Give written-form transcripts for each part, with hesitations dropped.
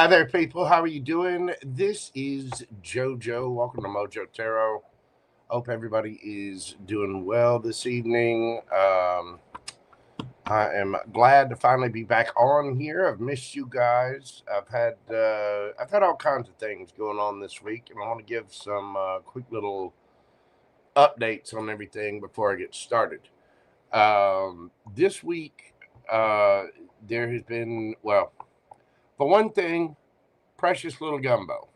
Hi there, people. How are you doing? This is JoJo. Welcome to Mojo Tarot. Hope everybody is doing well this evening. I am glad to finally be back on here. I've missed you guys. I've had all kinds of things going on this week, and I want to give some quick little updates on everything before I get started. This week, there has been, well, for one thing, precious little Gumbo.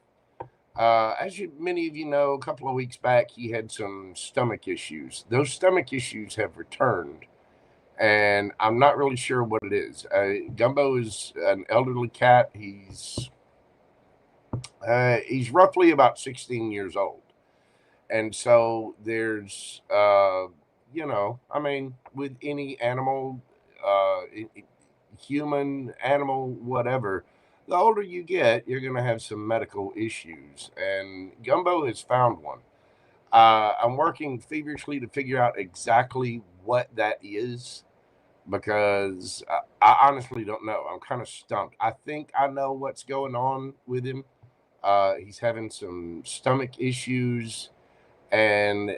As many of you know, a couple of weeks back, he had some stomach issues. Those stomach issues have returned, and I'm not really sure what it is. Gumbo is an elderly cat. He's roughly about 16 years old. And so there's, with any animal, human, animal, whatever, the older you get, you're going to have some medical issues. And Gumbo has found one. I'm working feverishly to figure out exactly what that is because I honestly don't know. I'm kind of stumped. I think I know what's going on with him. He's having some stomach issues, and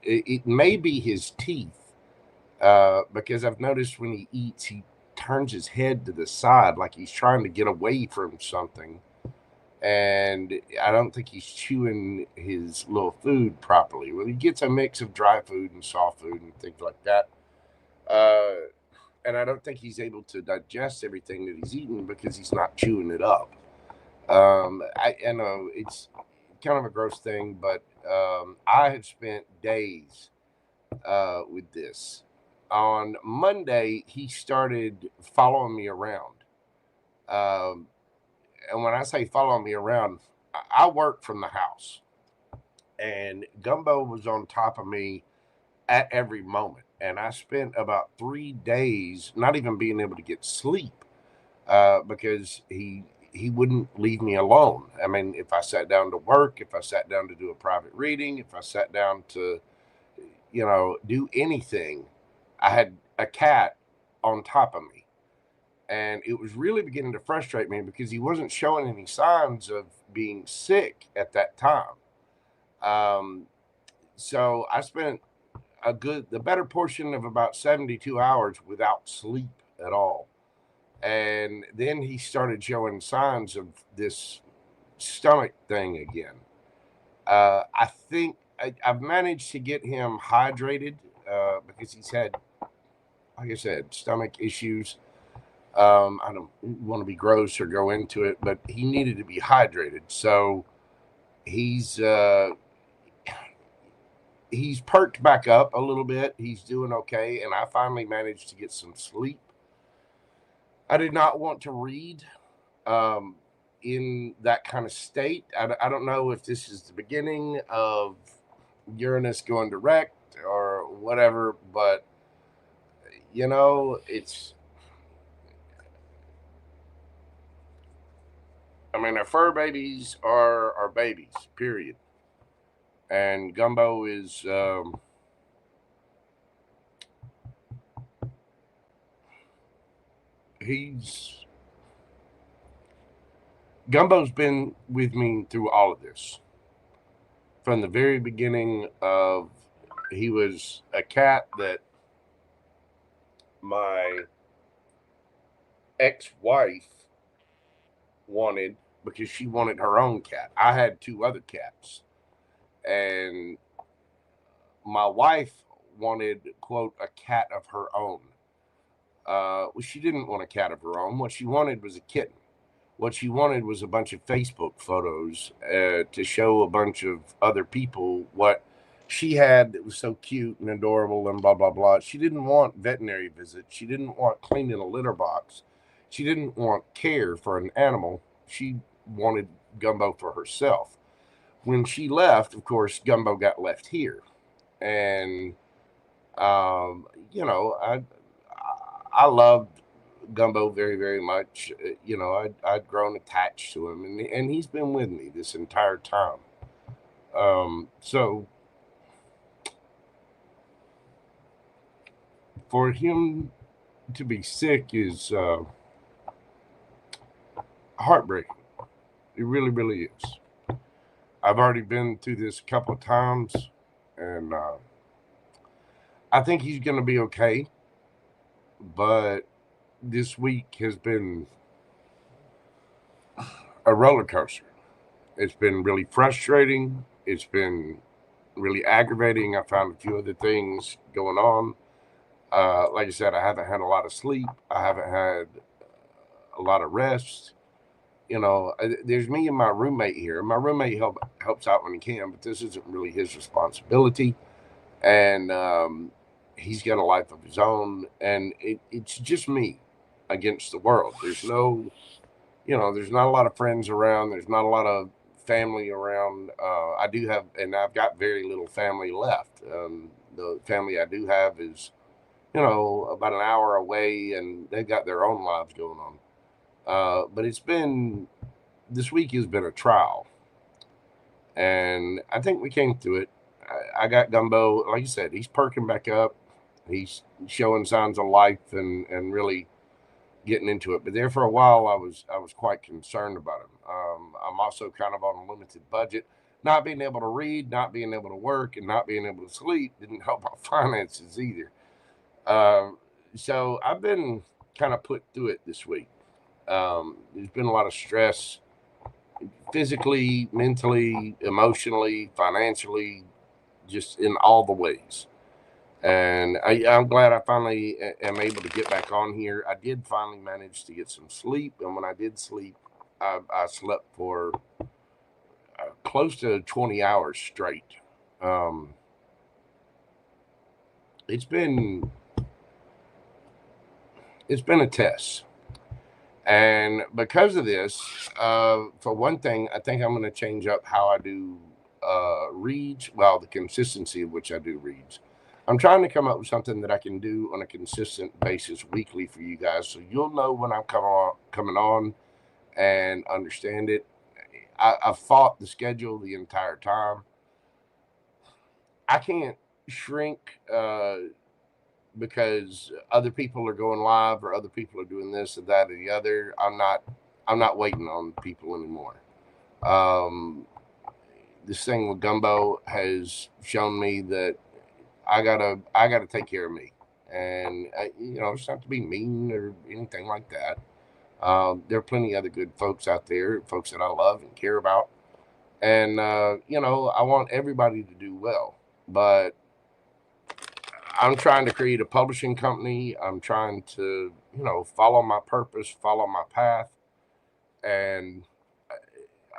it may be his teeth because I've noticed when he eats, he turns his head to the side like he's trying to get away from something, and I don't think he's chewing his little food properly. Well, he gets a mix of dry food and soft food and things like that, and I don't think he's able to digest everything that he's eating because he's not chewing it up. I know it's kind of a gross thing, but I have spent days with this. On Monday, he started following me around. And when I say following me around, I work from the house. And Gumbo was on top of me at every moment. And I spent about 3 days not even being able to get sleep because he wouldn't leave me alone. I mean, if I sat down to work, if I sat down to do a private reading, if I sat down to, do anything, I had a cat on top of me. And it was really beginning to frustrate me because he wasn't showing any signs of being sick at that time. So I spent the better portion of about 72 hours without sleep at all. And then he started showing signs of this stomach thing again. I think I've managed to get him hydrated because he's had, like I said, stomach issues. I don't want to be gross or go into it, but he needed to be hydrated. So he's perked back up a little bit. He's doing okay, and I finally managed to get some sleep. I did not want to read in that kind of state. I don't know if this is the beginning of Uranus going direct or whatever, but it's. I mean, our fur babies are our babies, period. And Gumbo is Gumbo's been with me through all of this. From the very beginning of, he was a cat that my ex-wife wanted because she wanted her own cat. I had 2 other cats, and my wife wanted, quote, a cat of her own. Well, she didn't want a cat of her own. What she wanted was a kitten. What she wanted was a bunch of Facebook photos to show a bunch of other people what she had that was so cute and adorable and blah, blah, blah. She didn't want veterinary visits. She didn't want cleaning a litter box. She didn't want care for an animal. She wanted Gumbo for herself. When she left, of course, Gumbo got left here. And, I loved Gumbo very, very much. I'd grown attached to him, and he's been with me this entire time. So for him to be sick is heartbreaking. It really, really is. I've already been through this a couple of times, and I think he's going to be okay. But this week has been a roller coaster. It's been really frustrating. It's been really aggravating. I found a few other things going on. Like I said, I haven't had a lot of sleep. I haven't had a lot of rest. You know, there's me and my roommate here. My roommate helps out when he can, but this isn't really his responsibility. And he's got a life of his own, and it's just me against the world. There's no, there's not a lot of friends around. There's not a lot of family around. I do have, and I've got very little family left. The family I do have is, about an hour away, and they've got their own lives going on. But this week has been a trial, and I think we came through it. I got Gumbo, like you said, he's perking back up. He's showing signs of life and really getting into it. But there for a while, I was quite concerned about him. I'm also kind of on a limited budget. Not being able to read, not being able to work, and not being able to sleep didn't help our finances either. So I've been kind of put through it this week. There's been a lot of stress, physically, mentally, emotionally, financially, just in all the ways. And I'm glad I finally am able to get back on here. I did finally manage to get some sleep, and when I did sleep, I slept for close to 20 hours straight. It's been a test, and because of this, for one thing, I think I'm going to change up how I do reads. Well, the consistency of which I do reads. I'm trying to come up with something that I can do on a consistent basis weekly for you guys, so you'll know when I'm coming on and understand it. I fought the schedule the entire time. I can't shrink because other people are going live or other people are doing this or that or the other. I'm not waiting on people anymore. This thing with Gumbo has shown me that I gotta take care of me, and it's not to be mean or anything like that. There are plenty of other good folks out there, folks that I love and care about, and I want everybody to do well. But I'm trying to create a publishing company. I'm trying to follow my purpose, follow my path, and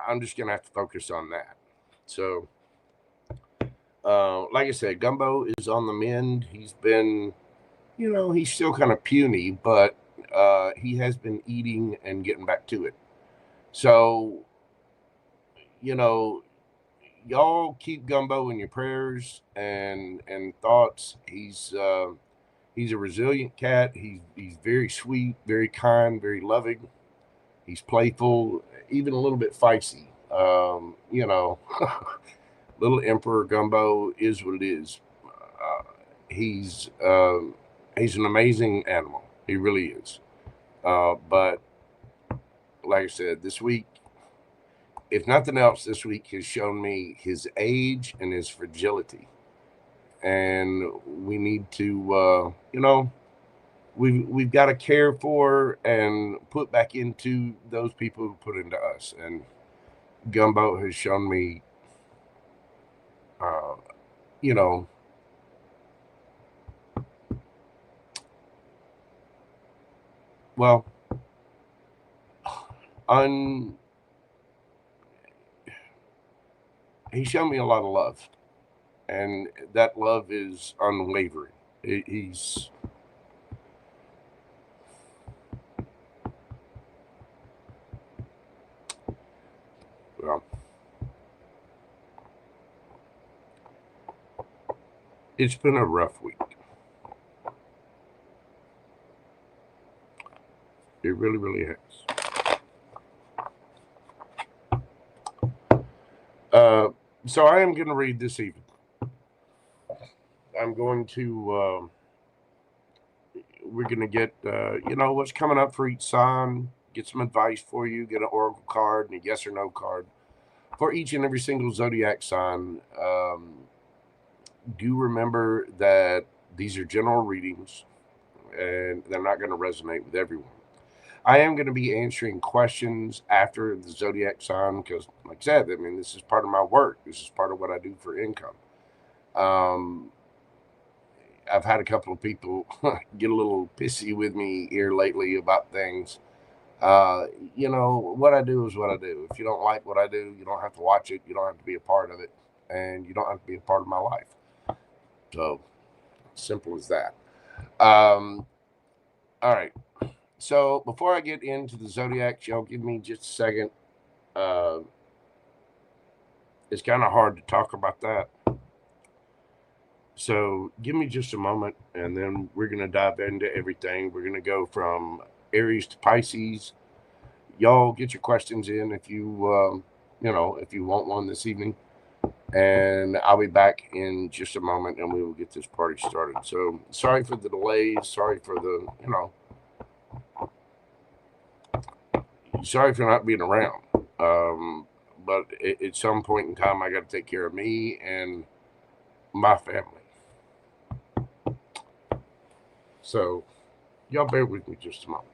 I'm just gonna have to focus on that. So. Like I said, Gumbo is on the mend. He's been, he's still kind of puny, but he has been eating and getting back to it. So, y'all keep Gumbo in your prayers and thoughts. He's a resilient cat. He's very sweet, very kind, very loving. He's playful, even a little bit feisty. Little Emperor Gumbo is what it is. He's an amazing animal. He really is. But like I said, this week, if nothing else, this week has shown me his age and his fragility. And we need to, we've got to care for and put back into those people who put into us. And Gumbo has shown me well, he showed me a lot of love, and that love is unwavering. He's well, it's been a rough week. It really, really has. So I am going to read this evening. I'm going to, we're going to get, what's coming up for each sign, get some advice for you, get an oracle card and a yes or no card for each and every single zodiac sign. Do remember that these are general readings and they're not going to resonate with everyone. I am going to be answering questions after the zodiac sign because, like I said, I mean, this is part of my work. This is part of what I do for income. I've had a couple of people get a little pissy with me here lately about things. You know, what I do is what I do. If you don't like what I do, you don't have to watch it. You don't have to be a part of it. And you don't have to be a part of my life. So, simple as that. All right. So, before I get into the zodiac, y'all give me just a second. It's kind of hard to talk about that. So, give me just a moment, and then we're going to dive into everything. We're going to go from Aries to Pisces. Y'all get your questions in if you, if you want one this evening. And I'll be back in just a moment, and we will get this party started. So, sorry for the delays. Sorry for the, sorry for not being around. But at some point in time, I got to take care of me and my family. So, y'all bear with me just a moment.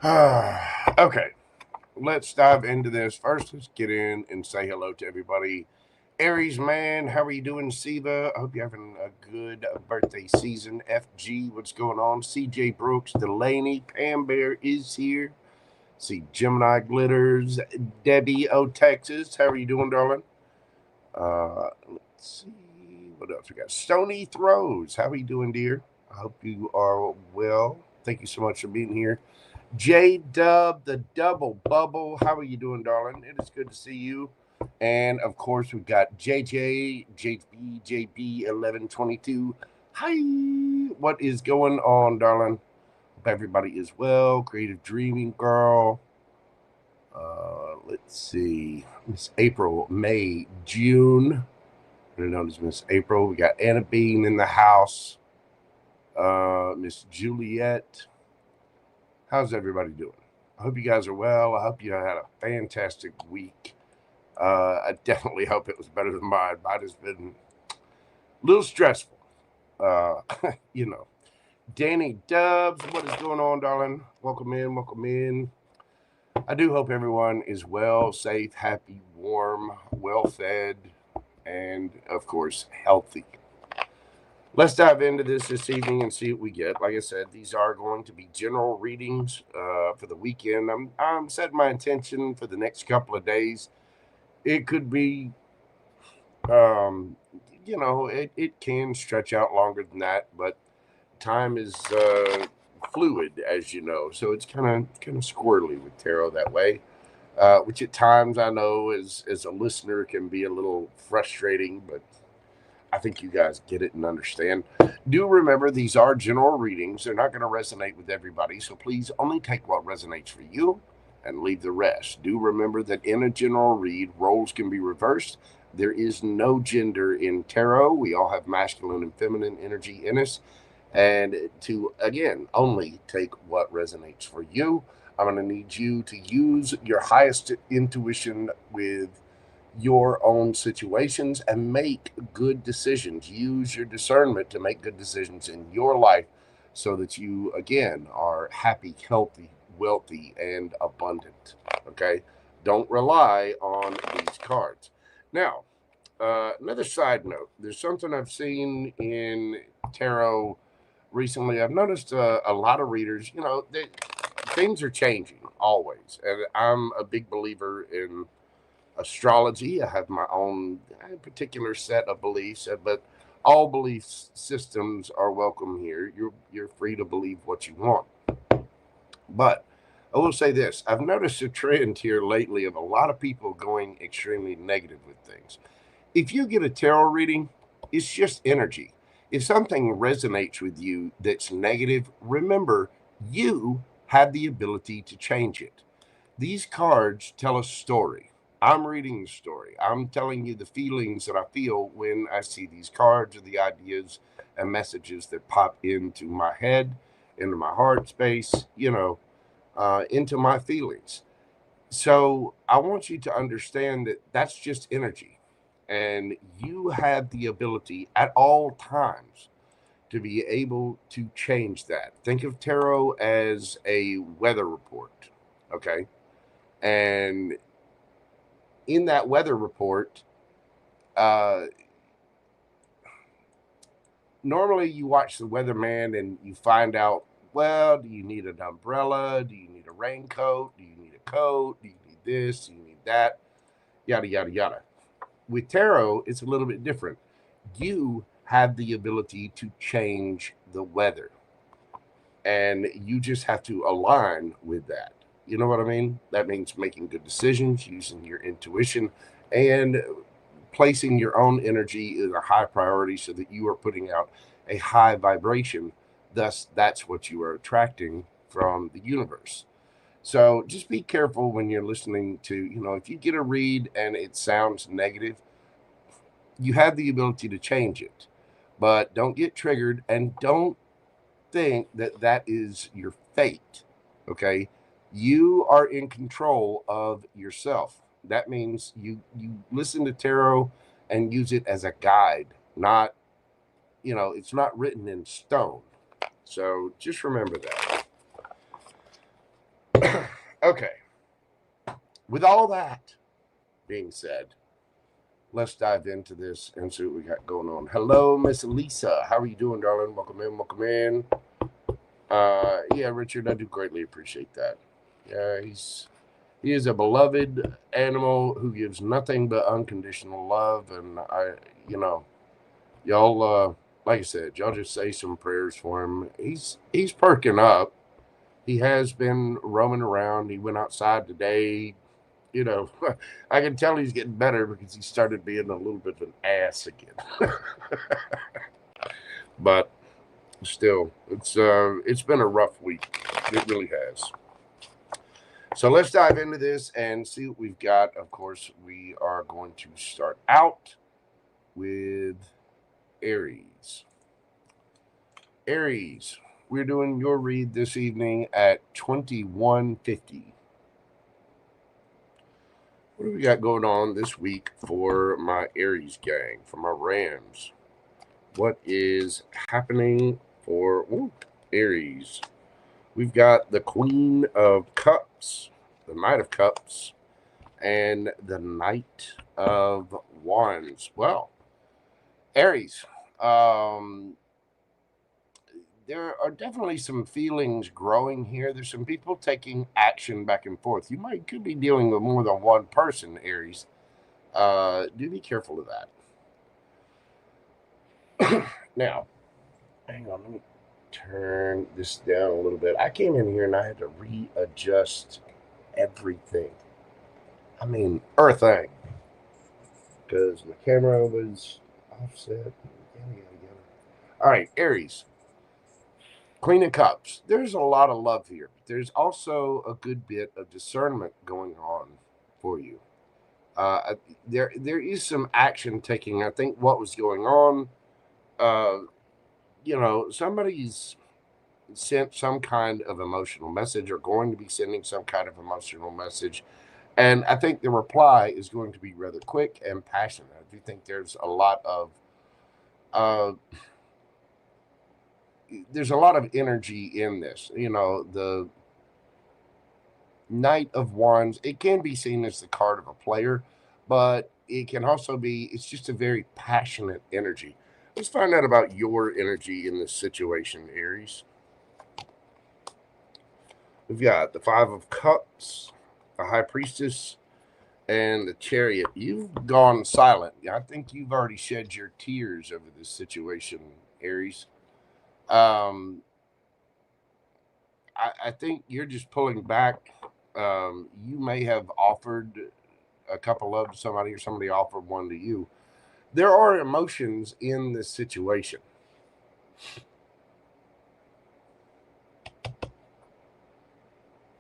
Okay, let's dive into this. First, let's get in and say hello to everybody. Aries, man, how are you doing, Siva? I hope you're having a good birthday season. FG, what's going on? CJ Brooks, Delaney, PamBear-IsHere. See, Gemini Glitters, DebbieOTexasVirgo. How are you doing, darling? Let's see. What else we got? Stony Throws. How are you doing, dear? I hope you are well. Thank you so much for being here. J-Dub, the double bubble. How are you doing, darling? It is good to see you. And, of course, we've got JJ, JB, JB1122. Hi. What is going on, darling? Hope everybody is well. Creative Dreaming Girl. Let's see. Miss April, May, June. Known as Miss April. We got Anna Bean in the house. Miss Juliet. How's everybody doing? I hope you guys are well. I hope you had a fantastic week. I definitely hope it was better than mine. Mine has been a little stressful. You know. Danny Dubs, what is going on, darling? Welcome in, welcome in. I do hope everyone is well, safe, happy, warm, well-fed, and, of course, healthy. Let's dive into this evening and see what we get. Like I said, these are going to be general readings for the weekend. I'm setting my intention for the next couple of days. It could be, you know, it can stretch out longer than that, but time is fluid, as you know, so it's kind of squirrely with tarot that way, which at times I know as a listener can be a little frustrating, but I think you guys get it and understand. Do remember these are general readings. They're not going to resonate with everybody, so please only take what resonates for you and leave the rest. Do remember that in a general read, roles can be reversed. There is no gender in tarot. We all have masculine and feminine energy in us. And to, again, only take what resonates for you. I'm going to need you to use your highest intuition with your own situations and make good decisions. Use your discernment to make good decisions in your life so that you, again, are happy, healthy, wealthy, and abundant. Okay? Don't rely on these cards. Now, another side note. There's something I've seen in tarot recently. I've noticed a lot of readers, you know, things are changing always. And I'm a big believer in astrology. I have my own particular set of beliefs, but all belief systems are welcome here. You're free to believe what you want. But I will say this. I've noticed a trend here lately of a lot of people going extremely negative with things. If you get a tarot reading, it's just energy. If something resonates with you that's negative, remember, you have the ability to change it. These cards tell a story. I'm reading the story. I'm telling you the feelings that I feel when I see these cards, or the ideas and messages that pop into my head, into my heart space, you know, into my feelings. So I want you to understand that that's just energy. And you have the ability at all times to be able to change that. Think of tarot as a weather report, okay? And in that weather report, normally you watch the weatherman and you find out, well, do you need an umbrella? Do you need a raincoat? Do you need a coat? Do you need this? Do you need that? Yada, yada, yada. With tarot, it's a little bit different. You have the ability to change the weather, and you just have to align with that. You know what I mean? That means making good decisions, using your intuition, and placing your own energy in a high priority so that you are putting out a high vibration. Thus, that's what you are attracting from the universe. So just be careful when you're listening to, you know, if you get a read and it sounds negative, you have the ability to change it. But don't get triggered, and don't think that that is your fate, okay? You are in control of yourself. That means you listen to tarot and use it as a guide, not, you know, it's not written in stone. So just remember that. Okay. With all that being said, let's dive into this and see what we got going on. Hello, Miss Lisa. How are you doing, darling? Welcome in. Welcome in. Yeah, Richard, I do greatly appreciate that. Yeah, he is a beloved animal who gives nothing but unconditional love, and y'all, like I said, y'all just say some prayers for him. He's perking up. He has been roaming around. He went outside today. I can tell he's getting better because he started being a little bit of an ass again. But still, it's been a rough week. It really has. So let's dive into this and see what we've got. Of course, we are going to start out with Aries. Aries, we're doing your read this evening at 21:50. What do we got going on this week for my Aries gang, for my Rams? What is happening for Aries? We've got the Queen of Cups, the Knight of Cups, and the Knight of Wands. Well, Aries, there are definitely some feelings growing here. There's some people taking action back and forth. You could be dealing with more than one person, Aries. Do be careful of that. Now, hang on, let me turn this down a little bit. I came in here and I had to readjust everything. I mean, everything. Because my camera was offset. All right, Aries. Queen of Cups. There's a lot of love here. There's also a good bit of discernment going on for you. There is some action taking. I think what was going on, somebody's sent some kind of emotional message or going to be sending some kind of emotional message. And I think the reply is going to be rather quick and passionate. I do think there's a lot of energy in this. The Knight of Wands, it can be seen as the card of a player, but it can also be, it's just a very passionate energy. Let's find out about your energy in this situation, Aries. We've got the Five of Cups, the High Priestess, and the Chariot. You've gone silent. I think you've already shed your tears over this situation, Aries. I think you're just pulling back. You may have offered a couple love to somebody, or somebody offered one to you. There are emotions in this situation.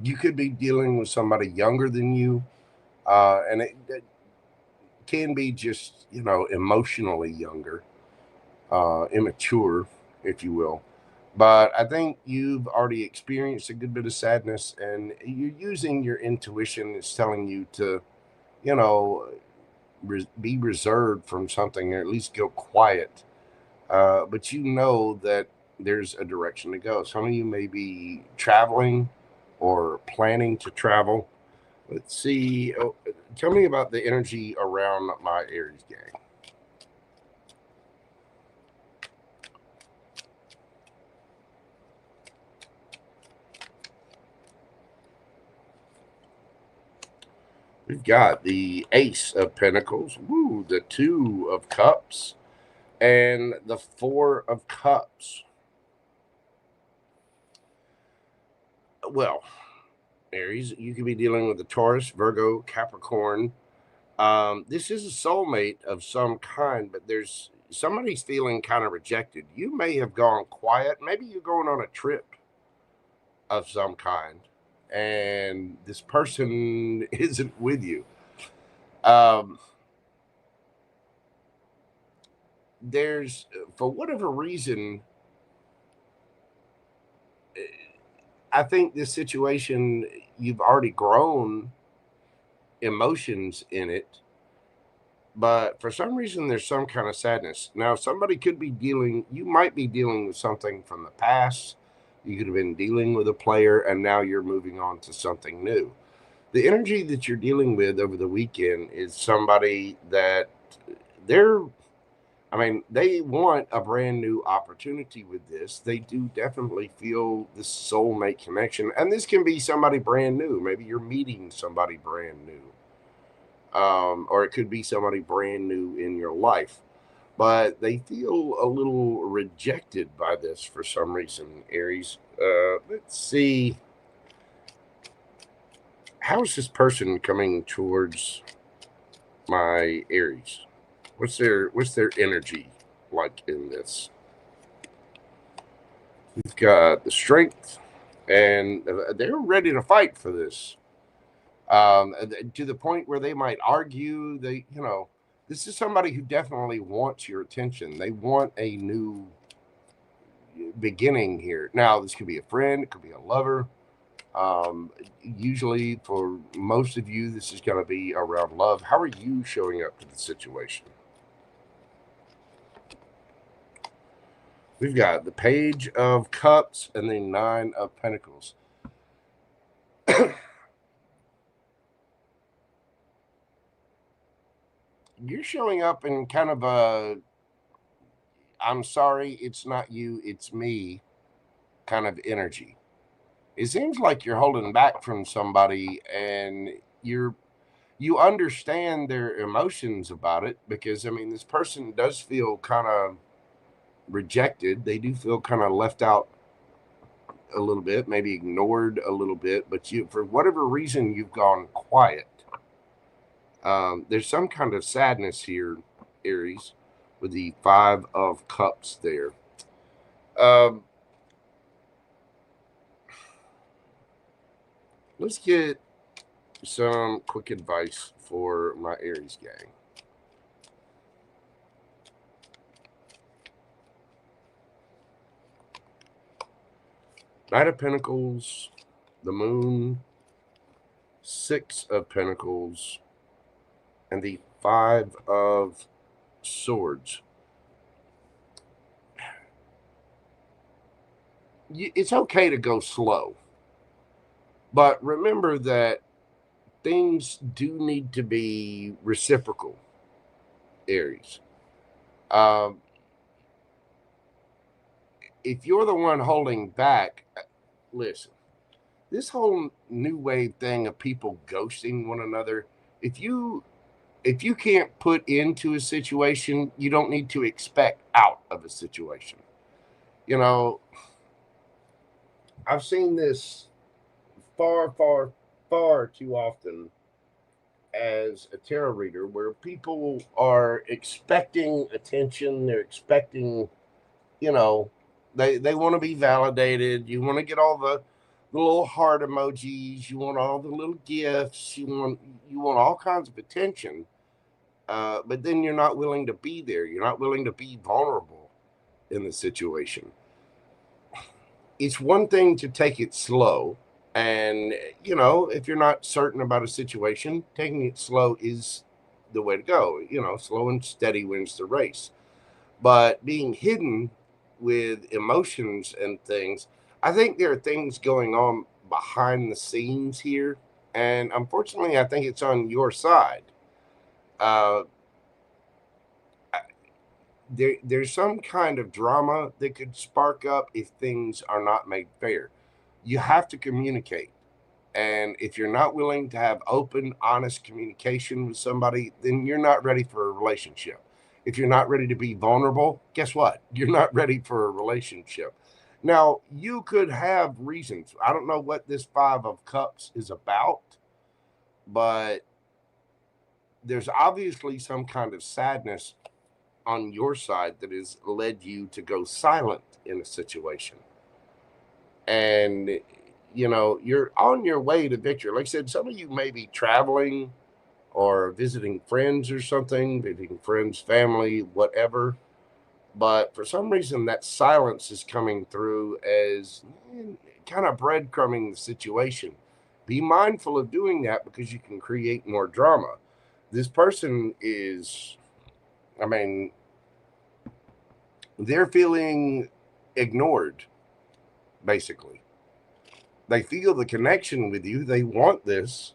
You could be dealing with somebody younger than you, and it can be just, emotionally younger, immature, if you will. But I think you've already experienced a good bit of sadness, and you're using your intuition. It's telling you to, be reserved from something, or at least go quiet. But you know that there's a direction to go. Some of you may be traveling or planning to travel. Let's see. Tell me about the energy around my Aries gang. We've got the Ace of Pentacles, the Two of Cups, and the Four of Cups. Well, Aries, you could be dealing with the Taurus, Virgo, Capricorn. This is a soulmate of some kind, but there's somebody's feeling kind of rejected. You may have gone quiet. Maybe you're going on a trip of some kind, and this person isn't with you. There's, for whatever reason, I think this situation, you've already grown emotions in it, but for some reason there's some kind of sadness. Now, somebody could be you might be dealing with something from the past, You could have been dealing with a player, and now you're moving on to something new. The energy that you're dealing with over the weekend is somebody that they want a brand new opportunity with this. They do definitely feel this soulmate connection. And this can be somebody brand new. Maybe you're meeting somebody brand new. Or it could be somebody brand new in your life. But they feel a little rejected by this for some reason, Aries. Let's see. How is this person coming towards my Aries? What's their energy like in this? We've got the strength, and they're ready to fight for this. To the point where they might argue. This is somebody who definitely wants your attention. They want a new beginning here. Now, this could be a friend, it could be a lover. Usually, for most of you, this is going to be around love. How are you showing up to the situation? We've got the Page of Cups and the Nine of Pentacles. You're showing up in kind of a, I'm sorry, it's not you, it's me kind of energy. It seems like you're holding back from somebody, and you understand their emotions about it, because this person does feel kind of rejected. They do feel kind of left out a little bit, maybe ignored a little bit, but for whatever reason, you've gone quiet. There's some kind of sadness here, Aries, with the Five of Cups there. Let's get some quick advice for my Aries gang. Knight of Pentacles, the Moon, Six of Pentacles, and the Five of Swords. It's okay to go slow, but remember that things do need to be reciprocal, Aries. If you're the one holding back, listen, this whole new wave thing of people ghosting one another, if you can't put into a situation, you don't need to expect out of a situation. I've seen this far, far, far too often as a tarot reader, where people are expecting attention. They're expecting, they want to be validated. You want to get all the little heart emojis. You want all the little gifts. You want all kinds of attention. But then you're not willing to be there. You're not willing to be vulnerable in the situation. It's one thing to take it slow. And, if you're not certain about a situation, taking it slow is the way to go. Slow and steady wins the race. But being hidden with emotions and things, I think there are things going on behind the scenes here. And unfortunately, I think it's on your side. There's some kind of drama that could spark up if things are not made fair. You have to communicate. And if you're not willing to have open, honest communication with somebody, then you're not ready for a relationship. If you're not ready to be vulnerable, guess what? You're not ready for a relationship. Now, you could have reasons. I don't know what this Five of Cups is about, but there's obviously some kind of sadness on your side that has led you to go silent in a situation. And you're on your way to victory. Like I said, some of you may be traveling or visiting friends or something, visiting friends, family, whatever. But for some reason, that silence is coming through as kind of breadcrumbing the situation. Be mindful of doing that, because you can create more drama. This person is, they're feeling ignored, basically. They feel the connection with you. They want this.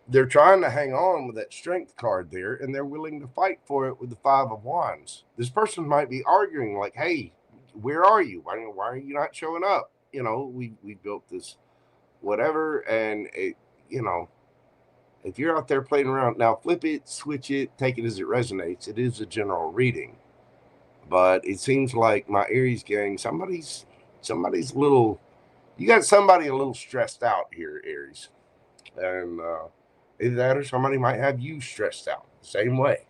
They're trying to hang on with that strength card there, and they're willing to fight for it with the 5 of Wands. This person might be arguing like, hey, where are you? Why are you not showing up? You know, we built this whatever, and it, you know, if you're out there playing around, now flip it, switch it, take it as it resonates. It is a general reading. But it seems like my Aries gang, somebody's a little, you got somebody a little stressed out here, Aries. And either that or somebody might have you stressed out the same way.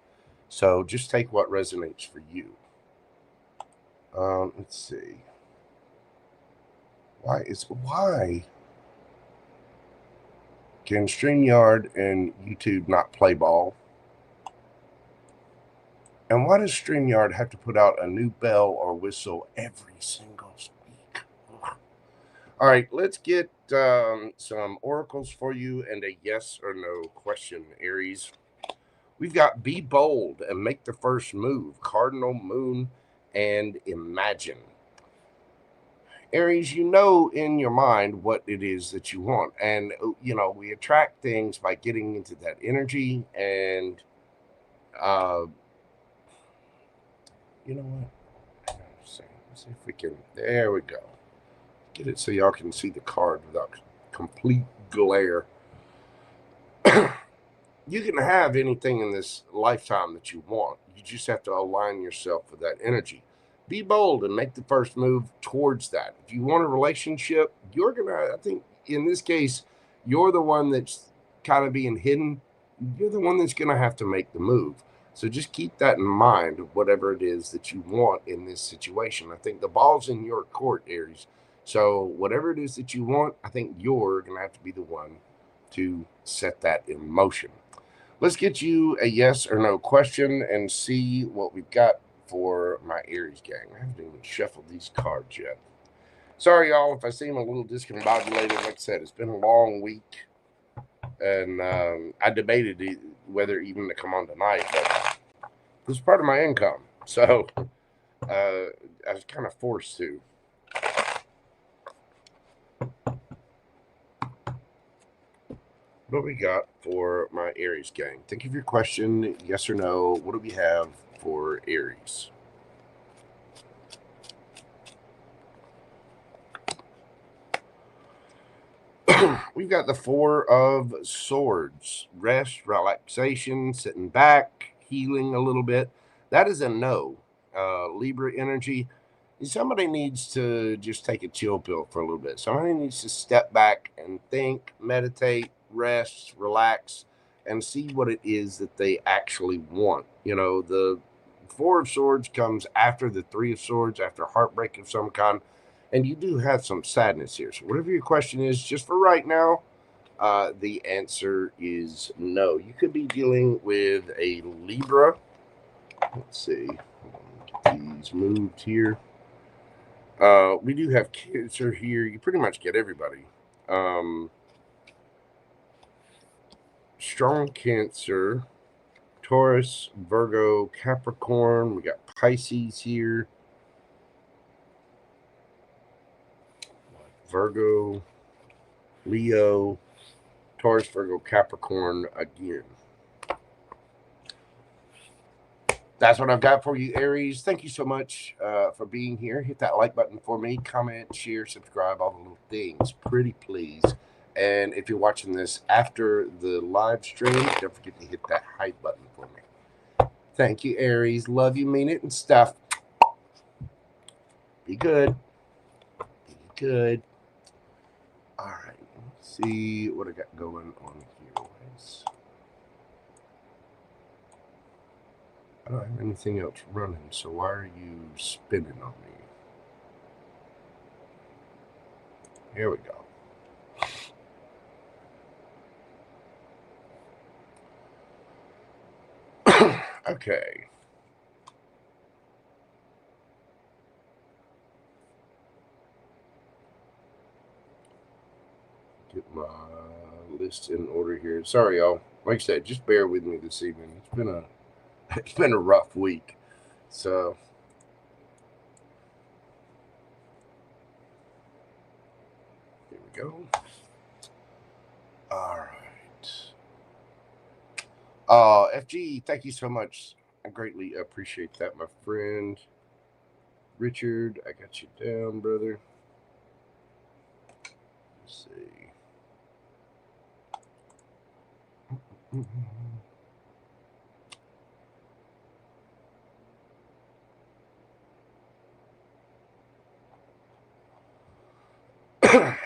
So just take what resonates for you. Let's see. Why can StreamYard and YouTube not play ball? And why does StreamYard have to put out a new bell or whistle every single week? All right, let's get some oracles for you and a yes or no question, Aries. We've got be bold and make the first move, Cardinal, Moon, and Imagine. Aries, you know in your mind what it is that you want. And, you know, we attract things by getting into that energy. And, you know what? Let's see if we can, there we go. Get it so y'all can see the card without complete glare. You can have anything in this lifetime that you want. You just have to align yourself with that energy. Be bold and make the first move towards that. If you want a relationship, you're going to, I think in this case, you're the one that's kind of being hidden. You're the one that's going to have to make the move. So just keep that in mind, whatever it is that you want in this situation. I think the ball's in your court, Aries. So whatever it is that you want, I think you're going to have to be the one to set that in motion. Let's get you a yes or no question and see what we've got for my Aries gang. I haven't even shuffled these cards yet. Sorry, y'all, if I seem a little discombobulated. Like I said, it's been a long week. And I debated whether even to come on tonight, but it was part of my income. So I was kind of forced to. What we got for my Aries gang? Think of your question, yes or no. What do we have for Aries? We've got the 4 of Swords. Rest, relaxation, sitting back, healing a little bit. That is a no. Libra energy. Somebody needs to just take a chill pill for a little bit. Somebody needs to step back and think, meditate, rest, relax, and see what it is that they actually want. You know, the 4 of Swords comes after the 3 of Swords, after heartbreak of some kind. And you do have some sadness here. So whatever your question is, just for right now, the answer is no. You could be dealing with a Libra. Let's see. Get these moved here. We do have Cancer here. You pretty much get everybody. Strong Cancer, Taurus, Virgo, Capricorn. We got Pisces here. Virgo, Leo, Taurus, Virgo, Capricorn again. That's what I've got for you, Aries. Thank you so much for being here. Hit that like button for me. Comment, share, subscribe, all the little things. Pretty please. And if you're watching this after the live stream, don't forget to hit that hype button for me. Thank you, Aries. Love you, mean it, and stuff. Be good. Be good. All right, let's see what I got going on here. I don't have anything else running, so why are you spinning on me? Here we go. Okay. Get my list in order here. Sorry, y'all. Like I said, just bear with me this evening. It's been a rough week. So go. All right. FG, thank you so much. I greatly appreciate that, my friend. Richard, I got you down, brother. Let's see.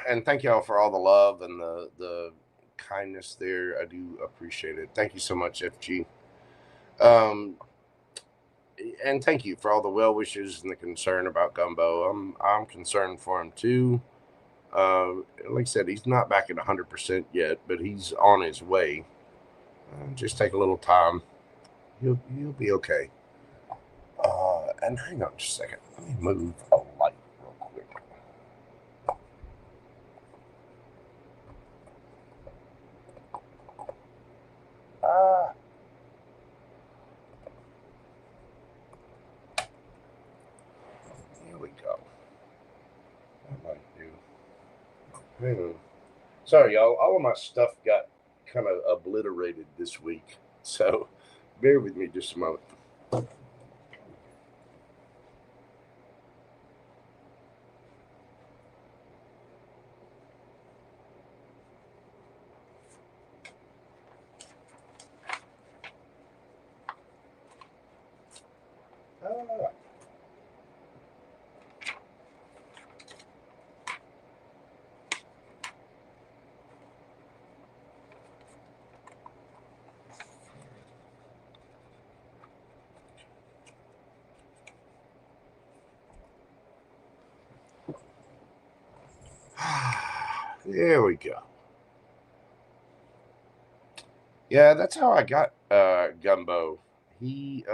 And thank y'all for all the love and the kindness there. I do appreciate it. Thank you so much, FG. And thank you for all the well wishes and the concern about Gumbo. I'm concerned for him too. Like I said, he's not back at 100% yet, but he's on his way. Just take a little time. He'll be okay. And hang on just a second. Let me move a light real quick. Here we go. That might do. Sorry, y'all. All of my stuff got kind of obliterated this week, so bear with me just a moment. There we go. Yeah, that's how I got Gumbo. He,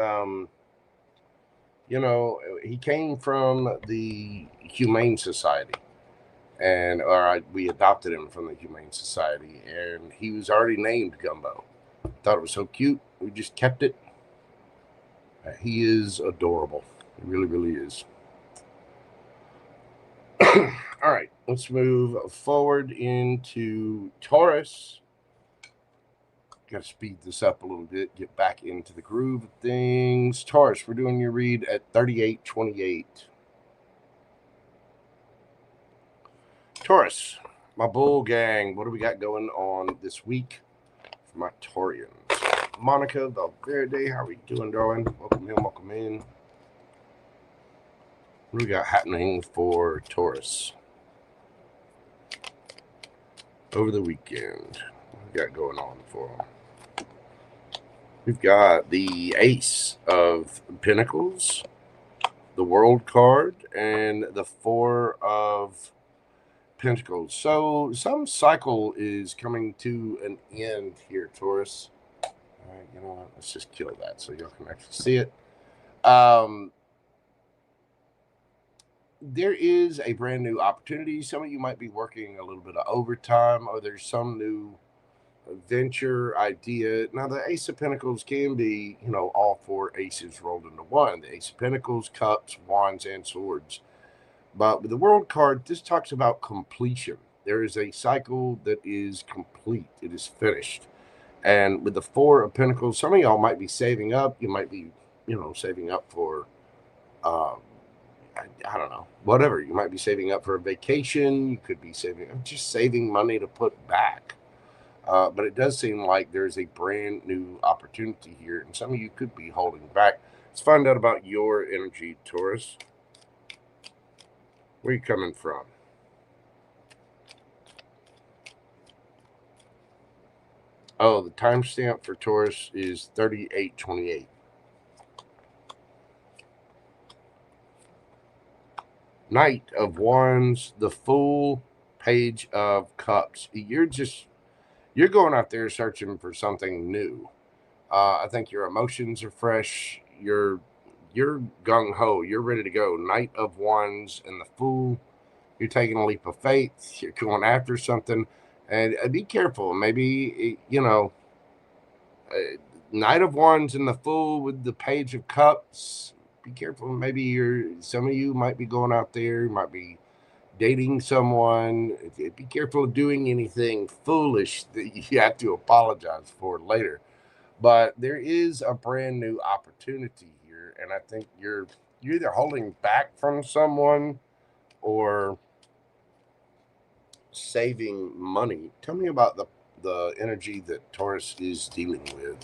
you know, he came from the Humane Society, and we adopted him from the Humane Society, and he was already named Gumbo. Thought it was so cute. We just kept it. He is adorable. He really, really is. All right, let's move forward into Taurus. Got to speed this up a little bit, get back into the groove of things. Taurus, we're doing your read at 3828. Taurus, my bull gang, what do we got going on this week for my Taurians? Monica Valverde, how are we doing, darling? Welcome in, welcome in. What do we got happening for Taurus over the weekend? What we got going on for them? We've got the Ace of Pentacles, the World card, and the Four of Pentacles. So some cycle is coming to an end here, Taurus. All right, you know what? Let's just kill that so y'all can actually see it. There is a brand new opportunity. Some of you might be working a little bit of overtime, or there's some new venture idea. Now, the Ace of Pentacles can be, you know, all four aces rolled into one. The Ace of Pentacles, Cups, Wands, and Swords. But with the World card, this talks about completion. There is a cycle that is complete. It is finished. And with the Four of Pentacles, some of y'all might be saving up. You might be, you know, saving up for, I don't know, whatever. You might be saving up for a vacation. You could be just saving money to put back. But it does seem like there's a brand new opportunity here, and some of you could be holding back. Let's find out about your energy, Taurus. Where are you coming from? Oh, the timestamp for Taurus is 3828. Knight of Wands, the Fool, Page of Cups. You're going out there searching for something new. I think your emotions are fresh. You're gung-ho. You're ready to go. Knight of Wands and the Fool. You're taking a leap of faith. You're going after something. And be careful. Maybe, you know, Knight of Wands and the Fool with the Page of Cups. Be careful. Maybe some of you might be going out there. You might be dating someone, be careful of doing anything foolish that you have to apologize for later. But there is a brand new opportunity here, and I think you're either holding back from someone or saving money. Tell me about the energy that Taurus is dealing with.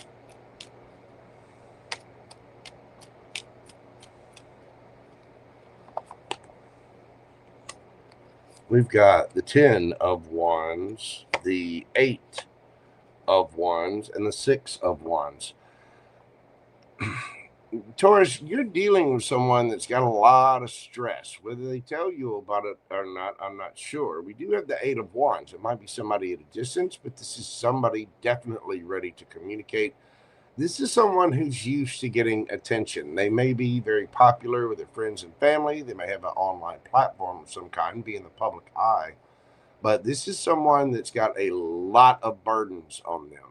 We've got the 10 of Wands, the 8 of Wands, and the 6 of Wands. Taurus, you're dealing with someone that's got a lot of stress. Whether they tell you about it or not, I'm not sure. We do have the 8 of Wands. It might be somebody at a distance, but this is somebody definitely ready to communicate. This is someone who's used to getting attention. They may be very popular with their friends and family. They may have an online platform of some kind, be in the public eye. But this is someone that's got a lot of burdens on them.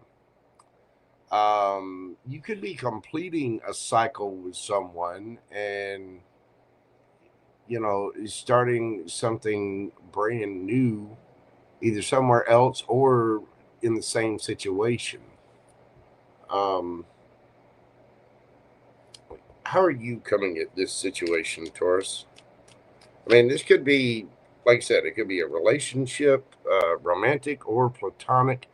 You could be completing a cycle with someone and, starting something brand new, either somewhere else or in the same situation. How are you coming at this situation, Taurus? I mean, this could be, like I said, it could be a relationship, romantic or platonic.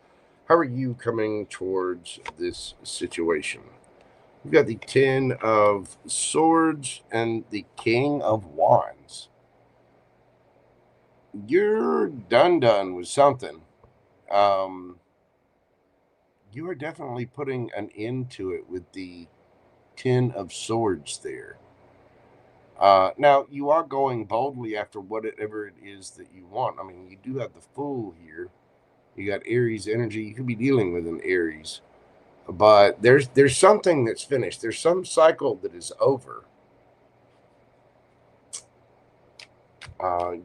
How are you coming towards this situation? We've got the 10 of Swords and the King of Wands. You're done with something. You are definitely putting an end to it with the 10 of Swords there. Now, you are going boldly after whatever it is that you want. I mean, you do have the Fool here. You got Aries energy. You could be dealing with an Aries. But there's something that's finished. There's some cycle that is over.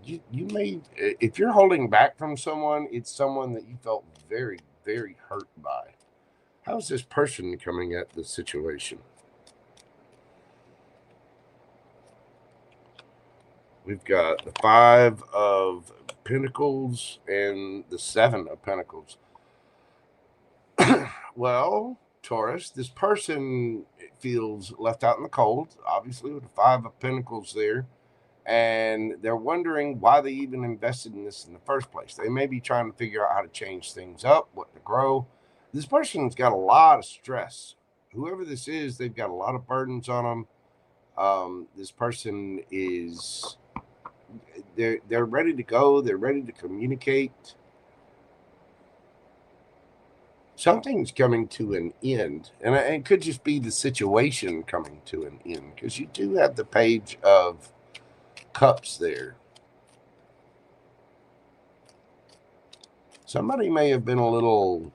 You may, if you're holding back from someone, it's someone that you felt very, very hurt by. How's this person coming at the situation? We've got the 5 of Pentacles and the 7 of Pentacles. Well, Taurus, this person feels left out in the cold, obviously, with the 5 of Pentacles there. And they're wondering why they even invested in this in the first place. They may be trying to figure out how to change things up, what to grow. This person's got a lot of stress. Whoever this is, they've got a lot of burdens on them. This person is, they're ready to go. They're ready to communicate. Something's coming to an end, and it could just be the situation coming to an end, because you do have the Page of Cups there. Somebody may have been a little,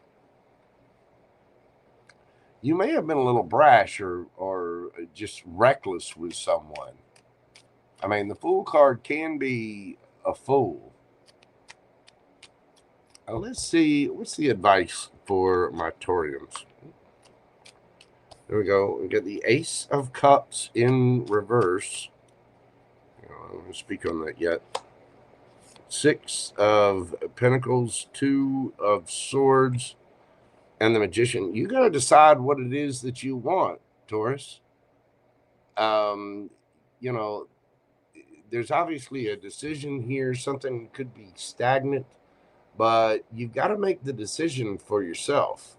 you may have been a little brash or just reckless with someone. I mean, the Fool card can be a fool. Let's see, what's the advice for my Taurians? There we go. We get the Ace of Cups in reverse. I don't want to speak on that yet. 6 of Pentacles, 2 of Swords, and the Magician. You got to decide what it is that you want, Taurus. There's obviously a decision here. Something could be stagnant, but you've got to make the decision for yourself.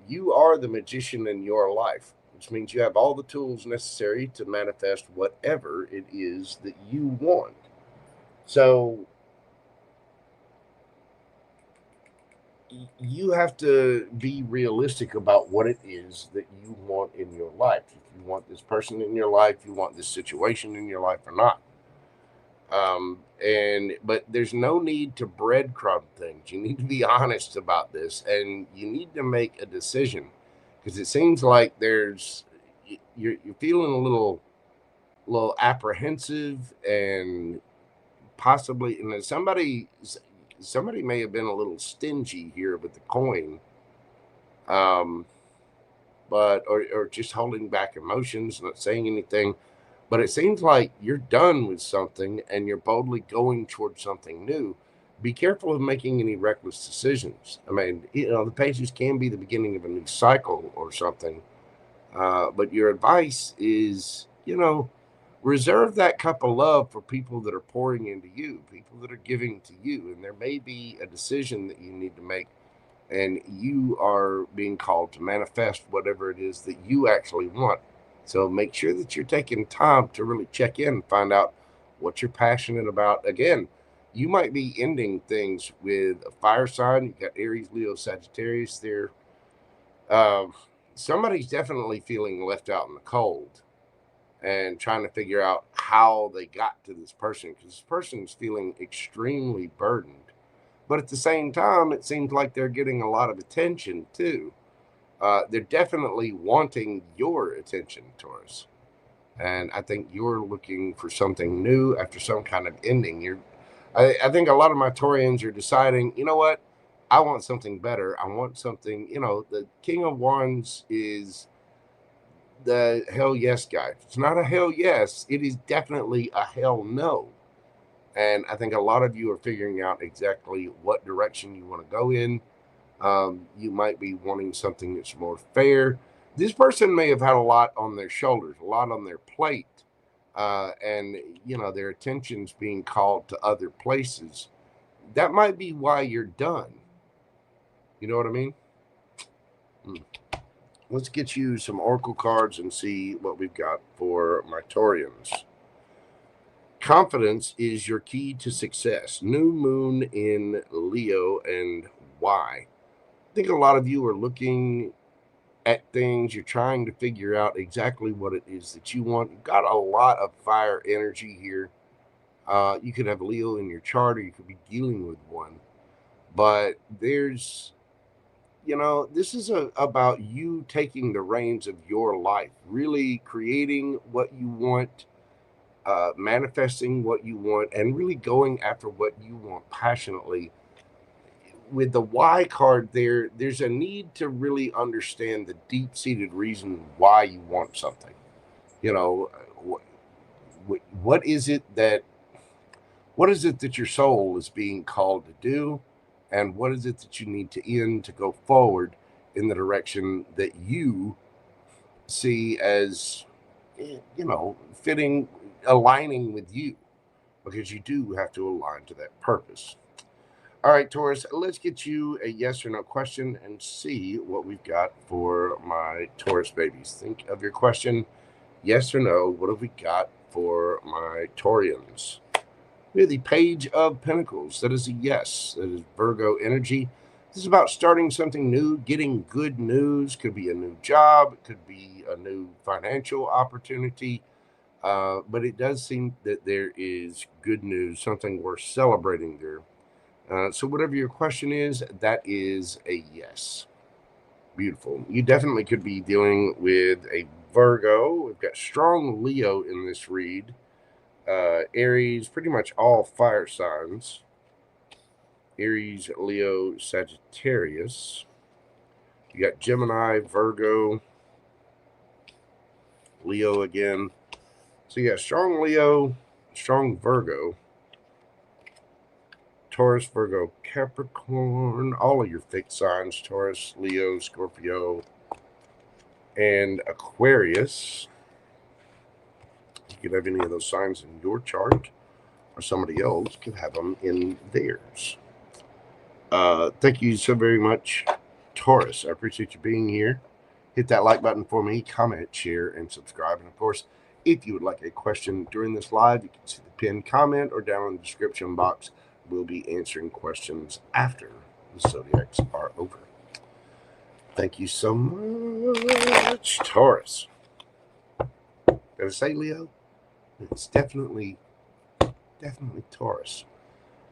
You are the magician in your life, which means you have all the tools necessary to manifest whatever it is that you want. So you have to be realistic about what it is that you want in your life. If you want this person in your life, you want this situation in your life or not. But there's no need to breadcrumb things. You need to be honest about this, and you need to make a decision, because it seems like you're feeling a little apprehensive, and possibly, and somebody may have been a little stingy here with the coin, but or just holding back emotions, not saying anything. But it seems like you're done with something and you're boldly going towards something new. Be careful of making any reckless decisions. I mean, the pages can be the beginning of a new cycle or something. But your advice is, reserve that cup of love for people that are pouring into you, people that are giving to you. And there may be a decision that you need to make, and you are being called to manifest whatever it is that you actually want. So make sure that you're taking time to really check in and find out what you're passionate about. Again, you might be ending things with a fire sign. You've got Aries, Leo, Sagittarius there. Somebody's definitely feeling left out in the cold and trying to figure out how they got to this person, because this person's feeling extremely burdened. But at the same time, it seems like they're getting a lot of attention too. They're definitely wanting your attention, Taurus. And I think you're looking for something new after some kind of ending. I think a lot of my Taurians are deciding, you know what? I want something better. I want something, the King of Wands is the hell yes guy. It's not a hell yes. It is definitely a hell no. And I think a lot of you are figuring out exactly what direction you want to go in. You might be wanting something that's more fair. This person may have had a lot on their shoulders, a lot on their plate. And, their attention's being called to other places. That might be why you're done. You know what I mean? Let's get you some oracle cards and see what we've got for my Taurians. Confidence is your key to success. New moon in Leo, and why? I think a lot of you are looking at things. You're trying to figure out exactly what it is that you want. You've got a lot of fire energy here. You could have Leo in your chart, or you could be dealing with one. But there's, this is about you taking the reins of your life, really creating what you want, manifesting what you want, and really going after what you want passionately. With the why card there's a need to really understand the deep-seated reason why you want something. What is it that your soul is being called to do, and what is it that you need to end to go forward in the direction that you see as fitting, aligning with you, because you do have to align to that purpose. All right, Taurus, let's get you a yes or no question and see what we've got for my Taurus babies. Think of your question, yes or no. What have we got for my Taurians? We have the Page of Pentacles. That is a yes. That is Virgo energy. This is about starting something new, getting good news. Could be a new job. It could be a new financial opportunity. But it does seem that there is good news, something worth celebrating there. So whatever your question is, that is a yes. Beautiful. You definitely could be dealing with a Virgo. We've got strong Leo in this read. Aries, pretty much all fire signs. Aries, Leo, Sagittarius. You got Gemini, Virgo, Leo again. So you got strong Leo, strong Virgo, Taurus, Virgo, Capricorn, all of your fixed signs, Taurus, Leo, Scorpio, and Aquarius. You could have any of those signs in your chart, or somebody else could have them in theirs. Thank you so very much, Taurus. I appreciate you being here. Hit that like button for me, comment, share, and subscribe. And of course, if you would like a question during this live, you can see the pinned comment or down in the description box. We'll be answering questions after the Zodiacs are over. Thank you so much, Taurus. Did I say Leo? It's definitely Taurus.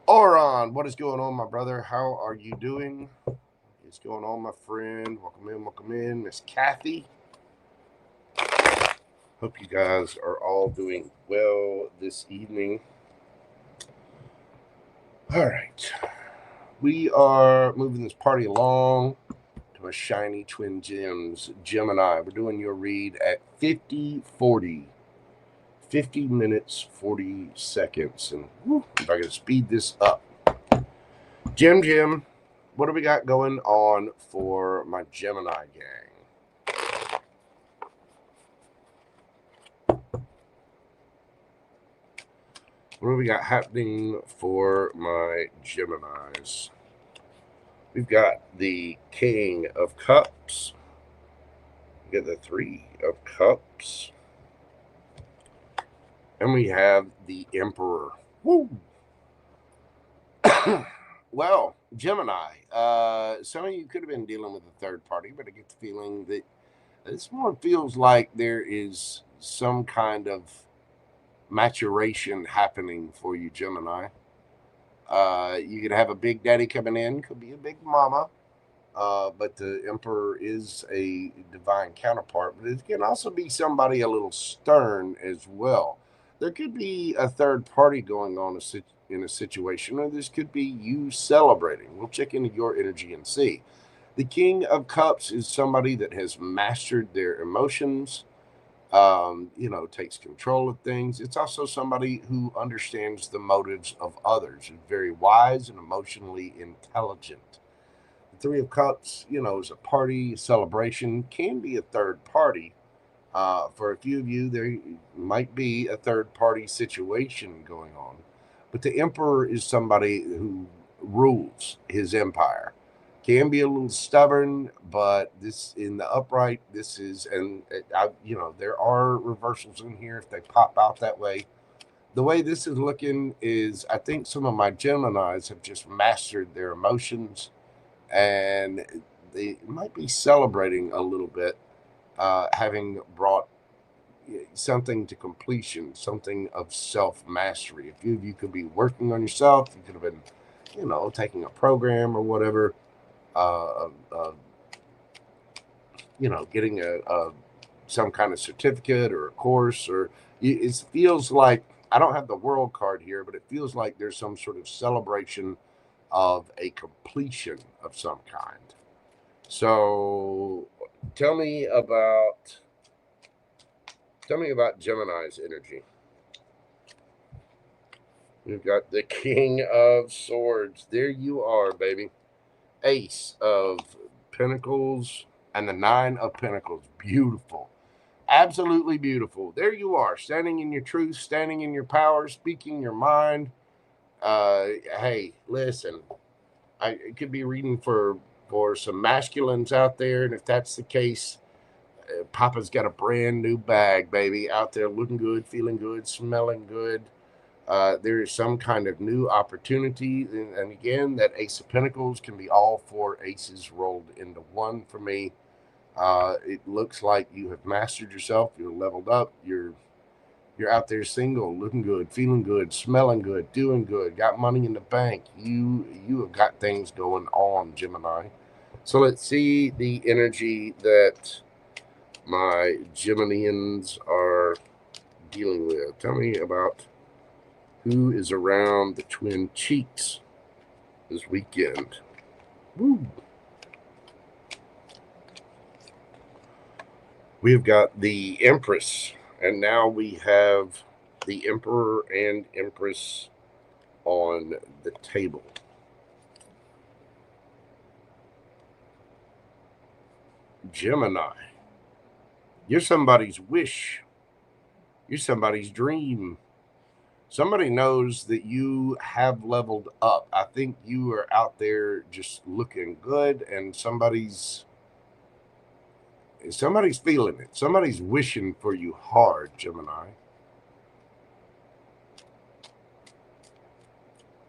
Oron, what is going on, my brother? How are you doing? What's going on, my friend? Welcome in, Miss Kathy. Hope you guys are all doing well this evening. All right. We are moving this party along to a shiny twin gems, Gemini. We're doing your read at 50-40. 50 minutes, 40 seconds. And whew, if I can speed this up. Jim, what do we got going on for my Gemini gang? What do we got happening for my Geminis? We've got the King of Cups. We got the Three of Cups. And we have the Emperor. Woo! Well, Gemini, some of you could have been dealing with a third party, but I get the feeling that this more feels like there is some kind of maturation happening for you, Gemini. You could have a big daddy coming in, could be a big mama, but the Emperor is a divine counterpart, but it can also be somebody a little stern as well. There could be a third party going on in a situation, or this could be you celebrating. We'll check into your energy and see. The King of Cups is somebody that has mastered their emotions, takes control of things. It's also somebody who understands the motives of others, is very wise and emotionally intelligent. The Three of Cups, is a party, celebration, can be a third party. For a few of you, there might be a third party situation going on. But the Emperor is somebody who rules his empire. Can be a little stubborn, but this in the upright, this is, and there are reversals in here if they pop out that way. The way this is looking is, I think some of my Geminis have just mastered their emotions, and they might be celebrating a little bit, having brought something to completion, something of self-mastery. A few of you could be working on yourself. You could have been, taking a program or whatever, getting some kind of certificate or a course, or it feels like, I don't have the world card here, but it feels like there's some sort of celebration of a completion of some kind. So tell me about Gemini's energy. We've got the King of Swords. There you are, baby. Ace of Pentacles and the Nine of Pentacles. Beautiful. Absolutely beautiful. There you are, standing in your truth, standing in your power, speaking your mind. Hey, listen, I could be reading for some masculines out there, and if that's the case, Papa's got a brand new bag, baby, out there looking good, feeling good, smelling good. There is some kind of new opportunity. And again, that Ace of Pentacles can be all four aces rolled into one for me. It looks like you have mastered yourself. You're leveled up. You're out there single, looking good, feeling good, smelling good, doing good, got money in the bank. You have got things going on, Gemini. So let's see the energy that my Geminians are dealing with. Tell me about who is around the twin cheeks this weekend. Woo. We've got the Empress, and now we have the Emperor and Empress on the table. Gemini, you're somebody's wish. You're somebody's dream. Somebody knows that you have leveled up. I think you are out there just looking good, and somebody's feeling it. Somebody's wishing for you hard, Gemini.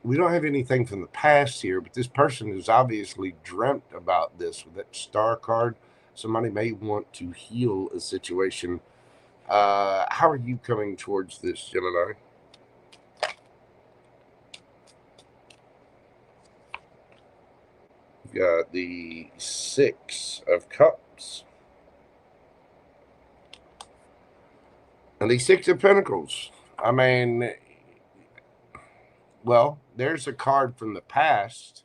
We don't have anything from the past here, but this person has obviously dreamt about this with that star card. Somebody may want to heal a situation. How are you coming towards this, Gemini? We've got the Six of Cups. And the Six of Pentacles. I mean, well, there's a card from the past.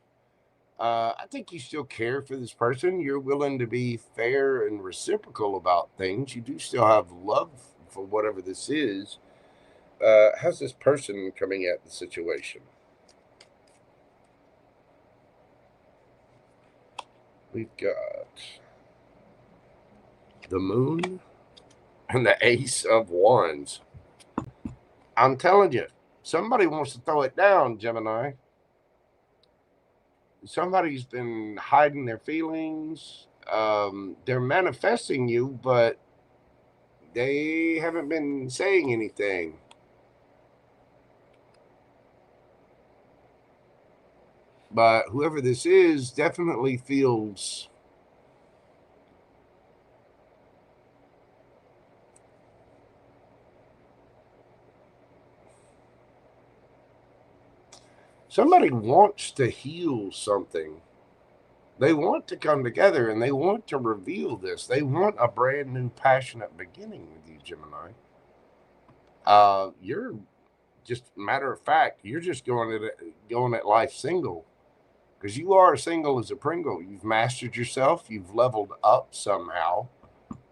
I think you still care for this person. You're willing to be fair and reciprocal about things. You do still have love for whatever this is. how's this person coming at the situation? We've got the Moon and the Ace of Wands. I'm telling you, somebody wants to throw it down, Gemini. Somebody's been hiding their feelings. They're manifesting you, but they haven't been saying anything. But whoever this is definitely feels somebody wants to heal something. They want to come together and they want to reveal this. They want a brand new passionate beginning with you, Gemini. You're just, matter of fact, you're just going at life single, because you are single as a Pringle. You've mastered yourself. You've leveled up somehow,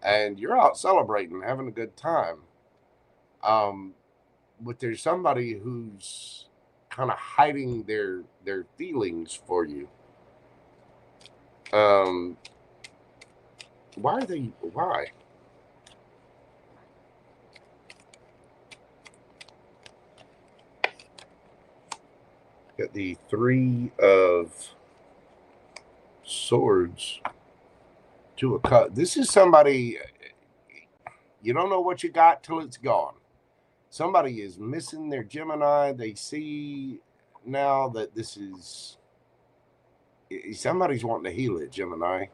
and you're out celebrating, having a good time. But there's somebody who's kind of hiding their feelings for you. Why? Got the Three of Swords, Two of Cups. This is somebody, you don't know what you got till it's gone. Somebody is missing their Gemini. They see now that this is, somebody's wanting to heal it, Gemini.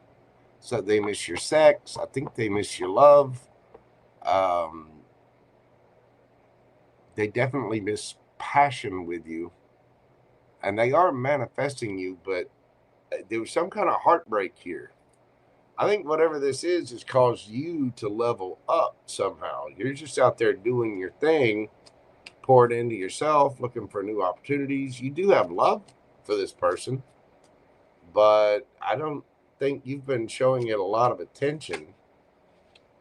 So they miss your sex. I think they miss your love. They definitely miss passion with you. And they are manifesting you, but there was some kind of heartbreak here. I think whatever this is caused you to level up somehow. You're just out there doing your thing, pouring into yourself, looking for new opportunities. You do have love for this person, but I don't think you've been showing it a lot of attention.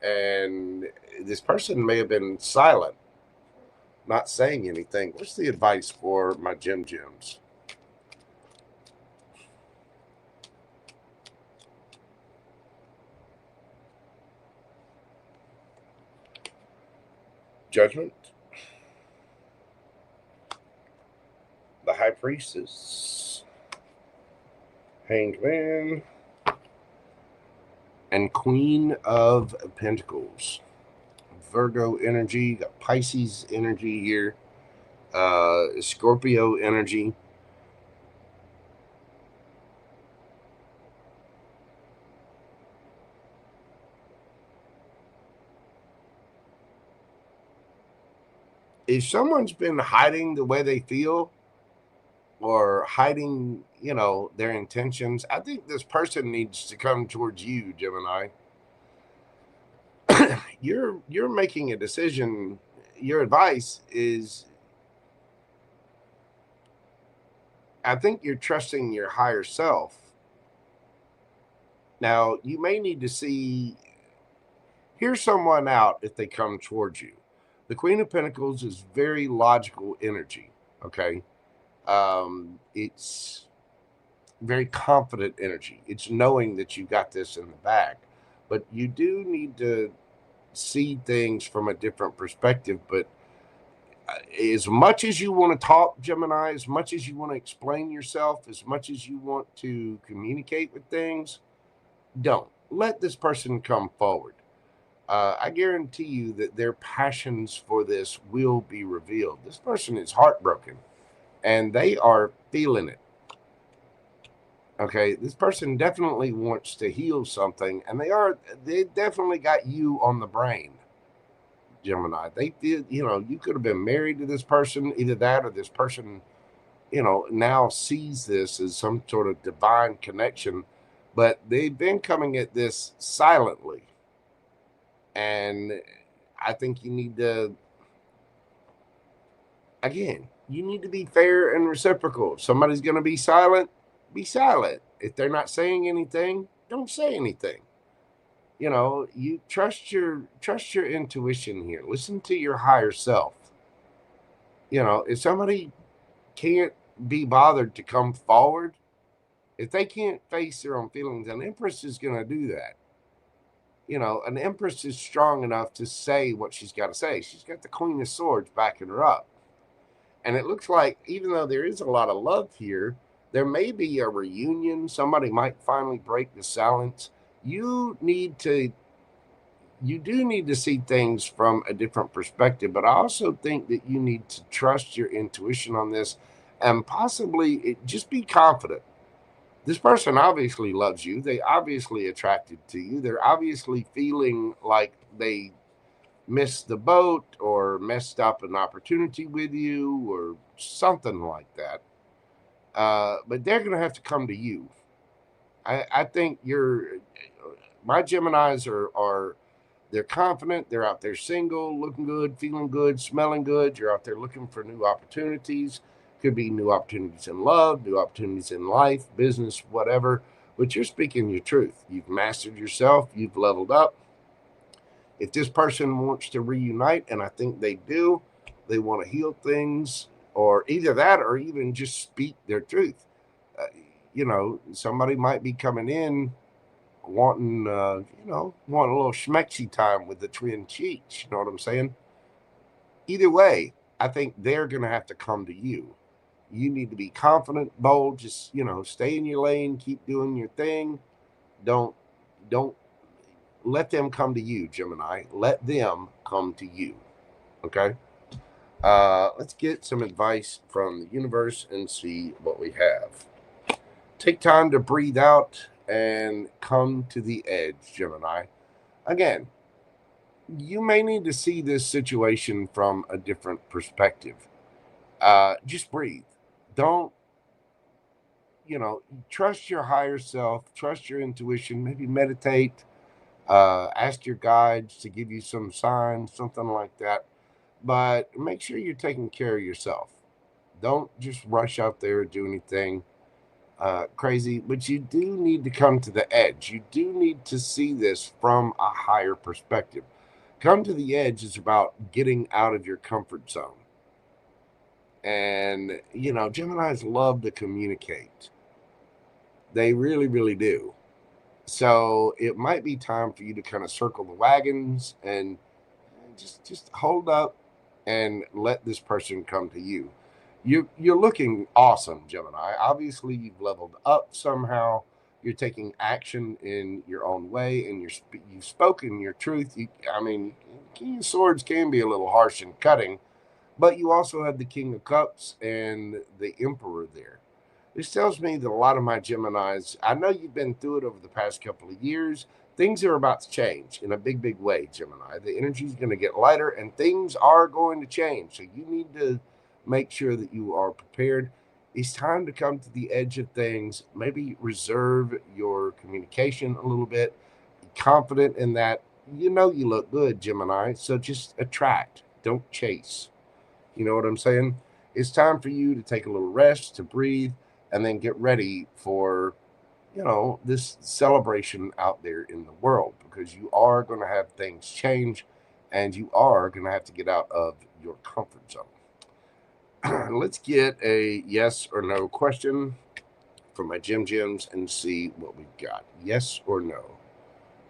And this person may have been silent, not saying anything. What's the advice for my gems? Judgment, the High Priestess, Hanged Man, and Queen of Pentacles. Virgo energy, got Pisces energy here, Scorpio energy. If someone's been hiding the way they feel or hiding, their intentions, I think this person needs to come towards you, Gemini. You're making a decision. Your advice is, I think you're trusting your higher self. Now, you may need to hear someone out if they come towards you. The Queen of Pentacles is very logical energy, okay? It's very confident energy. It's knowing that you got this in the bag. But you do need to see things from a different perspective. But as much as you want to talk, Gemini, as much as you want to explain yourself, as much as you want to communicate with things, don't. Let this person come forward. I guarantee you that their passions for this will be revealed. This person is heartbroken, and they are feeling it. Okay, this person definitely wants to heal something, and they definitely got you on the brain, Gemini. They feel, you could have been married to this person, either that or this person, now sees this as some sort of divine connection, but they've been coming at this silently. And I think you need to, again, you need to be fair and reciprocal. If somebody's going to be silent, be silent. If they're not saying anything, don't say anything. You trust your intuition here. Listen to your higher self. You know, if somebody can't be bothered to come forward, if they can't face their own feelings, an Empress is going to do that. You know, an Empress is strong enough to say what she's got to say. She's got the Queen of Swords backing her up. And it looks like, even though there is a lot of love here, there may be a reunion. Somebody might finally break the silence. You do need to see things from a different perspective, but I also think that you need to trust your intuition on this, and possibly just be confident. This person obviously loves you. They obviously attracted to you. They're obviously feeling like they missed the boat or messed up an opportunity with you or something like that. But they're going to have to come to you. I think my Geminis are they're confident. They're out there single, looking good, feeling good, smelling good. You're out there looking for new opportunities. Could be new opportunities in love, new opportunities in life, business, whatever. But you're speaking your truth. You've mastered yourself. You've leveled up. If this person wants to reunite, and I think they do, they want to heal things, or either that, or even just speak their truth. You know, somebody might be coming in wanting, want a little schmexy time with the twin cheeks. You know what I'm saying? Either way, I think they're going to have to come to you. You need to be confident, bold, just, stay in your lane, keep doing your thing. Don't let them come to you, Gemini. Let them come to you. Okay? Let's get some advice from the universe and see what we have. Take time to breathe out and come to the edge, Gemini. Again, you may need to see this situation from a different perspective. Just breathe. Don't, trust your higher self, trust your intuition, maybe meditate, ask your guides to give you some signs, something like that. But make sure you're taking care of yourself. Don't just rush out there and do anything crazy, but you do need to come to the edge. You do need to see this from a higher perspective. Come to the edge is about getting out of your comfort zone. And, Geminis love to communicate. They really, really do. So it might be time for you to kind of circle the wagons and just hold up and let this person come to you. You're looking awesome, Gemini. Obviously, you've leveled up somehow. You're taking action in your own way, and you've spoken your truth. King of Swords can be a little harsh and cutting, but you also have the King of Cups and the Emperor there. This tells me that a lot of my Geminis, I know you've been through it over the past couple of years. Things are about to change in a big, big way, Gemini. The energy is going to get lighter and things are going to change. So you need to make sure that you are prepared. It's time to come to the edge of things. Maybe reserve your communication a little bit. Be confident in that. You look good, Gemini. So just attract. Don't chase. You know what I'm saying? It's time for you to take a little rest, to breathe, and then get ready for, this celebration out there in the world, because you are going to have things change and you are going to have to get out of your comfort zone. Let's get a yes or no question from my Gems and see what we've got. Yes or no?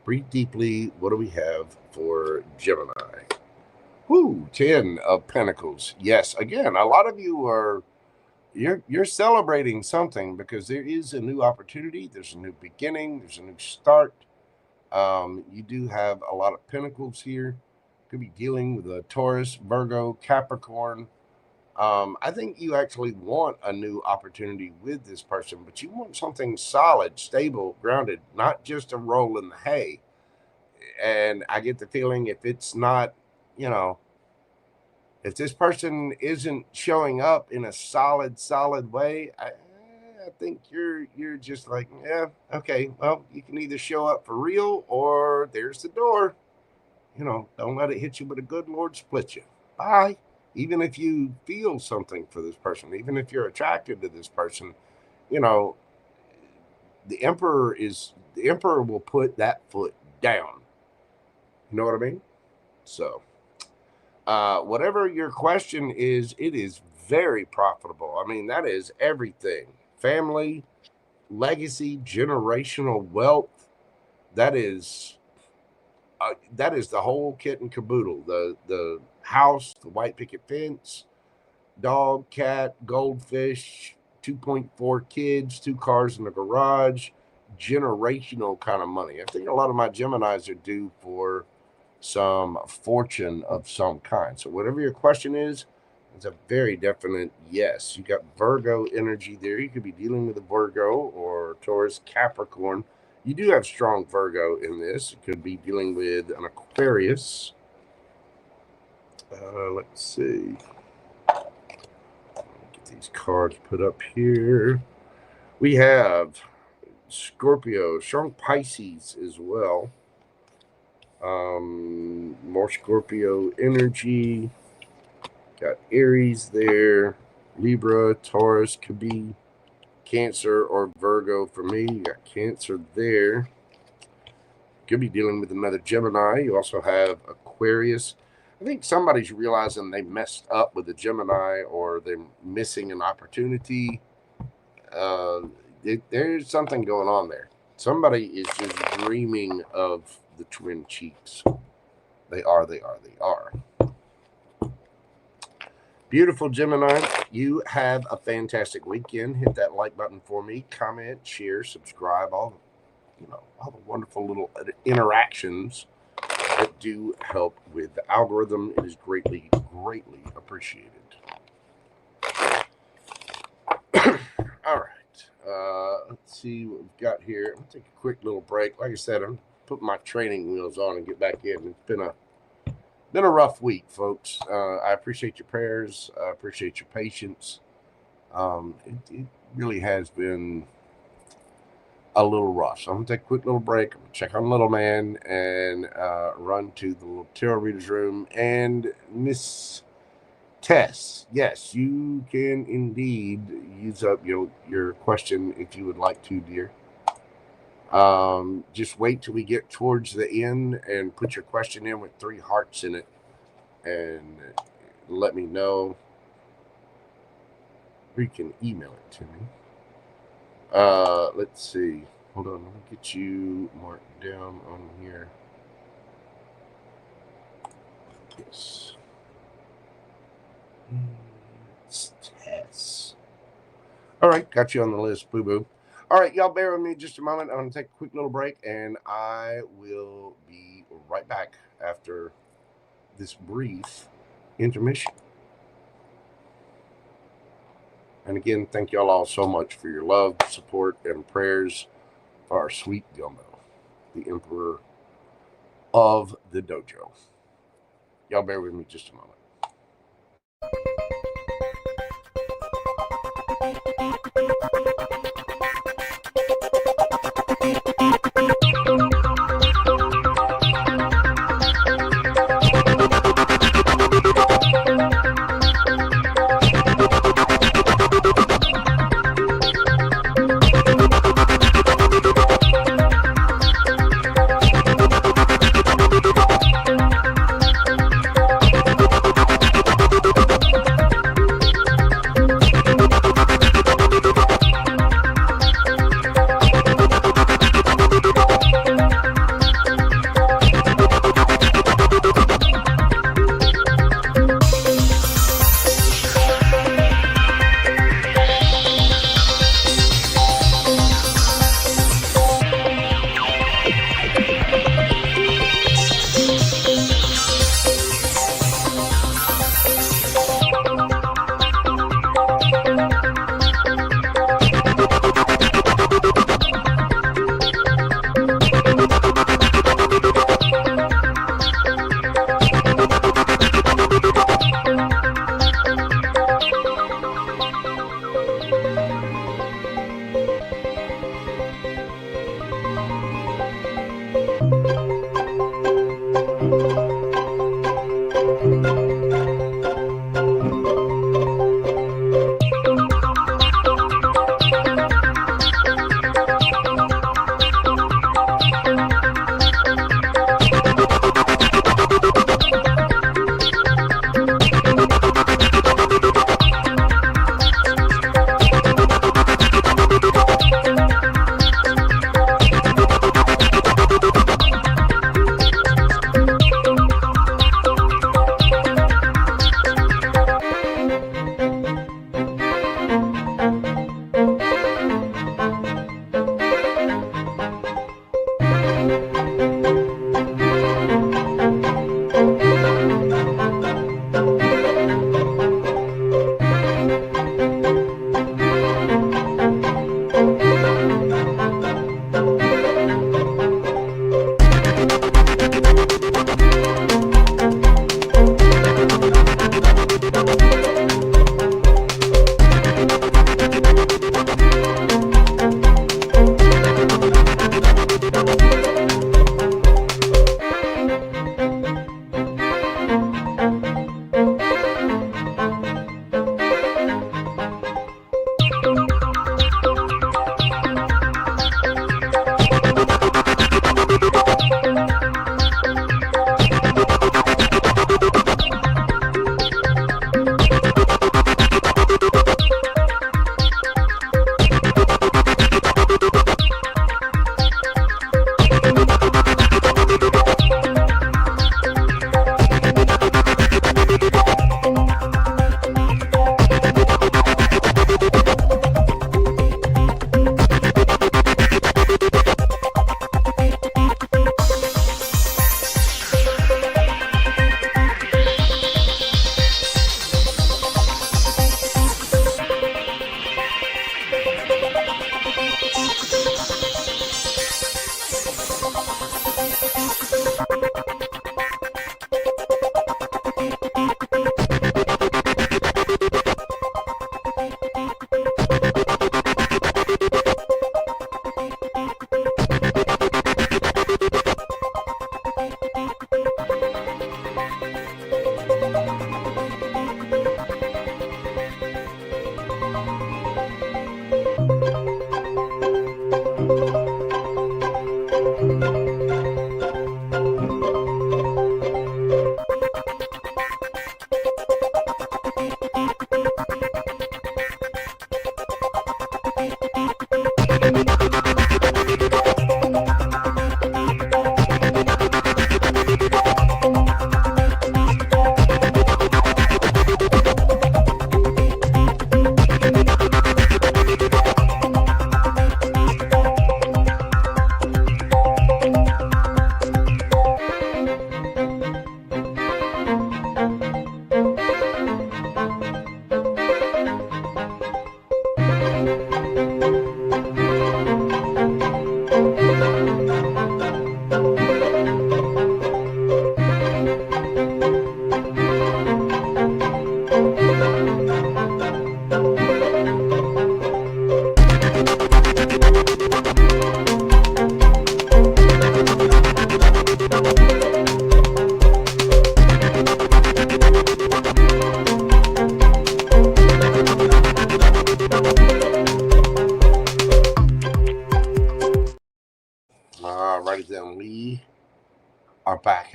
Breathe deeply. What do we have for Gemini? 10 of Pentacles. Yes, again, a lot of you are you're celebrating something, because there is a new opportunity, there's a new beginning, there's a new start. You do have a lot of Pentacles here. Could be dealing with a Taurus, Virgo, Capricorn. I think you actually want a new opportunity with this person, but you want something solid, stable, grounded, not just a roll in the hay. And I get the feeling, if it's not, if this person isn't showing up in a solid way, I think you're just like, yeah, okay, well, you can either show up for real or there's the door. Don't let it hit you with a good Lord split you. Bye. Even if you feel something for this person, even if you're attracted to this person, the emperor will put that foot down. You know what I mean? So Whatever your question is, it is very profitable. I mean, that is everything. Family, legacy, generational wealth. That is the whole kit and caboodle. The house, the white picket fence, dog, cat, goldfish, 2.4 kids, 2 cars in the garage, generational kind of money. I think a lot of my Geminis are due for some fortune of some kind. So whatever your question is, it's a very definite yes. You got Virgo energy there. You could be dealing with a Virgo or Taurus, Capricorn. You do have strong Virgo in this. You could be dealing with an Aquarius. Let's see. Get these cards put up here. We have Scorpio, strong Pisces as well. More Scorpio energy. Got Aries there, Libra, Taurus, could be Cancer or Virgo for me. You got Cancer there. Could be dealing with another Gemini. You also have Aquarius. I think somebody's realizing they messed up with the Gemini, or they're missing an opportunity. There's something going on there. Somebody is just dreaming of the twin cheeks. They are. Beautiful Gemini, you have a fantastic weekend. Hit that like button for me. Comment, share, subscribe. All the wonderful little interactions that do help with the algorithm. It is greatly, greatly appreciated. All right. Let's see what we've got here. I'm gonna take a quick little break. Like I said, I'm putting my training wheels on and get back in. It's been a rough week, folks. I appreciate your prayers. I appreciate your patience. It really has been a little rough. So I'm going to take a quick little break. I'm going to check on little man and run to the little tarot reader's room. And Miss Tess, yes, you can indeed use up your question if you would like to, dear. Just wait till we get towards the end and put your question in with 3 hearts in it and let me know. Or you can email it to me. Let's see. Hold on, let me get you marked down on here. Yes. It's Tess. All right, got you on the list, boo-boo. All right, y'all bear with me just a moment. I'm going to take a quick little break, and I will be right back after this brief intermission. And again, thank y'all all so much for your love, support, and prayers for our sweet Gumbo, the Emperor of the Dojo. Y'all bear with me just a moment.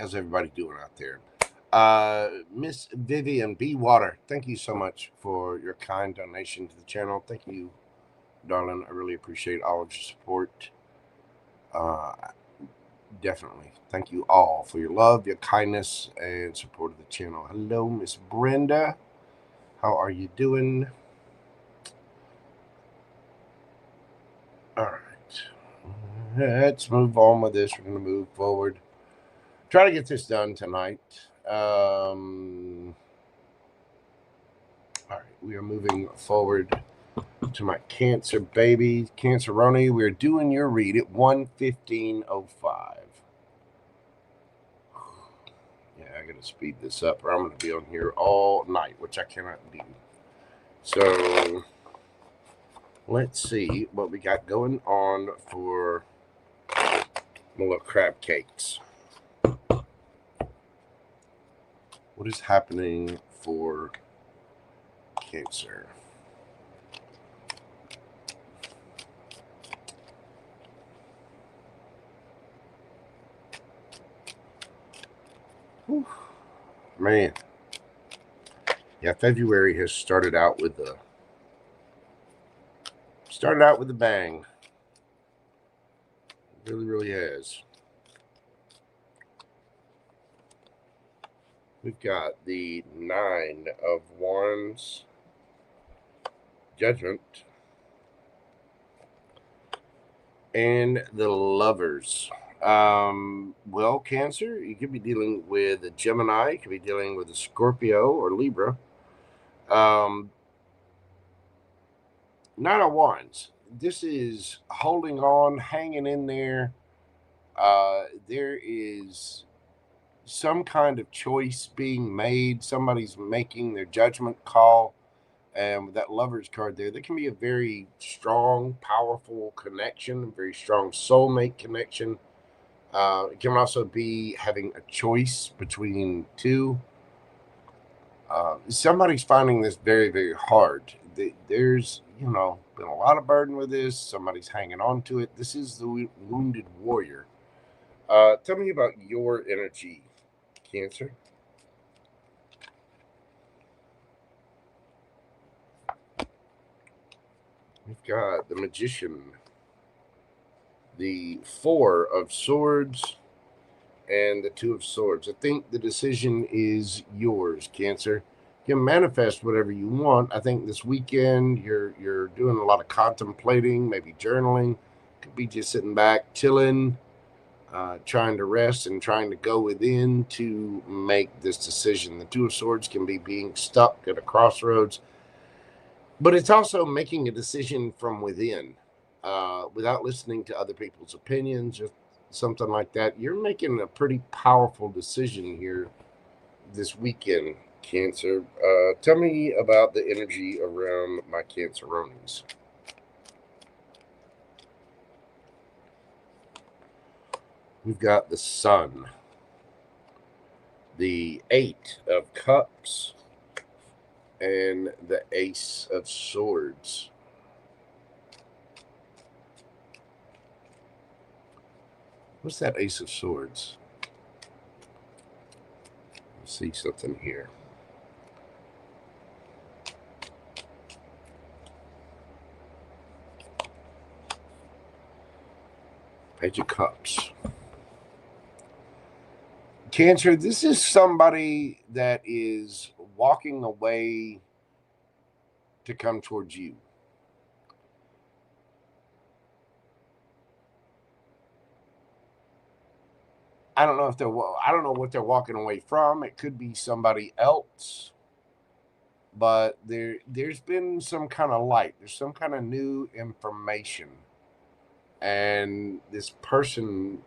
How's everybody doing out there? Miss Vivian B. Water, thank you so much for your kind donation to the channel. Thank you, darling. I really appreciate all of your support. Definitely. Thank you all for your love, your kindness, and support of the channel. Hello, Miss Brenda. How are you doing? All right. Let's move on with this. We're going to move forward. Try to get this done tonight. All right. We are moving forward to my Cancer baby. Canceroni, we're doing your read at 1:15:05. Yeah, I got to speed this up or I'm going to be on here all night, which I cannot do. So let's see what we got going on for my little crab cakes. What is happening for Cancer? Whew. Man. Yeah, February has started out with a bang. It really, really has. We've got the 9 of Wands, Judgment, and the Lovers. Well, Cancer, you could be dealing with a Gemini, you could be dealing with a Scorpio or Libra. 9 of Wands. This is holding on, hanging in there. There is some kind of choice being made. Somebody's making their judgment call. And with that Lovers card there can be a very strong, powerful connection, a very strong soulmate connection. It can also be having a choice between two. Somebody's finding this very, very hard. There's, been a lot of burden with this. Somebody's hanging on to it. This is the wounded warrior. Tell me about your energy, Cancer. We've got the Magician, the 4 of Swords, and the 2 of Swords. I think the decision is yours, Cancer. You can manifest whatever you want. I think this weekend you're doing a lot of contemplating, maybe journaling. Could be just sitting back, chilling, trying to rest and trying to go within to make this decision. The 2 of Swords can be being stuck at a crossroads, but it's also making a decision from within, without listening to other people's opinions or something like that. You're making a pretty powerful decision here this weekend, Cancer. Tell me about the energy around my Canceronis. We've got the Sun, the 8 of Cups, and the Ace of Swords. What's that Ace of Swords? Let's see something here. Page of Cups. Cancer, this is somebody that is walking away to come towards you. I don't know what they're walking away from. It could be somebody else, but there's been some kind of light. There's some kind of new information, and this person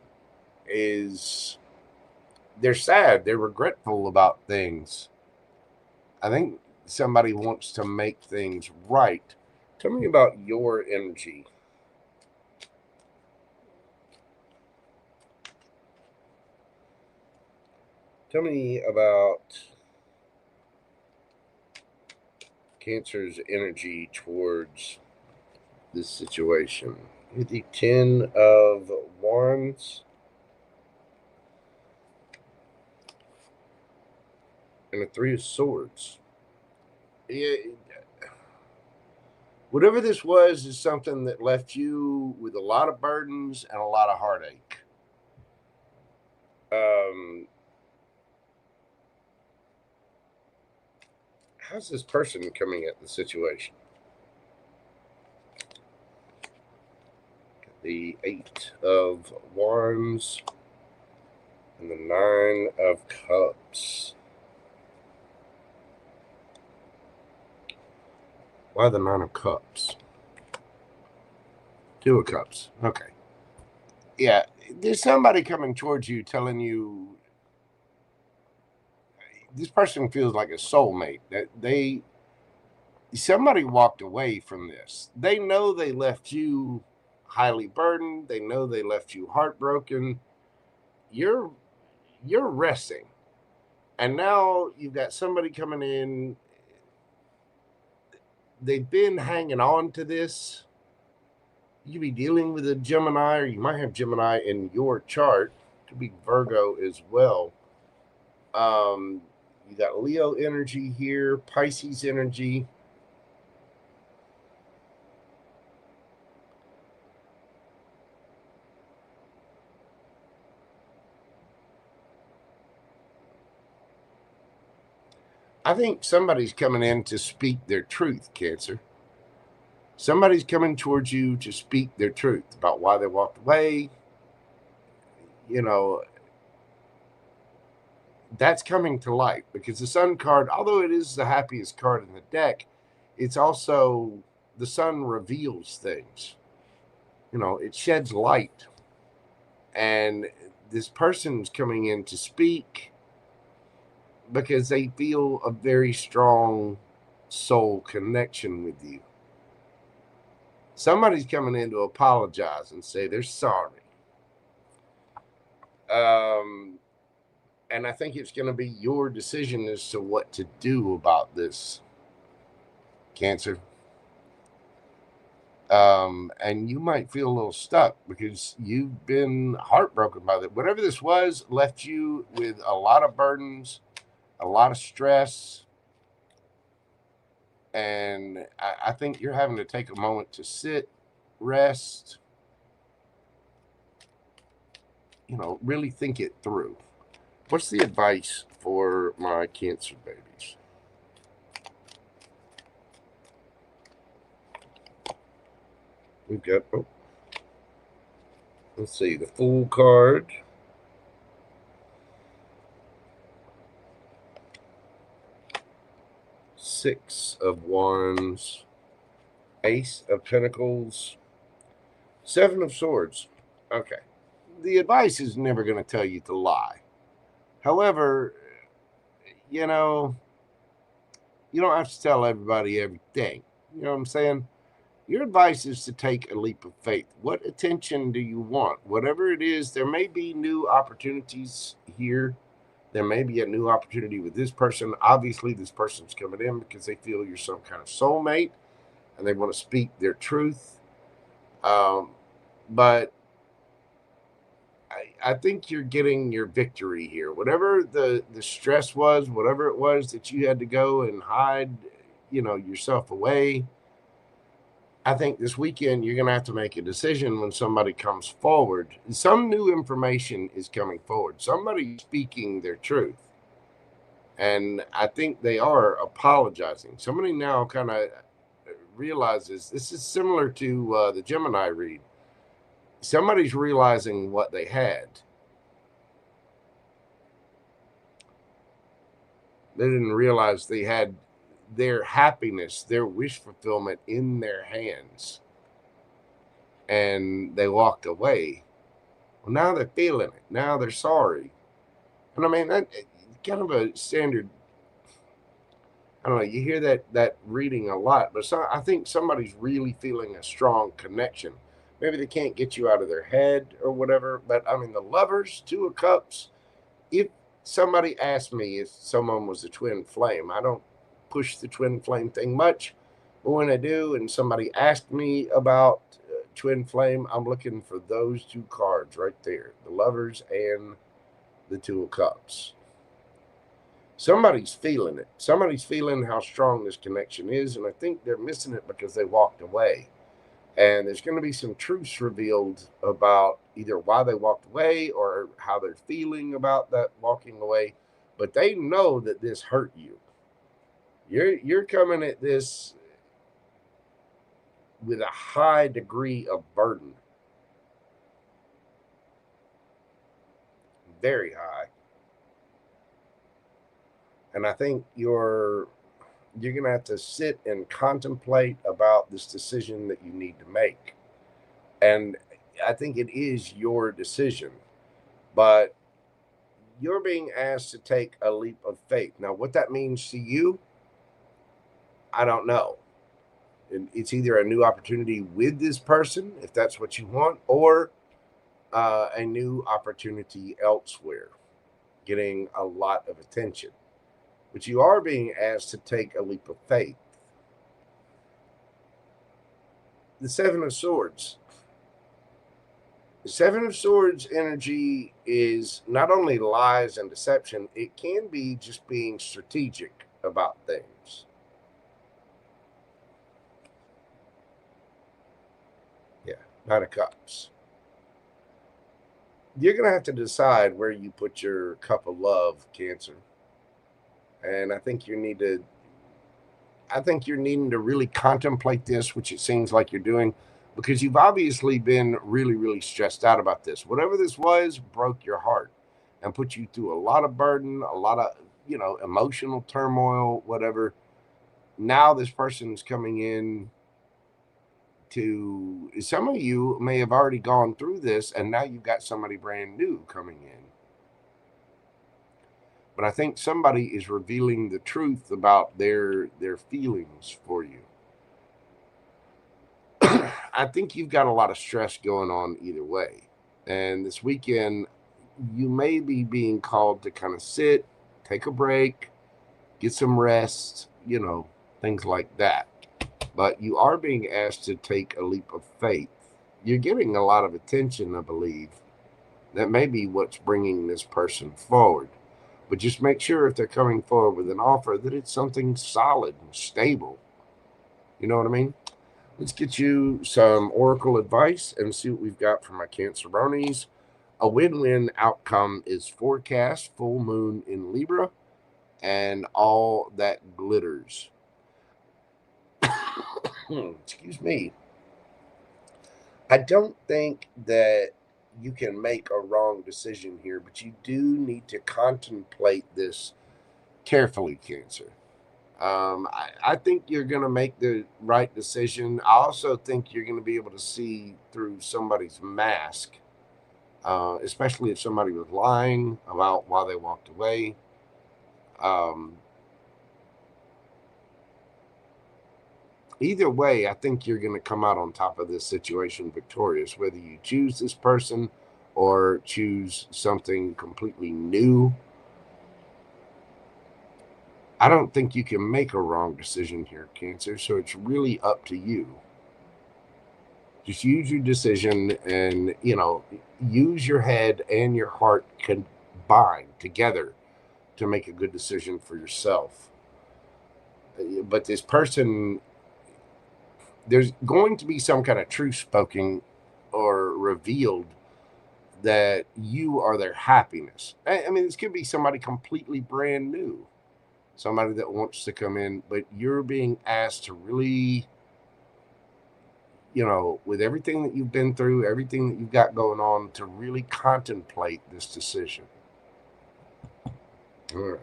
they're sad. They're regretful about things. I think somebody wants to make things right. Tell me about your energy. Tell me about Cancer's energy towards this situation. With the 10 of Wands, and the Three of Swords. Whatever this was is something that left you with a lot of burdens and a lot of heartache. How's this person coming at the situation? The Eight of Wands and the Nine of Cups. Why the Nine of Cups? Two of Cups. Okay. Yeah, there's somebody coming towards you telling you this person feels like a soulmate. That somebody walked away from this. They know they left you highly burdened. They know they left you heartbroken. You're resting. And now you've got somebody coming in. They've been hanging on to this. You could be dealing with a Gemini, or you might have Gemini in your chart. Could be Virgo as well. You got Leo energy here, Pisces energy. I think somebody's coming in to speak their truth, Cancer. Somebody's coming towards you to speak their truth about why they walked away. You know, that's coming to light, because the Sun card, although it is the happiest card in the deck, it's also, the Sun reveals things. You know, it sheds light. And this person's coming in to speak because they feel a very strong soul connection with you. Somebody's coming in to apologize and say they're sorry. And I think it's going to be your decision as to what to do about this, Cancer. And you might feel a little stuck because you've been heartbroken by that. Whatever this was left you with a lot of burdens, a lot of stress. And I think you're having to take a moment to sit, rest, you know, really think it through. What's the advice for my Cancer babies? We've got, let's see, the Fool card. Six of Wands, Ace of Pentacles, Seven of Swords. Okay. The advice is never going to tell you to lie. However, you know, you don't have to tell everybody everything. You know what I'm saying? Your advice is to take a leap of faith. What attention do you want? Whatever it is, there may be new opportunities here. There may be a new opportunity with this person. Obviously, this person's coming in because they feel you're some kind of soulmate and they want to speak their truth. But I think you're getting your victory here. Whatever the stress was, whatever it was that you had to go and hide, you know, yourself away, I think this weekend you're going to have to make a decision when somebody comes forward. Some new information is coming forward. Somebody speaking their truth. And I think they are apologizing. Somebody now kind of realizes, this is similar to the Gemini read. Somebody's realizing what they had. They didn't realize they had their happiness, their wish fulfillment in their hands. And they walked away. Well, now they're feeling it. Now they're sorry. And I mean, that kind of a standard, I don't know, you hear that reading a lot, but I think somebody's really feeling a strong connection. Maybe they can't get you out of their head or whatever, but I mean, the Lovers, Two of Cups, if somebody asked me if someone was a twin flame, I don't push the twin flame thing much, but when I do and somebody asked me about twin flame, I'm looking for those two cards right there, the Lovers and the Two of Cups. Somebody's feeling it. Somebody's feeling how strong this connection is, and I think they're missing it because they walked away. And there's going to be some truths revealed about either why they walked away or how they're feeling about that walking away. But they know that this hurt you. You're coming at this with a high degree of burden. Very high. And I think you're going to have to sit and contemplate about this decision that you need to make. And I think it is your decision, but you're being asked to take a leap of faith. Now, what that means to you, I don't know. It's either a new opportunity with this person, if that's what you want, or a new opportunity elsewhere, getting a lot of attention. But you are being asked to take a leap of faith. The Seven of Swords. The Seven of Swords energy is not only lies and deception, it can be just being strategic about things. Yeah, Knight of Cups. You're going to have to decide where you put your cup of love, Cancer. And I think you're needing to really contemplate this, which it seems like you're doing, because you've obviously been really, really stressed out about this. Whatever this was broke your heart and put you through a lot of burden, a lot of, emotional turmoil, whatever. Now this person is coming in to, some of you may have already gone through this, and now you've got somebody brand new coming in. But I think somebody is revealing the truth about their feelings for you. I think you've got a lot of stress going on either way. And this weekend, you may be being called to kind of sit, take a break, get some rest, things like that. But you are being asked to take a leap of faith. You're getting a lot of attention, I believe. That may be what's bringing this person forward. But just make sure if they're coming forward with an offer that it's something solid and stable. You know what I mean? Let's get you some oracle advice and see what we've got for my Canceronis. A win-win outcome is forecast, full moon in Libra, and all that glitters. Excuse me. I don't think that you can make a wrong decision here, but you do need to contemplate this carefully, Cancer. I think you're going to make the right decision. I also think you're going to be able to see through somebody's mask, especially if somebody was lying about why they walked away. Either way, I think you're going to come out on top of this situation victorious, whether you choose this person or choose something completely new. I don't think you can make a wrong decision here, Cancer, so it's really up to you. Just use your decision and, use your head and your heart combined together to make a good decision for yourself. But this person, there's going to be some kind of truth spoken or revealed that you are their happiness. I mean, this could be somebody completely brand new, somebody that wants to come in, but you're being asked to really, with everything that you've been through, everything that you've got going on, to really contemplate this decision. All right.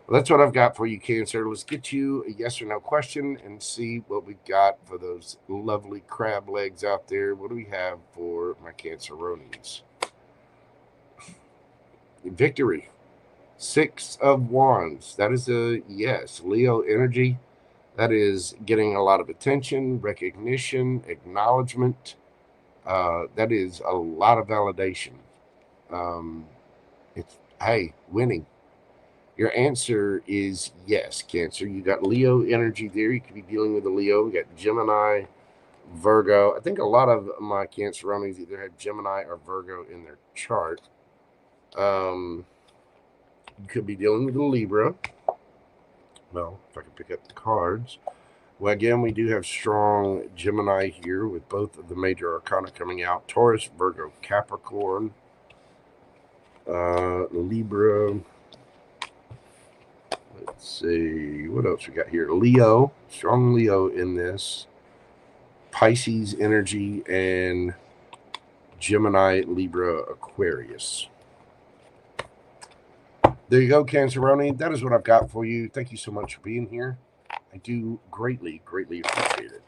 Well, that's what I've got for you, Cancer. Let's get you a yes or no question and see what we've got for those lovely crab legs out there. What do we have for my Canceronis? Victory. 6 of Wands. That is a yes. Leo energy. That is getting a lot of attention, recognition, acknowledgement. That is a lot of validation. It's winning. Your answer is yes, Cancer. You got Leo energy there. You could be dealing with a Leo. You got Gemini, Virgo. I think a lot of my Canceronis either have Gemini or Virgo in their chart. You could be dealing with a Libra. Well, if I can pick up the cards. Well, again, we do have strong Gemini here with both of the major arcana coming out. Taurus, Virgo, Capricorn, Libra. Let's see, what else we got here? Leo, strong Leo in this. Pisces energy and Gemini, Libra, Aquarius. There you go, Canceroni. That is what I've got for you. Thank you so much for being here. I do greatly, greatly appreciate it.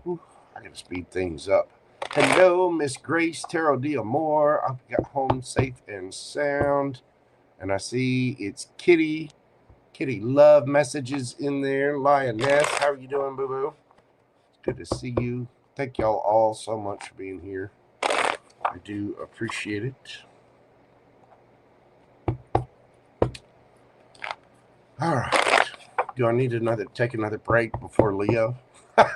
Whew, I gotta speed things up. Hello, Miss Grace Tarot D'Amore. I got home safe and sound. And I see it's Kitty. Kitty love messages in there. Lioness, how are you doing, boo-boo? It's good to see you. Thank y'all all so much for being here. I do appreciate it. All right. Do I need to take another break before Leo? Did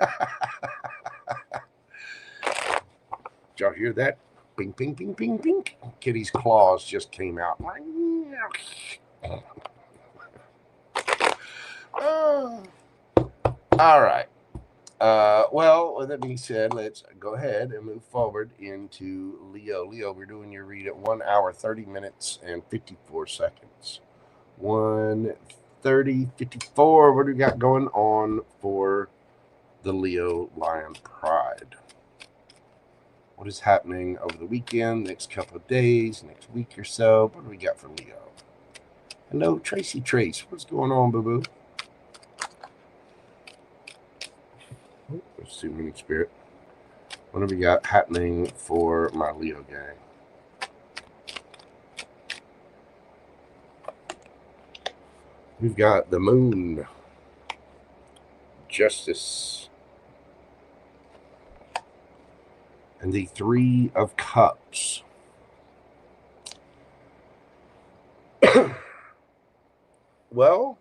y'all hear that? Ping, ping, ping, ping, ping. Kitty's claws just came out. All right. Well, with that being said, let's go ahead and move forward into Leo. Leo, we're doing your read at 1 hour, 30 minutes, and 54 seconds. 1:30, 54. What do we got going on for the Leo Lion Pride? What is happening over the weekend, next couple of days, next week or so? What do we got for Leo? Hello, Tracy Trace. What's going on, boo-boo? Let's see, Mini Spirit. What do we got happening for my Leo gang? We've got the Moon, Justice, and the Three of Cups. Well,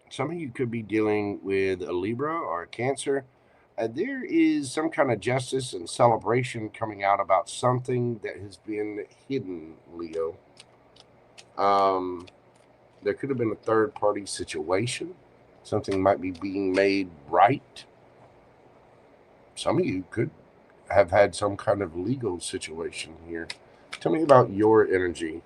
some of you could be dealing with a Libra or a Cancer. There is some kind of justice and celebration coming out about something that has been hidden, Leo. There could have been a third-party situation. Something might be being made right. Some of you could have had some kind of legal situation here. Tell me about your energy.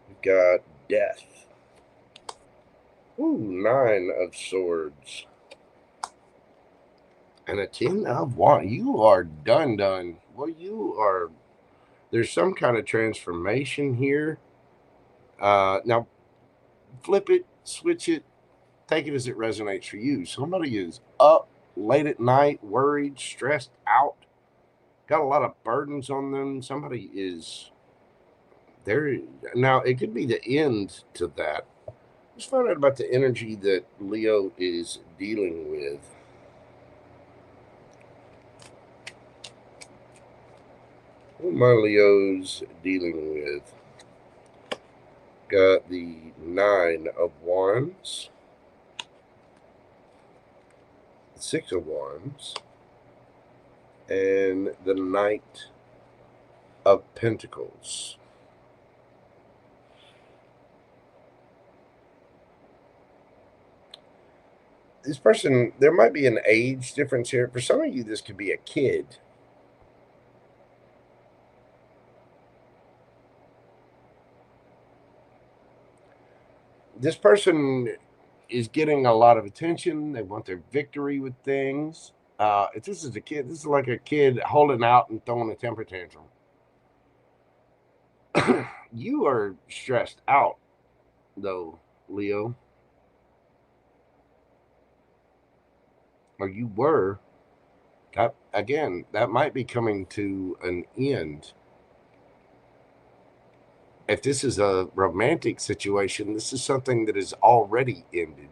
We've got Death. Ooh, 9 of Swords. And a 10 of Wands. You are done. Well, you are... There's some kind of transformation here. Now, flip it, switch it, take it as it resonates for you. Somebody is up late at night, worried, stressed out, got a lot of burdens on them. Somebody is there. Now, it could be the end to that. Let's find out about the energy that Leo is dealing with. What my Leo's dealing with? Got the 9 of Wands, 6 of Wands, and the Knight of Pentacles. This person, there might be an age difference here. For some of you, this could be a kid. This person is getting a lot of attention. They want their victory with things. If this is a kid, this is like a kid holding out and throwing a temper tantrum. You are stressed out, though, Leo. Or you were. That, again, that might be coming to an end. If this is a romantic situation, this is something that is already ended.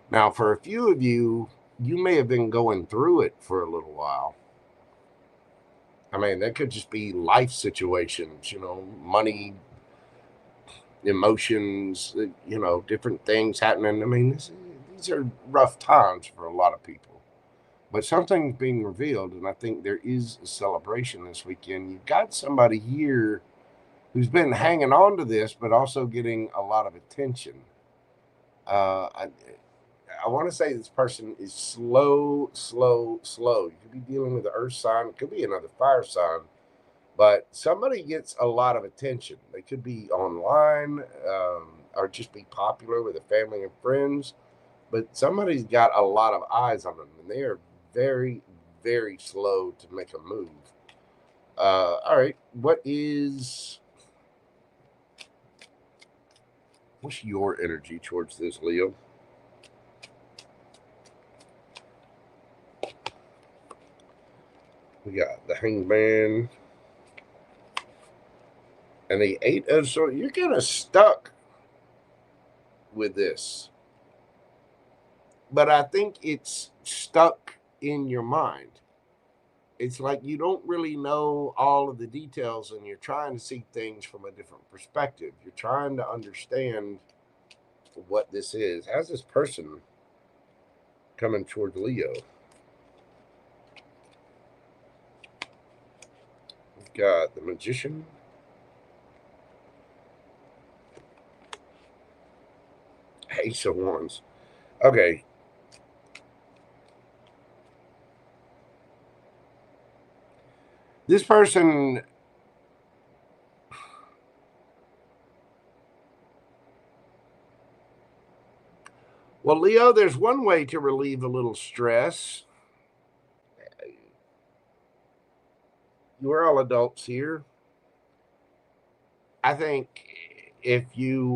Now, for a few of you, you may have been going through it for a little while. I mean, that could just be life situations, you know, money, emotions, different things happening. I mean, these are rough times for a lot of people. But something's being revealed, and I think there is a celebration this weekend. You've got somebody here who's been hanging on to this, but also getting a lot of attention. I want to say this person is slow. You could be dealing with an earth sign. It could be another fire sign. But somebody gets a lot of attention. They could be online or just be popular with a family and friends. But somebody's got a lot of eyes on them, and they are very, very slow to make a move. All right. What's your energy towards this, Leo? We got the Hangman and the 8 of Swords. You're kind of stuck with this. But I think it's stuck in your mind. It's like you don't really know all of the details, and you're trying to see things from a different perspective. You're trying to understand what this is. How's this person coming towards Leo? We've got the Magician. Ace of Wands. Okay. This person, well, Leo, there's one way to relieve a little stress. We're all adults here. I think if you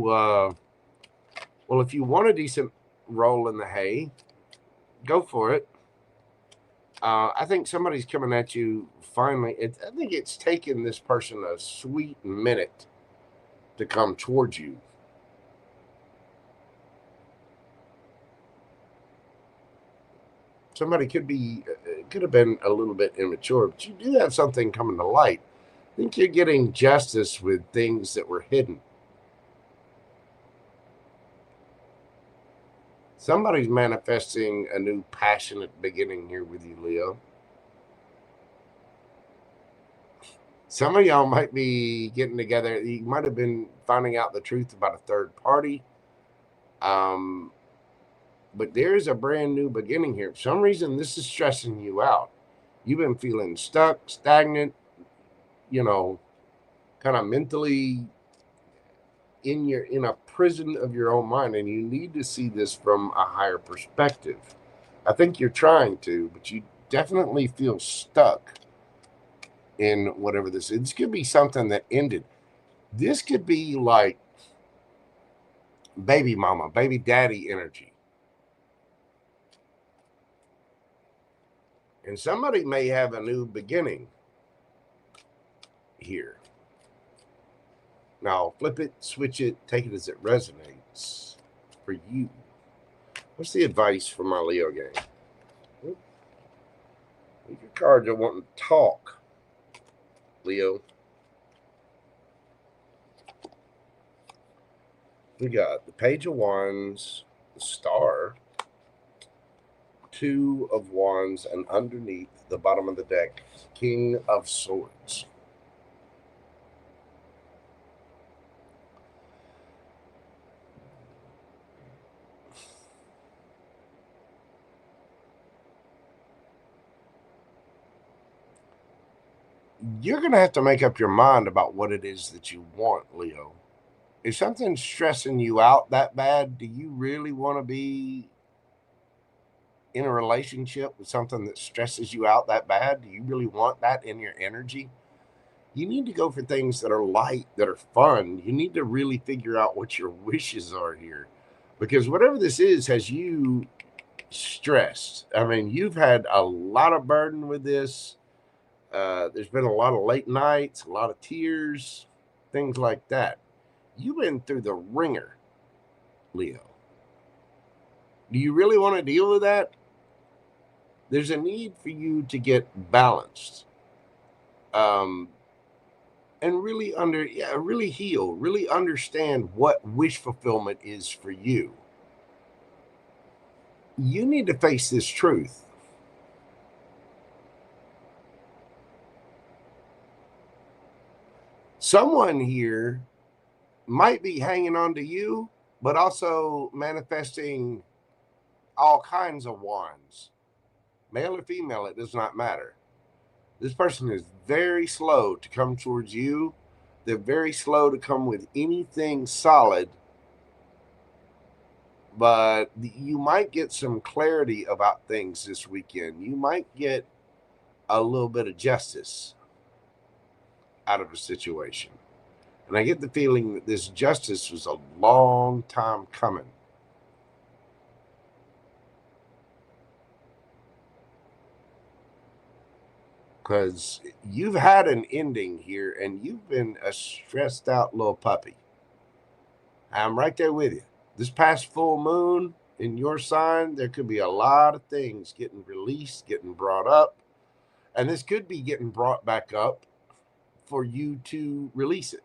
want a decent roll in the hay, go for it. I think somebody's coming at you finally. I think it's taken this person a sweet minute to come towards you. Somebody could have been a little bit immature, but you do have something coming to light. I think you're getting justice with things that were hidden. Somebody's manifesting a new passionate beginning here with you, Leo. Some of y'all might be getting together. You might have been finding out the truth about a third party. But there's a brand new beginning here. For some reason, this is stressing you out. You've been feeling stuck, stagnant, kind of mentally in a prison of your own mind, and you need to see this from a higher perspective. I think you're trying to, but you definitely feel stuck in whatever this is. This could be something that ended. This could be like baby mama, baby daddy energy. And somebody may have a new beginning here. Now, flip it, switch it, take it as it resonates for you. What's the advice for my Leo gang? Your cards are wanting to talk, Leo. We got the Page of Wands, the Star, 2 of Wands, and underneath the bottom of the deck, King of Swords. You're going to have to make up your mind about what it is that you want, Leo. If something's stressing you out that bad, do you really want to be in a relationship with something that stresses you out that bad? Do you really want that in your energy? You need to go for things that are light, that are fun. You need to really figure out what your wishes are here. Because whatever this is has you stressed. I mean, you've had a lot of burden with this. There's been a lot of late nights, a lot of tears, things like that. You've been through the ringer, Leo. Do you really want to deal with that? There's a need for you to get balanced. and really really heal, really understand what wish fulfillment is for you. You need to face this truth. Someone here might be hanging on to you, but also manifesting all kinds of wands. Male or female, it does not matter. This person is very slow to come towards you. They're very slow to come with anything solid, but you might get some clarity about things this weekend. You might get a little bit of justice out of a situation. And I get the feeling that this justice was a long time coming. Because you've had an ending here and you've been a stressed out little puppy. I'm right there with you. This past full moon in your sign, there could be a lot of things getting released, getting brought up. And this could be getting brought back up for you to release it.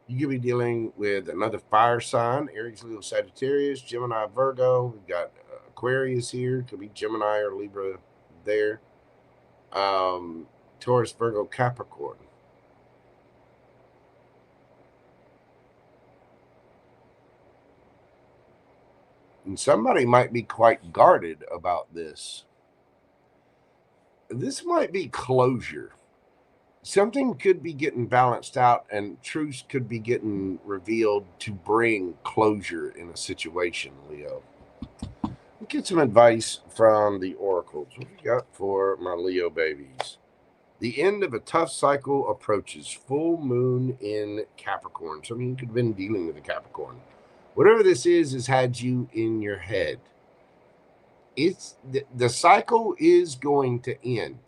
You could be dealing with another fire sign, Aries, Leo, Sagittarius, Gemini, Virgo. We've got Aquarius here. Could be Gemini or Libra there. Taurus, Virgo, Capricorn. And somebody might be quite guarded about this. This might be closure. Something could be getting balanced out and truths could be getting revealed to bring closure in a situation, Leo. Let's get some advice from the oracles. What we got for my Leo babies? The end of a tough cycle approaches. Full moon in Capricorn. Some of you could have been dealing with a Capricorn. Whatever this is has had you in your head. It's the cycle is going to end.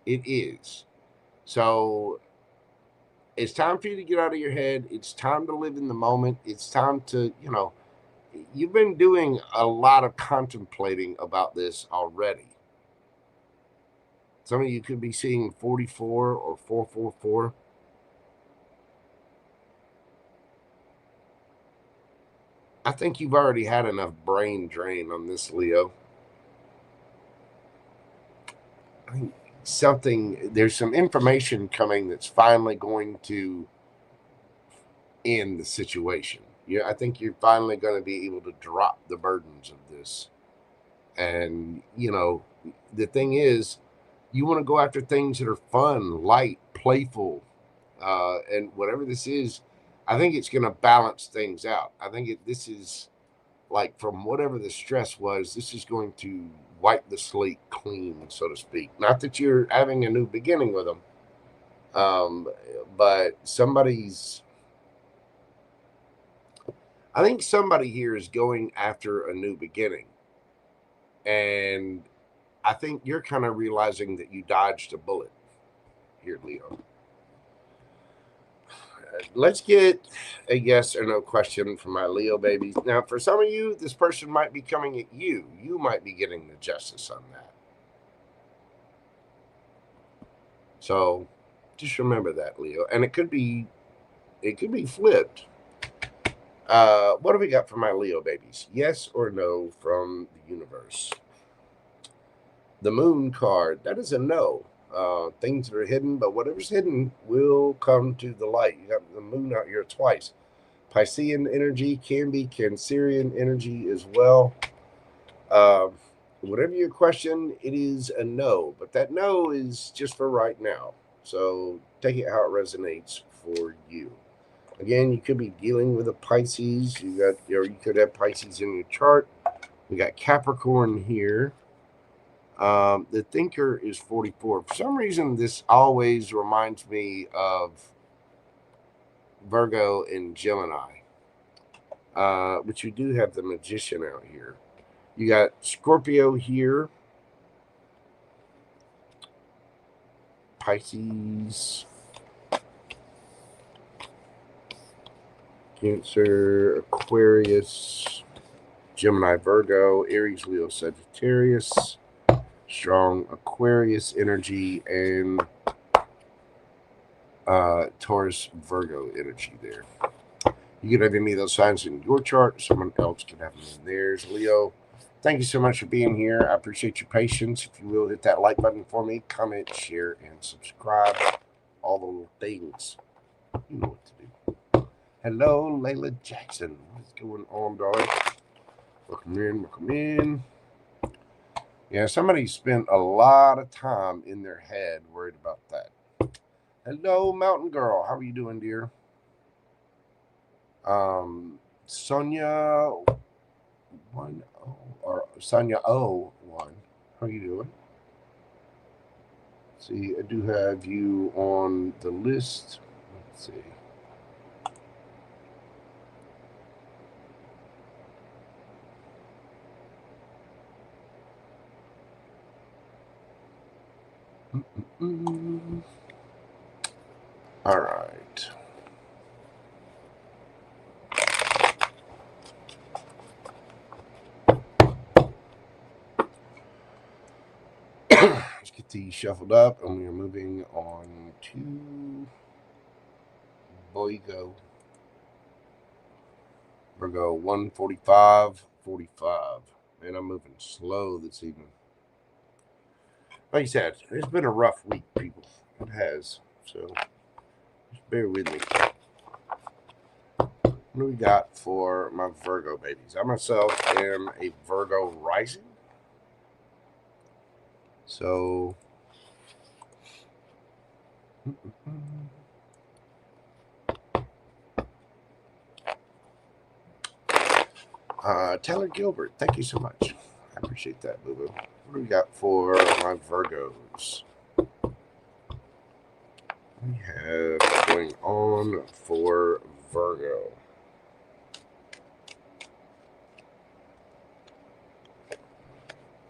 It is. So it's time for you to get out of your head. It's time to live in the moment. It's time to, you've been doing a lot of contemplating about this already. Some of you could be seeing 44 or 444. I think you've already had enough brain drain on this, Leo. I think there's some information coming that's finally going to end the situation. Yeah, I think you're finally going to be able to drop the burdens of this. And, the thing is, you want to go after things that are fun, light, playful, and whatever this is, I think it's going to balance things out. I think this is like from whatever the stress was, this is going to wipe the slate clean, so to speak. Not that you're having a new beginning with them, but I think somebody here is going after a new beginning. And I think you're kind of realizing that you dodged a bullet here, Leo. Let's get a yes or no question from my Leo babies. Now, for some of you, this person might be coming at you. You might be getting the justice on that. So just remember that, Leo. And it could be flipped. What do we got for my Leo babies? Yes or no from the universe? The moon card, that is a no. Things that are hidden, but whatever's hidden will come to the light. You got the moon out here twice. Piscean energy can be Cancerian energy as well. Whatever your question, it is a no, but that no is just for right now. So take it how it resonates for you. Again, you could be dealing with a Pisces. You could have Pisces in your chart. We got Capricorn here. The thinker is 44. For some reason, this always reminds me of Virgo and Gemini. But you do have the magician out here. You got Scorpio here. Pisces. Cancer, Aquarius, Gemini, Virgo, Aries, Leo, Sagittarius, strong Aquarius energy and Taurus Virgo energy there. You could have any of those signs in your chart. Someone else could have them in theirs. Leo, thank you so much for being here. I appreciate your patience. If you will, hit that like button for me, comment, share, and subscribe. All the little things. You know what to do. Hello, Layla Jackson. What's going on, darling? Welcome in, welcome in. Yeah, somebody spent a lot of time in their head worried about that. Hello, Mountain Girl. How are you doing, dear? Sonia 10 or Sonia 01. How are you doing? See, I do have you on the list. Let's see. All right. Let's get these shuffled up, and we are moving on to Virgo. Virgo 145:45. Man, I'm moving slow this evening. Like I said, it's been a rough week, people. It has. So just bear with me. What do we got for my Virgo babies? I myself am a Virgo rising. So Taylor Gilbert, thank you so much. I appreciate that, boo-boo. What do we got for my Virgos? We have going on for Virgo.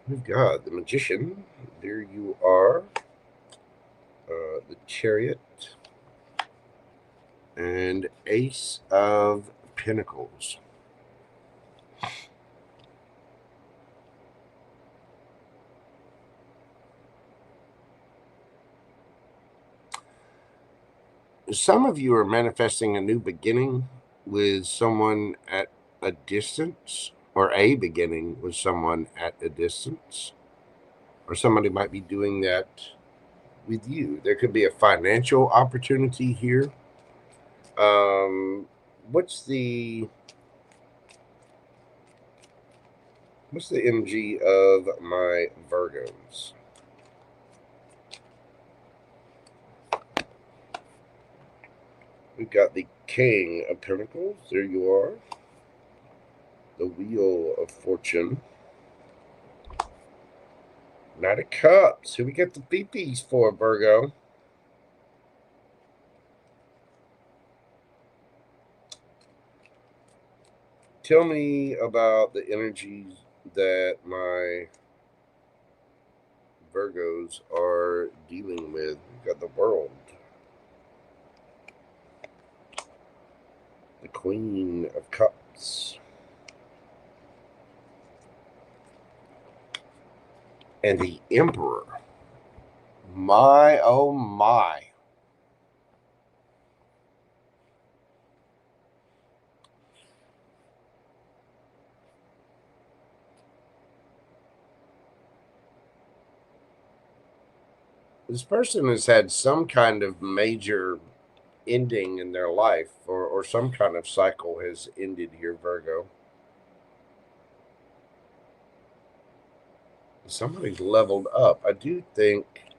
We've got the Magician. There you are. The Chariot. And Ace of Pentacles. Some of you are manifesting a new beginning with someone at a distance, or a beginning with someone at a distance, or somebody might be doing that with you. There could be a financial opportunity here. What's the energy of my Virgos? We've got the King of Pentacles. There you are. The Wheel of Fortune. Knight of Cups. Who we get the peepees for, Virgo? Tell me about the energies that my Virgos are dealing with. We've got the World. The Queen of Cups. And the Emperor. My, oh my. This person has had some kind of major ending in their life, or some kind of cycle has ended here, Virgo. Somebody's leveled up. I do think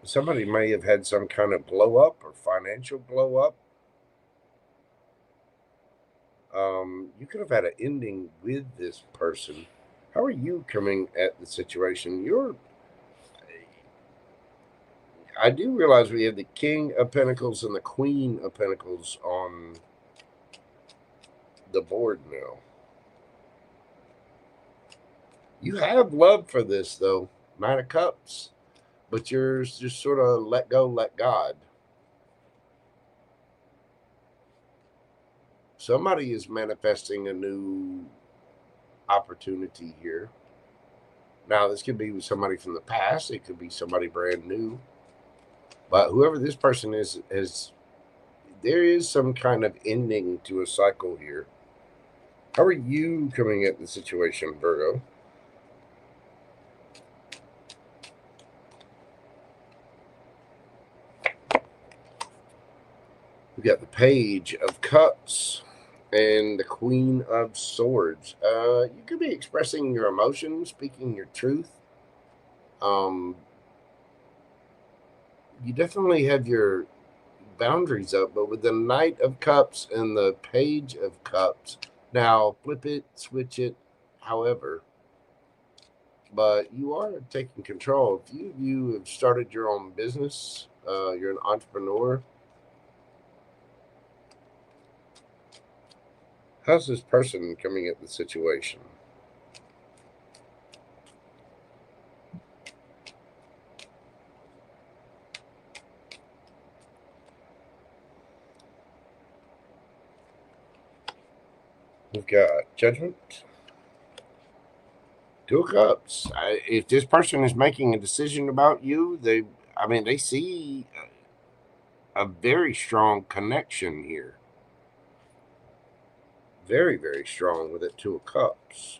somebody may have had some kind of glow up or financial glow up. You could have had an ending with this person. How are you coming at the situation? I do realize we have the King of Pentacles and the Queen of Pentacles on the board now. You have love for this, though. Nine of Cups. But you're just sort of let go, let God. Somebody is manifesting a new opportunity here. Now, this could be with somebody from the past. It could be somebody brand new. But whoever this person is there is some kind of ending to a cycle here. How are you coming at the situation, Virgo? We've got the Page of Cups and the Queen of Swords. You could be expressing your emotions, speaking your truth. You definitely have your boundaries up, but with the Knight of Cups and the Page of Cups, now flip it, switch it, however, but you are taking control. If you have started your own business, you're an entrepreneur. How's this person coming at the situation? We've got Judgment, Two of Cups. If this person is making a decision about you, they see a very strong connection here. Very, very strong with it, Two of Cups.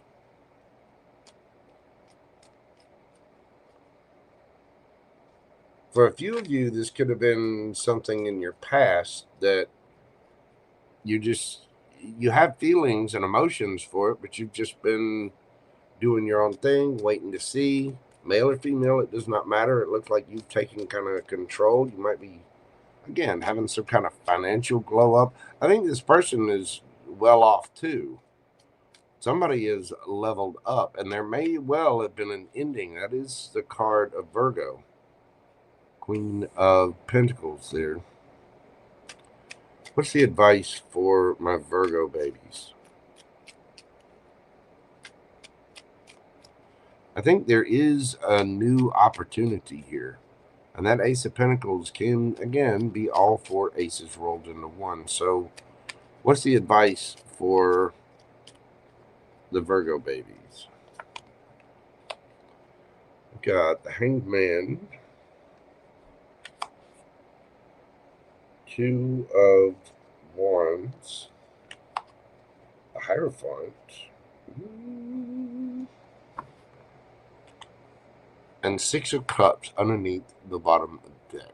For a few of you, this could have been something in your past that you have feelings and emotions for it, but you've just been doing your own thing, waiting to see. Male or female, it does not matter. It looks like you've taken kind of control. You might be, again, having some kind of financial glow up. I think this person is well off too. Somebody is leveled up, and there may well have been an ending. That is the card of Virgo. Queen of Pentacles there. What's the advice for my Virgo babies? I think there is a new opportunity here. And that Ace of Pentacles can, again, be all four aces rolled into one. So what's the advice for the Virgo babies? We've got the Hanged Man, Two of Wands, the Hierophant, and Six of Cups underneath the bottom of the deck.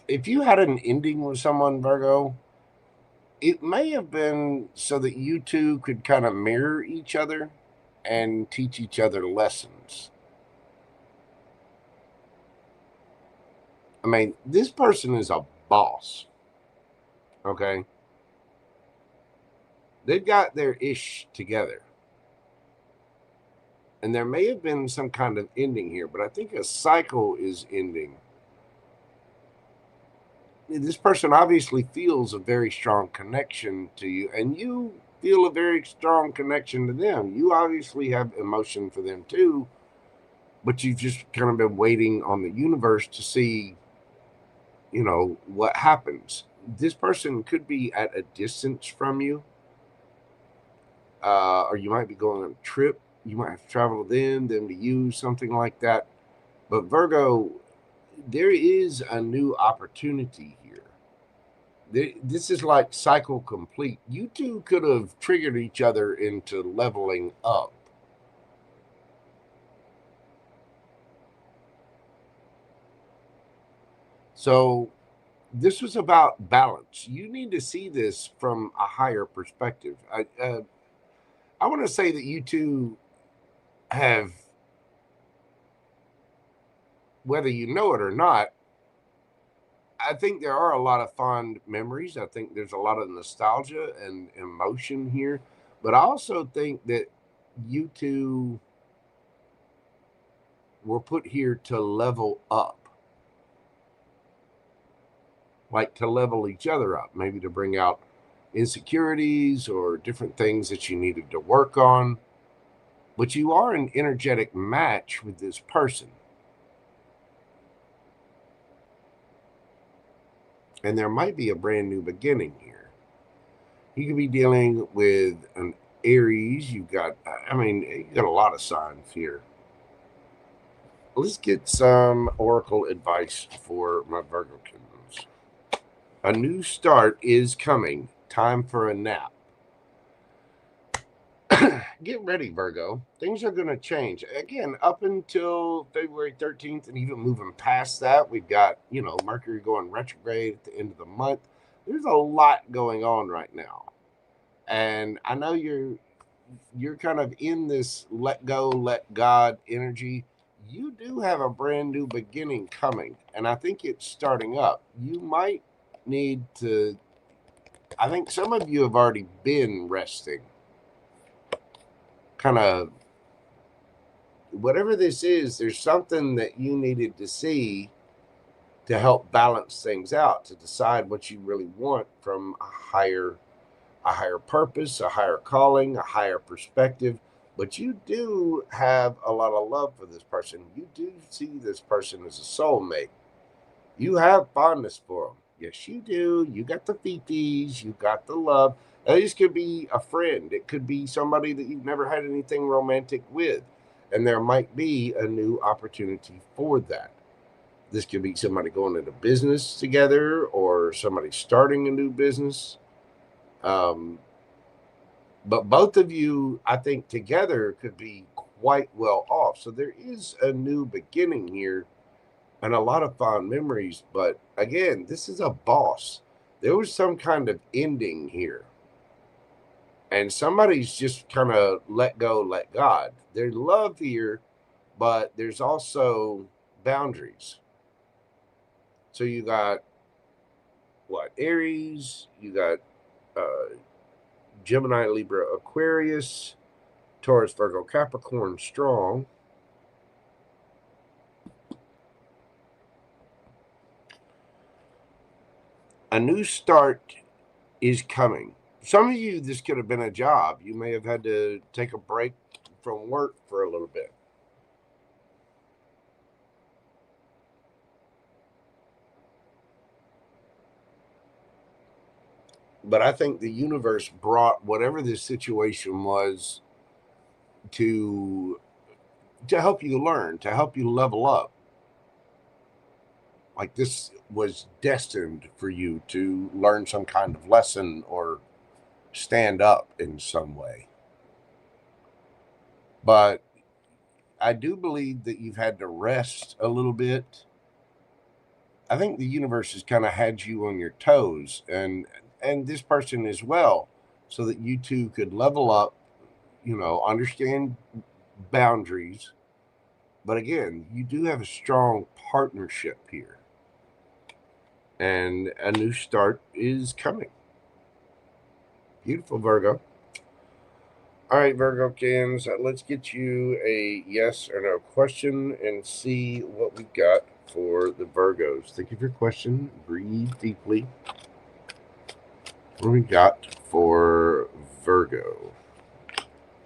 If you had an ending with someone, Virgo, it may have been so that you two could kind of mirror each other and teach each other lessons. I mean, this person is a boss. Okay? They've got their ish together. And there may have been some kind of ending here, but I think a cycle is ending. This person obviously feels a very strong connection to you, and you feel a very strong connection to them. You obviously have emotion for them too, but you've just kind of been waiting on the universe to see, what happens. This person could be at a distance from you, or you might be going on a trip. You might have to travel to them to you, something like that. But Virgo, there is a new opportunity here. This is like cycle complete. You two could have triggered each other into leveling up. So this was about balance. You need to see this from a higher perspective. I want to say that you two have, whether you know it or not, I think there are a lot of fond memories. I think there's a lot of nostalgia and emotion here. But I also think that you two were put here to level up. Like to level each other up, maybe to bring out insecurities or different things that you needed to work on. But you are an energetic match with this person. And there might be a brand new beginning here. You could be dealing with an Aries. You've got, you got a lot of signs here. Let's get some oracle advice for my Virgo kingdoms. A new start is coming. Time for a nap. Get ready, Virgo. Things are going to change. Again, up until February 13th and even moving past that, we've got, Mercury going retrograde at the end of the month. There's a lot going on right now. And I know you're kind of in this let go, let God energy. You do have a brand new beginning coming, and I think it's starting up. You might need to, I think some of you have already been resting. Kind of, whatever this is, there's something that you needed to see to help balance things out, to decide what you really want from a higher purpose, a higher calling, a higher perspective. But you do have a lot of love for this person. You do see this person as a soulmate. You have fondness for them. Yes, you do. You got the feeties. You got the love. Now, this could be a friend. It could be somebody that you've never had anything romantic with. And there might be a new opportunity for that. This could be somebody going into business together or somebody starting a new business. But both of you, I think, together could be quite well off. So there is a new beginning here and a lot of fond memories. But again, this is a boss. There was some kind of ending here. And somebody's just kind of let go, let God. There's love here, but there's also boundaries. So you got, Aries, you got Gemini, Libra, Aquarius, Taurus, Virgo, Capricorn, strong. A new start is coming. Some of you, this could have been a job. You may have had to take a break from work for a little bit. But I think the universe brought whatever this situation was to help you learn, to help you level up. Like this was destined for you to learn some kind of lesson or stand up in some way. But I do believe that you've had to rest a little bit. I think the universe has kind of had you on your toes, and this person as well, so that you two could level up, understand boundaries. But again, you do have a strong partnership here, and a new start is coming. Beautiful, Virgo. All right, Virgo Cans, let's get you a yes or no question and see what we've got for the Virgos. Think of your question, breathe deeply. What do we got for Virgo?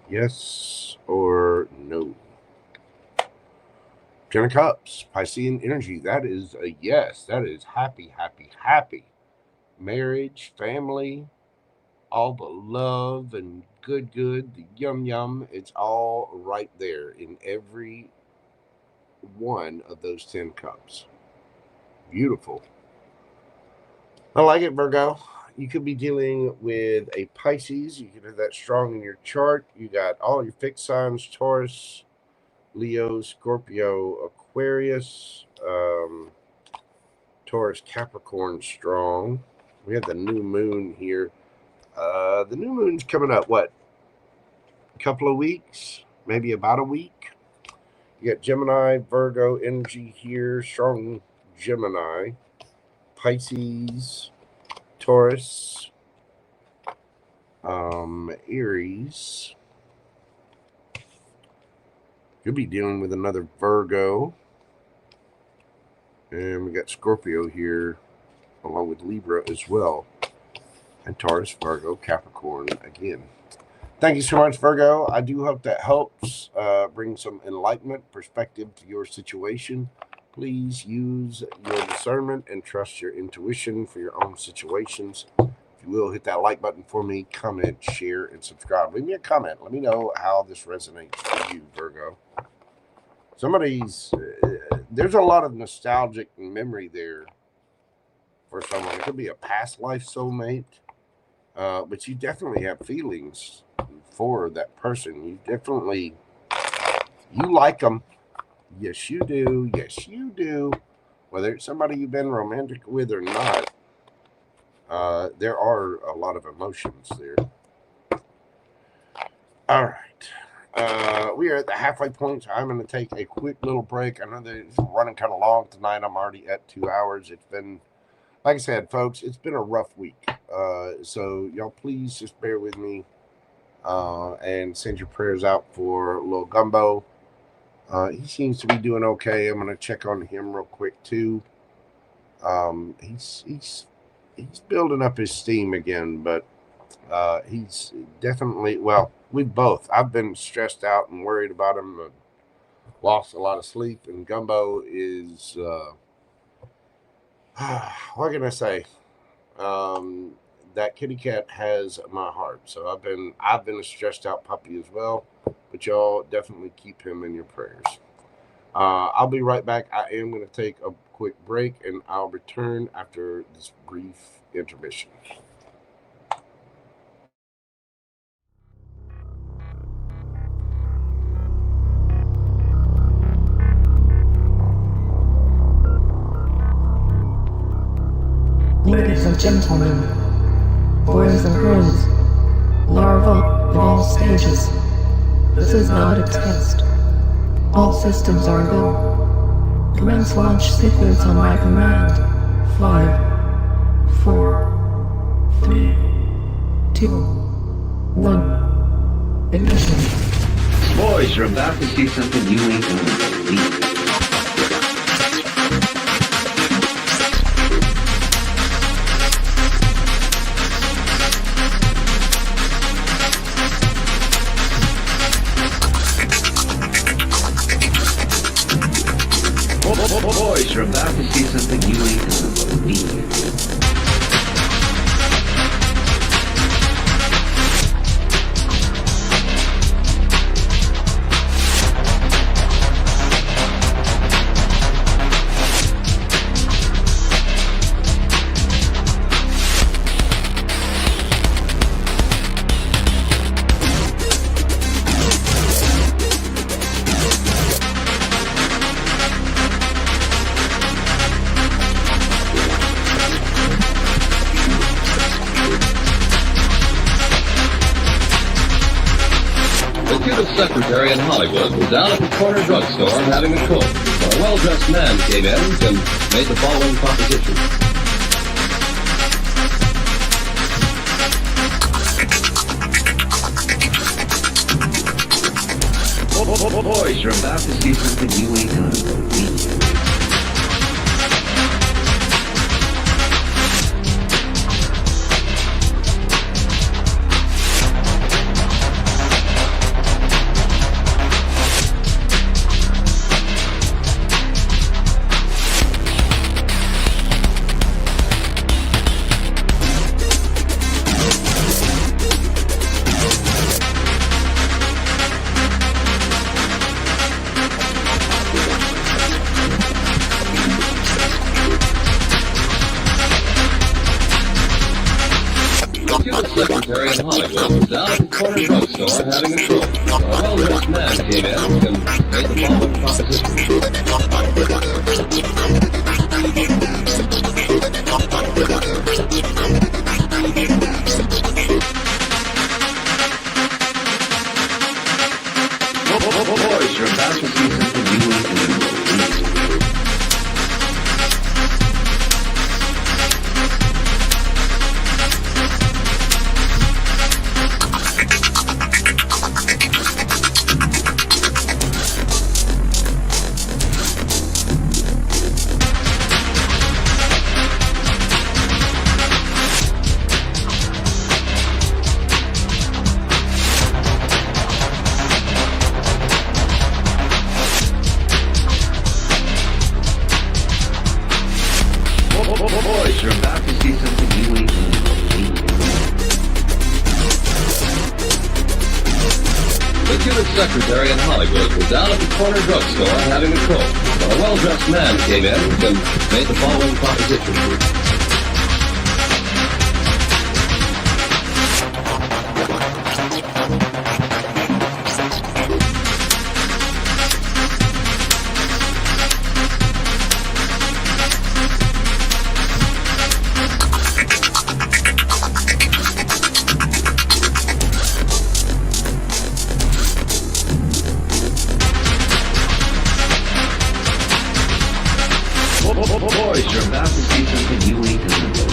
Yes or no? Ten of Cups, Piscean energy. That is a yes. That is happy, happy, happy. Marriage, family, all the love and good, the yum. It's all right there in every one of those 10 cups. Beautiful. I like it, Virgo. You could be dealing with a Pisces. You could have that strong in your chart. You got all your fixed signs: Taurus, Leo, Scorpio, Aquarius, Taurus, Capricorn, strong. We have the new moon here. The new moon's coming up, a couple of weeks, maybe about a week. You got Gemini, Virgo energy here, strong Gemini, Pisces, Taurus, Aries. You'll be dealing with another Virgo. And we got Scorpio here, along with Libra as well. And Taurus, Virgo, Capricorn again. Thank you so much, Virgo. I do hope that helps bring some enlightenment, perspective to your situation. please use your discernment and trust your intuition for your own situations. If you will, hit that like button for me, comment, share, and subscribe. Leave me a comment. Let me know how this resonates for you, Virgo. Some of these, there's a lot of nostalgic memory there for someone. It could be a past life soulmate, but you definitely have feelings for that person. You definitely, you like them. Yes, you do. Yes, you do. Whether it's somebody you've been romantic with or not, there are a lot of emotions there. All right. We are at the halfway point, so I'm going to take a quick little break. I know that it's running kind of long tonight. I'm already at 2 hours. It's been, like I said, folks, it's been a rough week. So y'all please just bear with me and send your prayers out for little Gumbo. He seems to be doing okay. I'm going to check on him real quick too. He's building up his steam again, but he's definitely, well, I've been stressed out and worried about him. Lost a lot of sleep, and Gumbo is what can I say? That kitty cat has my heart. So I've been a stressed out puppy as well, but y'all definitely keep him in your prayers. I'll be right back. I am going to take a quick break, and I'll return after this brief intermission. Ladies and gentlemen, boys and girls, larvae of all stages, this is not a test. All systems are go. Commence launch sequence on my command. 5, 4, 3, 2, 1. Ignition. Boys, you're about to see something you ain't gonna believe. Boys, you're about to see something you ain't gonna believe. Secretary in Hollywood was down at the corner drugstore having a coke when a well-dressed man came in and made the following proposition. Boys, you're about to see something you ain't gonna believe. Secretary in Hollywood was down at the corner drugstore having a coke. A well-dressed man came in and made the following proposition. Boys, you're about to see something you ain't gonna believe. executive secretary in Hollywood was down at the corner drugstore having a coke when a well-dressed man came in and made the following proposition. Boys, you're about to see something you ain't gonna believe.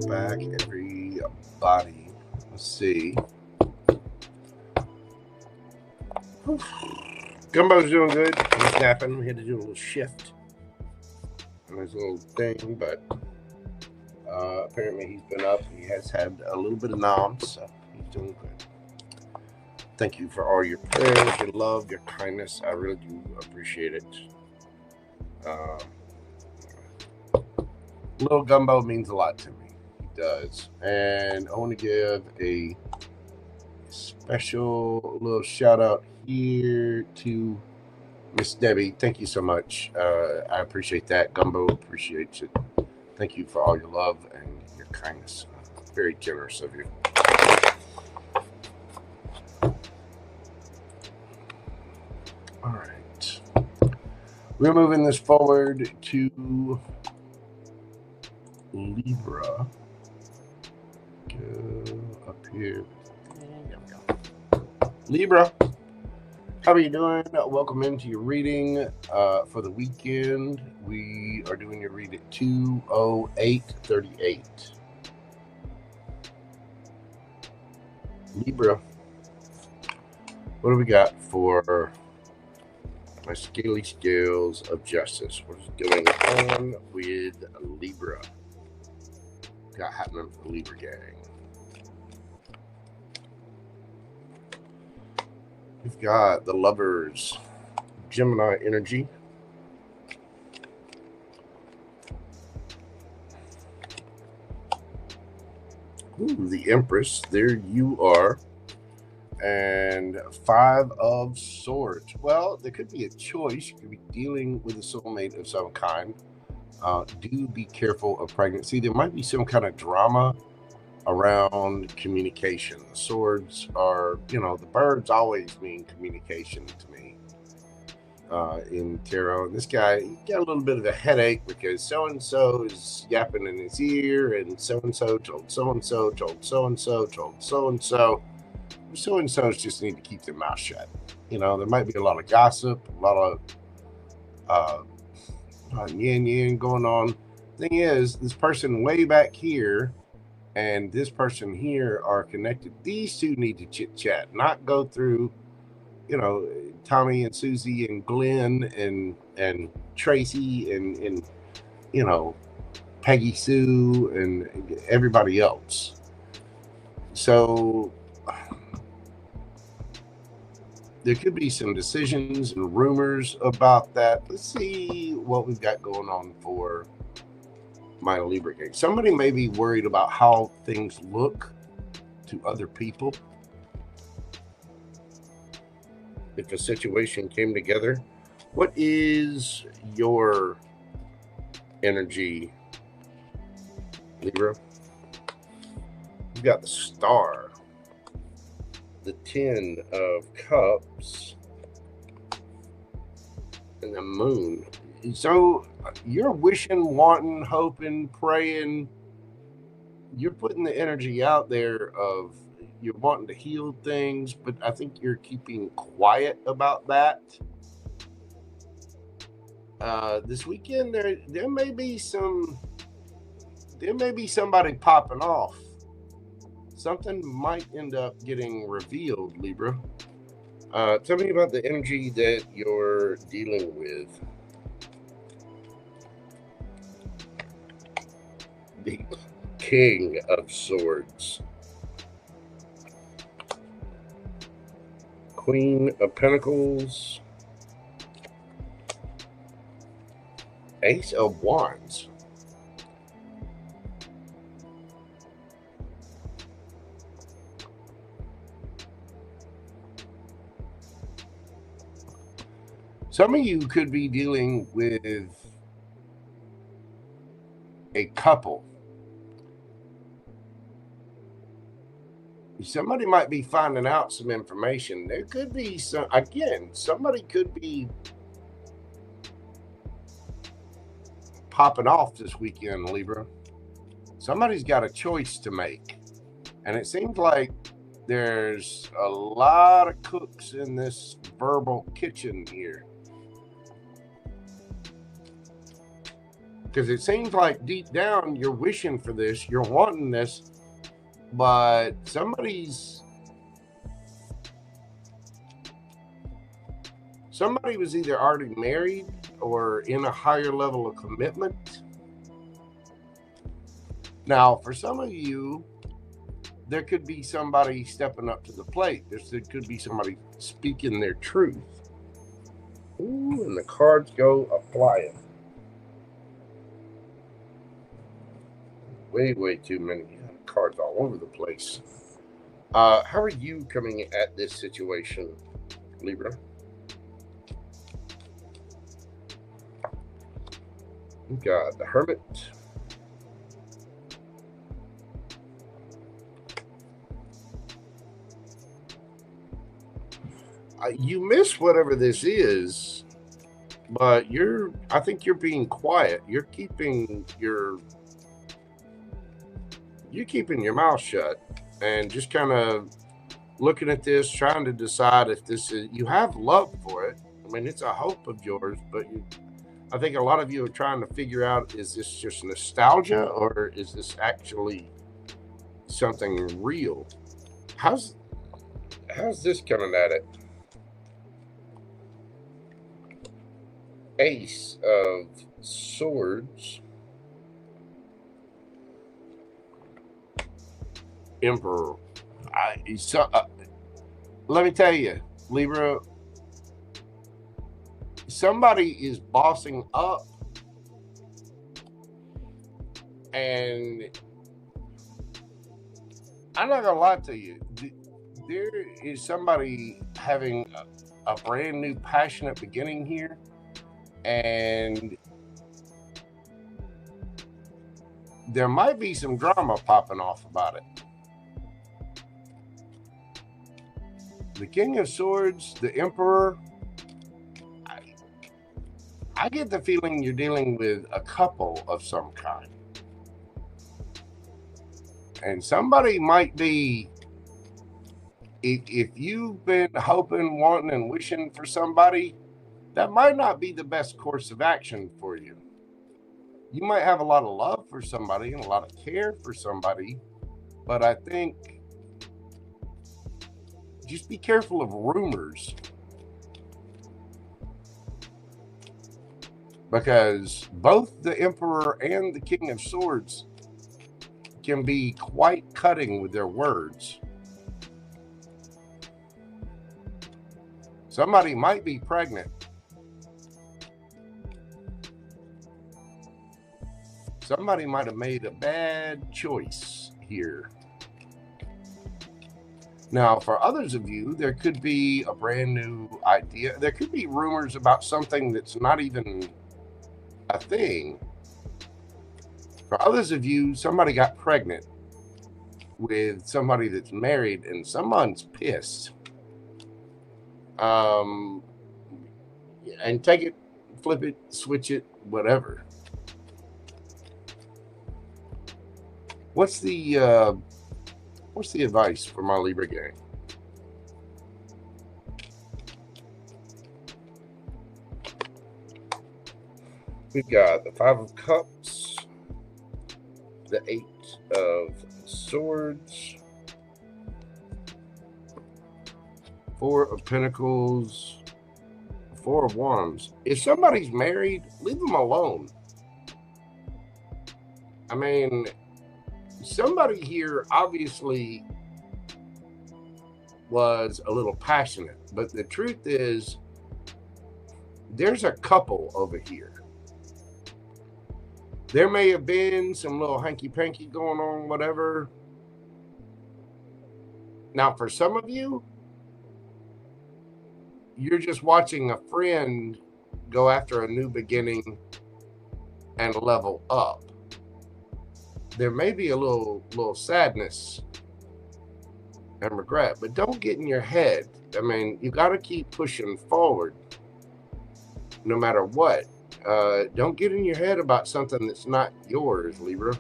Back, everybody. Let's see. Gumbo's doing good. He's napping. We had to do a little shift on his little thing, but apparently he's been up. He has had a little bit of noms, so he's doing good. Thank you for all your prayers, your love, your kindness. I really do appreciate it. Little Gumbo means a lot to me. Does. And I want to give a special little shout out here to Miss Debbie. Thank you so much. I appreciate that. Gumbo appreciates it. Thank you for all your love and your kindness. Very generous of you. All right. We're moving this forward to Libra. Up here. There we go. Libra, how are you doing? Welcome into your reading for the weekend. We are doing your read at 2:08:38. Libra, what do we got for my scaly scales of justice? What is going on with Libra? Got happening for the Libra gang. We've got the Lovers, Gemini energy. Ooh, the Empress, there you are. And 5 of Swords. Well, there could be a choice. You could be dealing with a soulmate of some kind. Do be careful of pregnancy. There might be some kind of drama around communication. Swords are, you know, the birds always mean communication to me in tarot. And this guy, he got a little bit of a headache because so-and-so is yapping in his ear, and so-and-so told so-and-so, told so-and-so, told so-and-so. So-and-sos just need to keep their mouth shut. You know, there might be a lot of gossip, a lot of yin going on. Thing is, this person way back here and this person here are connected. These two need to chit chat, not go through, you know, Tommy and Susie and Glenn and Tracy and you know, Peggy Sue and everybody else. So there could be some decisions and rumors about that. Let's see what we've got going on for my Libra gang. Somebody may be worried about how things look to other people if a situation came together. What is your energy, Libra? You've got the Star, the 10 of Cups, and the Moon. So you're wishing, wanting, hoping, praying. You're putting the energy out there of you're wanting to heal things, but I think you're keeping quiet about that. This weekend there may be somebody popping off. Something might end up getting revealed, Libra. Tell me about the energy that you're dealing with. The King of Swords, Queen of Pentacles, Ace of Wands. Some of you could be dealing with a couple. Somebody might be finding out some information. There could be some, again, somebody could be popping off this weekend, Libra. Somebody's got a choice to make. And it seems like there's a lot of cooks in this verbal kitchen here. Because it seems like deep down you're wishing for this, you're wanting this, but somebody was either already married or in a higher level of commitment. Now, for some of you, there could be somebody stepping up to the plate. There could be somebody speaking their truth. Ooh, and the cards go a-flying. Way too many cards all over the place. How are you coming at this situation, Libra? We've got the Hermit, you miss whatever this is, but I think you're being quiet. You're keeping your mouth shut and just kind of looking at this, trying to decide if this is, you have love for it. I mean, it's a hope of yours, but I think a lot of you are trying to figure out, is this just nostalgia or is this actually something real? How's this coming at it? Ace of Swords, Emperor. Let me tell you, Libra, somebody is bossing up, and I'm not gonna lie to you, there is somebody having a brand new passionate beginning here, and there might be some drama popping off about it. The King of Swords, the Emperor. I get the feeling you're dealing with a couple of some kind. And somebody might be, if you've been hoping, wanting, and wishing for somebody, that might not be the best course of action for you. You might have a lot of love for somebody and a lot of care for somebody, but I think just be careful of rumors. Because both the Emperor and the King of Swords can be quite cutting with their words. Somebody might be pregnant. Somebody might have made a bad choice here. Now, for others of you, there could be a brand new idea. There could be rumors about something that's not even a thing. For others of you, somebody got pregnant with somebody that's married and someone's pissed. And take it, flip it, switch it, whatever. What's the advice for my Libra gang? We've got the Five of Cups, the Eight of Swords, Four of Pentacles, Four of Wands. If somebody's married, leave them alone. I mean, somebody here obviously was a little passionate, but the truth is there's a couple over here. There may have been some little hanky-panky going on, whatever. Now, for some of you, you're just watching a friend go after a new beginning and level up. There may be a little sadness and regret, but don't get in your head. I mean, you got to keep pushing forward no matter what. Don't get in your head about something that's not yours, Libra.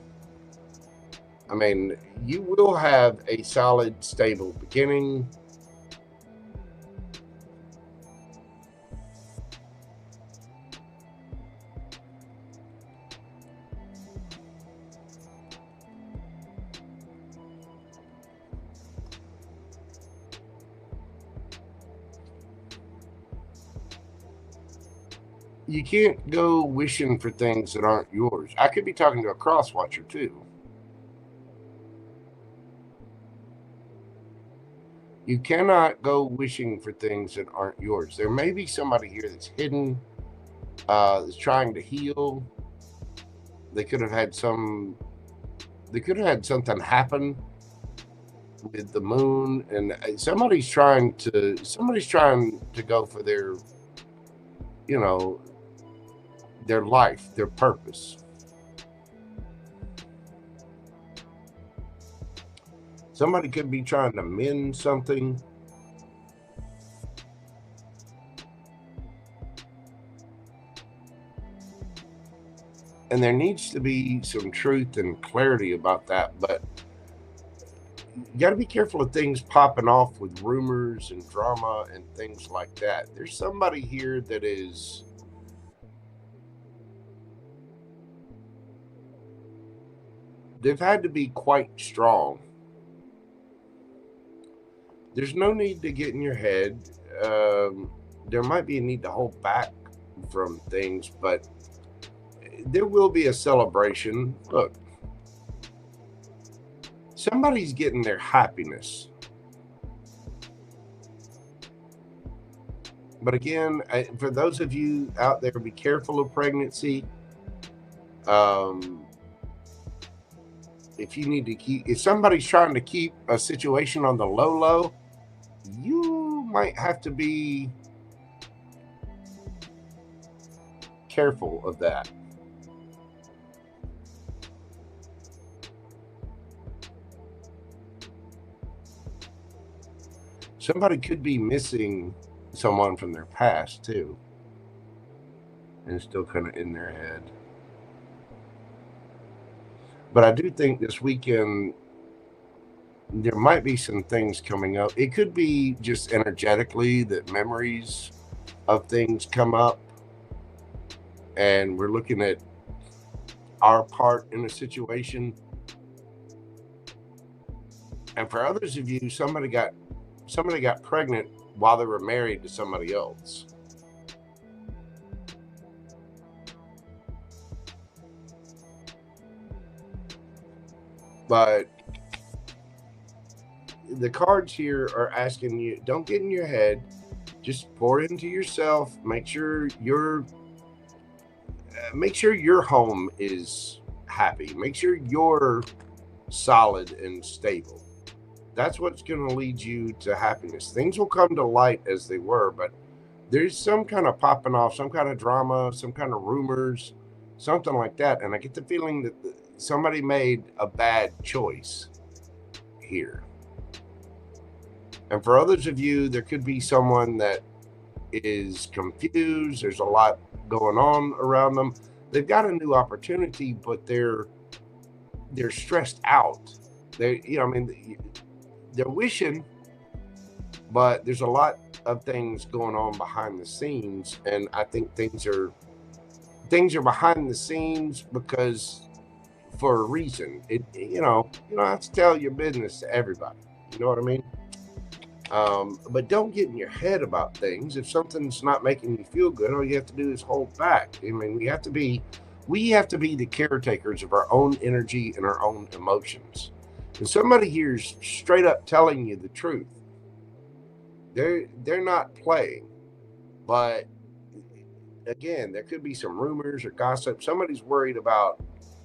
I mean, you will have a solid, stable beginning. You can't go wishing for things that aren't yours. I could be talking to a cross watcher too. You cannot go wishing for things that aren't yours. There may be somebody here that's hidden, that's trying to heal. They could have had something happen with the moon, and somebody's trying to go for their, you know, their life, their purpose. Somebody could be trying to mend something. And there needs to be some truth and clarity about that, but you got to be careful of things popping off with rumors and drama and things like that. There's somebody here that is they've had to be quite strong. There's no need to get in your head. There might be a need to hold back from things, but there will be a celebration. Look, somebody's getting their happiness. But again, for those of you out there, be careful of pregnancy. If somebody's trying to keep a situation on the low, you might have to be careful of that. Somebody could be missing someone from their past too, and still kind of in their head. But I do think this weekend there might be some things coming up. It could be just energetically that memories of things come up, and we're looking at our part in a situation. And for others of you, somebody got pregnant while they were married to somebody else. But the cards here are asking you, don't get in your head, just pour into yourself. Make sure your home is happy. Make sure you're solid and stable. That's what's going to lead you to happiness. Things will come to light as they were, but there's some kind of popping off, some kind of drama, some kind of rumors, something like that. And I get the feeling that somebody made a bad choice here. And for others of you, there could be someone that is confused. There's a lot going on around them. They've got a new opportunity, but they're stressed out. They're wishing, but there's a lot of things going on behind the scenes, and I think things are behind the scenes because for a reason. You don't have to tell your business to everybody. You know what I mean? But don't get in your head about things. If something's not making you feel good, all you have to do is hold back. I mean, we have to be the caretakers of our own energy and our own emotions. And somebody here's straight up telling you the truth. They're not playing. But again, there could be some rumors or gossip. Somebody's worried about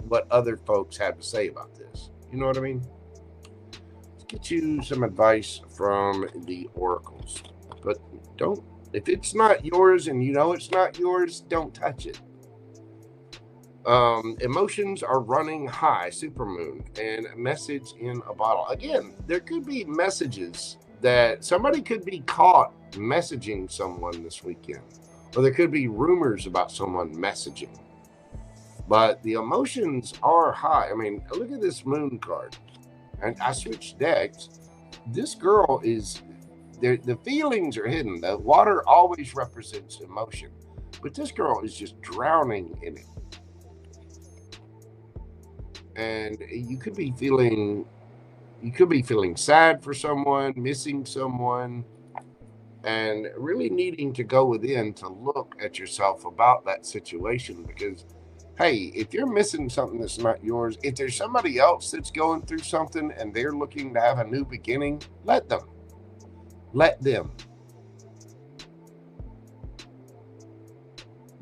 what other folks have to say about this. You know what I mean? Let's get you some advice from the oracles. But if it's not yours and you know it's not yours, don't touch it. Emotions are running high, supermoon, and a message in a bottle. Again, there could be messages that somebody could be caught messaging someone this weekend, or there could be rumors about someone messaging. But the emotions are high. I mean, look at this moon card. And I switched decks. This girl is, the feelings are hidden. The water always represents emotion, but this girl is just drowning in it. And you could be feeling sad for someone, missing someone, and really needing to go within to look at yourself about that situation. Because, hey, if you're missing something that's not yours, if there's somebody else that's going through something and they're looking to have a new beginning, let them.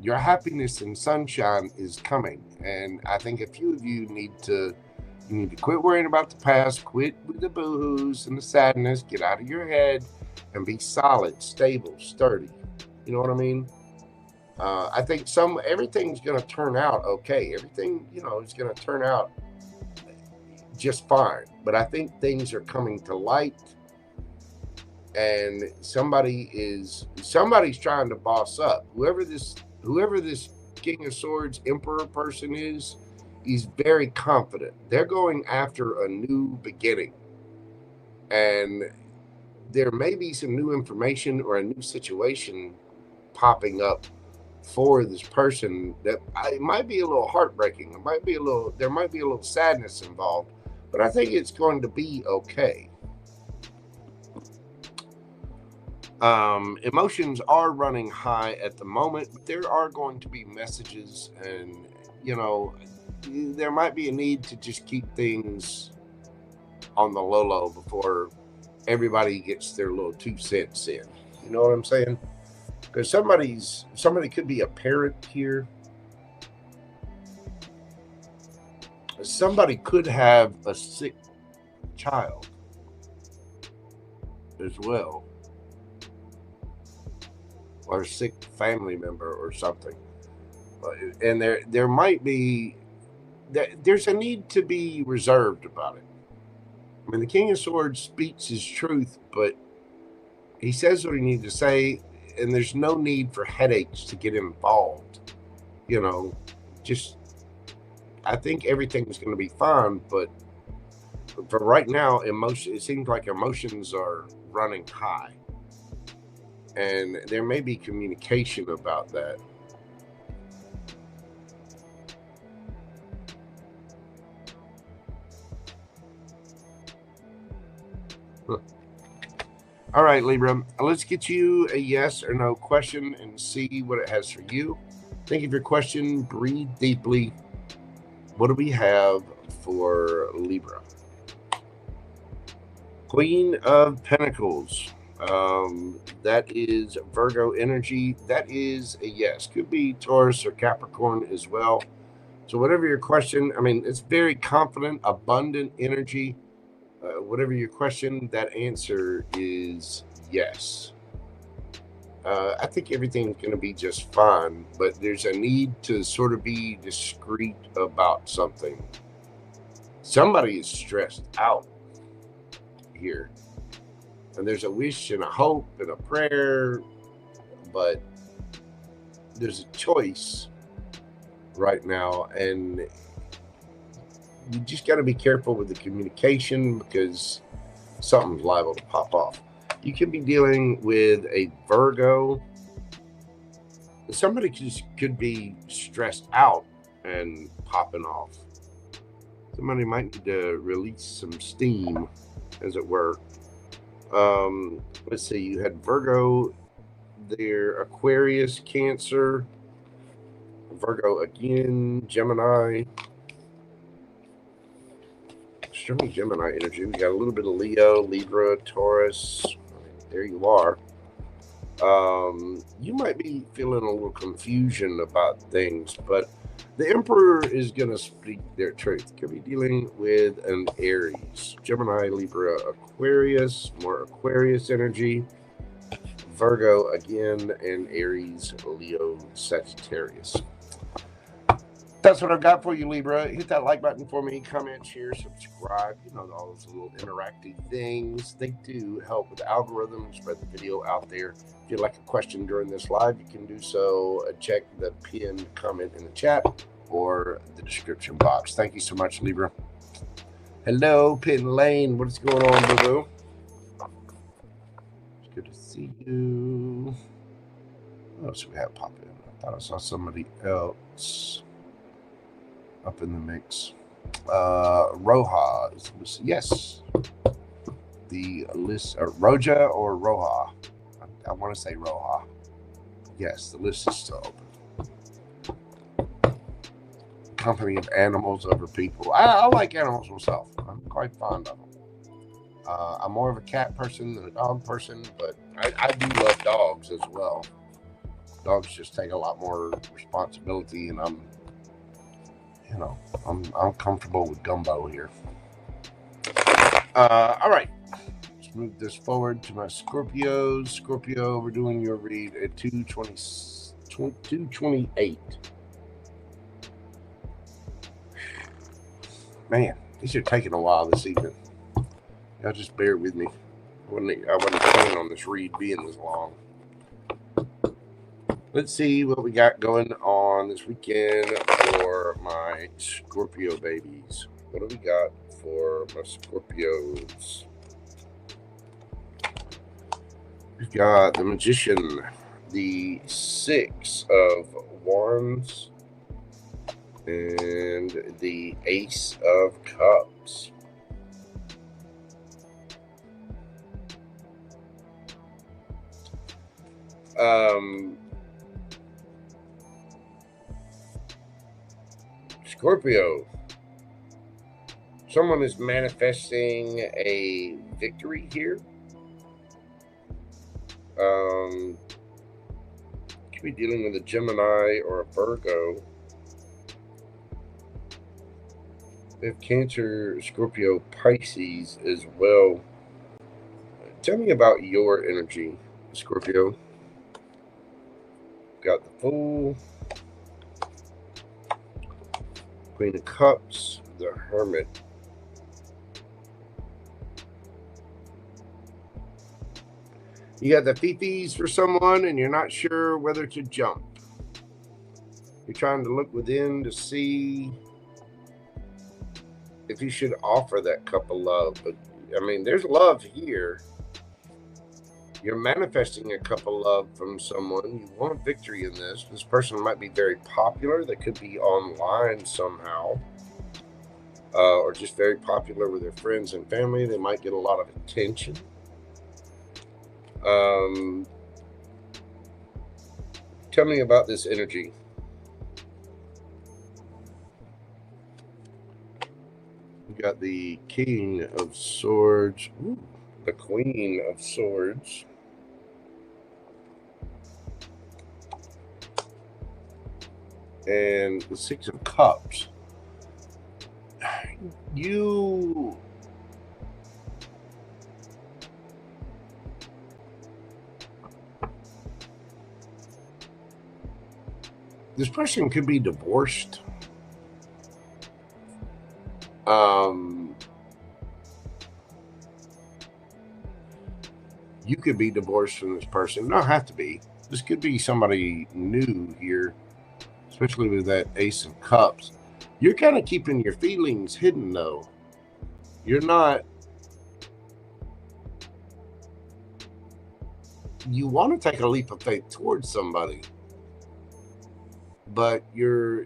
Your happiness and sunshine is coming. And I think a few of you need to quit worrying about the past, quit with the boo-hoos and the sadness, get out of your head and be solid, stable, sturdy. You know what I mean? I think everything's going to turn out okay. Everything, is going to turn out just fine. But I think things are coming to light, and somebody's trying to boss up. Whoever this King of Swords Emperor person is, he's very confident. They're going after a new beginning, and there may be some new information or a new situation popping up for this person that it might be a little heartbreaking. There might be a little sadness involved, but I think it's going to be okay. Emotions are running high at the moment, but there are going to be messages, and there might be a need to just keep things on the low before everybody gets their little 2 cents in. You know what I'm saying? Because somebody could be a parent here. Somebody could have a sick child as well, or a sick family member or something. And there might be, there's a need to be reserved about it. I mean, the King of Swords speaks his truth, but he says what he needs to say, and there's no need for headaches to get involved. You know, just, I think everything's going to be fine, but for right now, it seems like emotions are running high, and there may be communication about that. All right, Libra, let's get you a yes or no question and see what it has for you. Think of your question, breathe deeply. What do we have for Libra? Queen of Pentacles. That is Virgo energy. That is a yes. Could be Taurus or Capricorn as well. So whatever your question, I mean, it's very confident, abundant energy. Whatever your question, that answer is yes. I think everything's going to be just fine, but there's a need to sort of be discreet about something. Somebody is stressed out here, and there's a wish and a hope and a prayer, but there's a choice right now, and you just got to be careful with the communication because something's liable to pop off. You could be dealing with a Virgo. Somebody could be stressed out and popping off. Somebody might need to release some steam, as it were. Let's see, you had Virgo there, Aquarius, Cancer, Virgo again, Gemini. Strong Gemini energy. We got a little bit of Leo, Libra, Taurus. There you are. You might be feeling a little confusion about things, but the Emperor is going to speak their truth. Could be dealing with an Aries, Gemini, Libra, Aquarius, more Aquarius energy, Virgo again, and Aries, Leo, Sagittarius. That's what I've got for you, Libra. Hit that like button for me, comment, share, subscribe. You know, all those little interactive things. They do help with the algorithm, spread the video out there. If you'd like a question during this live, you can do so. Check the pinned comment in the chat or the description box. Thank you so much, Libra. Hello, Pin Lane. What is going on, boo-boo? It's good to see you. What else do we have pop in? I thought I saw somebody else up in the mix. Roja is listed. Yes. The list, Roja or Roja? I want to say Roja. Yes, the list is still open. Company of animals over people. I like animals myself. I'm quite fond of them. I'm more of a cat person than a dog person, but I do love dogs as well. Dogs just take a lot more responsibility, and I'm comfortable with Gumbo here. All right, let's move this forward to my Scorpios. Scorpio, we're doing your read at 228. Man, these are taking a while this evening. Y'all just bear with me. I wasn't planning on this read being this long. Let's see what we got going on this weekend for my Scorpio babies. What do we got for my Scorpios? We've got the Magician, the Six of Wands, and the Ace of Cups. Scorpio, someone is manifesting a victory here. Could be dealing with a Gemini or a Virgo. We have Cancer, Scorpio, Pisces as well. Tell me about your energy, Scorpio. Got the Fool, Queen of Cups, the Hermit. You got the fifis for someone and you're not sure whether to jump. You're trying to look within to see if you should offer that cup of love. But I mean, there's love here. You're manifesting a cup of love from someone. You want victory in this. This person might be very popular. They could be online somehow. Or just very popular with their friends and family. They might get a lot of attention. Tell me about this energy. We got the King of Swords. Ooh, the Queen of Swords. And the Six of Cups. This person could be divorced. You could be divorced from this person. Don't have to be. This could be somebody new here, especially with that Ace of Cups. You're kind of keeping your feelings hidden, though. You're not. You want to take a leap of faith towards somebody, but you're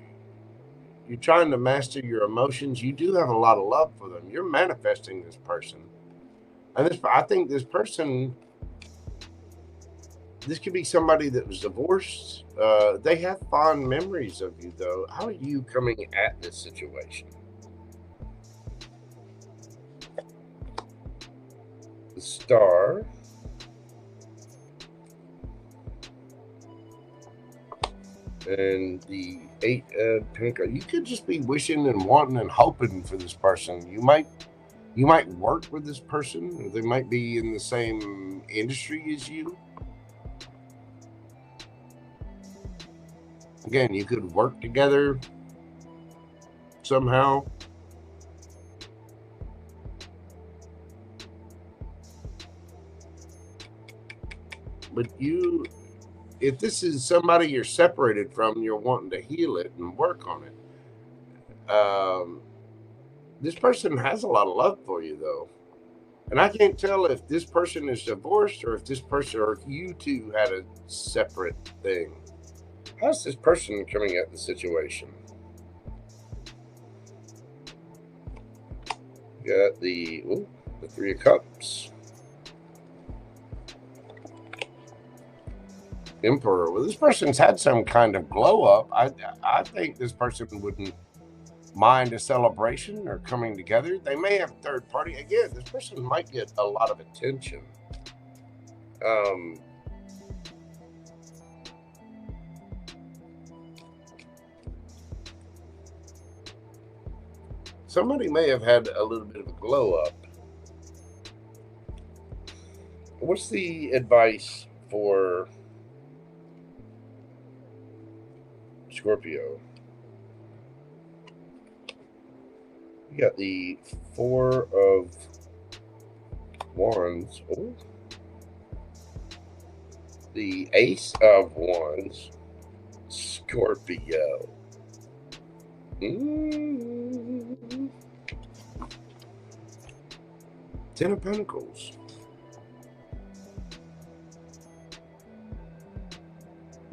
trying to master your emotions. You do have a lot of love for them. You're manifesting this person, and I think this person. This could be somebody that was divorced. They have fond memories of you, though. How are you coming at this situation? The Star. And the Eight of Pentacles. You could just be wishing and wanting and hoping for this person. You might work with this person. Or they might be in the same industry as you. Again, you could work together somehow. But if this is somebody you're separated from, you're wanting to heal it and work on it. This person has a lot of love for you, though. And I can't tell if this person is divorced or if this person or if you two had a separate thing. How's this person coming at the situation? Got the Three of Cups. Emperor. Well, this person's had some kind of glow up. I think this person wouldn't mind a celebration or coming together. They may have third party. Again, this person might get a lot of attention. Somebody may have had a little bit of a glow up. What's the advice for Scorpio? You got the Four of Wands. Oh. The Ace of Wands. Scorpio. Ten of Pentacles.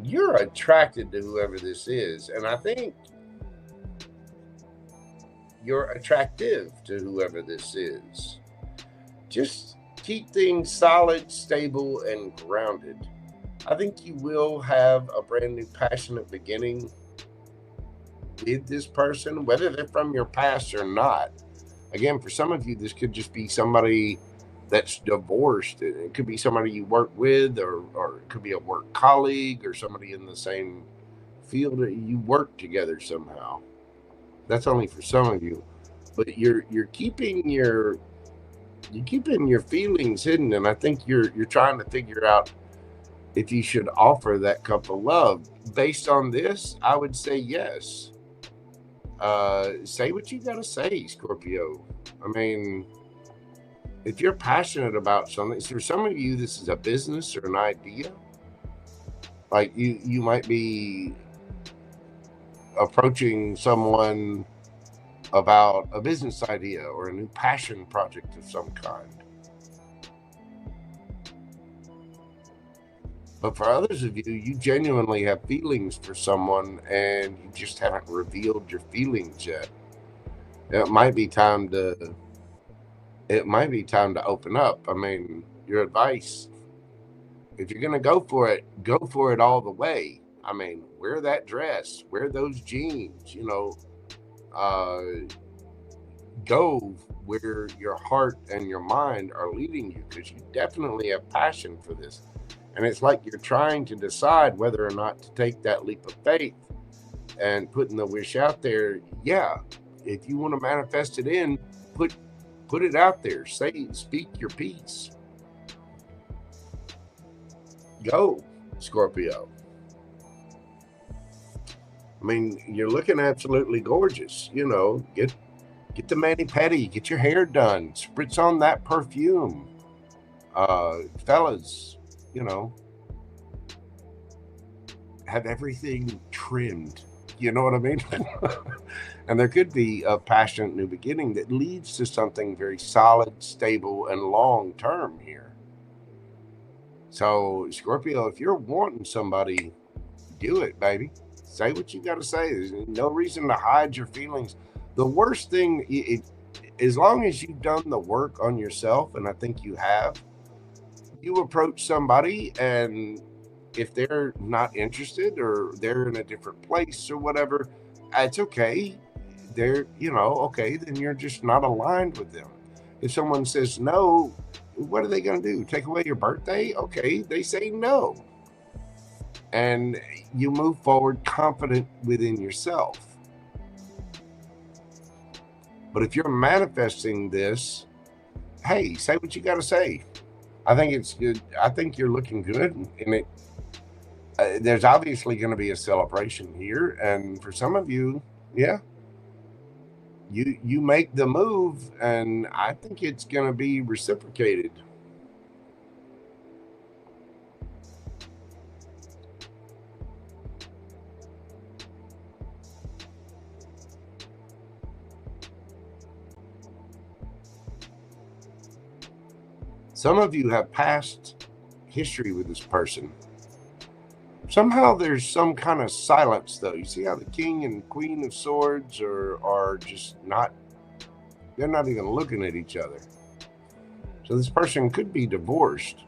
You're attracted to whoever this is, and I think you're attractive to whoever this is. Just keep things solid, stable, and grounded. I think you will have a brand new passionate beginning with this person, whether they're from your past or not. Again, for some of you, this could just be somebody that's divorced. It could be somebody you work with, or it could be a work colleague, or somebody in the same field that you work together somehow. That's only for some of you, but you're keeping your feelings hidden, and I think you're trying to figure out if you should offer that cup of love. Based on this, I would say yes. Say what you gotta say, Scorpio. I mean, if you're passionate about something, for some of you, this is a business or an idea. Like you might be approaching someone about a business idea or a new passion project of some kind. But for others of you, you genuinely have feelings for someone and you just haven't revealed your feelings yet. It might be time to open up. I mean, your advice, if you're going to go for it all the way. I mean, wear that dress, wear those jeans, you know, go where your heart and your mind are leading you, because you definitely have passion for this. And it's like you're trying to decide whether or not to take that leap of faith and putting the wish out there. Yeah, if you want to manifest it in, put it out there. Speak your piece. Go, Scorpio. I mean, you're looking absolutely gorgeous. You know, get the mani-pedi, get your hair done, spritz on that perfume. Fellas, you know, have everything trimmed. You know what I mean? And there could be a passionate new beginning that leads to something very solid, stable, and long-term here. So, Scorpio, if you're wanting somebody, do it, baby. Say what you got to say. There's no reason to hide your feelings. The worst thing, as long as you've done the work on yourself, and I think you have, you approach somebody, and if they're not interested or they're in a different place or whatever, it's okay. They're, you know, okay, then you're just not aligned with them. If someone says no, what are they going to do? Take away your birthday? Okay, they say no. And you move forward confident within yourself. But if you're manifesting this, hey, say what you got to say. I think it's good. I think you're looking good. And it, there's obviously going to be a celebration here. And for some of you, yeah, you make the move, and I think it's going to be reciprocated. Some of you have past history with this person. Somehow there's some kind of silence, though. You see how the King and Queen of Swords are just not, they're not even looking at each other. So this person could be divorced.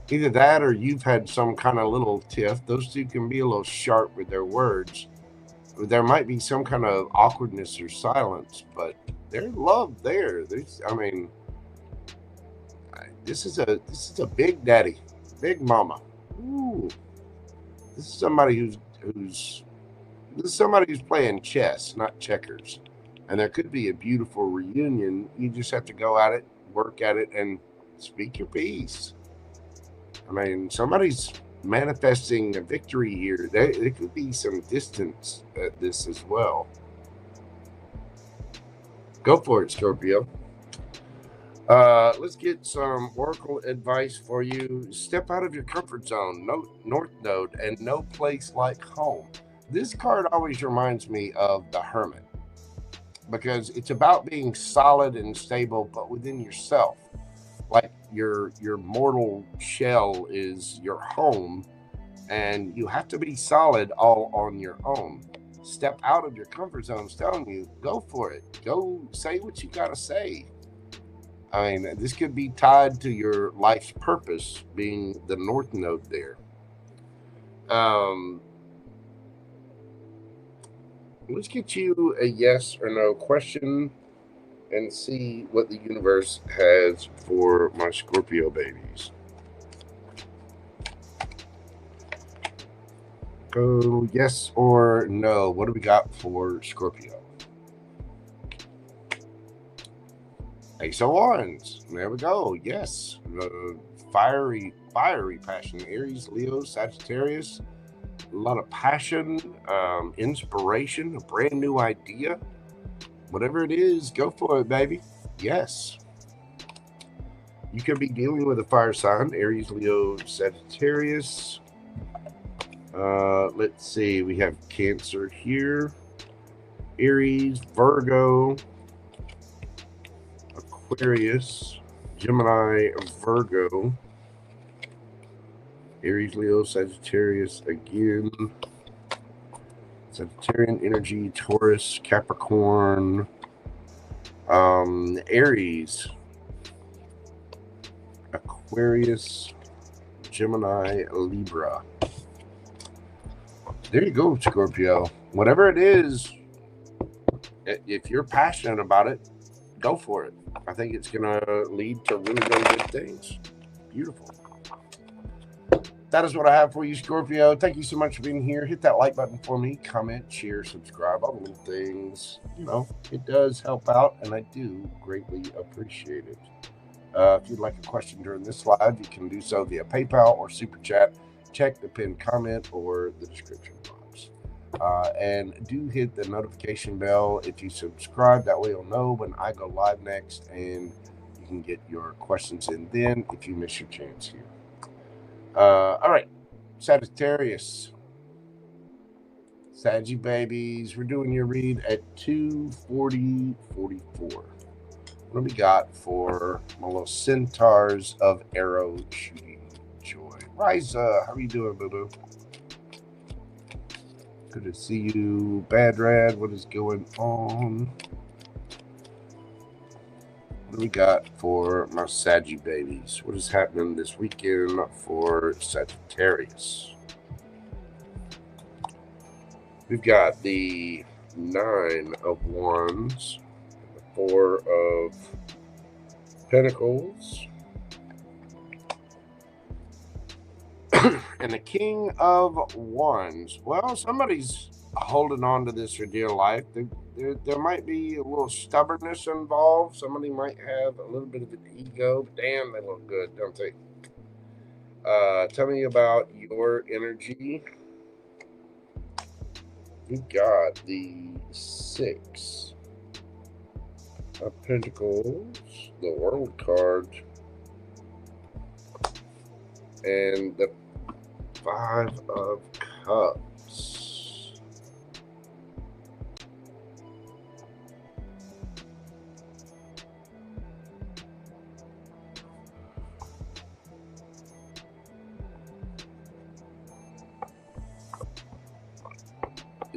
Either that or you've had some kind of little tiff. Those two can be a little sharp with their words. There might be some kind of awkwardness or silence, but there's love there. I mean, this is a big daddy, big mama. Ooh. This is somebody who's playing chess, not checkers. And there could be a beautiful reunion. You just have to go at it, work at it, and speak your piece. I mean, somebody's manifesting a victory here. There could be some distance at this as well. Go for it, Scorpio. Let's get some oracle advice for you. Step out of your comfort zone. North Node and no place like home. This card always reminds me of the Hermit, because it's about being solid and stable, but within yourself. Like your mortal shell is your home, and you have to be solid all on your own. Step out of your comfort zone. I'm telling you, go for it. Go say what you got to say. I mean, this could be tied to your life's purpose, being the North Node there. Let's get you a yes or no question and see what the universe has for my Scorpio babies. Go yes or no. What do we got for Scorpio? Ace of Wands. There we go. Yes. The fiery passion. Aries, Leo, Sagittarius. A lot of passion, inspiration, a brand new idea. Whatever it is, go for it, baby. Yes. You could be dealing with a fire sign, Aries, Leo, Sagittarius. Let's see, we have Cancer here, Aries, Virgo, Aquarius, Gemini, Virgo, Aries, Leo, Sagittarius again, Sagittarian energy, Taurus, Capricorn, Aries, Aquarius, Gemini, Libra. There you go, Scorpio. Whatever it is, if you're passionate about it, go for it. I think it's going to lead to really, really good things. Beautiful. That is what I have for you, Scorpio. Thank you so much for being here. Hit that like button for me. Comment, share, subscribe, all the little things. You know, it does help out, and I do greatly appreciate it. If you'd like a question during this live, you can do so via PayPal or Super Chat. Check the pinned comment or the description box. And do hit the notification bell if you subscribe. That way you'll know when I go live next, and you can get your questions in then if you miss your chance here. All right, Sagittarius. Saggy babies, we're doing your read at 2:40:44. What do we got for my little centaurs of arrow shooting joy? Riza, how are you doing, boo-boo? Good to see you. Bad Rad, what is going on? What do we got for my Saggy babies? What is happening this weekend for Sagittarius? We've got the 9 of Wands, the 4 of Pentacles, and the King of Wands. Well, somebody's holding on to this for dear life. There might be a little stubbornness involved. Somebody might have a little bit of an ego. Damn, they look good, don't they? Tell me about your energy. We got the 6 of Pentacles, the World card, and the 5 of Cups.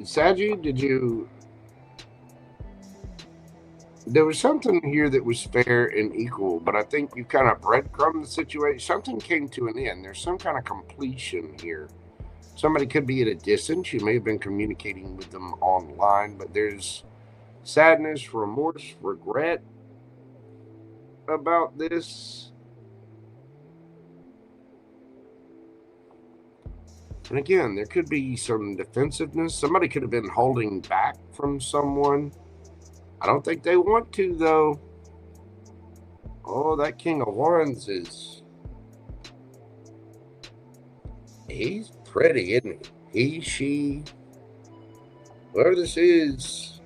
Saggy, there was something here that was fair and equal, but I think you kind of breadcrumbed the situation. Something came to an end. There's some kind of completion here. Somebody could be at a distance. You may have been communicating with them online, but there's sadness, remorse, regret about this. And again, there could be some defensiveness. Somebody could have been holding back from someone. I don't think they want to, though. Oh, that King of Wands he's pretty, isn't he? He, she, whoever this is,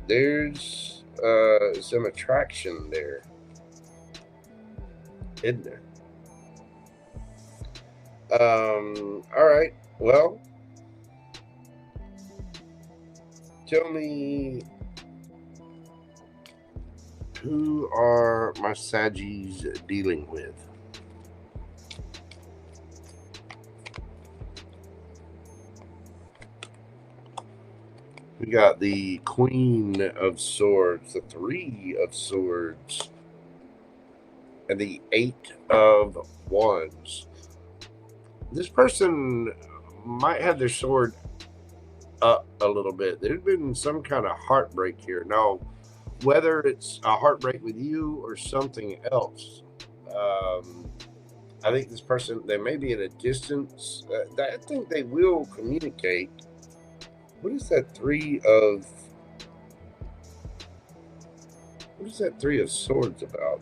there's some attraction there, isn't there? All right, well, tell me, who are my Saggies dealing with? We got the Queen of Swords, the 3 of Swords, and the 8 of Wands. This person might have their sword up a little bit. There's been some kind of heartbreak here. Now, whether it's a heartbreak with you or something else, I think this person, they may be at a distance. I think they will communicate. What is that 3 of... What is that 3 of Swords about?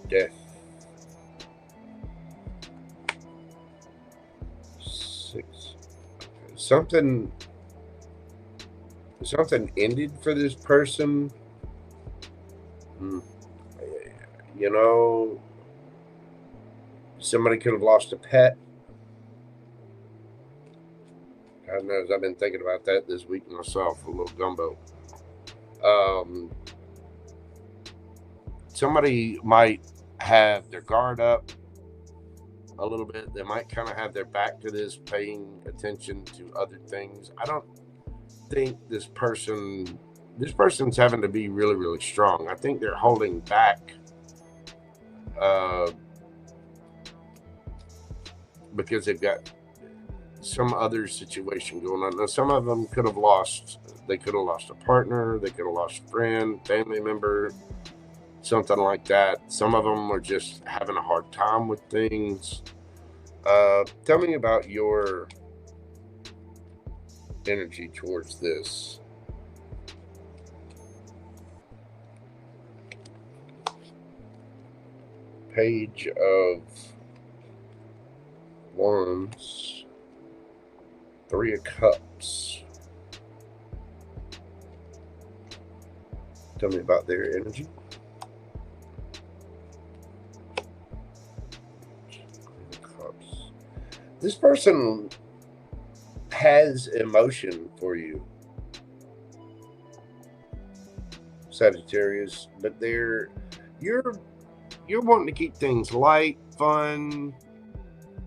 Death. 6. Okay. Something something ended for this person. You know, somebody could have lost a pet. God knows, I've been thinking about that this week myself, a little gumbo. Somebody might have their guard up a little bit. They might kind of have their back to this, paying attention to other things. I don't think this person's having to be really, really strong. I think they're holding back because they've got some other situation going on. Now, some of them could have lost a partner, they could have lost a friend, family member, something like that. Some of them are just having a hard time with things. Tell me about your energy towards this. Page of Wands, Three of Cups. Tell me about their energy. This person has emotion for you, Sagittarius, but you're wanting to keep things light, fun.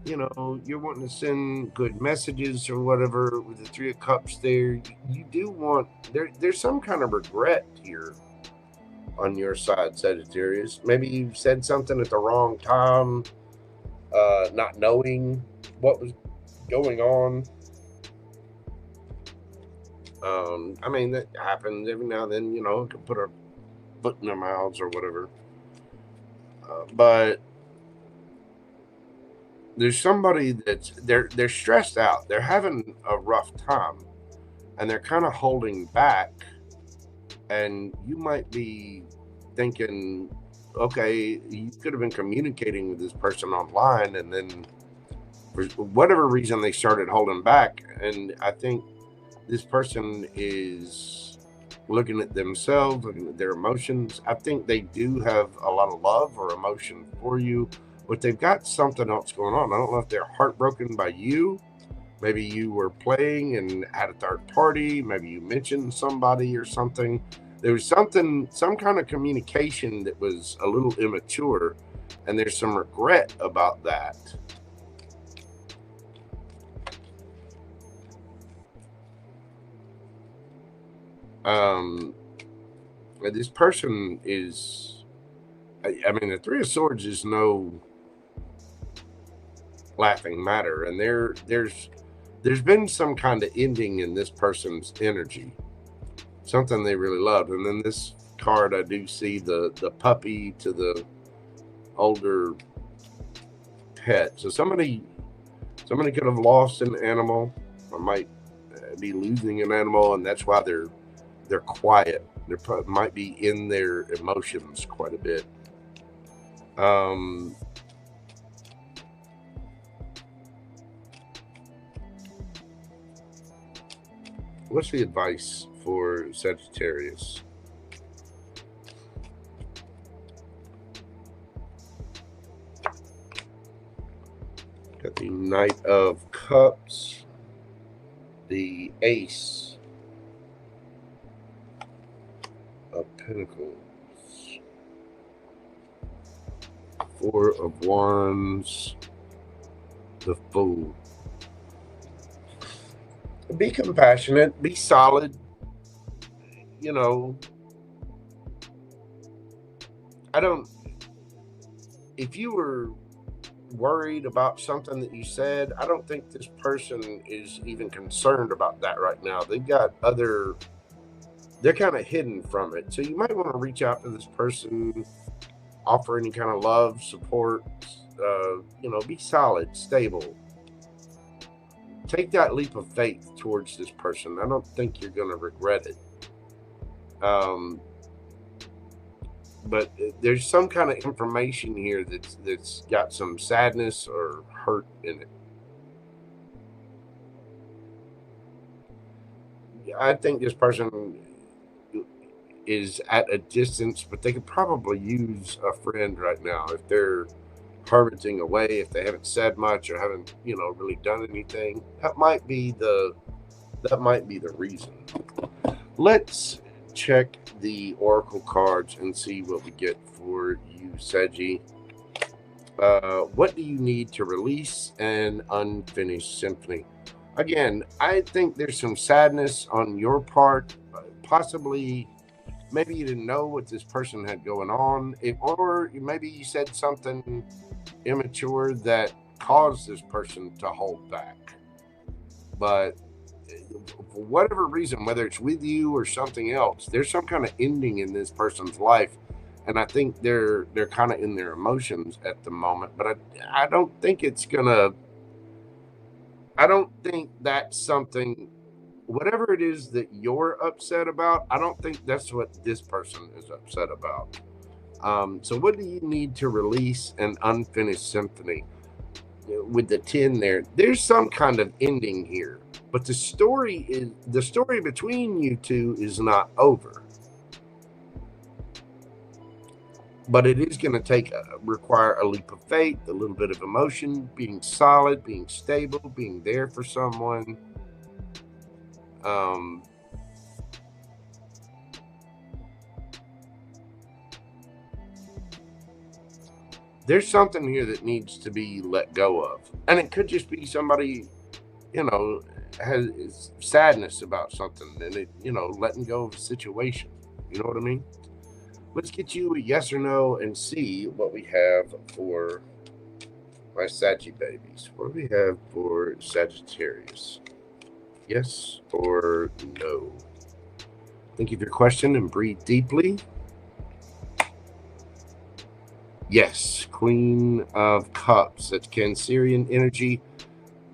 You know, you're wanting to send good messages or whatever. With the Three of Cups there, you do want, there's some kind of regret here on your side, Sagittarius. Maybe you said something at the wrong time, not knowing what was going on. I mean, that happens every now and then, you know, could put a foot in their mouths or whatever. But there's somebody that's they're stressed out. They're having a rough time, and they're kind of holding back. And you might be thinking, okay, you could have been communicating with this person online, and then for whatever reason they started holding back. And I think this person is looking at themselves, looking at their emotions. I think they do have a lot of love or emotion for you, but they've got something else going on. I don't know if they're heartbroken by you. Maybe you were playing and had a third party. Maybe you mentioned somebody or something. There was some kind of communication that was a little immature, and there's some regret about that. This person is, I mean, the Three of Swords is no laughing matter, and there's been some kind of ending in this person's energy, something they really loved. And then this card, I do see the puppy to the older pet. So somebody could have lost an animal, or might be losing an animal, and that's why they're quiet. They might be in their emotions quite a bit. What's the advice for Sagittarius? Got the Knight of Cups, the Ace of Pentacles, Four of Wands, the Fool. Be compassionate, be solid. You know, if you were worried about something that you said, I don't think this person is even concerned about that right now. They've got they're kind of hidden from it. So you might want to reach out to this person, offer any kind of love, support, you know, be solid, stable. Take that leap of faith towards this person. I don't think you're going to regret it. But there's some kind of information here that's got some sadness or hurt in it. I think this person is at a distance, but they could probably use a friend right now if they're hermiting away, if they haven't said much or haven't, really done anything. That might be the reason. Let's check the oracle cards and see what we get for you, Sagi. What do you need to release an unfinished symphony? Again, I think there's some sadness on your part. Possibly, maybe you didn't know what this person had going on, or maybe you said something immature that caused this person to hold back. But for whatever reason, whether it's with you or something else, there's some kind of ending in this person's life. And I think they're kind of in their emotions at the moment. But I don't think it's gonna. I don't think that's something. Whatever it is that you're upset about, I don't think that's what this person is upset about. So what do you need to release an unfinished symphony? With the 10 there, there's some kind of ending here, but the story between you two is not over. But it is going to require a leap of faith, a little bit of emotion, being solid, being stable, being there for someone. There's something here that needs to be let go of. And it could just be somebody, has sadness about something and it, letting go of a situation. You know what I mean? Let's get you a yes or no and see what we have for my Saggy babies. What do we have for Sagittarius? Yes or no? Think of your question and breathe deeply. Yes, Queen of Cups. That's Cancerian energy.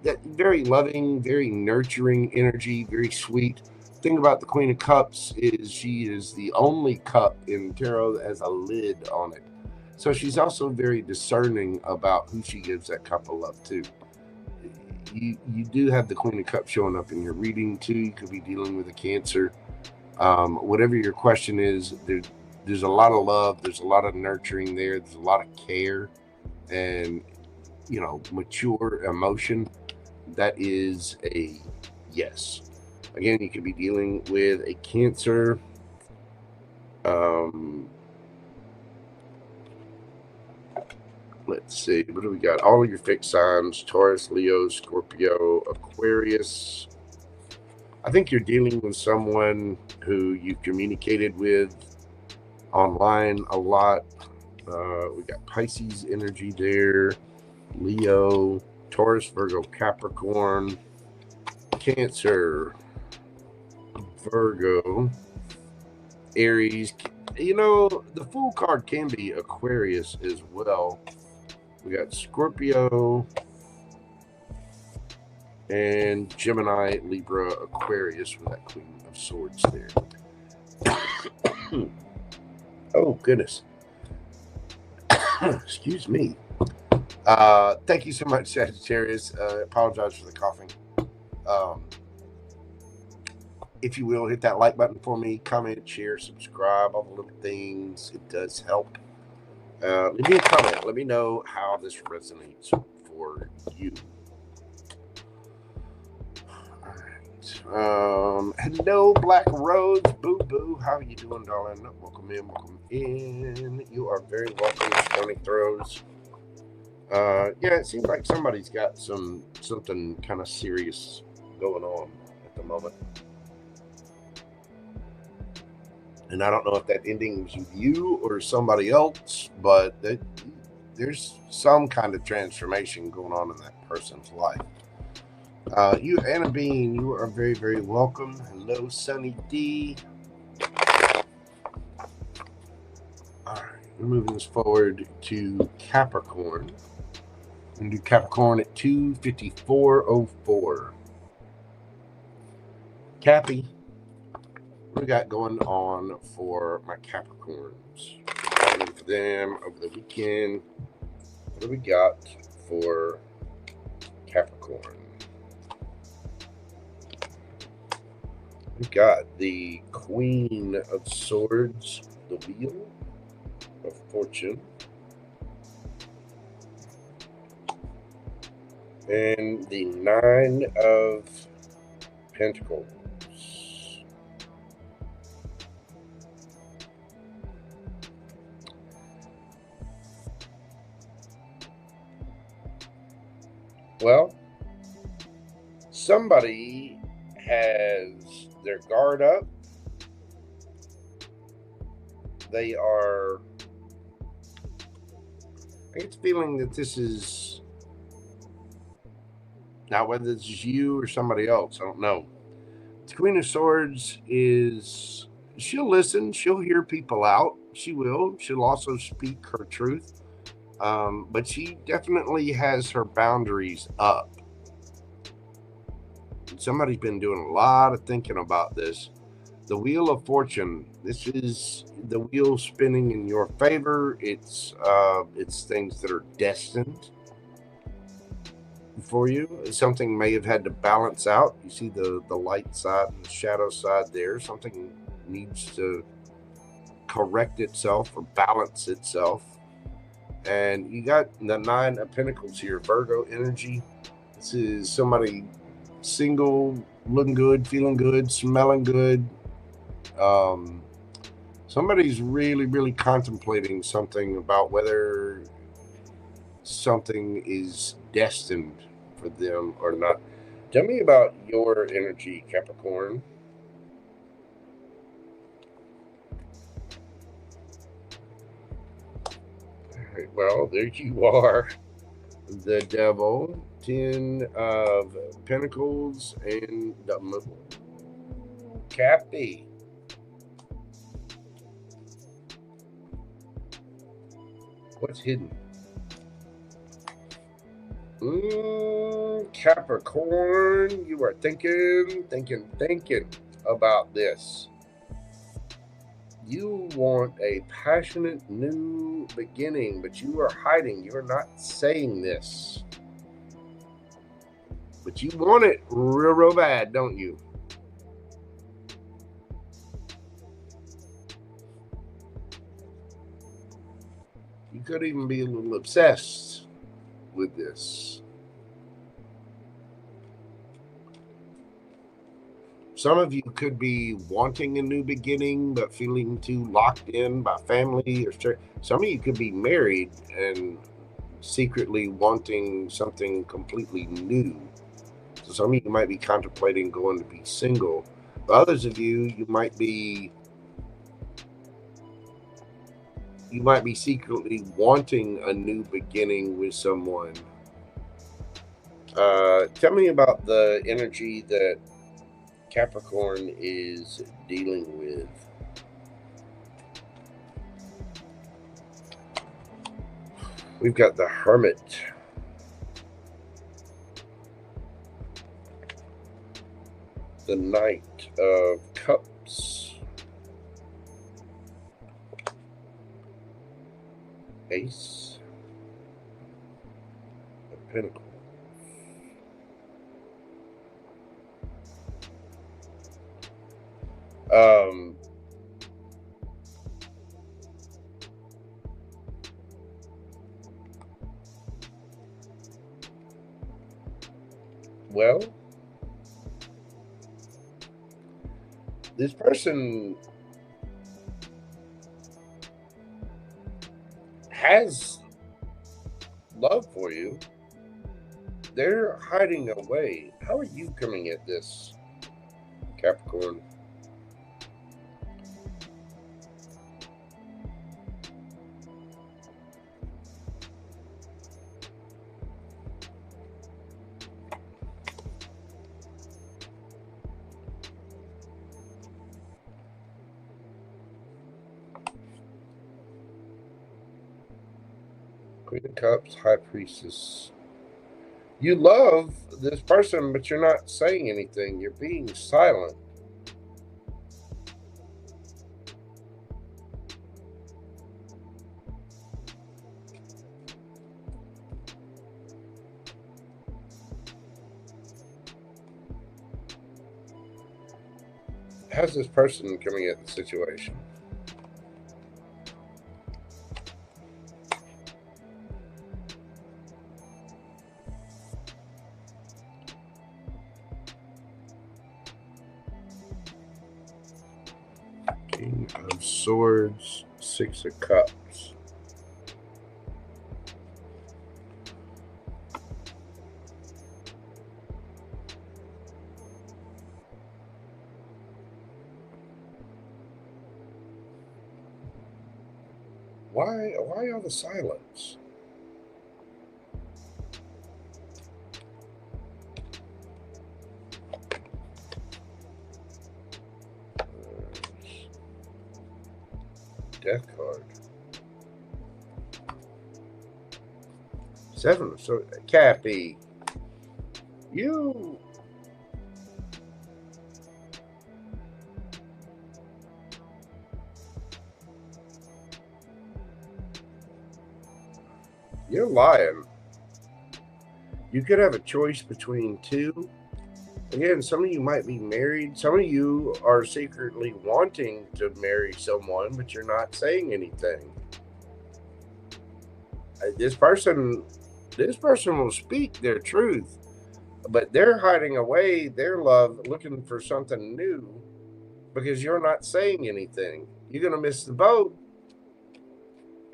That very loving, very nurturing energy, very sweet. The thing about the Queen of Cups is she is the only cup in tarot that has a lid on it. So she's also very discerning about who she gives that cup of love to. You do have the Queen of Cups showing up in your reading too. You could be dealing with a Cancer. Whatever your question is, there's a lot of love, there's a lot of nurturing there's a lot of care and mature emotion. That is a yes. Again, you could be dealing with a Cancer. Let's see, what do we got? All of your fixed signs: Taurus, Leo, Scorpio, Aquarius. I think you're dealing with someone who you communicated with online a lot. We got Pisces energy there, Leo, Taurus, Virgo, Capricorn, Cancer, Virgo, Aries. The Fool card can be Aquarius as well. We got Scorpio and Gemini, Libra, Aquarius with that Queen of Swords there. Oh, goodness. Excuse me. Thank you so much, Sagittarius. Apologize for the coughing. If you will, hit that like button for me. Comment, share, subscribe, all the little things. It does help. Leave me a comment. Let me know how this resonates for you. All right. Hello, Black Rose. Boo Boo. How are you doing, darling? Welcome in. Welcome in. You are very welcome. Sonic throws. Yeah, it seems like somebody's got something kind of serious going on at the moment. And I don't know if that ending was with you or somebody else, but there's some kind of transformation going on in that person's life. You, Anna Bean, you are very, very welcome. Hello, Sunny D. All right, we're moving this forward to Capricorn. We're going to do Capricorn at 2:54:04. Cappy, what we got going on for my Capricorns? Looking for them over the weekend. What do we got for Capricorn? We've got the Queen of Swords, the Wheel of Fortune, and the Nine of Pentacles. Well, somebody has their guard up. They are, I get the feeling that this is, now whether it's you or somebody else, I don't know. The Queen of Swords is, she'll listen, she'll hear people out, she'll also speak her truth, but she definitely has her boundaries up. Somebody's been doing a lot of thinking about this. The Wheel of Fortune, this is the wheel spinning in your favor. It's things that are destined for you. Something may have had to balance out. You see the light side and the shadow side there. Something needs to correct itself or balance itself. And you got the Nine of Pentacles here, Virgo energy. This is somebody single, looking good, feeling good, smelling good. Somebody's really contemplating something about whether something is destined for them or not. Tell me about your energy, Capricorn. All right, well, there you are. The Devil, 10 of Pentacles, and the Moon. Cappy. What's hidden? Capricorn, you are thinking about this. You want a passionate new beginning, but you are hiding. You are not saying this. But you want it real bad, don't you? You could even be a little obsessed with this. Some of you could be wanting a new beginning, but feeling too locked in by family or church. Some of you could be married and secretly wanting something completely new. So some of you might be contemplating going to be single. But others of you, you might be secretly wanting a new beginning with someone. Tell me about the energy that Capricorn is dealing with. We've got the Hermit. The Knight of Cups. Ace of Pentacles. Well, this person has love for you. They're hiding away. How are you coming at this, Capricorn? Queen of Cups, High Priestess. You love this person, but you're not saying anything. You're being silent. how's this person coming at the situation? King of Swords, Six of Cups. Why all the silence? Death card. Seven. So, Cappy, you're lying. You could have a choice between two. Again, some of you might be married. Some of you are secretly wanting to marry someone, but you're not saying anything. This person will speak their truth, but they're hiding away their love, looking for something new because you're not saying anything. You're going to miss the boat.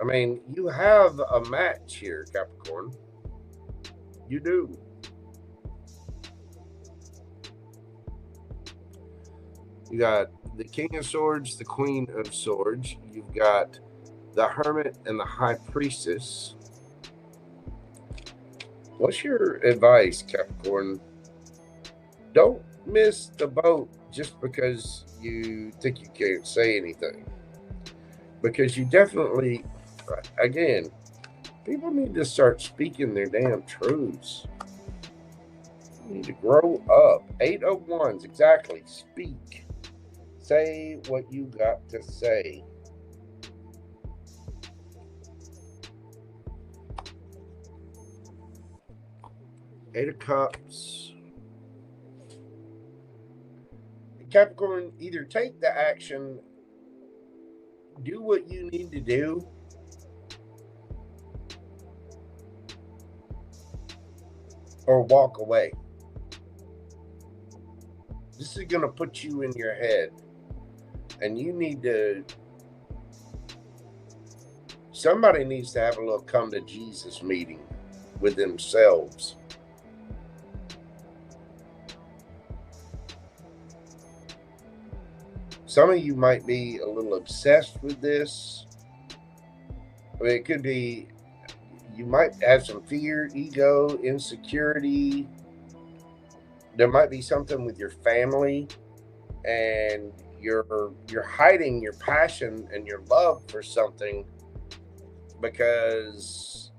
I mean, you have a match here, Capricorn. You do. You got the King of Swords, the Queen of Swords. You've got the Hermit and the High Priestess. What's your advice, Capricorn? Don't miss the boat just because you think you can't say anything. Because you definitely, again, people need to start speaking their damn truths. You need to grow up. 8 of Wands, exactly. Speak. Say what you got to say. Eight of Cups. Capricorn, either take the action, do what you need to do, or walk away. This is going to put you in your head. And you need to, somebody needs to have a little come to Jesus meeting with themselves. Some of you might be a little obsessed with this. I mean, it could be, you might have some fear, ego, insecurity. There might be something with your family, and you're hiding your passion and your love for something because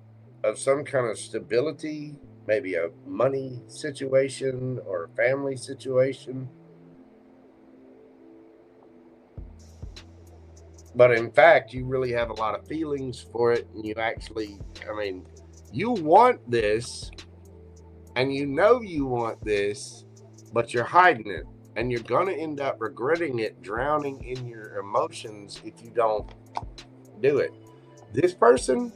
of some kind of stability, maybe a money situation or a family situation. But in fact, you really have a lot of feelings for it, and you actually, I mean, you want this, and you know you want this, but you're hiding it. And you're going to end up regretting it, drowning in your emotions if you don't do it. This person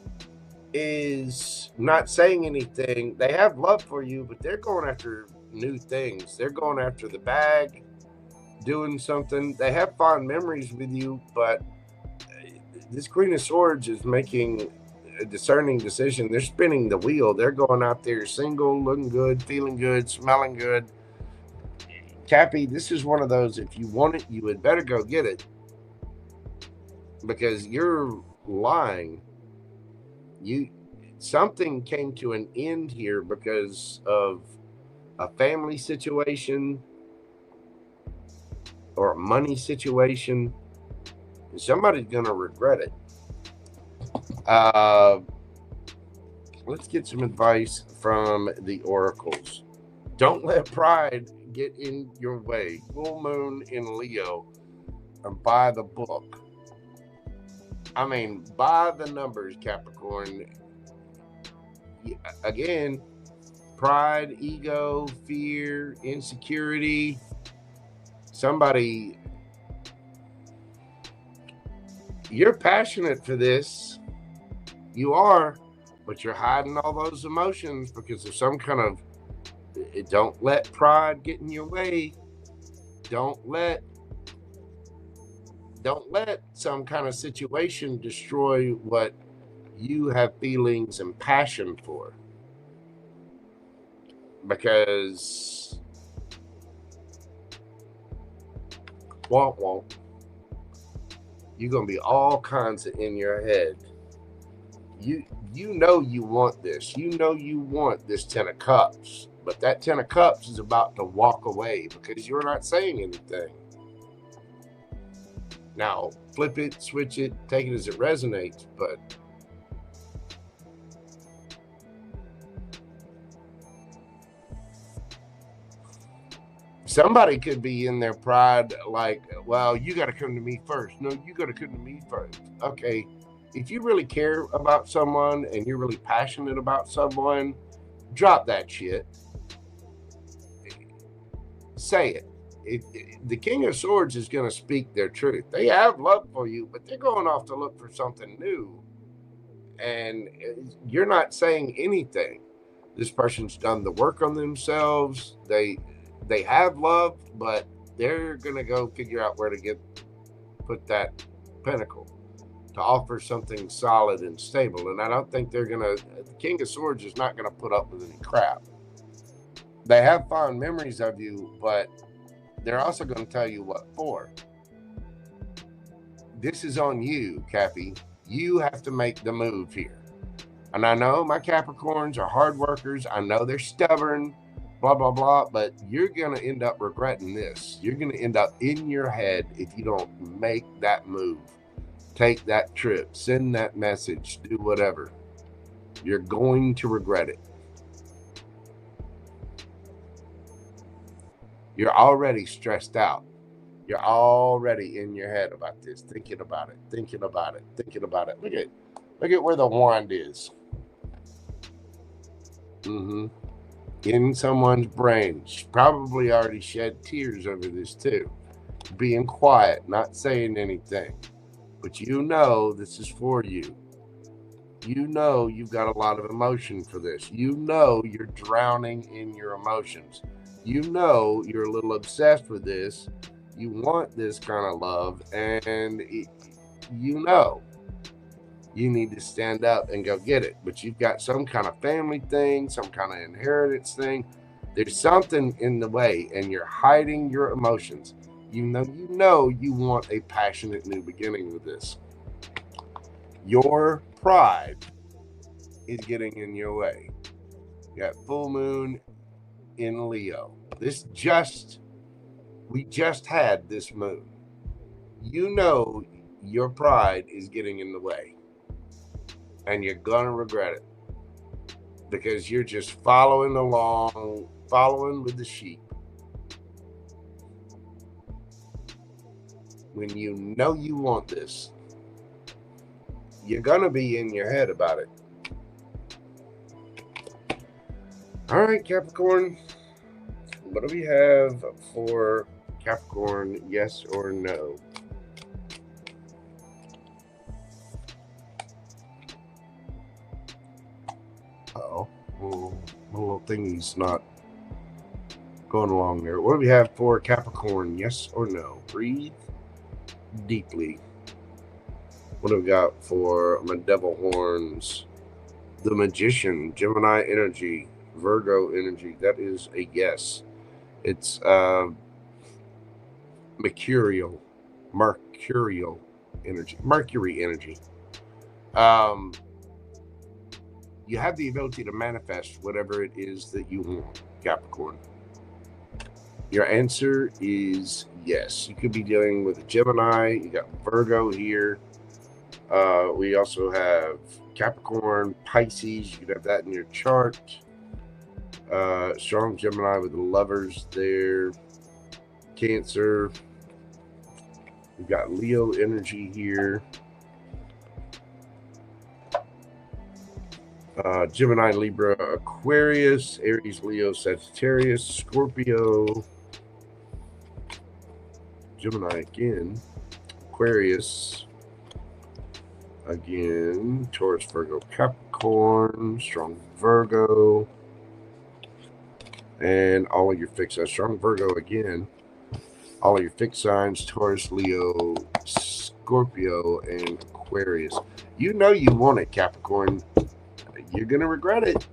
is not saying anything. They have love for you, but they're going after new things. They're going after the bag, doing something. They have fond memories with you, but this Queen of Swords is making a discerning decision. They're spinning the wheel. They're going out there single, looking good, feeling good, smelling good. Cappy, this is one of those, if you want it, you had better go get it. Because you're lying. Something came to an end here because of a family situation or a money situation. Somebody's going to regret it. Let's get some advice from the oracles. Don't let pride get in your way. Full moon in Leo, and buy the book. I mean, buy the numbers, Capricorn. Again, pride, ego, fear, insecurity. Somebody You're passionate for this. You are, but you're hiding all those emotions because of some kind of, don't let pride get in your way. Don't let some kind of situation destroy what you have feelings and passion for. Because you're gonna be all kinds of in your head. You know you want this. You know you want this 10 of Cups, but that 10 of Cups is about to walk away because you're not saying anything. Now, flip it, switch it, take it as it resonates, but somebody could be in their pride like, well, you got to come to me first. No, you got to come to me first. Okay, if you really care about someone and you're really passionate about someone, drop that shit. Say it. The King of Swords is going to speak their truth. They have love for you, but they're going off to look for something new. And you're not saying anything. This person's done the work on themselves. They have love, but they're going to go figure out where to put that pinnacle to offer something solid and stable. And I don't think they're going to, the King of Swords is not going to put up with any crap. They have fond memories of you, but they're also going to tell you what for. This is on you, Cappy. You have to make the move here. And I know my Capricorns are hard workers. I know they're stubborn, blah, blah, blah. But you're going to end up regretting this. You're going to end up in your head if you don't make that move. Take that trip. Send that message. Do whatever. You're going to regret it. You're already stressed out. You're already in your head about this, thinking about it, thinking about it, thinking about it. Look at where the wand is. In someone's brain. She's probably already shed tears over this too. Being quiet, not saying anything. But you know this is for you. You know you've got a lot of emotion for this. You know you're drowning in your emotions. You know you're a little obsessed with this. You want this kind of love, and you know you need to stand up and go get it. But you've got some kind of family thing, some kind of inheritance thing. There's something in the way, and you're hiding your emotions. You know you want a passionate new beginning with this. Your pride is getting in your way. You got full moon in Leo. We just had this moon. You know your pride is getting in the way, and you're gonna regret it because you're just following along, following with the sheep, when you know you want this. You're gonna be in your head about it. All right, Capricorn. What do we have for Capricorn? Yes or no? Uh-oh. My little thingy's not going along there. What do we have for Capricorn? Yes or no? Breathe deeply. What do we got for my devil horns? The Magician, Gemini energy, Virgo energy. That is a yes. It's mercurial energy, Mercury energy. You have the ability to manifest whatever it is that you want, Capricorn. Your answer is yes. You could be dealing with a Gemini. You got Virgo here. We also have Capricorn, Pisces. You could have that in your chart. Strong Gemini with the Lovers there. Cancer. We've got Leo energy here. Gemini, Libra, Aquarius, Aries, Leo, Sagittarius, Scorpio, Gemini again, Aquarius, Again, Taurus, Virgo, Capricorn, strong Virgo, and all of your fixed signs. Strong Virgo again. All of your fixed signs, Taurus, Leo, Scorpio, and Aquarius. You know you want it, Capricorn. You're going to regret it.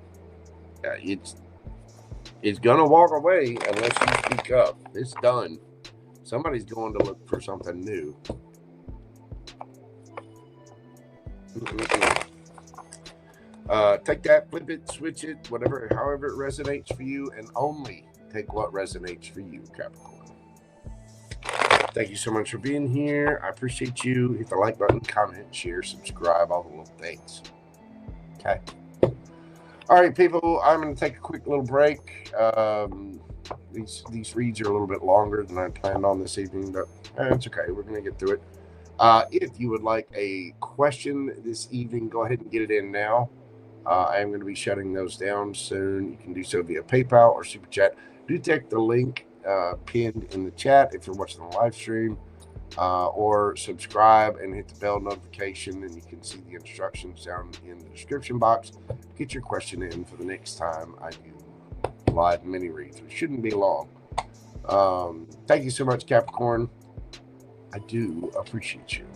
It's going to walk away unless you speak up. It's done. Somebody's going to look for something new. Take that, flip it, switch it, whatever, however it resonates for you, and only take what resonates for you, Capricorn. Thank you so much for being here. I appreciate you. Hit the like button, comment, share, subscribe, all the little things. Okay. All right, people, I'm going to take a quick little break. These reads are a little bit longer than I planned on this evening, but it's okay. We're going to get through it. If you would like a question this evening, go ahead and get it in now. I am going to be shutting those down soon. You can do so via PayPal or Super Chat. Do check the link pinned in the chat if you're watching the live stream, or subscribe and hit the bell notification, and you can see the instructions down in the description box. Get your question in for the next time I do live mini reads, which shouldn't be long. Thank you so much, Capricorn. I do appreciate you.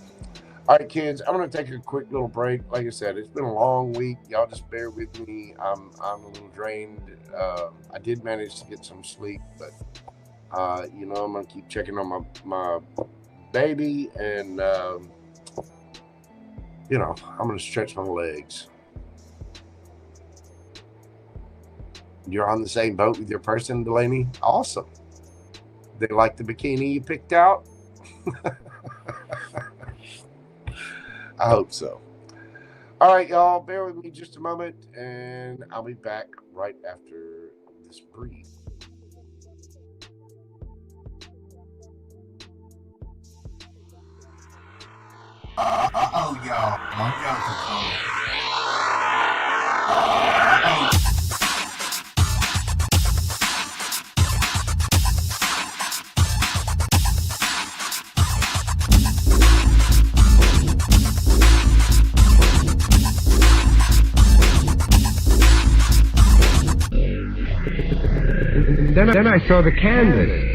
All right, kids, I'm going to take a quick little break. Like I said, it's been a long week. Y'all just bear with me. I'm a little drained. I did manage to get some sleep, but you know, I'm going to keep checking on my baby, and you know, I'm going to stretch my legs. You're on the same boat with your person, Delaney? Awesome. They like the bikini you picked out? I hope so. All right, y'all, bear with me just a moment, and I'll be back right after this brief. Oh, y'all, Mojo for coming. Then I saw the canvas.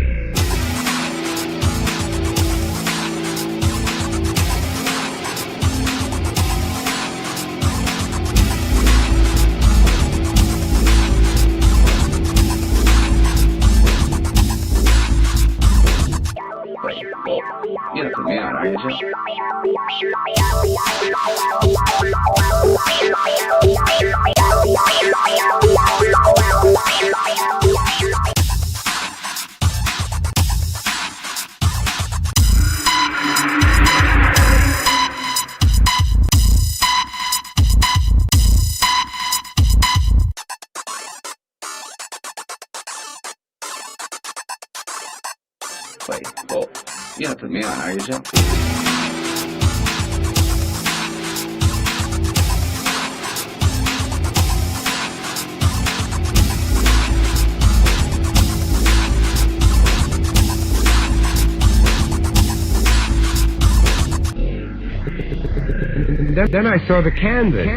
You're the man, are you? Wait, well, you're not putting me on, are you, Joe? Then I saw the canvas.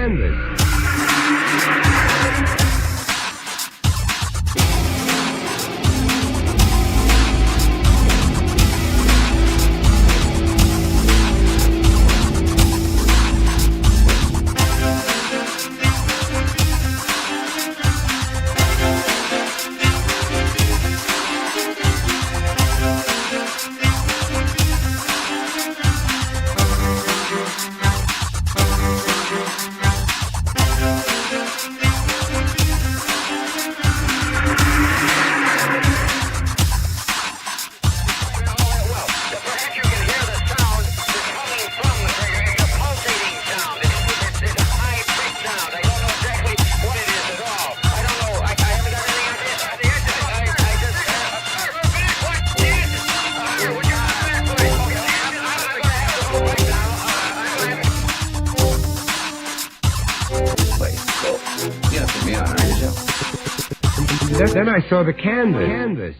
Then I saw the canvas.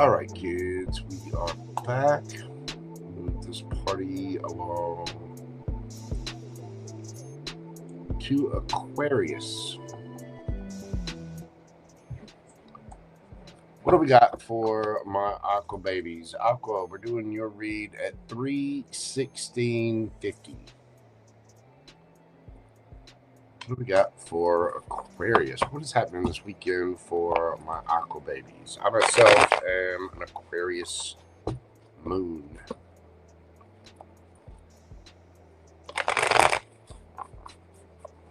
All right, kids, we are back. Move this party along to Aquarius. What do we got for my Aqua babies? Aqua, we're doing your read at 3/16/50. What do we got for Aquarius? What is happening this weekend for my Aqua babies? I myself am an Aquarius moon.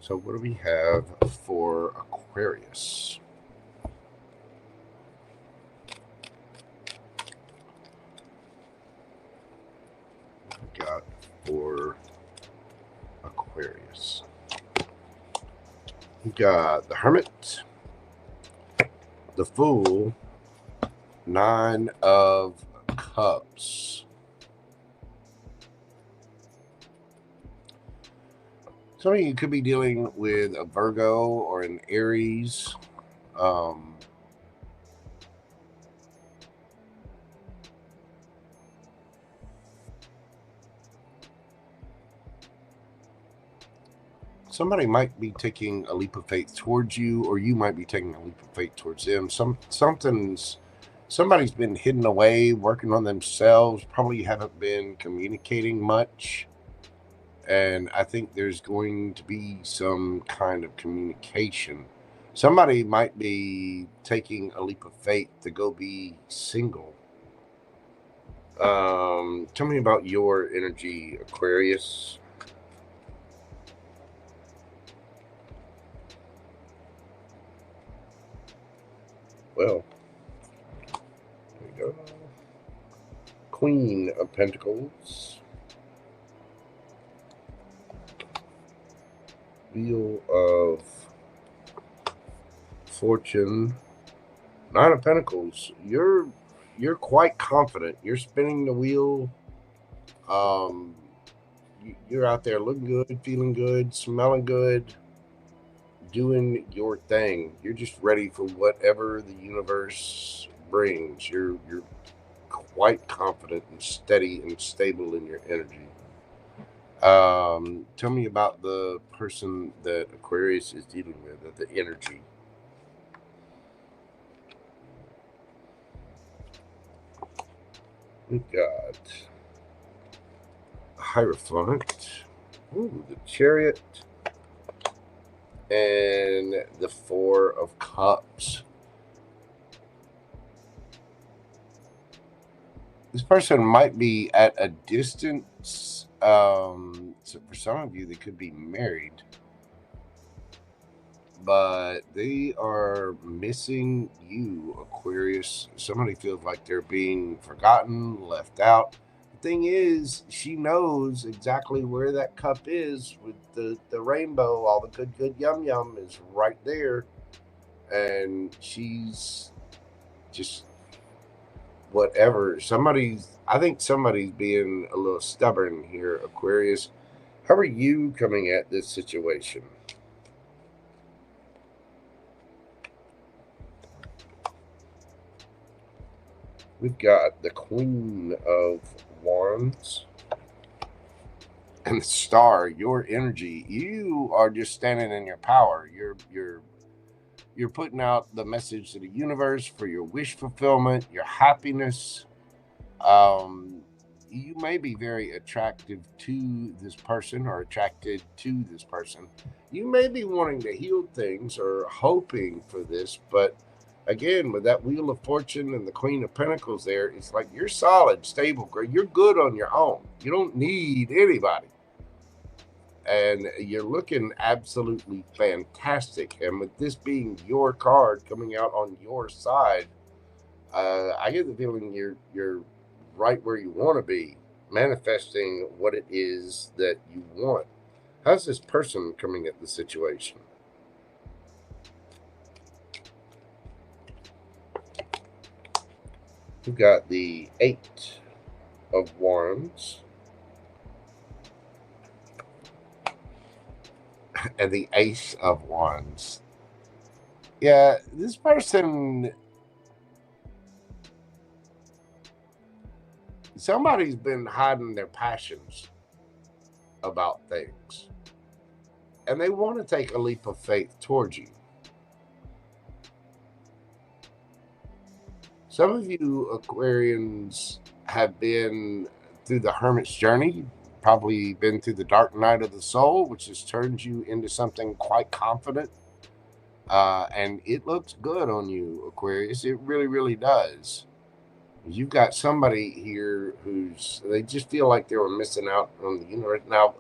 So what do we have for Aquarius? What do we got for Aquarius? We got the Hermit, the Fool, 9 of Cups. Some of you could be dealing with a Virgo or an Aries. Somebody might be taking a leap of faith towards you, or you might be taking a leap of faith towards them. Somebody's been hidden away, working on themselves, probably haven't been communicating much. And I think there's going to be some kind of communication. Somebody might be taking a leap of faith to go be single. Tell me about your energy, Aquarius. Well, there we go. Queen of Pentacles. Wheel of Fortune. 9 of Pentacles. You're quite confident. You're spinning the wheel. You're out there looking good, feeling good, smelling good, doing your thing. You're just ready for whatever the universe brings. You're quite confident and steady and stable in your energy. Tell me about the person that Aquarius is dealing with, the energy. We've got a Hierophant, ooh, the Chariot, and the 4 of Cups. This person might be at a distance. So for some of you, they could be married, but they are missing you, Aquarius. Somebody feels like they're being forgotten, left out. The thing is, she knows exactly where that cup is with the rainbow. All the good yum yum is right there, and she's just whatever. I think somebody's being a little stubborn here, Aquarius. How are you coming at this situation? We've got the Queen of Wands and the Star. Your energy. You are just standing in your power. You're putting out the message to the universe for your wish fulfillment, your happiness. You may be very attractive to this person or attracted to this person. You may be wanting to heal things or hoping for this, but again, with that Wheel of Fortune and the Queen of Pentacles there, it's like you're solid, stable, great. You're good on your own. You don't need anybody. And you're looking absolutely fantastic. And with this being your card coming out on your side, I get the feeling you're right where you want to be, manifesting what it is that you want. How's this person coming at the situation? We've got the 8 of Wands and the Ace of Wands. Yeah, this person, somebody's been hiding their passions about things, and they want to take a leap of faith towards you. Some of you Aquarians have been through the hermit's journey, probably been through the dark night of the soul, which has turned you into something quite confident. And it looks good on you, Aquarius. It really, really does. You've got somebody here they just feel like they were missing out on the universe. Now,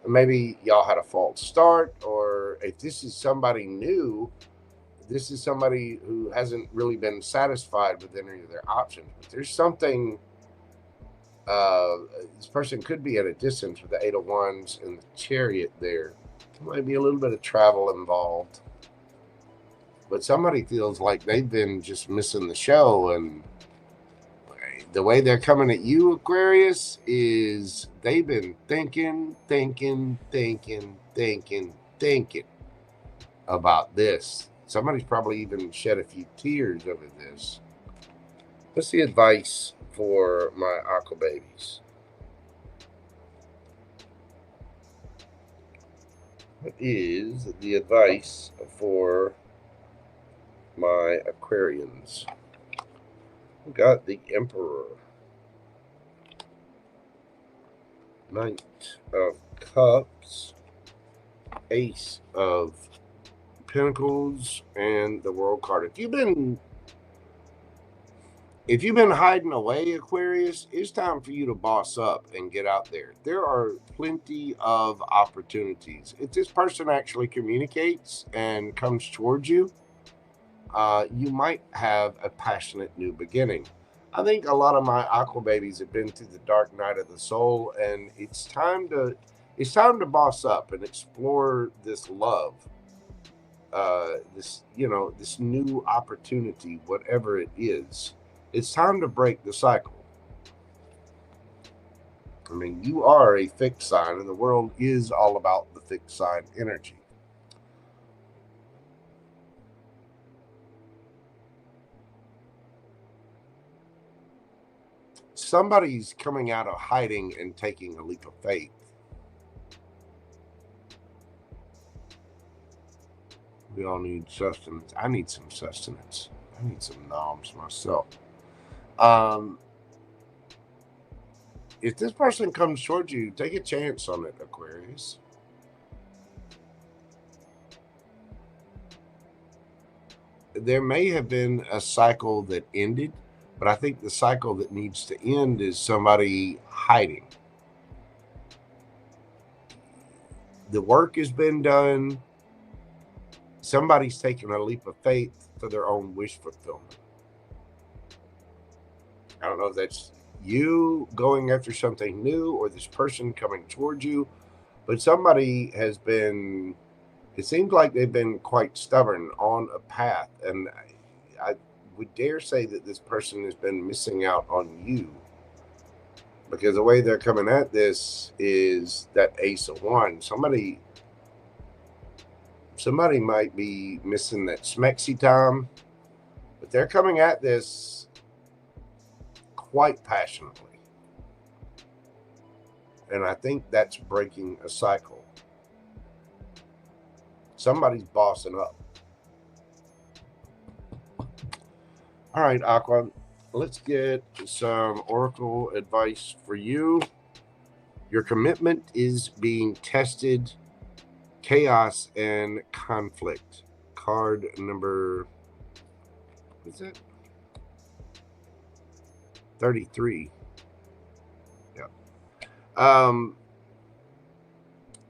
maybe y'all had a false start, or if this is somebody new, this is somebody who hasn't really been satisfied with any of their options. But there's something, this person could be at a distance with the 8 of Wands and the Chariot there. There might be a little bit of travel involved. But somebody feels like they've been just missing the show, and the way they're coming at you, Aquarius, is they've been thinking about this. Somebody's probably even shed a few tears over this. What's the advice for my aqua babies? What is the advice for my Aquarians? We got the Emperor, Knight of Cups, Ace of Pentacles, and the World card. If you've been hiding away, Aquarius, it's time for you to boss up and get out there. There are plenty of opportunities. If this person actually communicates and comes towards you, you might have a passionate new beginning. I think a lot of my aqua babies have been through the dark night of the soul, and it's time to boss up and explore this love, this new opportunity, whatever it is. It's time to break the cycle. I mean, you are a fixed sign, and the world is all about the fixed sign energy. Somebody's coming out of hiding and taking a leap of faith. We all need sustenance. I need some sustenance. I need some noms myself. If this person comes towards you, take a chance on it, Aquarius. There may have been a cycle that ended, but I think the cycle that needs to end is somebody hiding. The work has been done. Somebody's taken a leap of faith for their own wish fulfillment. I don't know if that's you going after something new or this person coming towards you, but somebody has been, it seems like they've been quite stubborn on a path, and I would dare say that this person has been missing out on you, because the way they're coming at this is that Ace of Wands. Somebody might be missing that smexy time, but they're coming at this quite passionately, and I think that's breaking a cycle. Somebody's bossing up. All right, Aqua, let's get some oracle advice for you. Your commitment is being tested. Chaos and conflict. Card number, what is that? 33. Yeah.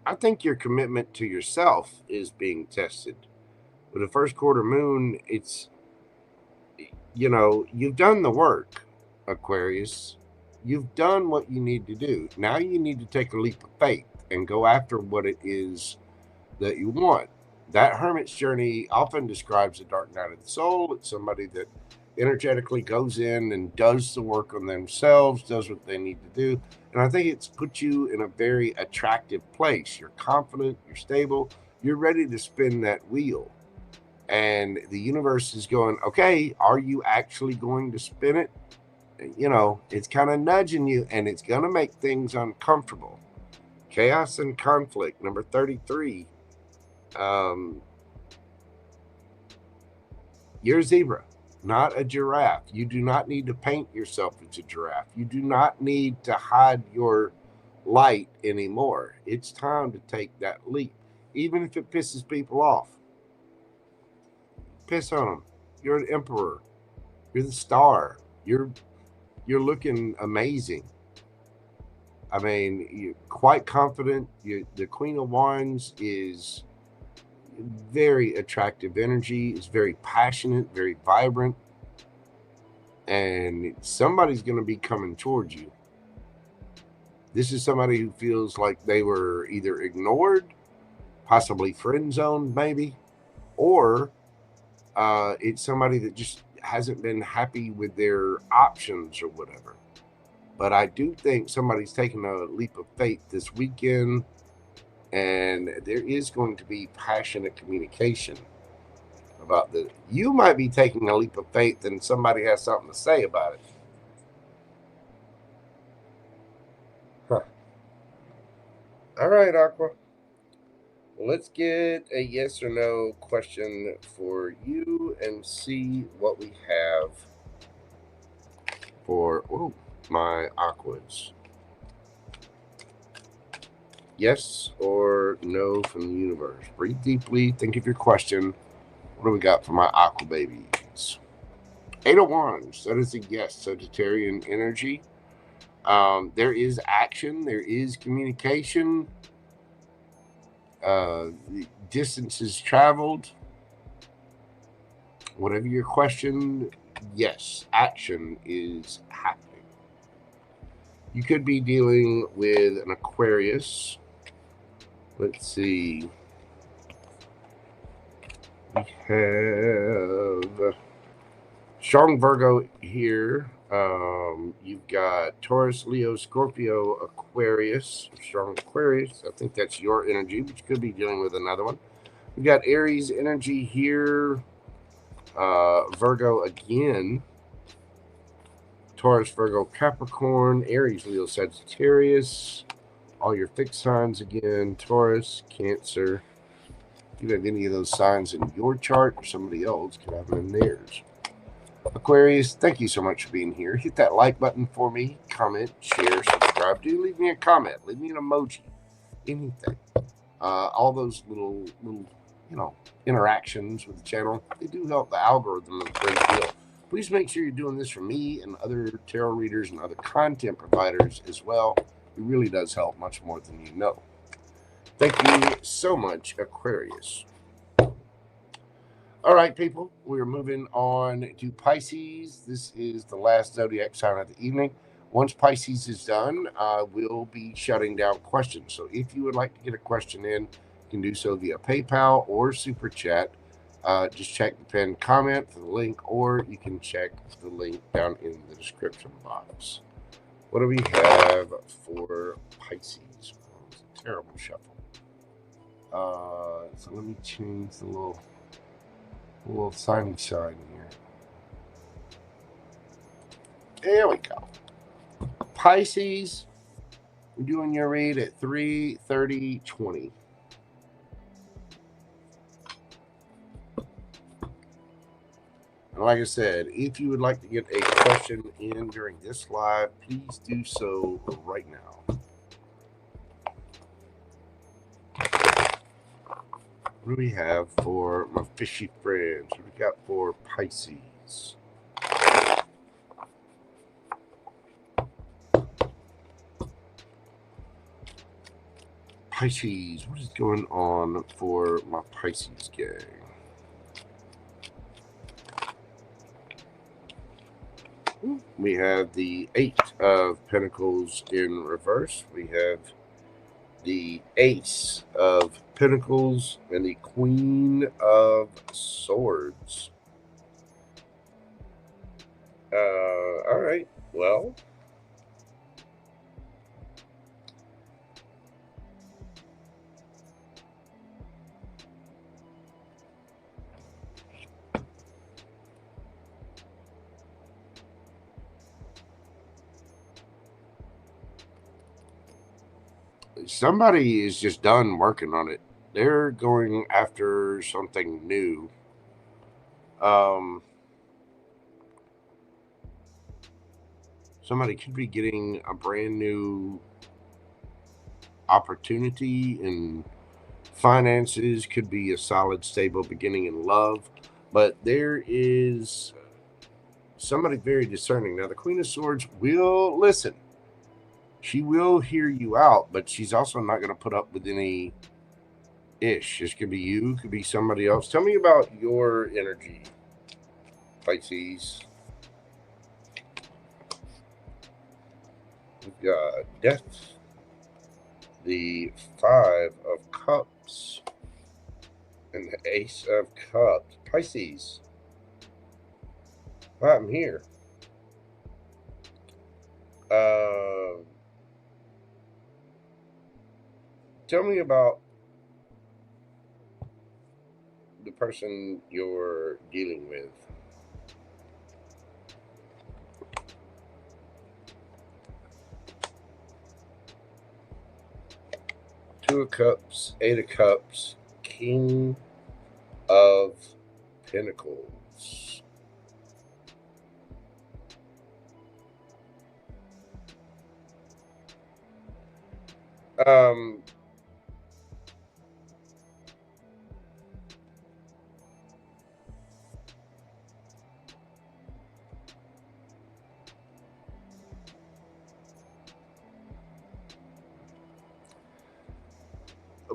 I think your commitment to yourself is being tested. With the first quarter moon, it's, you've done the work, Aquarius. You've done what you need to do. Now you need to take a leap of faith and go after what it is that you want. That hermit's journey often describes the dark night of the soul. It's somebody that energetically goes in and does the work on themselves, does what they need to do. And I think it's put you in a very attractive place. You're confident, you're stable, you're ready to spin that wheel. And the universe is going, okay, are you actually going to spin it? you know, it's kind of nudging you, and it's going to make things uncomfortable. Chaos and conflict, number 33. You're a zebra, not a giraffe. You do not need to paint yourself as a giraffe. You do not need to hide your light anymore. It's time to take that leap, even if it pisses people off. Piss on them. You're an emperor. You're the star. You're looking amazing. I mean, you're quite confident. The Queen of Wands is very attractive energy. It's very passionate, very vibrant. And somebody's going to be coming towards you. This is somebody who feels like they were either ignored, possibly friend zoned maybe, or it's somebody that just hasn't been happy with their options or whatever. But I do think somebody's taking a leap of faith this weekend, and there is going to be passionate communication about the. You might be taking a leap of faith and somebody has something to say about it. Huh. All right, Aqua. Let's get a yes or no question for you and see what we have for my Aquas. Yes or no from the universe. Breathe deeply. Think of your question. What do we got for my Aqua babies? 8 of Wands. That is a yes. Sagittarian energy. There is action. There is communication. Distances traveled. Whatever your question, yes, action is happening. You could be dealing with an Aquarius. Let's see. We have strong Virgo here. You've got Taurus, Leo, Scorpio, Aquarius. Strong Aquarius. I think that's your energy, but you could be dealing with another one. We've got Aries energy here. Virgo again. Taurus, Virgo, Capricorn, Aries, Leo, Sagittarius. All your fixed signs again. Taurus, Cancer. If you have any of those signs in your chart, or somebody else could have them in theirs. Aquarius, thank you so much for being here. Hit that like button for me. Comment, share, subscribe. Do leave me a comment. Leave me an emoji. Anything. All those little interactions with the channel, they do help the algorithm a great deal. Please make sure you're doing this for me and other tarot readers and other content providers as well. It really does help much more than you know. Thank you so much, Aquarius. All right, people, we're moving on to Pisces. This is the last zodiac sign of the evening. Once Pisces is done, we'll be shutting down questions. So if you would like to get a question in, you can do so via PayPal or Super Chat. Just check the pinned comment for the link, or you can check the link down in the description box. What do we have for Pisces? Oh, it's a terrible shuffle. So let me change the little signy sign here. There we go. Pisces, we're doing your read at 3:30:20. And like I said, if you would like to get a question in during this live, please do so right now. What do we have for my fishy friends? What do we got for Pisces? Pisces, what is going on for my Pisces gang? We have the 8 of Pentacles in reverse. We have the Ace of Pentacles and the Queen of Swords. All right, well, somebody is just done working on it. They're going after something new. Somebody could be getting a brand new opportunity in finances, could be a solid, stable beginning in love, but there is somebody very discerning. Now, the Queen of Swords will listen. She will hear you out, but she's also not going to put up with any ish. This could be you, could be somebody else. Tell me about your energy, Pisces. We've got Death, the 5 of Cups, and the Ace of Cups. Pisces. Well, I'm here. Tell me about the person you're dealing with. Two of Cups, Eight of Cups, King of Pentacles.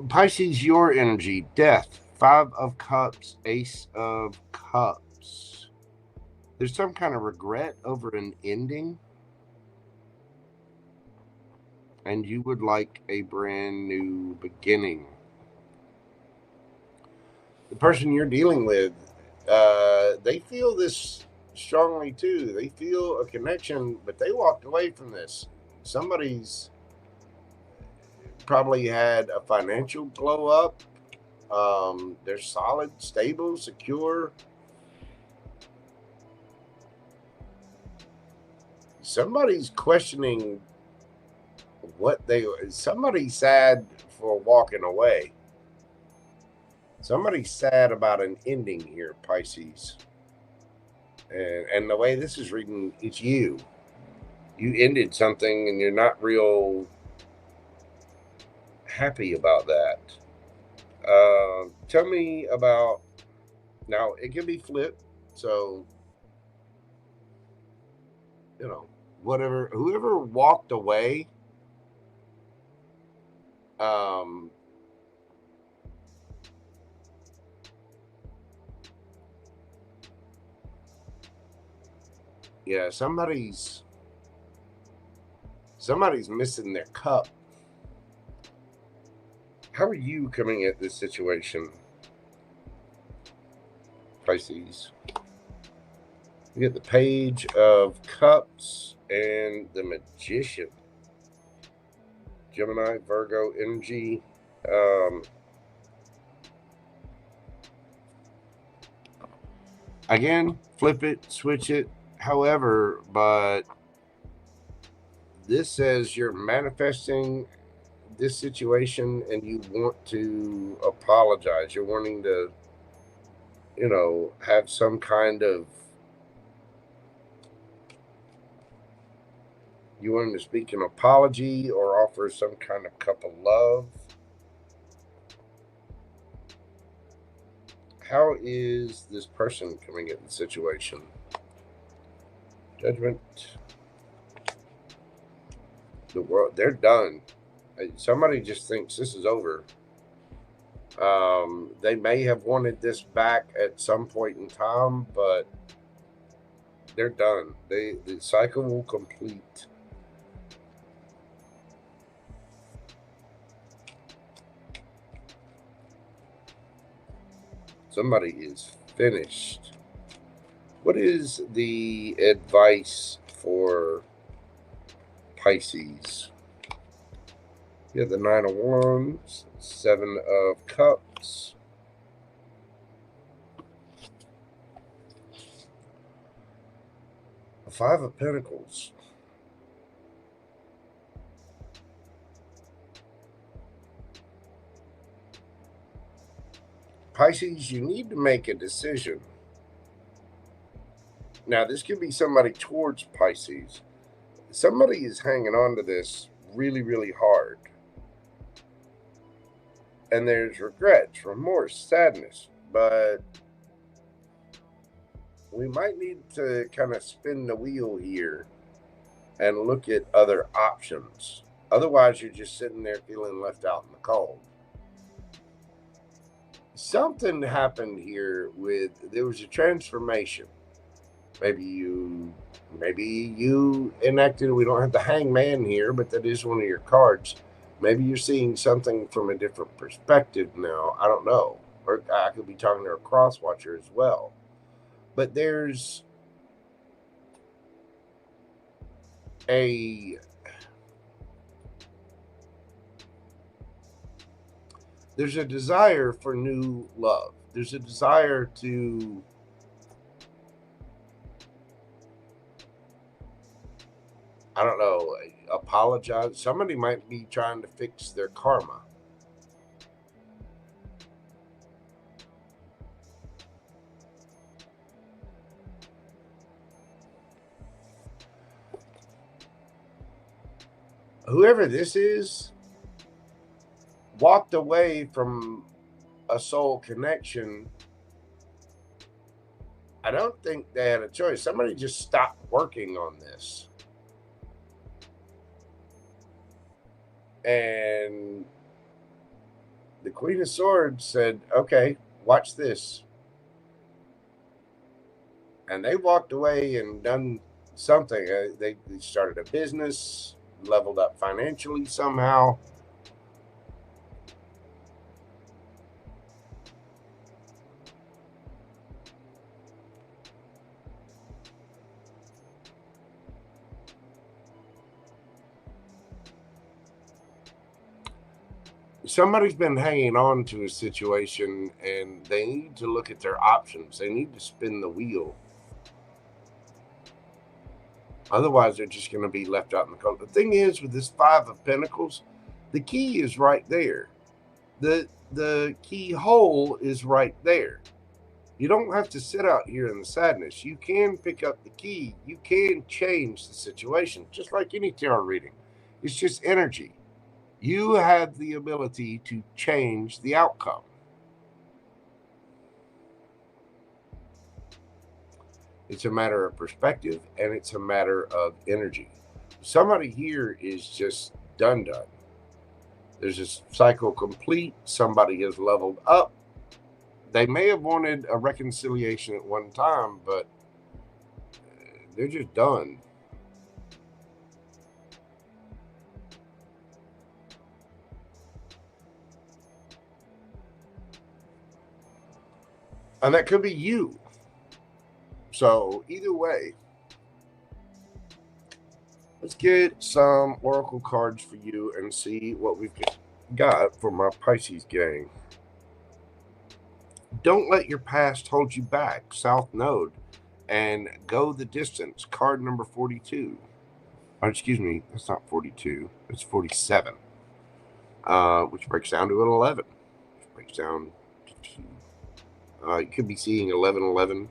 Pisces, your energy. Death, 5 of Cups, Ace of Cups. There's some kind of regret over an ending, and you would like a brand new beginning. The person you're dealing with, they feel this strongly too. They feel a connection, but they walked away from this. Somebody's probably had a financial blow up. They're solid, stable, secure. Somebody's questioning somebody's sad for walking away. Somebody's sad about an ending here, Pisces. And the way this is reading, it's you. You ended something and you're not real happy about that. Tell me about, now it can be flipped, so whoever walked away, yeah, somebody's missing their cup. How are you coming at this situation, Pisces? You get the Page of Cups and the Magician. Gemini, Virgo energy. Again, flip it, switch it, however, but this says you're manifesting this situation and you want to apologize. You're wanting to, have some kind of, you want to speak an apology or offer some kind of cup of love. How is this person coming at the situation? Judgment. The world, they're done. Somebody just thinks this is over. They may have wanted this back at some point in time, but they're done. The cycle will complete. Somebody is finished. What is the advice for Pisces? You have the 9 of Wands, 7 of Cups, a 5 of Pentacles. Pisces, you need to make a decision. Now, this could be somebody towards Pisces. Somebody is hanging on to this really, really hard. And there's regrets, remorse, sadness. But we might need to kind of spin the wheel here and look at other options. Otherwise, you're just sitting there feeling left out in the cold. Something happened here there was a transformation. Maybe you enacted, we don't have the Hangman here, but that is one of your cards. Maybe you're seeing something from a different perspective now. I don't know. Or I could be talking to a cross watcher as well. But there's a desire for new love. There's a desire to I don't know, apologize. Somebody might be trying to fix their karma. Whoever this is walked away from a soul connection. I don't think they had a choice. Somebody just stopped working on this. And the Queen of Swords said, okay, watch this. And they walked away and done something. They started a business, leveled up financially somehow. Somebody's been hanging on to a situation and they need to look at their options. They need to spin the wheel. Otherwise, they're just going to be left out in the cold. The thing is, with this Five of Pentacles, the key is right there. The keyhole is right there. You don't have to sit out here in the sadness. You can pick up the key. You can change the situation, just like any tarot reading. It's just energy. You have the ability to change the outcome. It's a matter of perspective, and it's a matter of energy. Somebody here is just done. There's a cycle complete. Somebody has leveled up. They may have wanted a reconciliation at one time, but they're just done. And that could be you. So either way, let's get some oracle cards for you and see what we've got for my Pisces gang. Don't let your past hold you back. South Node and go the distance. Card number 42. Oh, excuse me, that's not 42. It's 47. Which breaks down to an 11. Which breaks down to 2. You could be seeing 1111.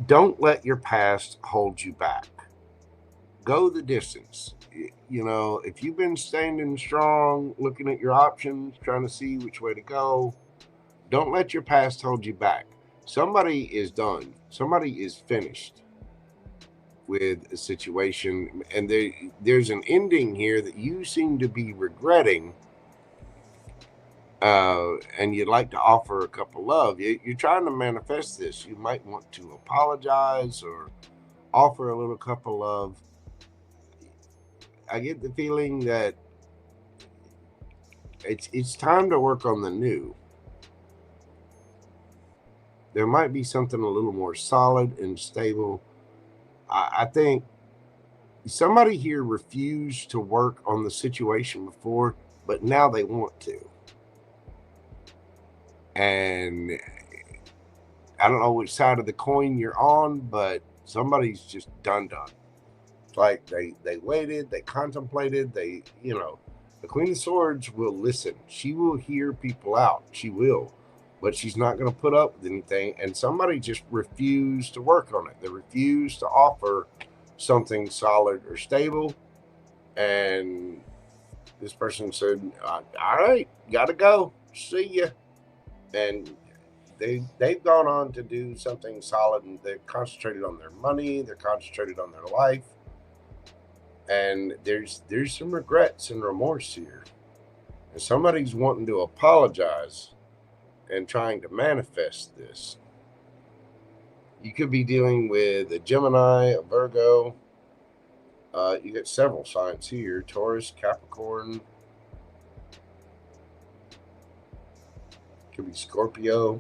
Don't let your past hold you back. Go the distance. You know, if you've been standing strong, looking at your options, trying to see which way to go, don't let your past hold you back. Somebody is done. Somebody is finished with a situation, and there's an ending here that you seem to be regretting. And you'd like to offer a cup of love. You're trying to manifest this. You might want to apologize or offer a little cup of love. I get the feeling that it's time to work on the new. There might be something a little more solid and stable. I think somebody here refused to work on the situation before, but now they want to. And I don't know which side of the coin you're on, but somebody's just done. It's like they waited, they contemplated, they The Queen of Swords will listen. She will hear people out. She will. But she's not going to put up with anything. And somebody just refused to work on it. They refused to offer something solid or stable. And this person said, all right, got to go. See ya. And they've gone on to do something solid. And they've concentrated on their money. They're concentrated on their life. And there's some regrets and remorse here. And somebody's wanting to apologize and trying to manifest this. You could be dealing with a Gemini, a Virgo. You get several signs here. Taurus, Capricorn. Could be Scorpio.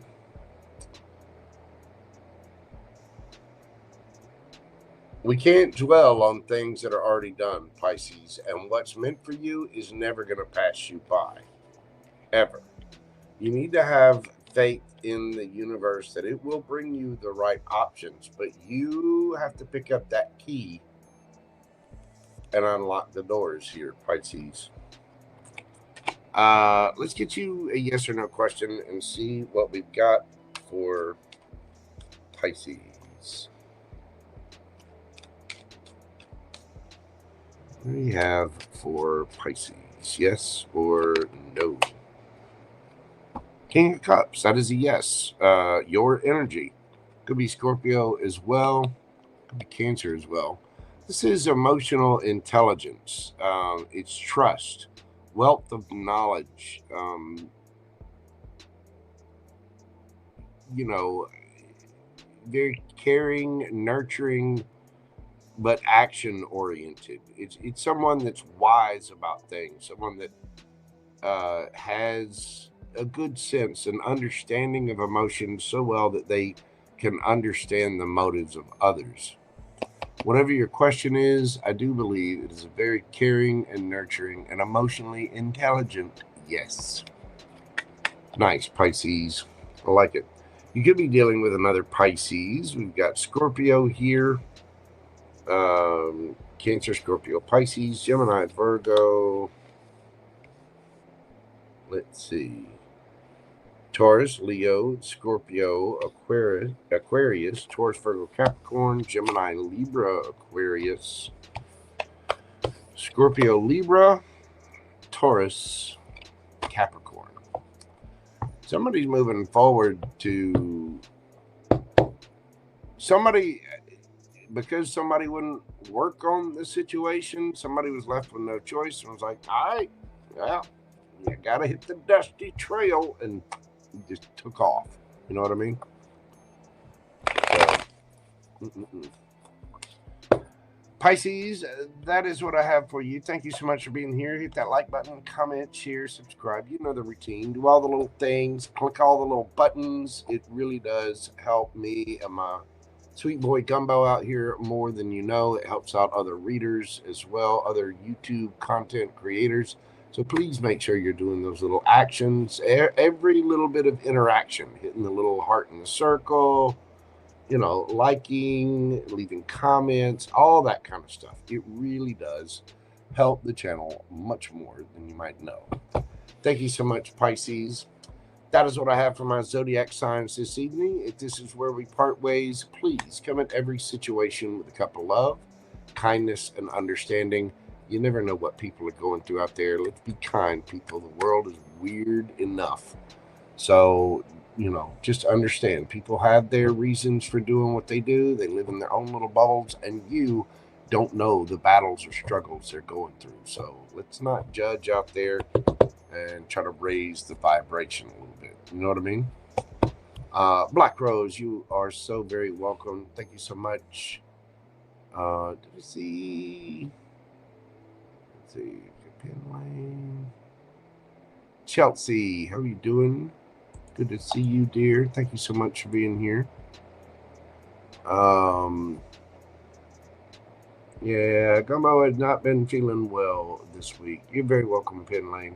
We can't dwell on things that are already done, Pisces, and what's meant for you is never going to pass you by, ever. You need to have faith in the universe that it will bring you the right options, but you have to pick up that key and unlock the doors here, Pisces. Let's get you a yes or no question and see what we've got for Pisces. What do we have for Pisces? Yes or no? King of Cups. That is a yes. Your energy. Could be Scorpio as well. Could be Cancer as well. This is emotional intelligence. It's trust. Wealth of knowledge. You know, very caring, nurturing, but action oriented. It's someone that's wise about things, someone that has a good sense and understanding of emotions so well that they can understand the motives of others. Whatever your question is, I do believe it is a very caring and nurturing and emotionally intelligent yes. Nice, Pisces. I like it. You could be dealing with another Pisces. We've got Scorpio here. Cancer, Scorpio, Pisces, Gemini, Virgo. Let's see. Taurus, Leo, Scorpio, Aquarius, Taurus, Virgo, Capricorn, Gemini, Libra, Aquarius, Scorpio, Libra, Taurus, Capricorn. Somebody's moving forward to somebody. Because somebody wouldn't work on the situation, somebody was left with no choice and was like, all right, well, you got to hit the dusty trail, and just took off. You know what I mean? So, Pisces, that is what I have for you. Thank you so much for being here. Hit that like button, comment, share, subscribe. You know the routine. Do all the little things. Click all the little buttons. It really does help me and my sweet boy Gumbo out here more than you know. It helps out other readers as well, other YouTube content creators. So please make sure you're doing those little actions, every little bit of interaction, hitting the little heart in the circle, you know, liking, leaving comments, all that kind of stuff. It really does help the channel much more than you might know. Thank you so much, Pisces. That is what I have for my zodiac signs this evening. If this is where we part ways, please come at every situation with a cup of love, kindness, and understanding. You never know what people are going through out there. Let's be kind, people. The world is weird enough. So, you know, just understand. People have their reasons for doing what they do. They live in their own little bubbles, and you don't know the battles or struggles they're going through. So let's not judge out there and try to raise the vibration a little bit. You know what I mean? Black Rose, you are so very welcome. Thank you so much. Did we see? Let's see. Penlane. Chelsea, how are you doing? Good to see you, dear. Thank you so much for being here. Yeah, Gumbo has not been feeling well this week. You're very welcome, Penlane.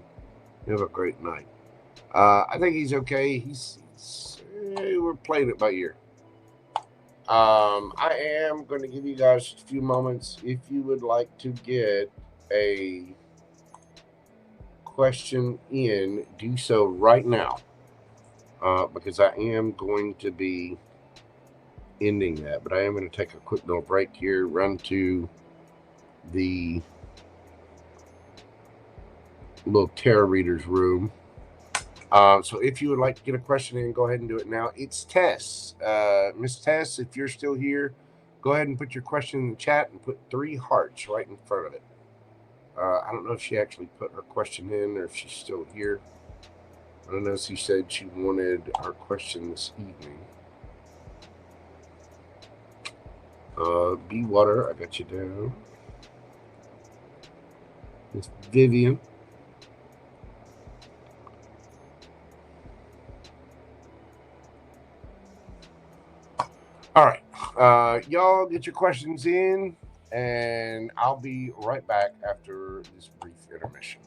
You have a great night. I think he's okay. We're playing it by ear. I am going to give you guys a few moments if you would like to get a question in, do so right now, because I am going to be ending that. But I am going to take a quick little break here, run to the little tarot readers room. So if you would like to get a question in, go ahead and do it now. It's Tess. Miss Tess, if you're still here, go ahead and put your question in the chat and put 3 hearts right in front of it. I don't know if she actually put her question in or if she's still here. I don't know if she said she wanted our question this evening. Be Water, I got you down. Miss Vivian. All right, y'all get your questions in, and I'll be right back after this brief intermission.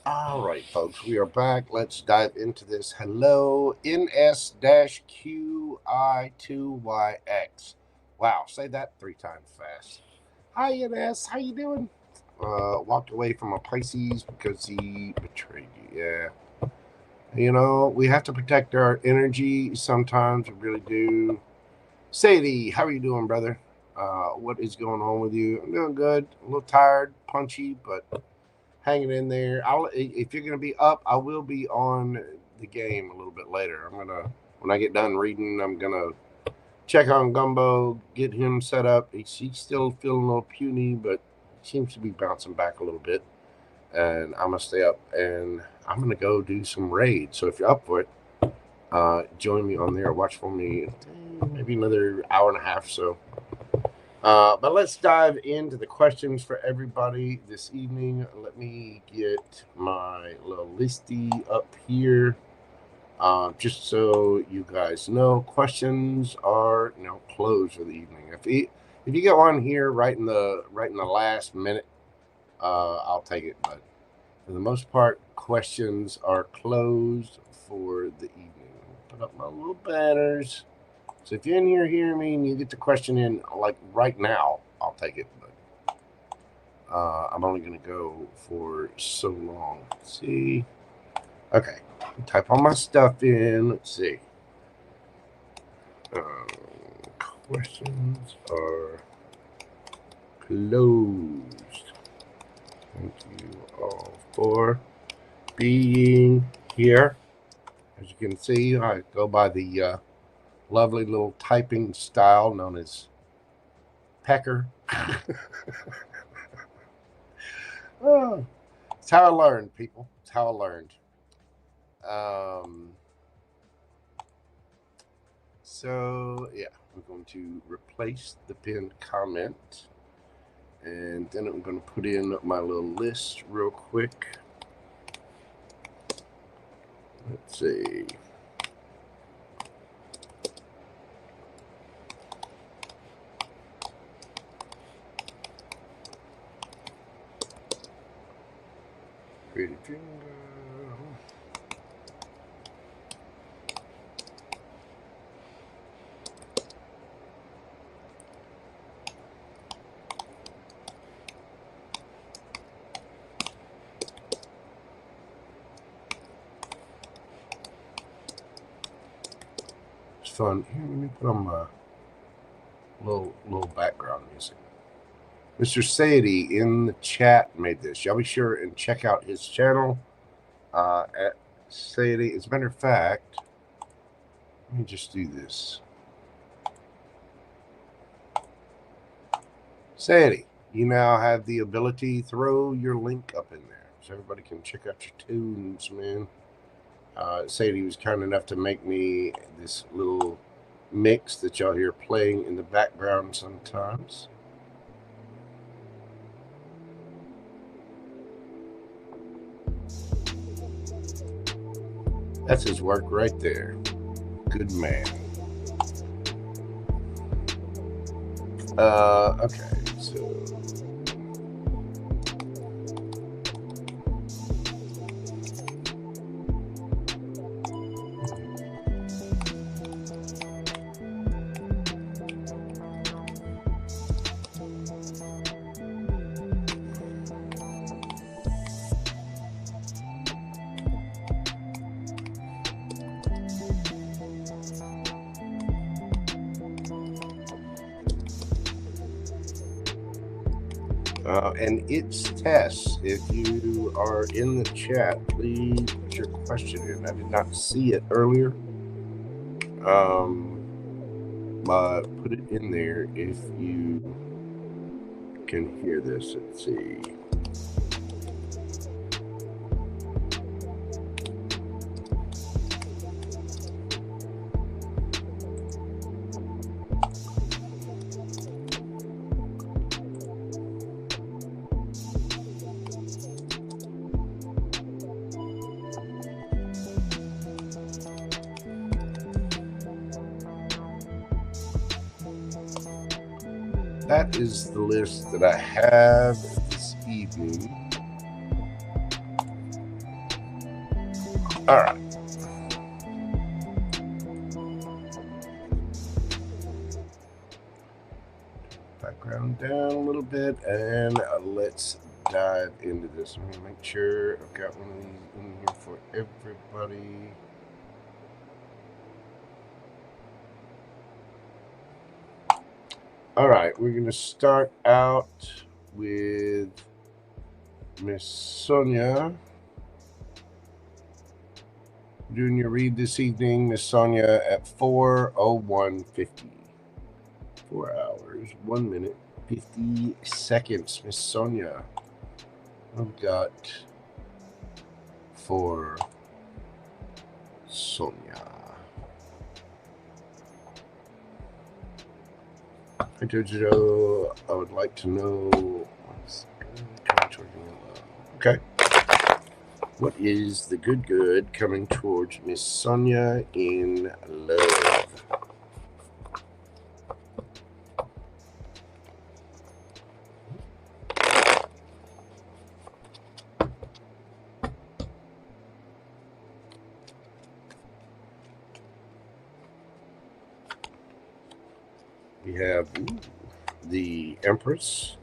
All right, folks, we are back. Let's dive into this. Hello, NS-QI2YX. Wow, say that 3 times fast. Hi, NS. How you doing? Walked away from a Pisces because he betrayed you. Yeah. You know, we have to protect our energy sometimes. We really do. Sadie, how are you doing, brother? What is going on with you? I'm doing good. A little tired, punchy, but hanging in there. If you're gonna be up, I will be on the game a little bit later. When I get done reading, I'm gonna check on Gumbo, get him set up. He's still feeling a little puny, but seems to be bouncing back a little bit. And I'm gonna stay up and I'm gonna go do some raids. So if you're up for it, join me on there. Watch for me maybe another hour and a half or so. But let's dive into the questions for everybody this evening. Let me get my little listy up here, just so you guys know. Questions are closed for the evening. If you get one here right in the last minute, I'll take it. But for the most part, questions are closed for the evening. Put up my little banners. So if you're in here hearing me and you get the question in like right now, I'll take it. But I'm only going to go for so long. Let's see. Okay. Type all my stuff in. Let's see. Questions are closed. Thank you all for being here. As you can see, I go by the lovely little typing style known as Pecker. Oh, it's how I learned, people. It's how I learned. So, yeah, I'm going to replace the pinned comment. And then I'm going to put in my little list real quick. Let's see. It's fun. Here, let me put on my little background music. Mr. Sadie in the chat made this. Y'all be sure and check out his channel at Sadie. As a matter of fact, let me just do this. Sadie, you now have the ability to throw your link up in there so everybody can check out your tunes, man. Sadie was kind enough to make me this little mix that y'all hear playing in the background sometimes. That's his work right there. Good man. Okay, so and ItsTesssss, if you are in the chat, please put your question in. I did not see it earlier, but put it in there if you can hear this. Let's see. That is the list that I have this evening. All right. Background down a little bit, and let's dive into this. Let me make sure I've got one of these in here for everybody. All right, we're going to start out with Miss Sonia. Doing your read this evening, Miss Sonia, at 4:01:50. 4 hours, 1 minute, 50 seconds. Miss Sonia, I've got for Sonia. Hi, Jojo. I would like to know what's good. Okay. What is the good coming towards Miss Sonia in love? We have the Empress,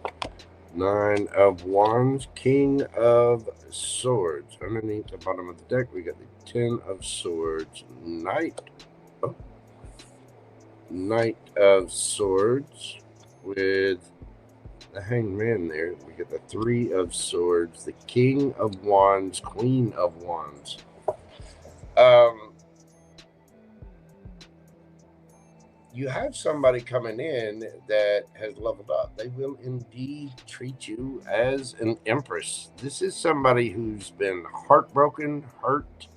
9 of Wands, King of Swords. Underneath the bottom of the deck, we got the 10 of Swords, Knight of Swords with the Hanged Man there. We get the 3 of Swords, the King of Wands, Queen of Wands. You have somebody coming in that has leveled up. They will indeed treat you as an empress. This is somebody who's been heartbroken, hurt.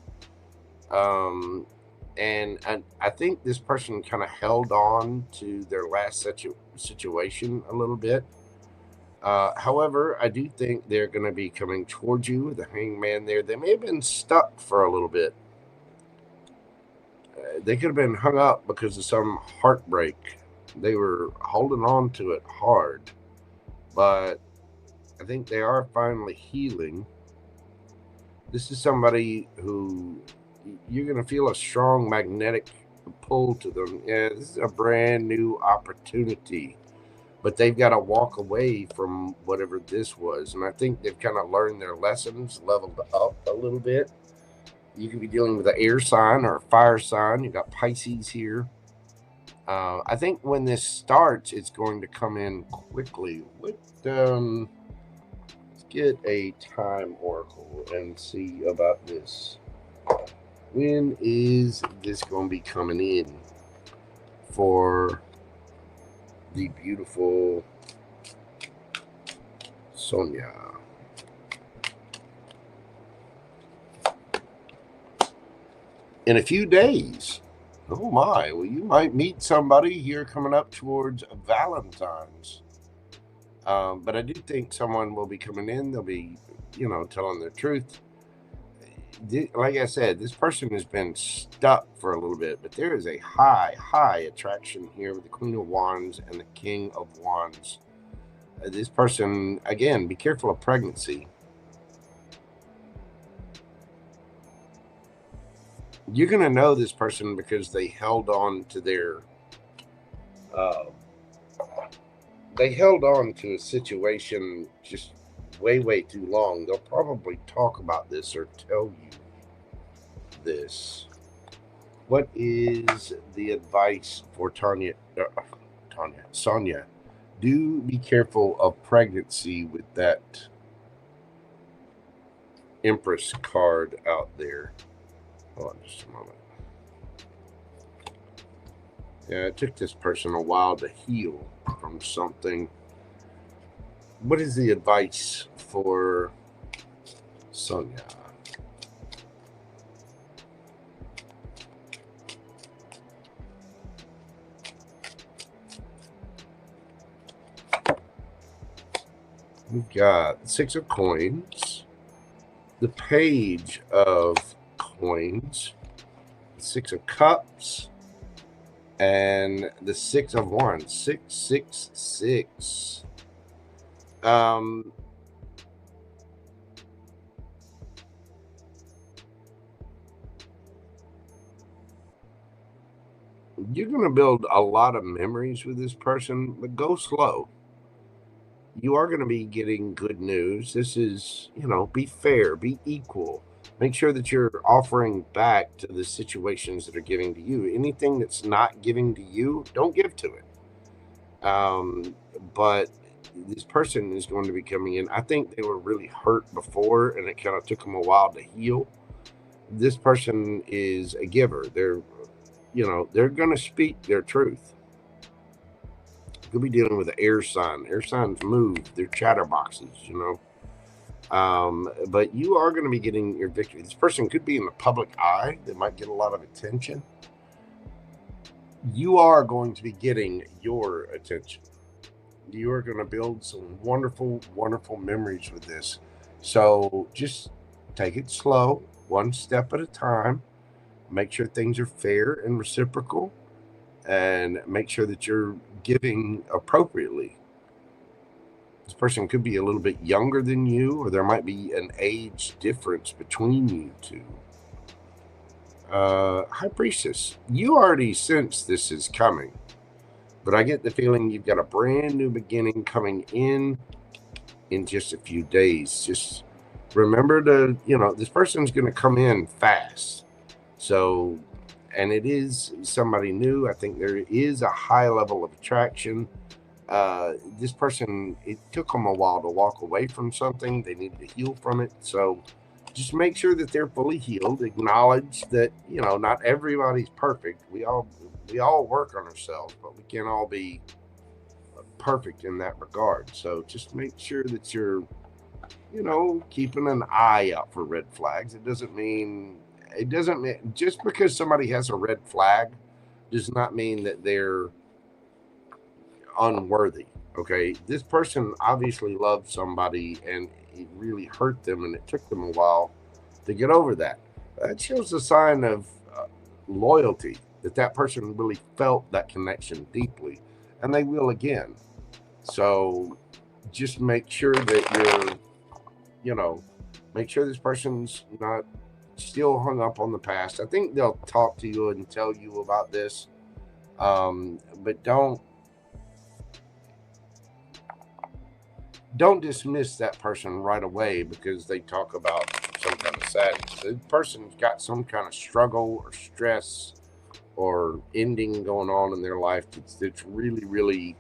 And I think this person kind of held on to their last situation a little bit. However, I do think they're going to be coming towards you. The Hanged Man there. They may have been stuck for a little bit. They could have been hung up because of some heartbreak. They were holding on to it hard. But I think they are finally healing. This is somebody who you're going to feel a strong magnetic pull to them. Yeah, this is a brand new opportunity. But they've got to walk away from whatever this was. And I think they've kind of learned their lessons, leveled up a little bit. You could be dealing with an air sign or a fire sign. You've got Pisces here. I think when this starts, it's going to come in quickly. Let's get a time oracle and see about this. When is this going to be coming in for the beautiful Sonia? In a few days. Oh my, well, you might meet somebody here coming up towards Valentine's. But I do think someone will be coming in. They'll be, telling the truth. Like I said, this person has been stuck for a little bit, but there is a high attraction here with the Queen of Wands and the King of Wands. This person, again, be careful of pregnancy. You're going to know this person because they held on to their, they held on to a situation just way too long. They'll probably talk about this or tell you this. What is the advice for Sonia? Do be careful of pregnancy with that Empress card out there. Hold on just a moment. Yeah, it took this person a while to heal from something. What is the advice for Sonia? We've got the 6 of Coins, the Page of Coins, the 6 of Cups, and the 6 of Wands. 666. You're going to build a lot of memories with this person, but go slow. You are going to be getting good news. This is, be fair, be equal. Make sure that you're offering back to the situations that are giving to you. Anything that's not giving to you, don't give to it. But this person is going to be coming in. I think they were really hurt before, and it kind of took them a while to heal. This person is a giver. They're going to speak their truth. You'll be dealing with an air sign. Air signs move. They're chatterboxes, But you are going to be getting your victory. This person could be in the public eye. They might get a lot of attention. You are going to be getting your attention. You are going to build some wonderful, wonderful memories with this. So just take it slow, one step at a time. Make sure things are fair and reciprocal, and make sure that you're giving appropriately. This person could be a little bit younger than you, or there might be an age difference between you two. High Priestess, you already sense this is coming, but I get the feeling you've got a brand new beginning coming in just a few days. Just remember to, this person's going to come in fast. So, and it is somebody new. I think there is a high level of attraction. This person, it took them a while to walk away from something. They needed to heal from it. So just make sure that they're fully healed. Acknowledge that, not everybody's perfect. We all work on ourselves, but we can't all be perfect in that regard. So just make sure that you're, keeping an eye out for red flags. It doesn't mean just because somebody has a red flag does not mean that they're unworthy. Okay, this person obviously loved somebody and it really hurt them, and it took them a while to get over that. That shows a sign of loyalty, that person really felt that connection deeply, and they will again. So just make sure that you're, make sure this person's not still hung up on the past. I think they'll talk to you and tell you about this, but don't dismiss that person right away because they talk about some kind of sadness. The person's got some kind of struggle or stress or ending going on in their life that's really, really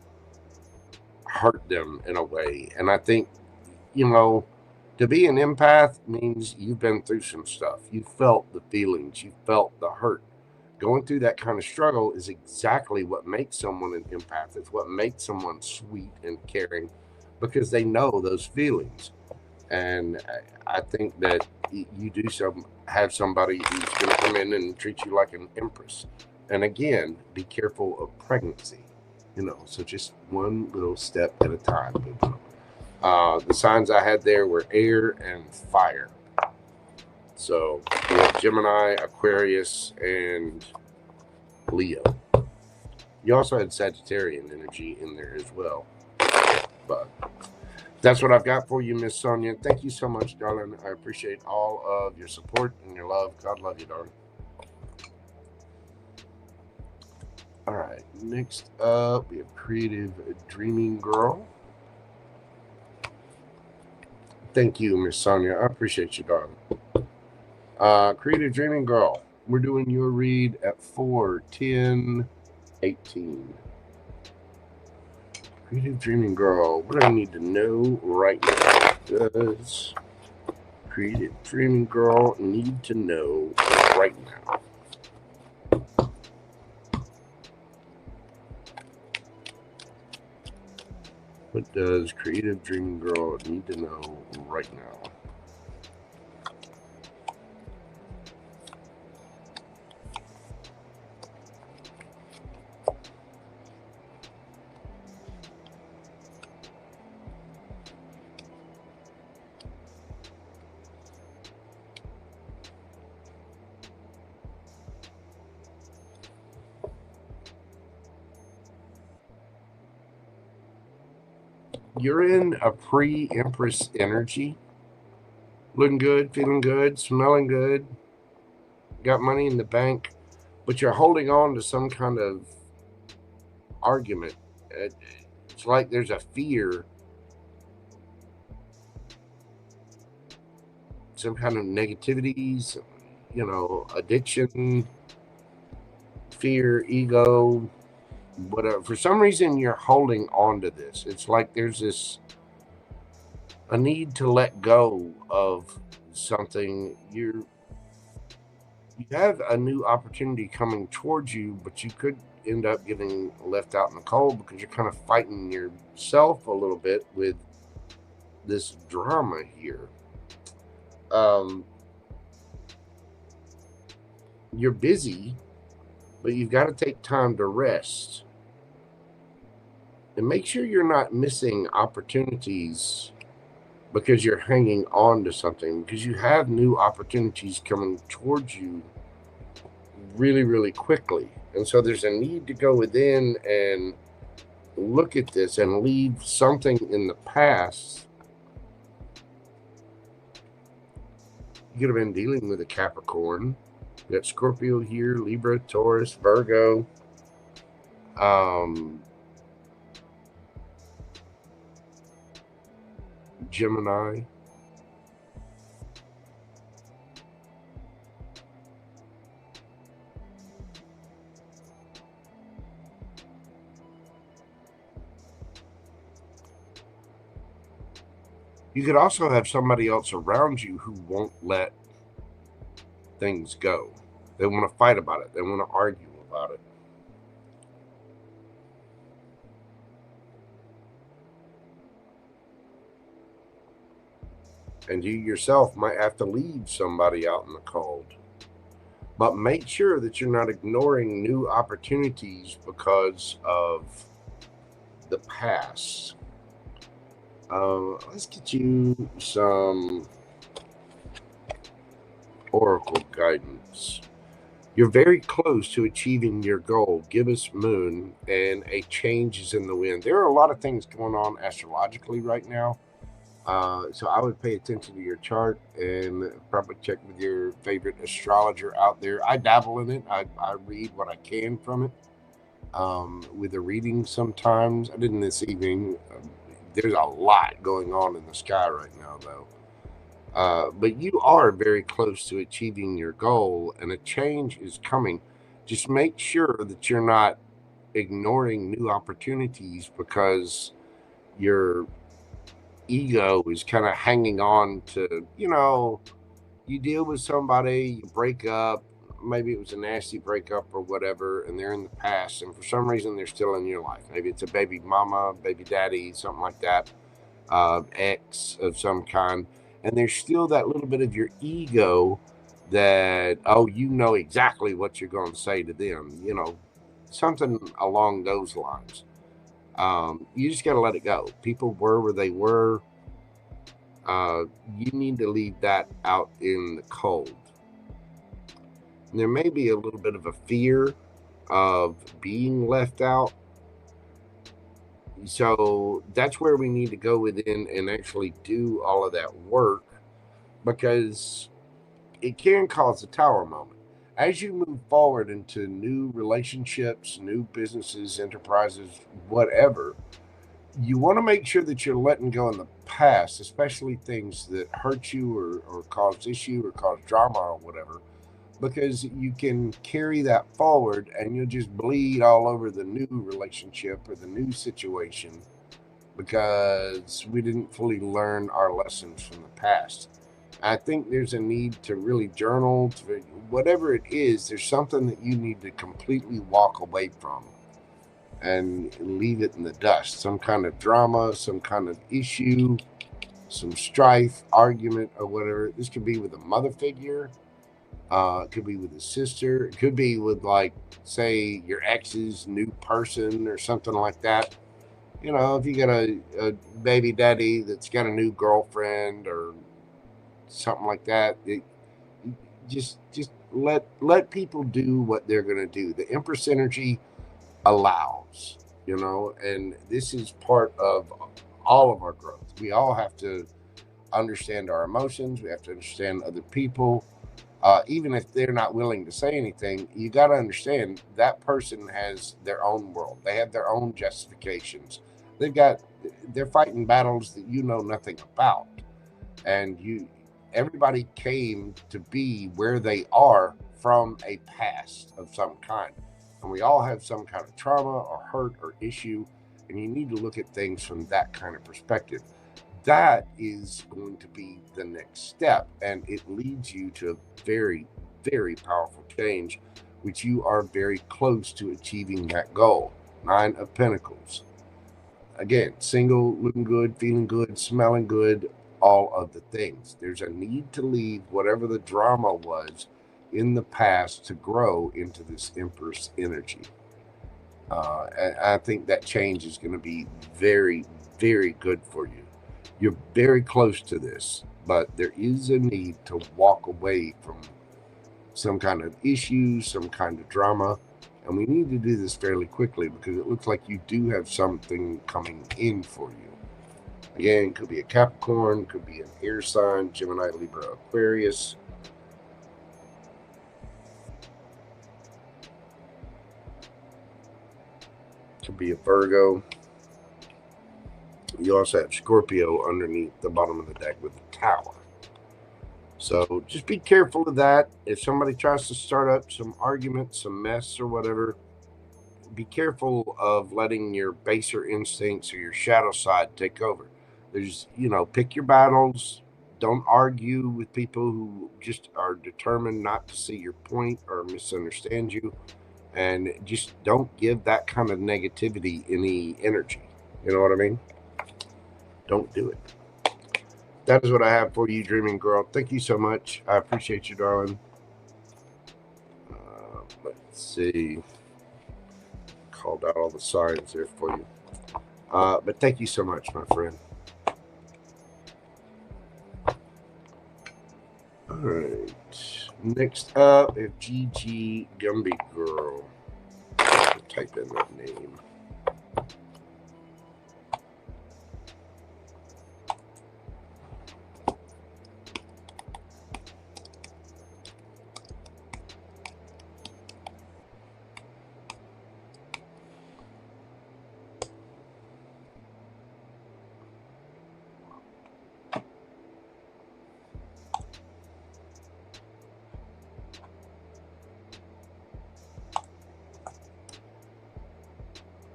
hurt them in a way. And I think, to be an empath means you've been through some stuff. You felt the feelings. You felt the hurt. Going through that kind of struggle is exactly what makes someone an empath. It's what makes someone sweet and caring, because they know those feelings. And I think that you do have somebody who's going to come in and treat you like an empress. And again, be careful of pregnancy, so just one little step at a time. The signs I had there were air and fire. So we have Gemini, Aquarius, and Leo. You also had Sagittarian energy in there as well. But that's what I've got for you, Miss Sonia. Thank you so much, darling. I appreciate all of your support and your love. God love you, darling. All right, next up, we have Creative Dreaming Girl. Thank you, Miss Sonia. I appreciate you, darling. Creative Dreaming Girl, we're doing your read at 4/10/18. Creative Dreaming Girl, what do I need to know right now? Does Creative Dreaming Girl need to know right now? What does Creative Dreaming Girl need to know right now? You're in a pre-Empress energy. Looking good, feeling good, smelling good. Got money in the bank. but you're holding on to some kind of argument. It's like there's a fear, some kind of negativity, you know, addiction, fear, ego, whatever. For some reason, you're holding on to this. It's like there's a need to let go of something. You have a new opportunity coming towards you, but you could end up getting left out in the cold because you're kind of fighting yourself a little bit with this drama here. You're busy, but you've got to take time to rest and make sure you're not missing opportunities because you're hanging on to something, because you have new opportunities coming towards you really, really quickly. And so there's a need to go within and look at this and leave something in the past. You could have been dealing with a Capricorn. You got Scorpio here, Libra, Taurus, Virgo. Gemini. You could also have somebody else around you who won't let things go. They want to fight about it. They want to argue about it. And you yourself might have to leave somebody out in the cold. But make sure that you're not ignoring new opportunities because of the past. Let's get you some oracle guidance. You're very close to achieving your goal. Give us moon, and a change is in the wind. There are a lot of things going on astrologically right now. So I would pay attention to your chart and probably check with your favorite astrologer out there. I dabble in it. I read what I can from it with a reading sometimes. I didn't this evening. There's a lot going on in the sky right now, though. But you are very close to achieving your goal, and a change is coming. Just make sure that you're not ignoring new opportunities because you're ego is kind of hanging on to, you know, you deal with somebody, you break up, maybe it was a nasty breakup or whatever, and they're in the past, and for some reason they're still in your life. Maybe it's a baby mama, baby daddy, something like that, ex of some kind, and there's still that little bit of your ego that, oh, you know exactly what you're going to say to them, you know, something along those lines. You just got to let it go. People were where they were. You need to leave that out in the cold. And there may be a little bit of a fear of being left out. So that's where we need to go within and actually do all of that work, because it can cause a tower moment. As you move forward into new relationships, new businesses, enterprises, whatever, you want to make sure that you're letting go in the past, especially things that hurt you or cause issue or cause drama or whatever, because you can carry that forward and you'll just bleed all over the new relationship or the new situation because we didn't fully learn our lessons from the past. I think there's a need to really journal, to whatever it is, there's something that you need to completely walk away from and leave it in the dust. Some kind of drama, some kind of issue, some strife, argument, or whatever. This could be with a mother figure. It could be with a sister. It could be with, like, say, your ex's new person or something like that. You know, if you got a baby daddy that's got a new girlfriend or something like that, just let people do what they're going to do. The Empress energy allows, you know, and this is part of all of our growth. We all have to understand our emotions. We have to understand other people. Even if they're not willing to say anything, you got to understand that person has their own world. They have their own justifications. They're fighting battles that you know nothing about. And everybody came to be where they are from a past of some kind. And we all have some kind of trauma or hurt or issue, and you need to look at things from that kind of perspective. That is going to be the next step, and it leads you to a very, very powerful change, which you are very close to achieving that goal. 9 of Pentacles. Again, single, looking good, feeling good, smelling good, all of the things. There's a need to leave whatever the drama was in the past to grow into this Empress energy. And I think that change is going to be very, very good for you. You're very close to this, but there is a need to walk away from some kind of issue, some kind of drama. And we need to do this fairly quickly because it looks like you do have something coming in for you. Again, could be a Capricorn, could be an air sign, Gemini, Libra, Aquarius. Could be a Virgo. You also have Scorpio underneath the bottom of the deck with the Tower. So just be careful of that. If somebody tries to start up some arguments, some mess or whatever, be careful of letting your baser instincts or your shadow side take over. There's, pick your battles. Don't argue with people who just are determined not to see your point or misunderstand you. And just don't give that kind of negativity any energy. You know what I mean? Don't do it. That is what I have for you, Dreaming Girl. Thank you so much. I appreciate you, darling. Let's see. Called out all the signs there for you. But thank you so much, my friend. All right. Next up is GGGumby Girl. I'll type in that name.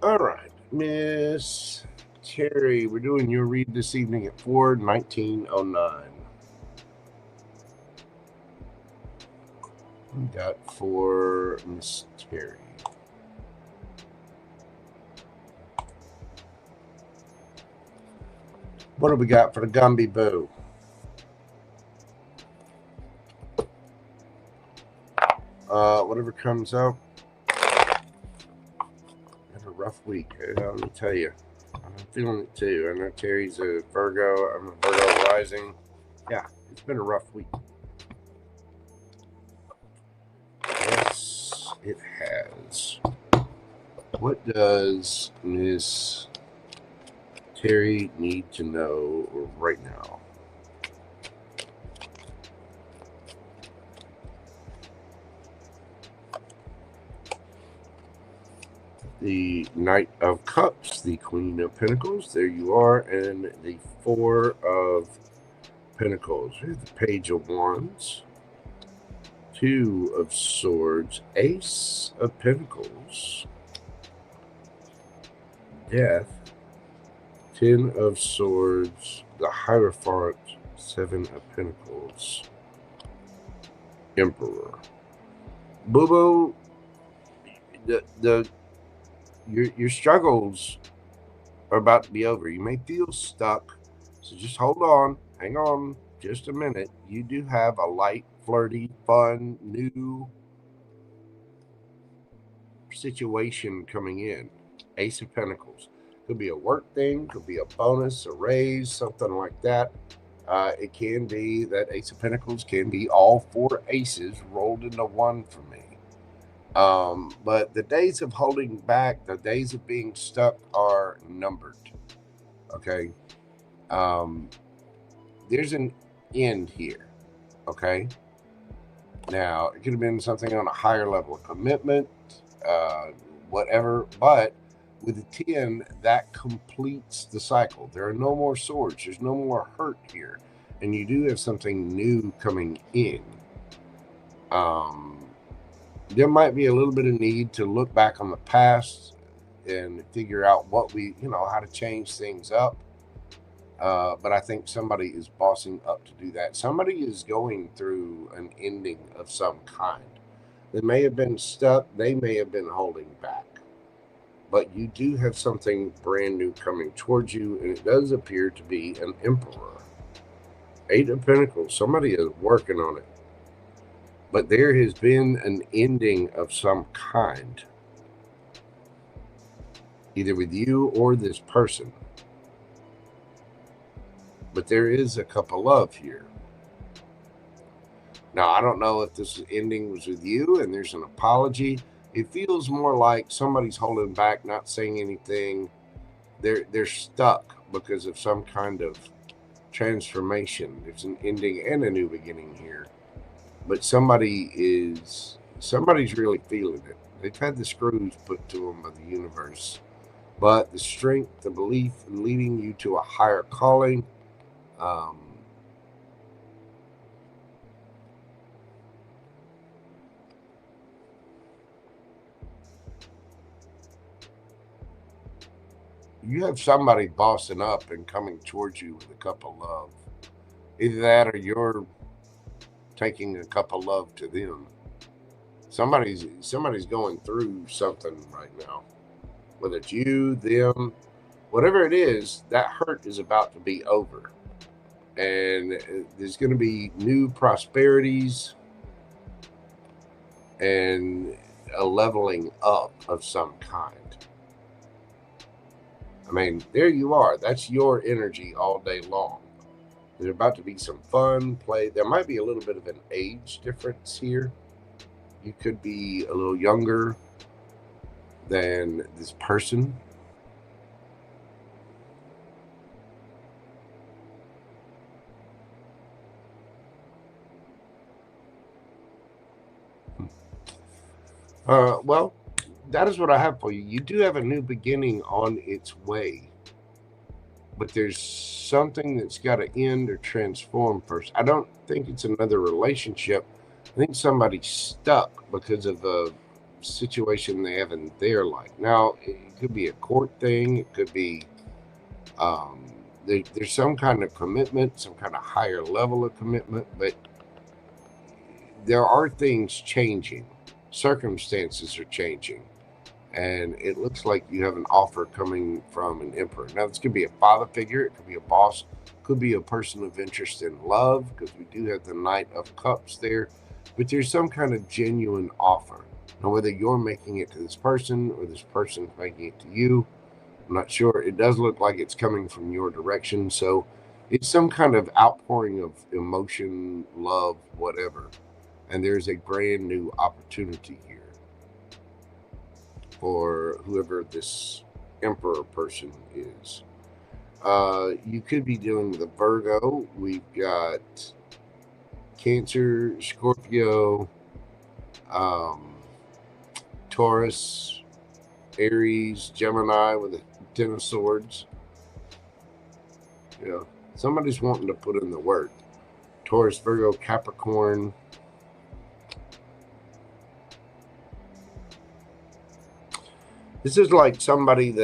All right, Miss Terry, we're doing your read this evening at 4/19/09. We got for Miss Terry. What do we got for the Gumby Boo? Whatever comes out. Rough week, let me tell you. I'm feeling it too. I know Terry's a Virgo. I'm a Virgo rising. Yeah, it's been a rough week. Yes, it has. What does Miss Terry need to know right now? The Knight of Cups, the Queen of Pentacles, there you are, and the 4 of Pentacles. Here's the Page of Wands, 2 of Swords, Ace of Pentacles, Death, 10 of Swords, the Hierophant, 7 of Pentacles, Emperor. Boo-boo, your struggles are about to be over. You may feel stuck, so just hold on. Hang on just a minute. You do have a light, flirty, fun, new situation coming in. Ace of Pentacles. Could be a work thing, could be a bonus, a raise, something like that. It can be that Ace of Pentacles can be all 4 aces rolled into one for me. But the days of holding back, the days of being stuck are numbered. Okay. There's an end here. Okay. Now, it could have been something on a higher level of commitment, whatever, but with the 10, that completes the cycle. There are no more swords. There's no more hurt here. And you do have something new coming in. There might be a little bit of need to look back on the past and figure out what we, how to change things up. But I think somebody is bossing up to do that. Somebody is going through an ending of some kind. They may have been stuck. They may have been holding back. But you do have something brand new coming towards you, and it does appear to be an emperor. 8 of Pentacles. Somebody is working on it. But there has been an ending of some kind, either with you or this person. But there is a cup of love here. Now, I don't know if this ending was with you and there's an apology. It feels more like somebody's holding back, not saying anything. They're stuck because of some kind of transformation. There's an ending and a new beginning here. But somebody's really feeling it. They've had the screws put to them by the universe. But the strength, the belief in leading you to a higher calling, you have somebody bossing up and coming towards you with a cup of love. Either that or you're taking a cup of love to them. Somebody's going through something right now. Whether it's you, them, whatever it is, that hurt is about to be over. And there's going to be new prosperities and a leveling up of some kind. I mean, there you are. That's your energy all day long. There's about to be some fun, play. There might be a little bit of an age difference here. You could be a little younger than this person. Well, that is what I have for you. You do have a new beginning on its way. But there's something that's got to end or transform first. I don't think it's another relationship. I think somebody's stuck because of a situation they have in their life. Now, it could be a court thing. It could be there's some kind of commitment, some kind of higher level of commitment. But there are things changing. Circumstances are changing. And it looks like you have an offer coming from an emperor. Now, this could be a father figure. It could be a boss. It could be a person of interest in love, because we do have the Knight of Cups there. But there's some kind of genuine offer. Now, whether you're making it to this person or this person's making it to you, I'm not sure. It does look like it's coming from your direction. So it's some kind of outpouring of emotion, love, whatever. And there's a brand new opportunity here for whoever this emperor person is. You could be dealing with a Virgo. We've got Cancer, Scorpio, Taurus, Aries, Gemini with a 10 of Swords. Somebody's wanting to put in the work. Taurus, Virgo, Capricorn. This is like somebody's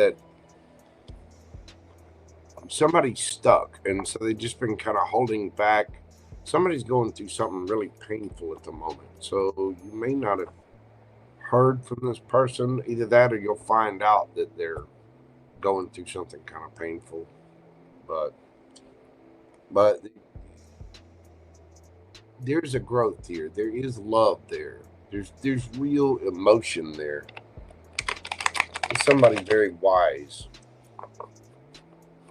stuck, and so they've just been kind of holding back. Somebody's going through something really painful at the moment. So you may not have heard from this person. Either that or you'll find out that they're going through something kind of painful. But there's a growth here. There is love there. There's real emotion there. Somebody very wise,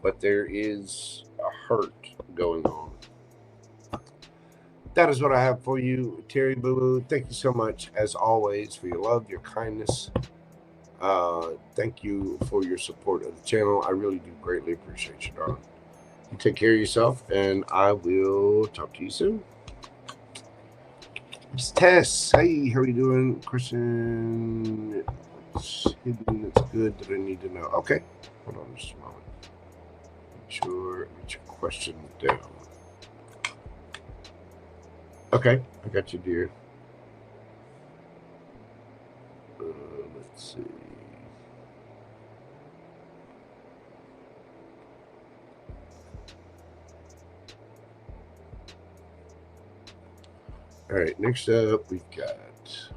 but there is a hurt going on. That is what I have for you, Terry Boo Boo. Thank you so much, as always, for your love, your kindness. Thank you for your support of the channel. I really do greatly appreciate you, darling. You take care of yourself, and I will talk to you soon. It's Tess. Hey, how are you doing? Question. It's hidden. It's good that I need to know. Okay. Hold on just a moment. Make sure. Get your question down. Okay. I got you, dear. Let's see. All right, next up we've got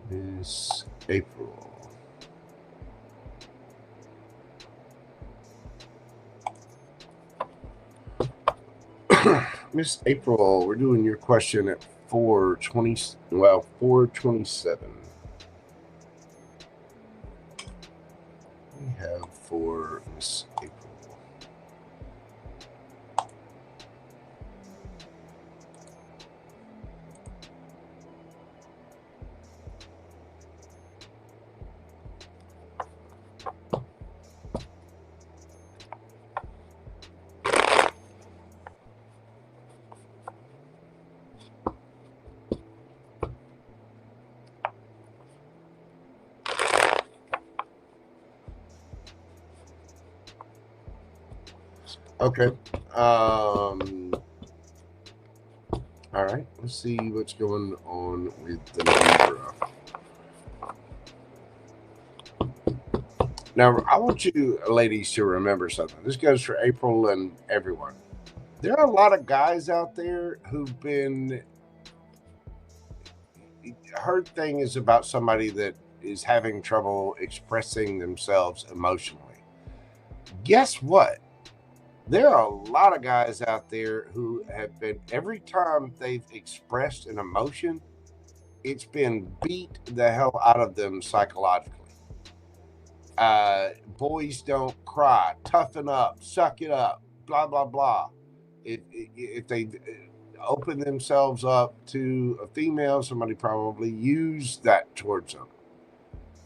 Miss April. Miss April, we're doing your question at 4:20. Well, 4:27. We have for Miss April. Okay. All right. Let's see what's going on with the Libra. Now, I want you ladies to remember something. This goes for April and everyone. There are a lot of guys out there who've been... Her thing is about somebody that is having trouble expressing themselves emotionally. Guess what? There are a lot of guys out there who have been, every time they've expressed an emotion, it's been beat the hell out of them psychologically. Boys don't cry, toughen up, suck it up, blah, blah, blah. If they open themselves up to a female, somebody probably used that towards them.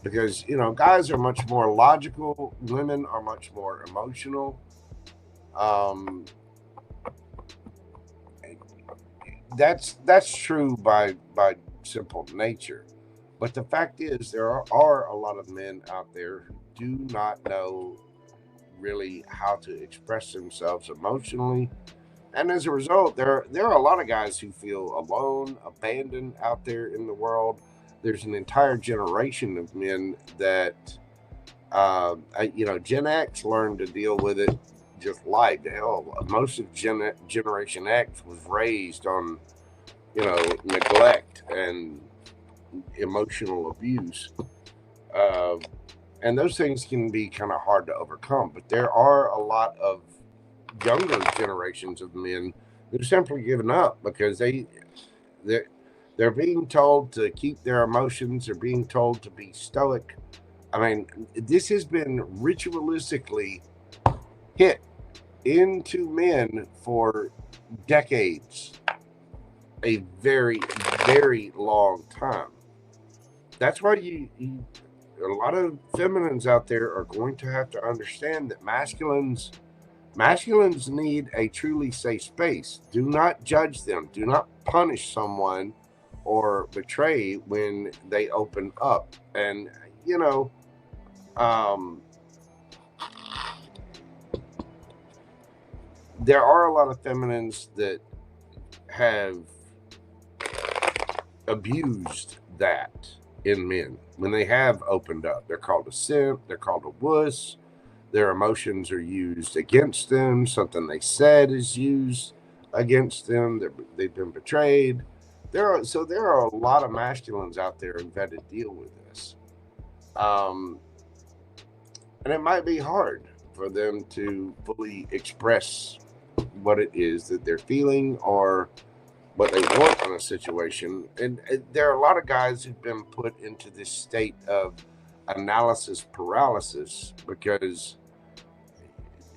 Because, you know, guys are much more logical, women are much more emotional. That's true by simple nature, but the fact is there are a lot of men out there who do not know really how to express themselves emotionally, and as a result there are a lot of guys who feel alone, abandoned out there in the world. There's an entire generation of men that you know, Gen X learned to deal with it just like the hell. Most of Generation X was raised on, you know, neglect and emotional abuse, and those things can be kind of hard to overcome. But there are a lot of younger generations of men who simply given up because they're being told to keep their emotions. They're being told to be stoic. I mean, this has been ritualistically hit into men for decades, a very, very long time. That's why a lot of feminines out there are going to have to understand that masculines need a truly safe space. Do not judge them. Do not punish someone or betray when they open up. And, you know, there are a lot of feminines that have abused that in men when they have opened up. They're called a simp, they're called a wuss, their emotions are used against them, something they said is used against them, they've been betrayed. There are a lot of masculines out there who've had to deal with this. And it might be hard for them to fully express what it is that they're feeling or what they want in a situation. And there are a lot of guys who've been put into this state of analysis paralysis because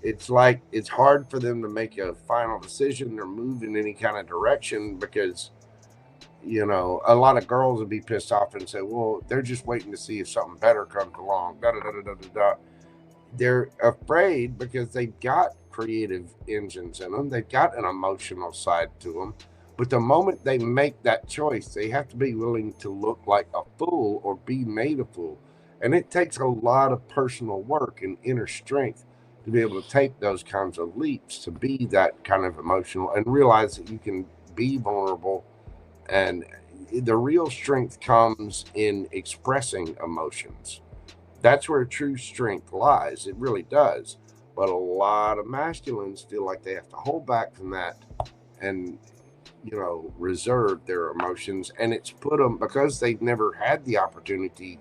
it's like it's hard for them to make a final decision or move in any kind of direction because, you know, a lot of girls would be pissed off and say, well, they're just waiting to see if something better comes along. Da, da, da, da, da, da. They're afraid because they've got creative engines in them. They've got an emotional side to them, But the moment they make that choice, they have to be willing to look like a fool or be made a fool. And it takes a lot of personal work and inner strength to be able to take those kinds of leaps, to be that kind of emotional and realize that you can be vulnerable. And the real strength comes in expressing emotions. That's where true strength lies. It really does. But a lot of masculines feel like they have to hold back from that and, reserve their emotions. And it's put them, because they've never had the opportunity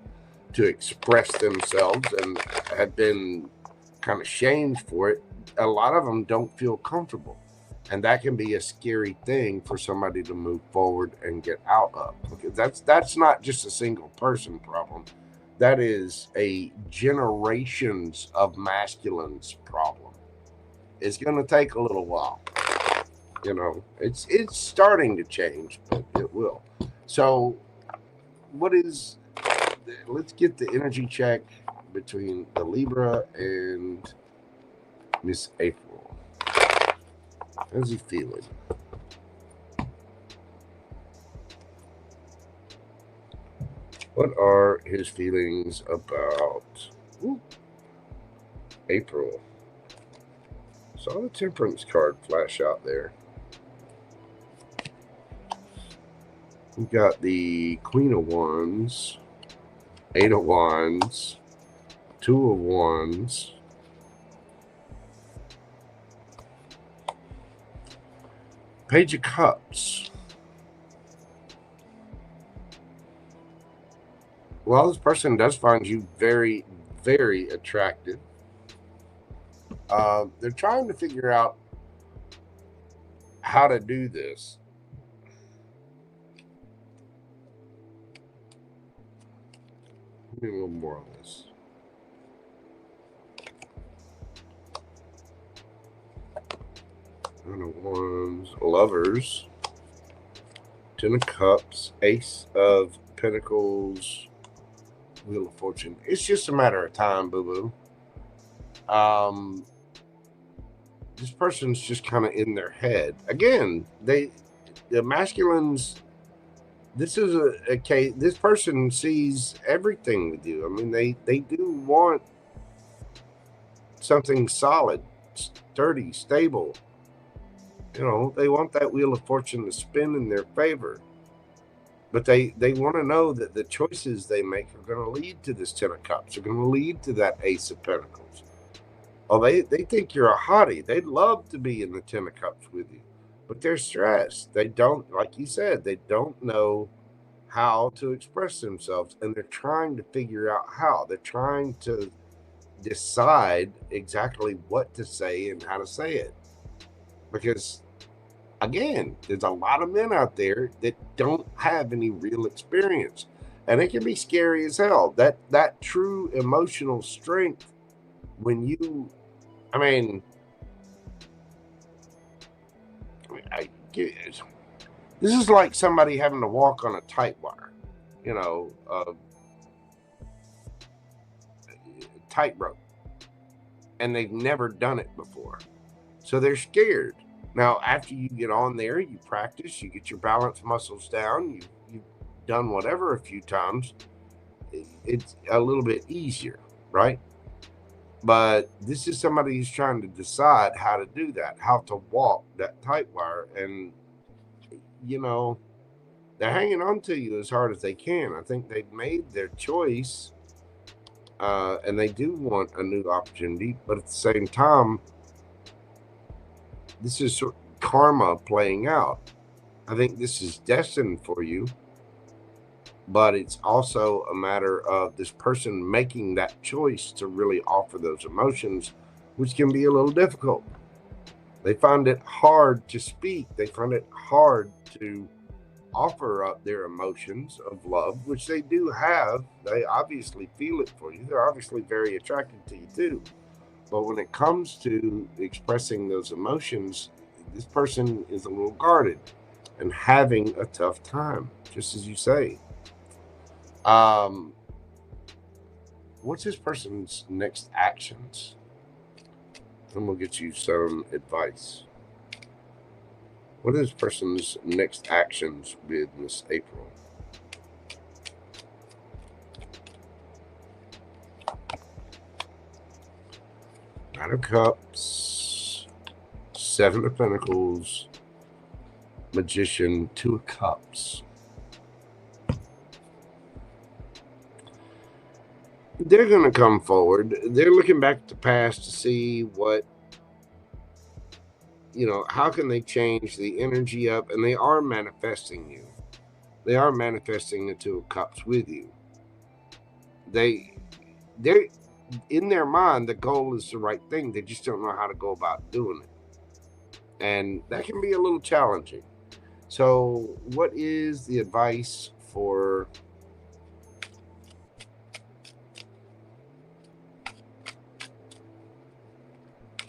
to express themselves and have been kind of shamed for it, a lot of them don't feel comfortable. And that can be a scary thing for somebody to move forward and get out of. Because that's not just a single person problem. That is a generations of masculines problem. It's going to take a little while. It's starting to change, but it will. So let's get the energy check between the Libra and Miss April. How's he feeling? What are his feelings about April? Saw the Temperance card flash out there. We got the Queen of Wands, 8 of Wands, 2 of Wands, Page of Cups. Well, this person does find you very, very attractive. They're trying to figure out how to do this. Give me a little more on this. Nine of Wands, Lovers, 10 of Cups, Ace of Pentacles, Wheel of Fortune. It's just a matter of time, boo-boo. This person's just kind of in their head. Again, the masculines, this is a case, this person sees everything with you. I mean, they do want something solid, sturdy, stable. They want that Wheel of Fortune to spin in their favor. But they want to know that the choices they make are going to lead to this 10 of Cups. They're going to lead to that Ace of Pentacles. Oh, they think you're a hottie. They'd love to be in the 10 of Cups with you. But they're stressed. They don't, like you said, they don't know how to express themselves. And they're trying to figure out how. They're trying to decide exactly what to say and how to say it. Because, again, there's a lot of men out there that don't have any real experience. And it can be scary as hell. That true emotional strength, when you, this is like somebody having to walk on a tight wire, tightrope, and they've never done it before. So they're scared. Now, after you get on there, you practice, you get your balance muscles down, you've done whatever a few times, it's a little bit easier, right? But this is somebody who's trying to decide how to do that, how to walk that tight wire. And, they're hanging on to you as hard as they can. I think they've made their choice, and they do want a new opportunity. But at the same time, this is sort of karma playing out. I think this is destined for you. But it's also a matter of this person making that choice to really offer those emotions, which can be a little difficult. They find it hard to speak. They find it hard to offer up their emotions of love, which they do have. They obviously feel it for you. They're obviously very attracted to you too. But when it comes to expressing those emotions, this person is a little guarded and having a tough time, just as you say. What's this person's next actions? And we'll get you some advice. What is this person's next actions with Miss April? Nine of Cups, Seven of Pentacles, Magician, Two of Cups. They're going to come forward. They're looking back at the past to see what, you know, how can they change the energy up? And they are manifesting you. They are manifesting the Two of Cups with you. They're in their mind, the goal is the right thing. They just don't know how to go about doing it. And that can be a little challenging. So what is the advice for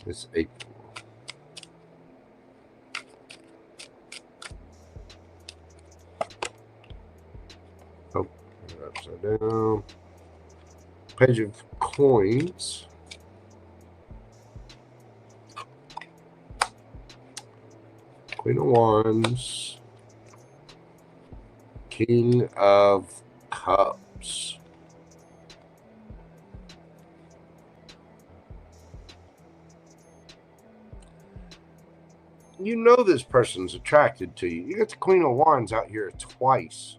Miss April? Oh, upside down. Page of Coins. Queen of Wands. King of Cups. You know this person's attracted to you. You got the Queen of Wands out here twice.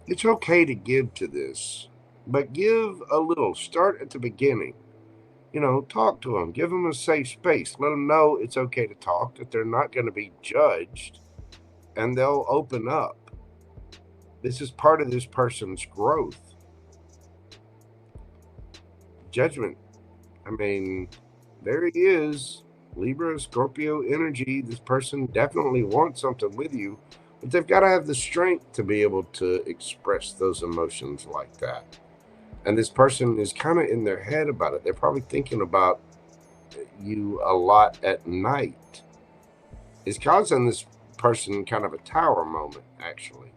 It's okay to give to this, but give a little. Start at the beginning. You know, talk to them. Give them a safe space. Let them know it's okay to talk, that they're not going to be judged, and they'll open up. This is part of this person's growth. Judgment. I mean, there he is. Libra, Scorpio energy. This person definitely wants something with you, but they've got to have the strength to be able to express those emotions like that. And this person is kind of in their head about it. They're probably thinking about you a lot at night. It's causing this person kind of a tower moment, actually.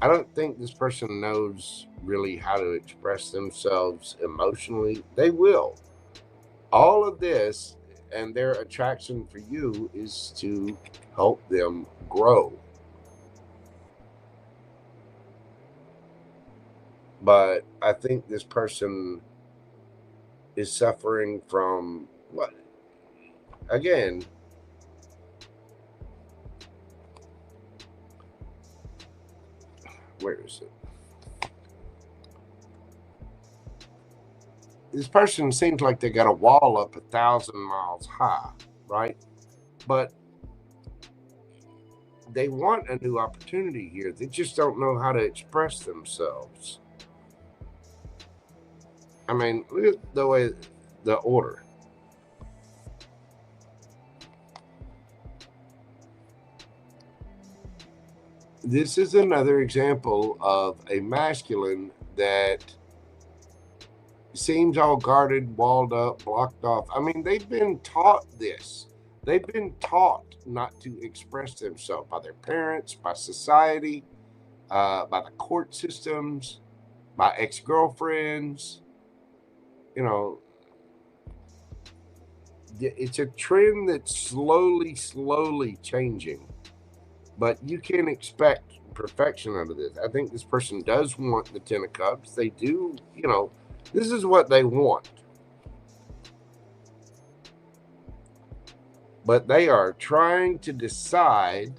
I don't think this person knows really how to express themselves emotionally. They will. All of this and their attraction for you is to help them grow. But I think this person is suffering from what? Again, where is it? This person seems like they got a wall up 1,000 miles high, right? But they want a new opportunity here. They just don't know how to express themselves. I mean, look at the way, the order. This is another example of a masculine that seems all guarded, walled up, blocked off. I mean, they've been taught this. They've been taught not to express themselves by their parents, by society, by the court systems, by ex-girlfriends. You know, it's a trend that's slowly changing, but you can't expect perfection out of this. I think this person does want the 10 of Cups. They do, you know, this is what they want. But they are trying to decide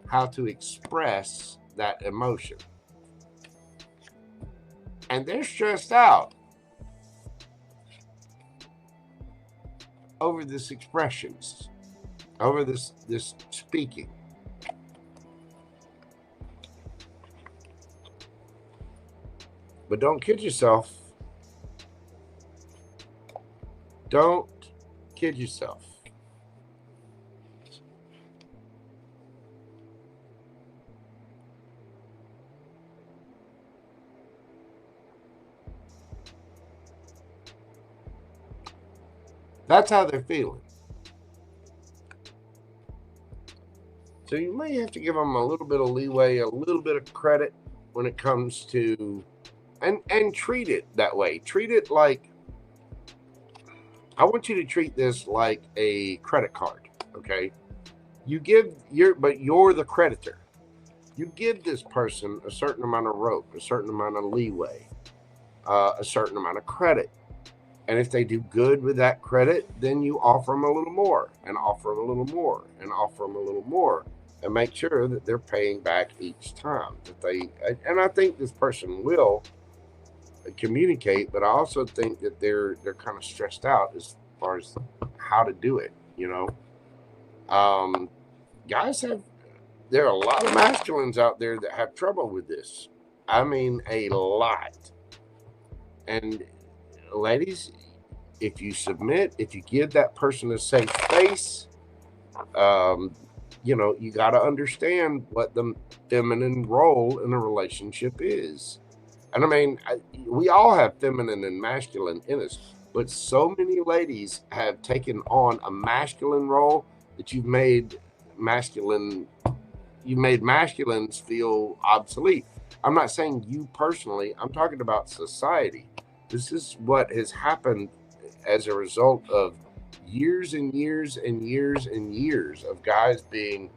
how to express that emotion. And they're stressed out over this expressions, over this speaking. But don't kid yourself. Don't kid yourself. That's how they're feeling. So you may have to give them a little bit of leeway, a little bit of credit when it comes to, and treat it that way. Treat it like, I want you to treat this like a credit card, okay? But you're the creditor. You give this person a certain amount of rope, a certain amount of leeway, a certain amount of credit. And if they do good with that credit, then you offer them a little more, and offer them a little more, and offer them a little more, and make sure that they're paying back each time that they. And I think this person will communicate, but I also think that they're kind of stressed out as far as how to do it. You know, there are a lot of masculines out there that have trouble with this. I mean, a lot. And ladies, if you submit, if you give that person a safe space, you know, you got to understand what the feminine role in a relationship is. And I mean, we all have feminine and masculine in us, but so many ladies have taken on a masculine role that you've made masculines feel obsolete. I'm not saying you personally, I'm talking about society. This is what has happened as a result of years and years and years and years of guys being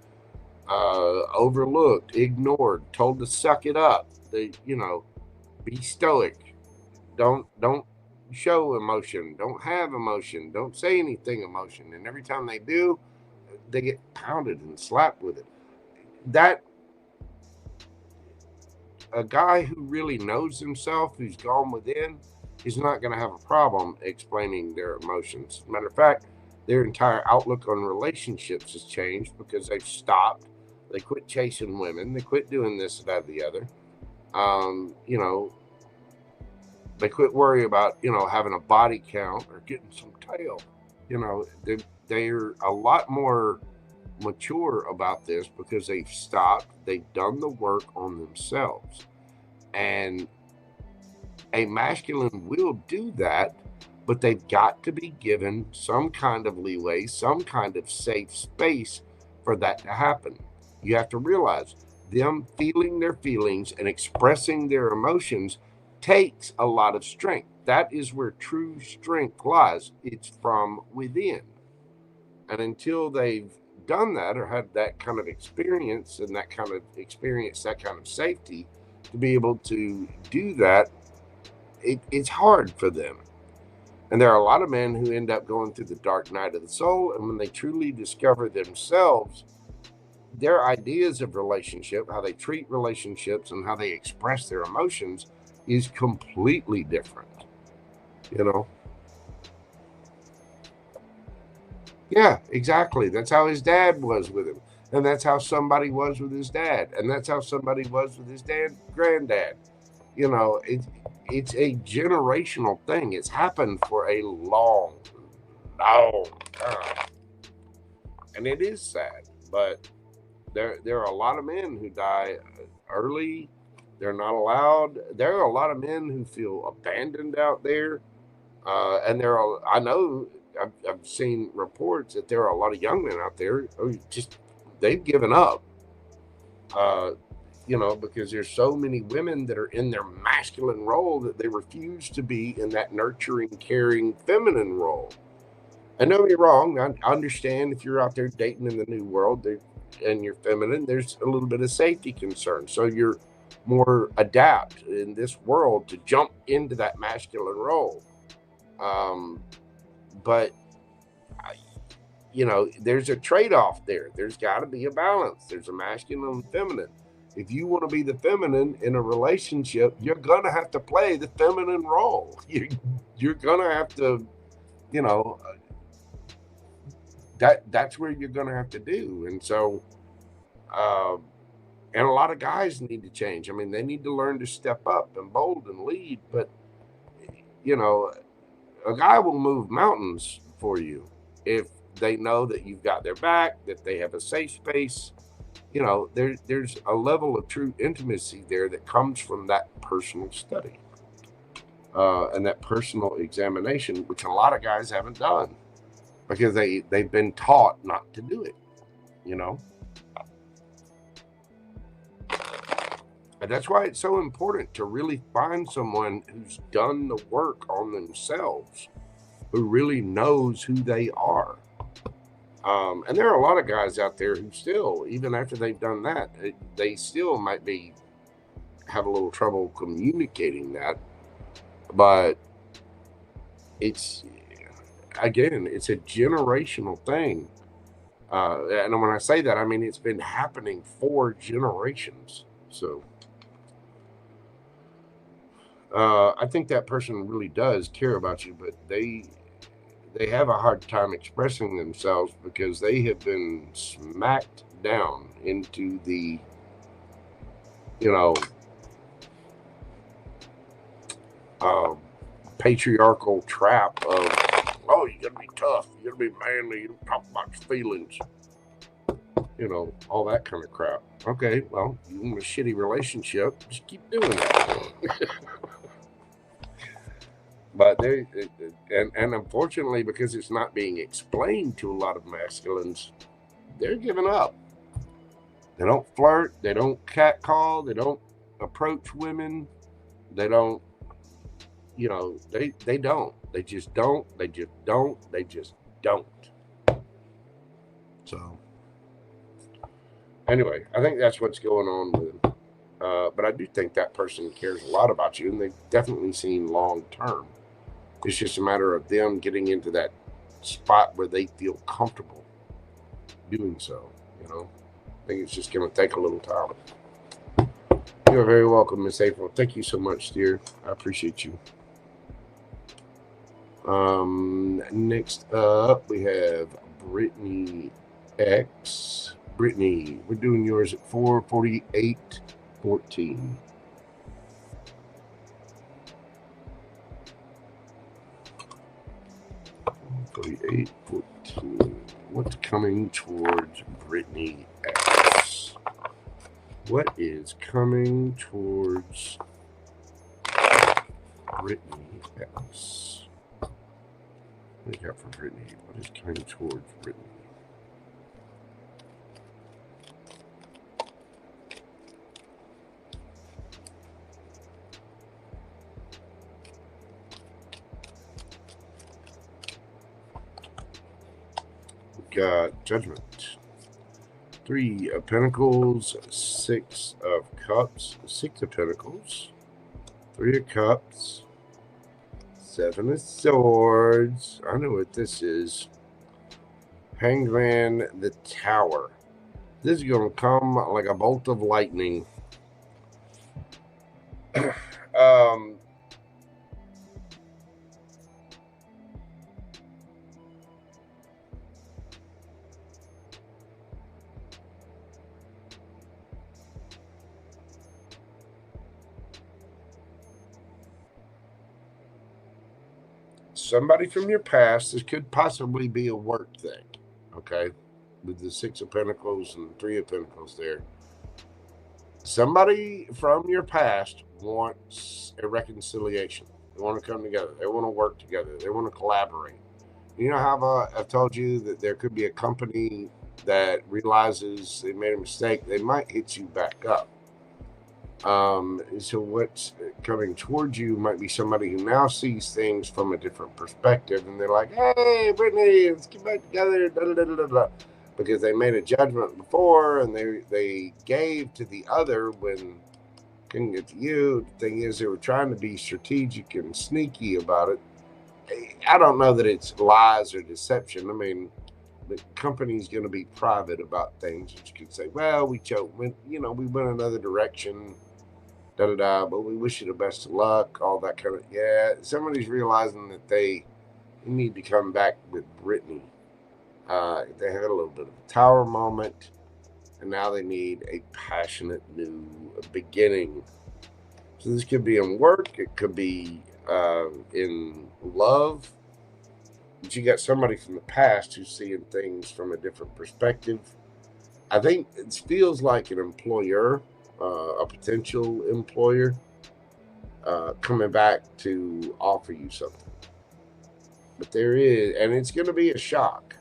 overlooked, ignored, told to suck it up. They, you know, be stoic. Don't show emotion. Don't have emotion. Don't say anything emotion. And every time they do, they get pounded and slapped with it. That a guy who really knows himself, who's gone within, is not going to have a problem explaining their emotions. Matter of fact, their entire outlook on relationships has changed because they've stopped. They quit chasing women. They quit doing this, that, the other. You know, they quit worrying about, you know, having a body count or getting some tail. You know, they're a lot more mature about this because they've stopped. They've done the work on themselves. And a masculine will do that, but they've got to be given some kind of leeway, some kind of safe space for that to happen. You have to realize them feeling their feelings and expressing their emotions takes a lot of strength. That is where true strength lies. It's from within. And until they've done that or had that kind of experience and that kind of safety to be able to do that, it's hard for them. And there are a lot of men who end up going through the dark night of the soul, and when they truly discover themselves, their ideas of relationship, how they treat relationships and how they express their emotions is completely different, you know? Yeah, exactly. That's how his dad was with him. And that's how somebody was with his dad. And that's how somebody was with his granddad. You know, it's a generational thing. It's happened for a long time. And it is sad. But there are a lot of men who die early. They're not allowed. There are a lot of men who feel abandoned out there. And I know I've seen reports that there are a lot of young men out there who they've given up, you know, because there's so many women that are in their masculine role that they refuse to be in that nurturing, caring, feminine role. And don't get me wrong, I understand if you're out there dating in the new world and you're feminine, there's a little bit of safety concern. So you're more adapt in this world to jump into that masculine role. But, you know, there's a trade-off there. There's got to be a balance. There's a masculine and feminine. If you want to be the feminine in a relationship, you're going to have to play the feminine role. You're going to have to, you know, that's where you're going to have to do. And so, and a lot of guys need to change. I mean, they need to learn to step up and bold and lead. But, you know, a guy will move mountains for you if they know that you've got their back, that they have a safe space. You know, there's a level of true intimacy there that comes from that personal study and that personal examination, which a lot of guys haven't done because they've been taught not to do it, you know. And that's why it's so important to really find someone who's done the work on themselves, who really knows who they are. And there are a lot of guys out there who still, even after they've done that, they still might have a little trouble communicating that. But it's, again, it's a generational thing. And when I say that, I mean it's been happening for generations. So I think that person really does care about you, but they have a hard time expressing themselves because they have been smacked down into the, patriarchal trap of, oh, you gotta be tough, you gotta be manly, you don't talk about your feelings, all that kind of crap. Okay, well, you in a shitty relationship, just keep doing that. But and unfortunately, because it's not being explained to a lot of masculines, they're giving up. They don't flirt, they don't catcall, they don't approach women, they don't, they don't. They just don't. They just don't. They just don't. So, anyway, I think that's what's going on with them. But I do think that person cares a lot about you, and they've definitely seen long term. It's just a matter of them getting into that spot where they feel comfortable doing so. I think it's just going to take a little time. You're very welcome, Miss April. Thank you so much, dear. I appreciate you. Next up, we have BrittanyX. Brittany, we're doing yours at 4:48:14. What's coming towards BrittanyX? What is coming towards BrittanyX? What do you got for Brittany? What is coming towards Brittany? We've got Judgment. 3 of Pentacles, 6 of Cups, 6 of Pentacles, 3 of Cups, 7 of Swords. I know what this is. Hanged Man, the Tower. This is going to come like a bolt of lightning. Somebody from your past, this could possibly be a work thing, okay? With the 6 of Pentacles and 3 of Pentacles there. Somebody from your past wants a reconciliation. They want to come together. They want to work together. They want to collaborate. You know how I've told you that there could be a company that realizes they made a mistake. They might hit you back up. So what's coming towards you might be somebody who now sees things from a different perspective, and they're like, hey, Brittany, let's get back together, da, da, da, da, da. Because they made a judgment before, and they gave to the other when couldn't get to you. The thing is, they were trying to be strategic and sneaky about it. I don't know that it's lies or deception. I mean, the company's going to be private about things. You could say, well, we choked, we went another direction, da-da-da, but we wish you the best of luck, all that kind of, yeah. Somebody's realizing that they need to come back with Brittany. They had a little bit of a tower moment, and now they need a passionate new beginning. So this could be in work, it could be in love, but you got somebody from the past who's seeing things from a different perspective. I think it feels like an employer, a potential employer, coming back to offer you something. But there is, and it's going to be a shock.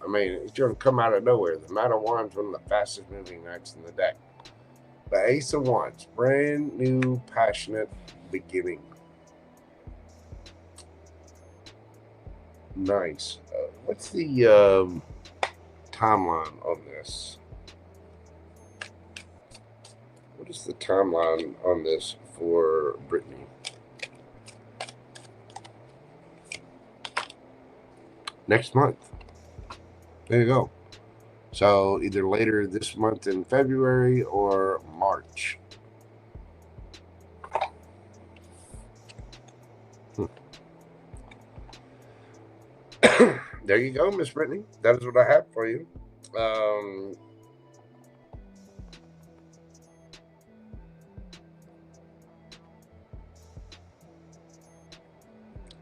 I mean, it's going to come out of nowhere. The Knight of Wands, one of the fastest moving knights in the deck. The Ace of Wands, brand new, passionate beginning. Nice. What's the timeline on this? What is the timeline on this for Brittany? Next month. There you go. So either later this month in February or March. There you go, Miss Brittany. That is what I have for you.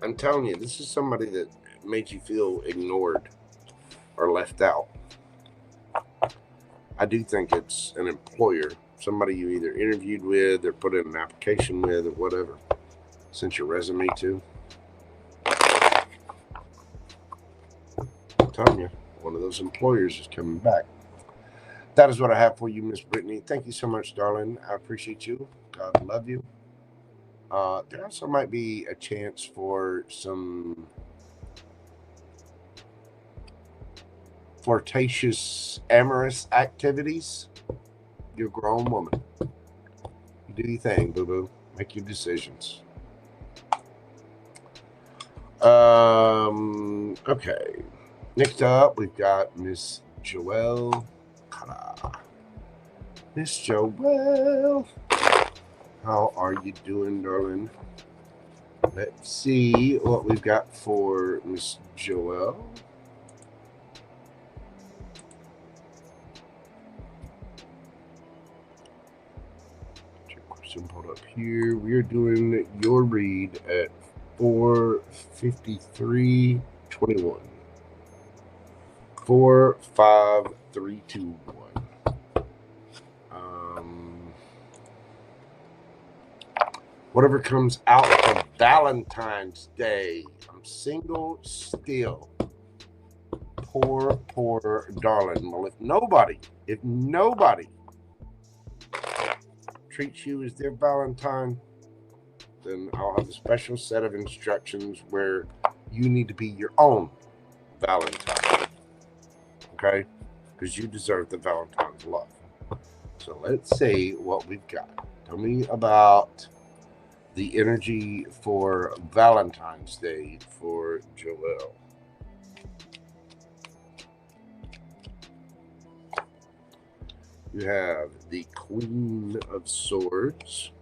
I'm telling you, this is somebody that made you feel ignored or left out. I do think it's an employer, somebody you either interviewed with or put in an application with or whatever, sent your resume to. I'm telling you, one of those employers is coming back. That is what I have for you, Miss Brittany. Thank you so much, darling. I appreciate you. God love you. There also might be a chance for some flirtatious, amorous activities. You're a grown woman. You do your thing, boo-boo. Make your decisions. Okay. Next up, we've got Miss JoelleKara. Miss Joelle. How are you doing, darling? Let's see what we've got for Miss Joelle. Get your question pulled up here. We are doing your read at 4:53:21. 4, 5, 3, 2, 1. Whatever comes out of Valentine's Day. I'm single still. Poor darling. Well, if nobody treats you as their Valentine, then I'll have a special set of instructions where you need to be your own Valentine. Okay? Because you deserve the Valentine's love. So let's see what we've got. Tell me about the energy for Valentine's Day for Joelle. You have the Queen of Swords,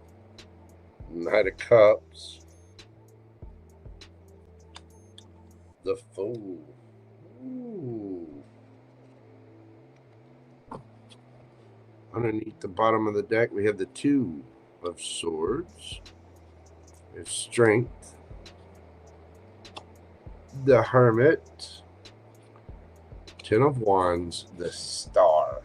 Knight of Cups, the Fool. Ooh. Underneath the bottom of the deck, we have the Two of Swords. There's Strength, the Hermit, Ten of Wands, the Star.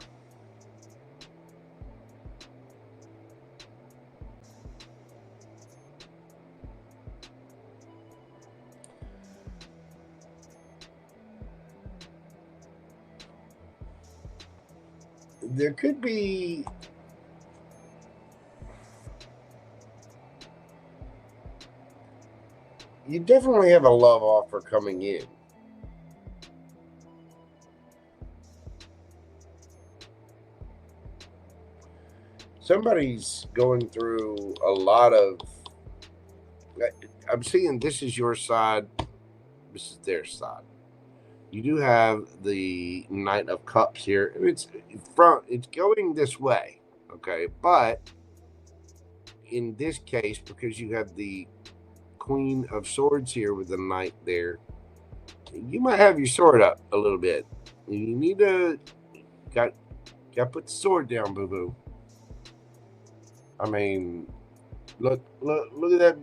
There could be you definitely have a love offer coming in. Somebody's going through a lot of, I'm seeing this is your side, this is their side. You do have the Knight of Cups here. It's going this way, okay? But in this case, because you have the Queen of Swords here with the Knight there, you might have your sword up a little bit. You need to got to put the sword down, boo boo. I mean, look at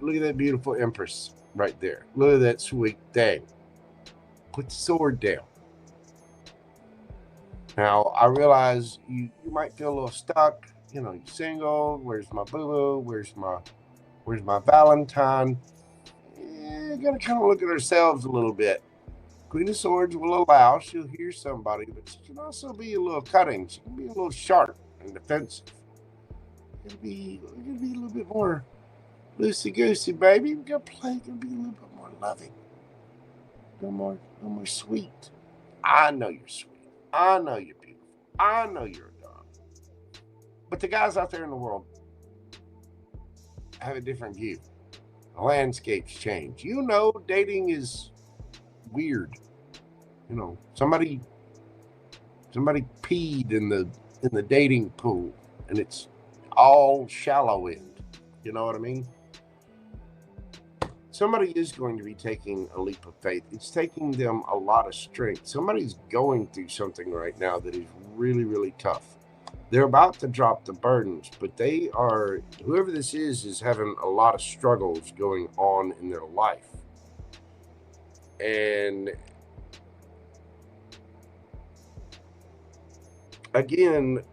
that beautiful Empress right there. Look at that sweet thing. Put the sword down. Now I realize you might feel a little stuck. You know, you're single. Where's my boo boo? Where's my Valentine? You gotta kind of look at ourselves a little bit. Queen of Swords will allow, she'll hear somebody, but she can also be a little cutting. She can be a little sharp and defensive. We're gonna be a little bit more loosey goosey, baby. We're gonna be a little bit more loving. No more sweet. I know you're sweet. I know you're beautiful. I know you're adorable. But the guys out there in the world have a different view. The landscapes change. You know, dating is weird. You know, somebody peed in the dating pool, and it's all shallow end. You know what I mean? Somebody is going to be taking a leap of faith. It's taking them a lot of strength. Somebody's going through something right now that is really, really tough. They're about to drop the burdens, but whoever this is having a lot of struggles going on in their life. And again,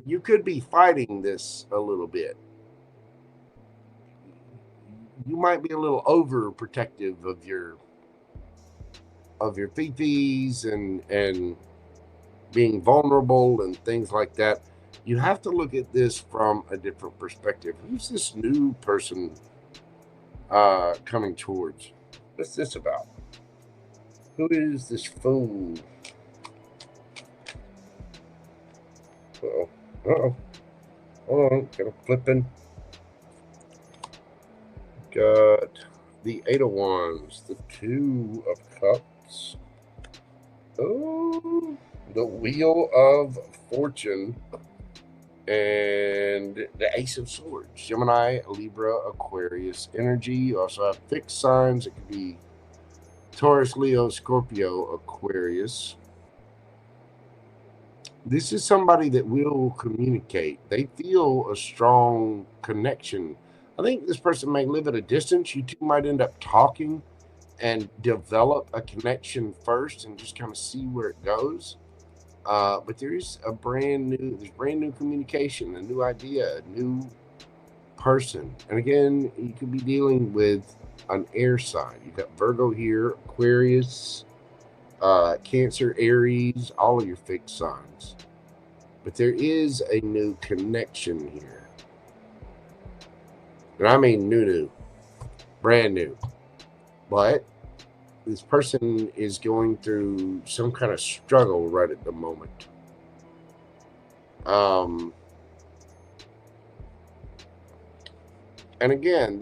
you could be fighting this a little bit. You might be a little overprotective of your fifis and being vulnerable and things like that. You have to look at this from a different perspective. Who's this new person coming towards? What's this about? Who is this fool? Uh-oh. Uh-oh. Hold on. Got a flipping. Got the 8 of Wands, the 2 of Cups. Oh, the Wheel of Fortune, and the Ace of Swords. Gemini, Libra, Aquarius energy. You also have fixed signs. It could be Taurus, Leo, Scorpio, Aquarius. This is somebody that will communicate. They feel a strong connection. I think this person may live at a distance. You two might end up talking and develop a connection first and just kind of see where it goes. But there's brand new communication, a new idea, a new person. And again, you could be dealing with an air sign. You've got Virgo here, Aquarius, Cancer, Aries, all of your fixed signs. But there is a new connection here. And I mean new, brand new. But this person is going through some kind of struggle right at the moment. And again,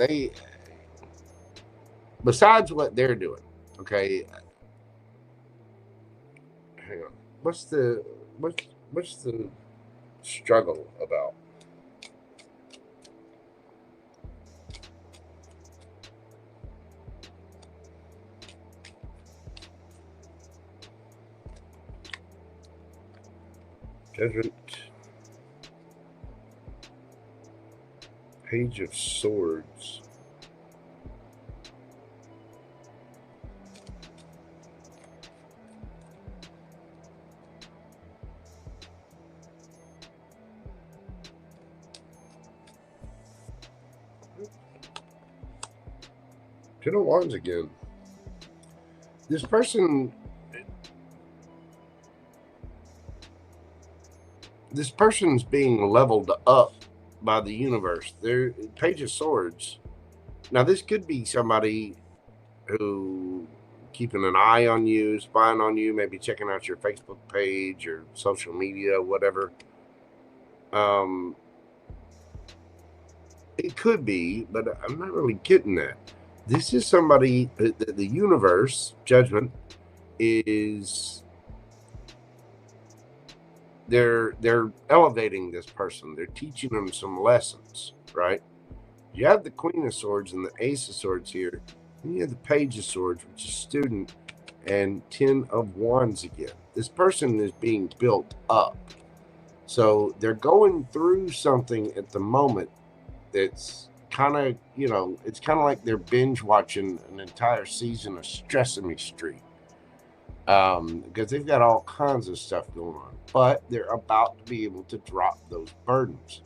besides what they're doing, okay, hang on. What's the struggle about? Judgment, Page of Swords. Ten of Wands again. This person's being leveled up by the universe. They're Page of Swords. Now, this could be somebody who keeping an eye on you, spying on you, maybe checking out your Facebook page or social media, whatever. It could be, but I'm not really getting that. This is somebody that the universe, judgment, is... They're elevating this person. They're teaching them some lessons, right? You have the Queen of Swords and the Ace of Swords here. And you have the Page of Swords, which is student, and 10 of Wands again. This person is being built up. So they're going through something at the moment that's kind of, it's kind of like they're binge watching an entire season of Sesame Street. Because they've got all kinds of stuff going on. But they're about to be able to drop those burdens.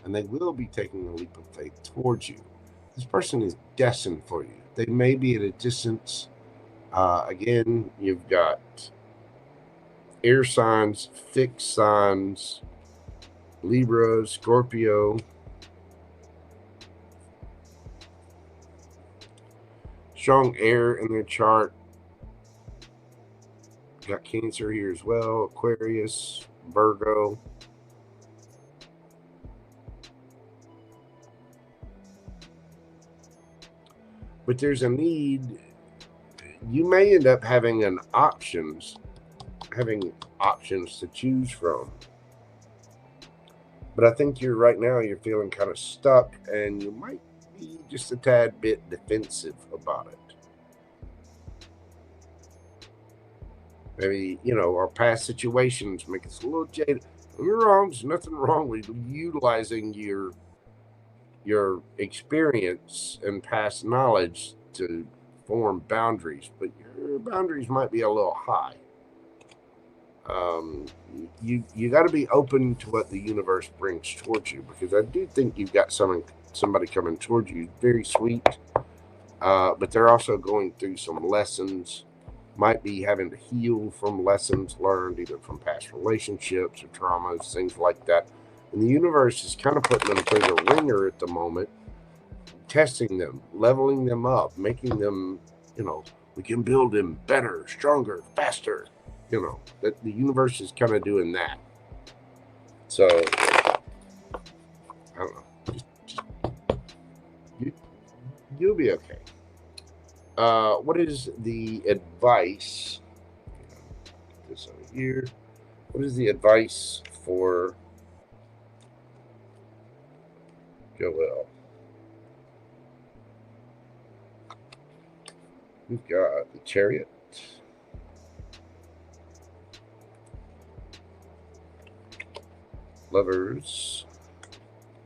And they will be taking a leap of faith towards you. This person is destined for you. They may be at a distance. Again, you've got air signs, fixed signs, Libra, Scorpio, strong air in their chart. Got Cancer here as well, Aquarius, Virgo. But there's a need. You may end up having options to choose from. But I think right now you're feeling kind of stuck, and you might be just a tad bit defensive about it. Maybe, our past situations make us a little jaded. Don't get me wrong, there's nothing wrong with utilizing your experience and past knowledge to form boundaries, but your boundaries might be a little high. You got to be open to what the universe brings towards you, because I do think you've got somebody coming towards you, very sweet, but they're also going through some lessons, might be having to heal from lessons learned either from past relationships or traumas, things like that. And the universe is kind of putting them through the ringer at the moment, testing them, leveling them up, making them, we can build them better, stronger, faster. That the universe is kind of doing that. So, I don't know. You'll be okay. What is the advice? This over here. What is the advice for Joelle? We've got the Chariot. Lovers.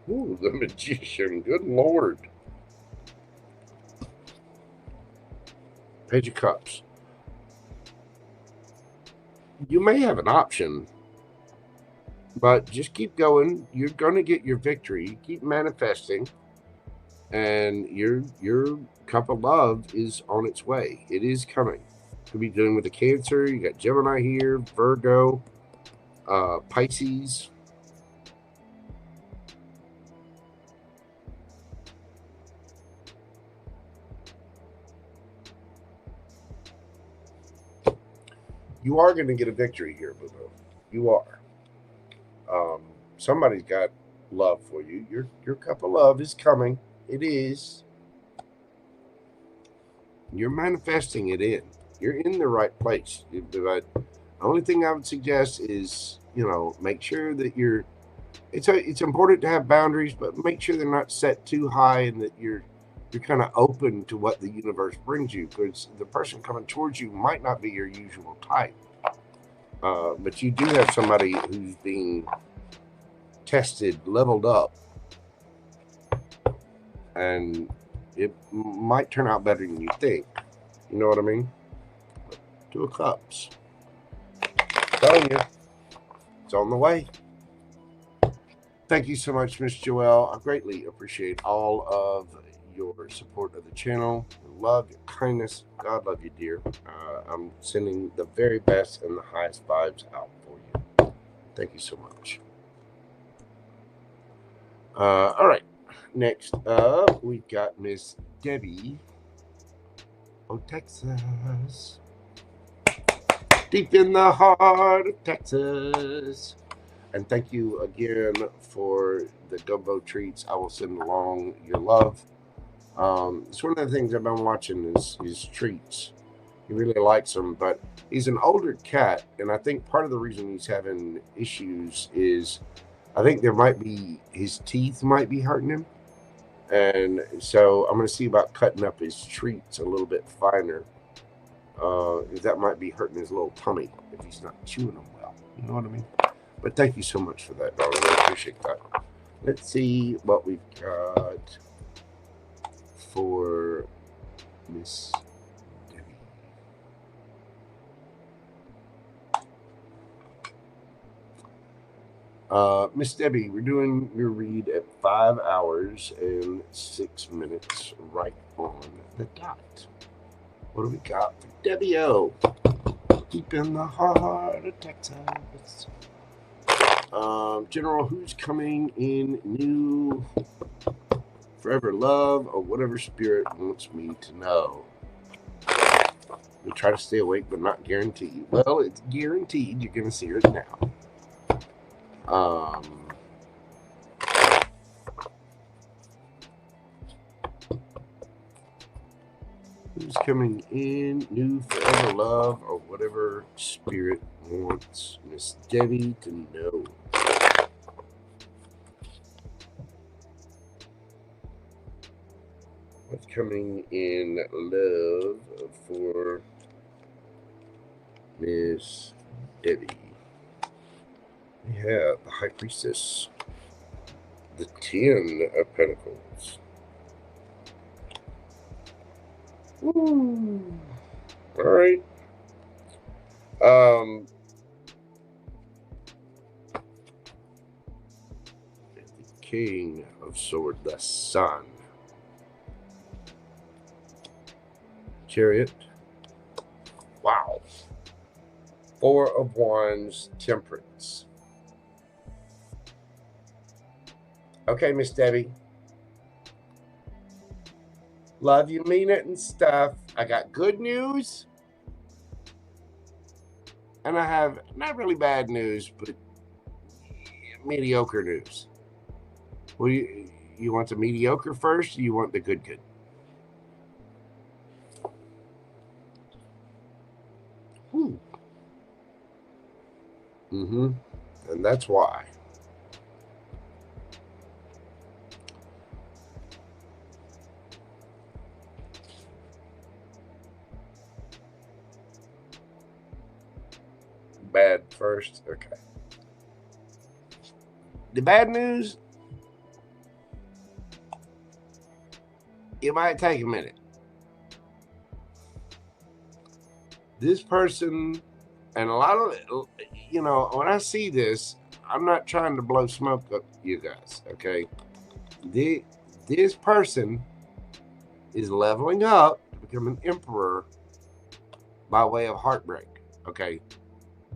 Ooh, the Magician. Good Lord. Page of Cups. You may have an option, but just keep going. You're going to get your victory. Keep manifesting, and your cup of love is on its way. It is coming. Could be dealing with the Cancer. You got Gemini here, Virgo, Pisces. You are going to get a victory here, Boo-Boo. You are. Somebody's got love for you. Your cup of love is coming. It is. You're manifesting it in. You're in the right place. The only thing I would suggest is, make sure that it's important to have boundaries, but make sure they're not set too high and that you're kind of open to what the universe brings you, because the person coming towards you might not be your usual type. But you do have somebody who's being tested, leveled up, and it might turn out better than you think. You know what I mean? Two of Cups. Telling you, it's on the way. Thank you so much, Miss Joelle. I greatly appreciate all of your support of the channel, your love, your kindness. God love you, dear. I'm sending the very best and the highest vibes out for you. Thank you so much. All right. Next up, we've got Miss DebbieOTexasVirgo. Deep in the heart of Texas. And thank you again for the gumbo treats. I will send along your love. It's one of the things I've been watching is treats. He really likes them, but he's an older cat, and I think part of the reason he's having issues is I think his teeth might be hurting him. And so I'm going to see about cutting up his treats a little bit finer. That might be hurting his little tummy if he's not chewing them well. You know what I mean? But thank you so much for that, darling. I appreciate that. Let's see what we've got for Miss Debbie. Miss Debbie, we're doing your read at 5 hours and 6 minutes right on the dot. What do we got for Debbie-O? Deep in the heart of Texas. General, who's coming in new, forever love, or whatever spirit wants me to know? We try to stay awake, but not guaranteed. Well, it's guaranteed you're going to see her now. Who's coming in new, forever love, or whatever spirit wants Miss Debbie to know? What's coming in love for Miss Debbie? We have the High Priestess, the 10 of Pentacles. Ooh. All right. The King of Swords, the Sun. Chariot. Wow. 4 of Wands, Temperance. Okay, Miss Debbie. Love you, mean it and stuff. I got good news. And I have not really bad news, but mediocre news. Well, you want the mediocre first, or you want the good? And that's why. Bad first, okay. The bad news, it might take a minute. This person, and a lot of, you know, when I see this, I'm not trying to blow smoke up you guys, okay? This person is leveling up to become an emperor by way of heartbreak, okay?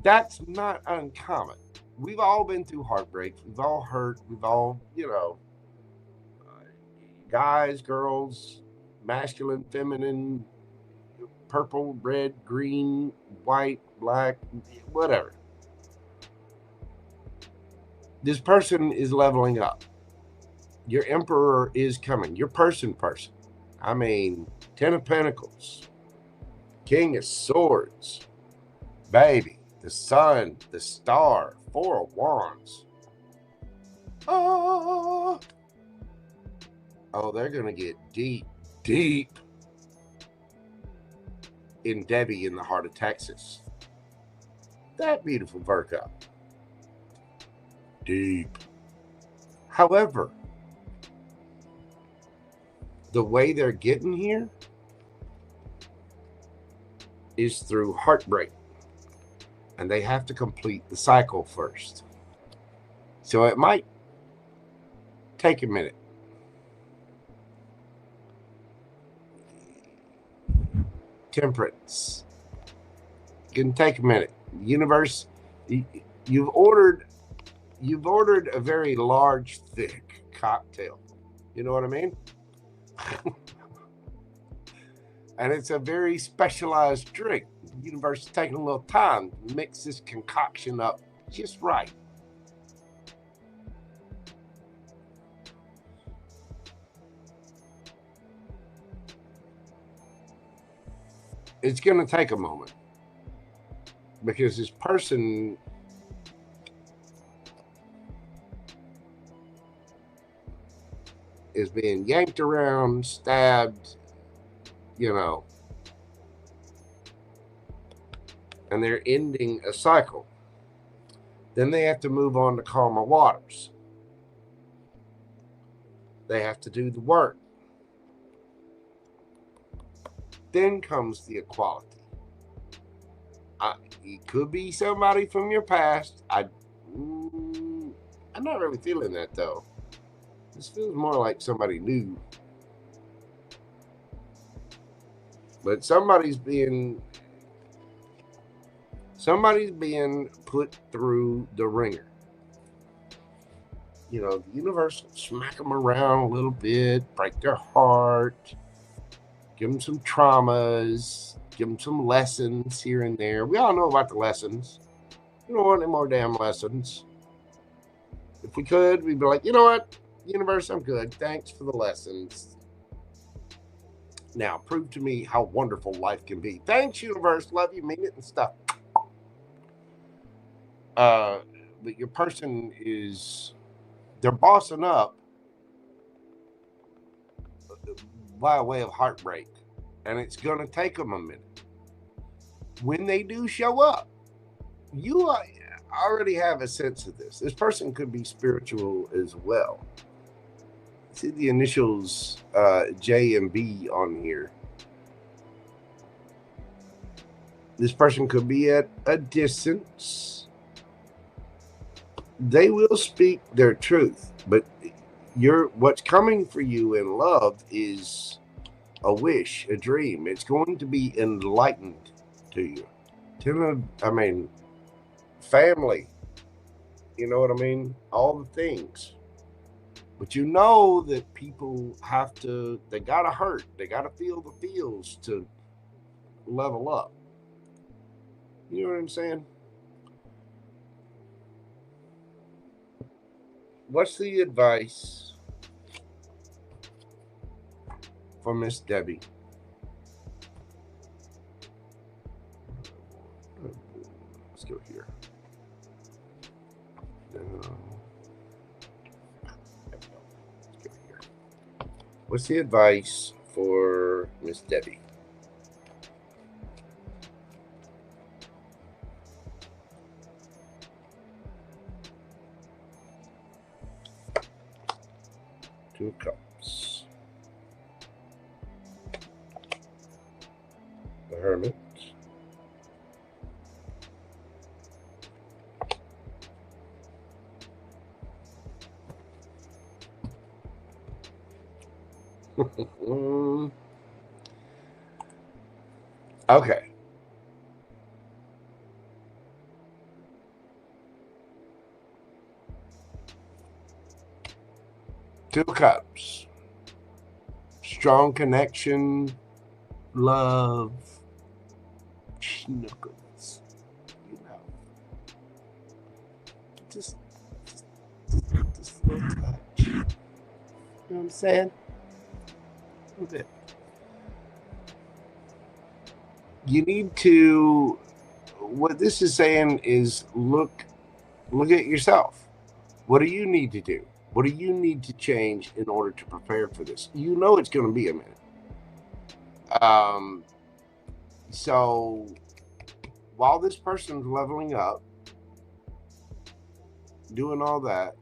That's not uncommon. We've all been through heartbreak. We've all hurt. We've all, you know, guys, girls, masculine, feminine, purple, red, green, white, black, whatever. This person is leveling up. Your emperor is coming. Your person. I mean, 10 of Pentacles, King of Swords, baby, the Sun, the Star, 4 of Wands. Oh, they're going to get deep in Debbie in the heart of Texas. That beautiful Virgo. Deep. However, the way they're getting here is through heartbreak. And they have to complete the cycle first. So it might take a minute. Temperance. It can take a minute. The universe, you've ordered a very large, thick cocktail. You know what I mean? And it's a very specialized drink. The universe is taking a little time to mix this concoction up just right. It's going to take a moment because this person is being yanked around, stabbed, you know, and they're ending a cycle. Then they have to move on to calmer waters. They have to do the work. Then comes the equality. It could be somebody from your past. I'm not really feeling that though. This feels more like somebody new. But somebody's being put through the ringer. you know, the universe will smack them around a little bit, break their heart, give them some traumas, give them some lessons here and there. We all know about the lessons. We don't want any more damn lessons. If we could, we'd be like, you know what, universe, I'm good. Thanks for the lessons. Now, prove to me how wonderful life can be. Thanks, universe. Love you, mean it, and stuff. But your person is, they're bossing up by way of heartbreak, and it's going to take them a minute. When they do show up, you already have a sense of this. This person could be spiritual as well. See the initials J and B on here. This person could be at a distance. They will speak their truth, but what's coming for you in love is a wish, a dream. It's going to be enlightened to you. I mean, family. You know what I mean? All the things. But you know that people have to, they got to hurt. They got to feel the feels to level up. You know what I'm saying? What's the advice for Miss Debbie? Let's go here. What's the advice for Miss Debbie? Two of Cups. The Hermit. Okay. Two of Cups. Strong connection, love, snuggles, you know. Just a little touch. You know what I'm saying? A little bit. You need to, what this is saying is look at yourself. What do you need to do? What do you need to change in order to prepare for this? You know it's going to be a minute. So while this person's leveling up, doing all that,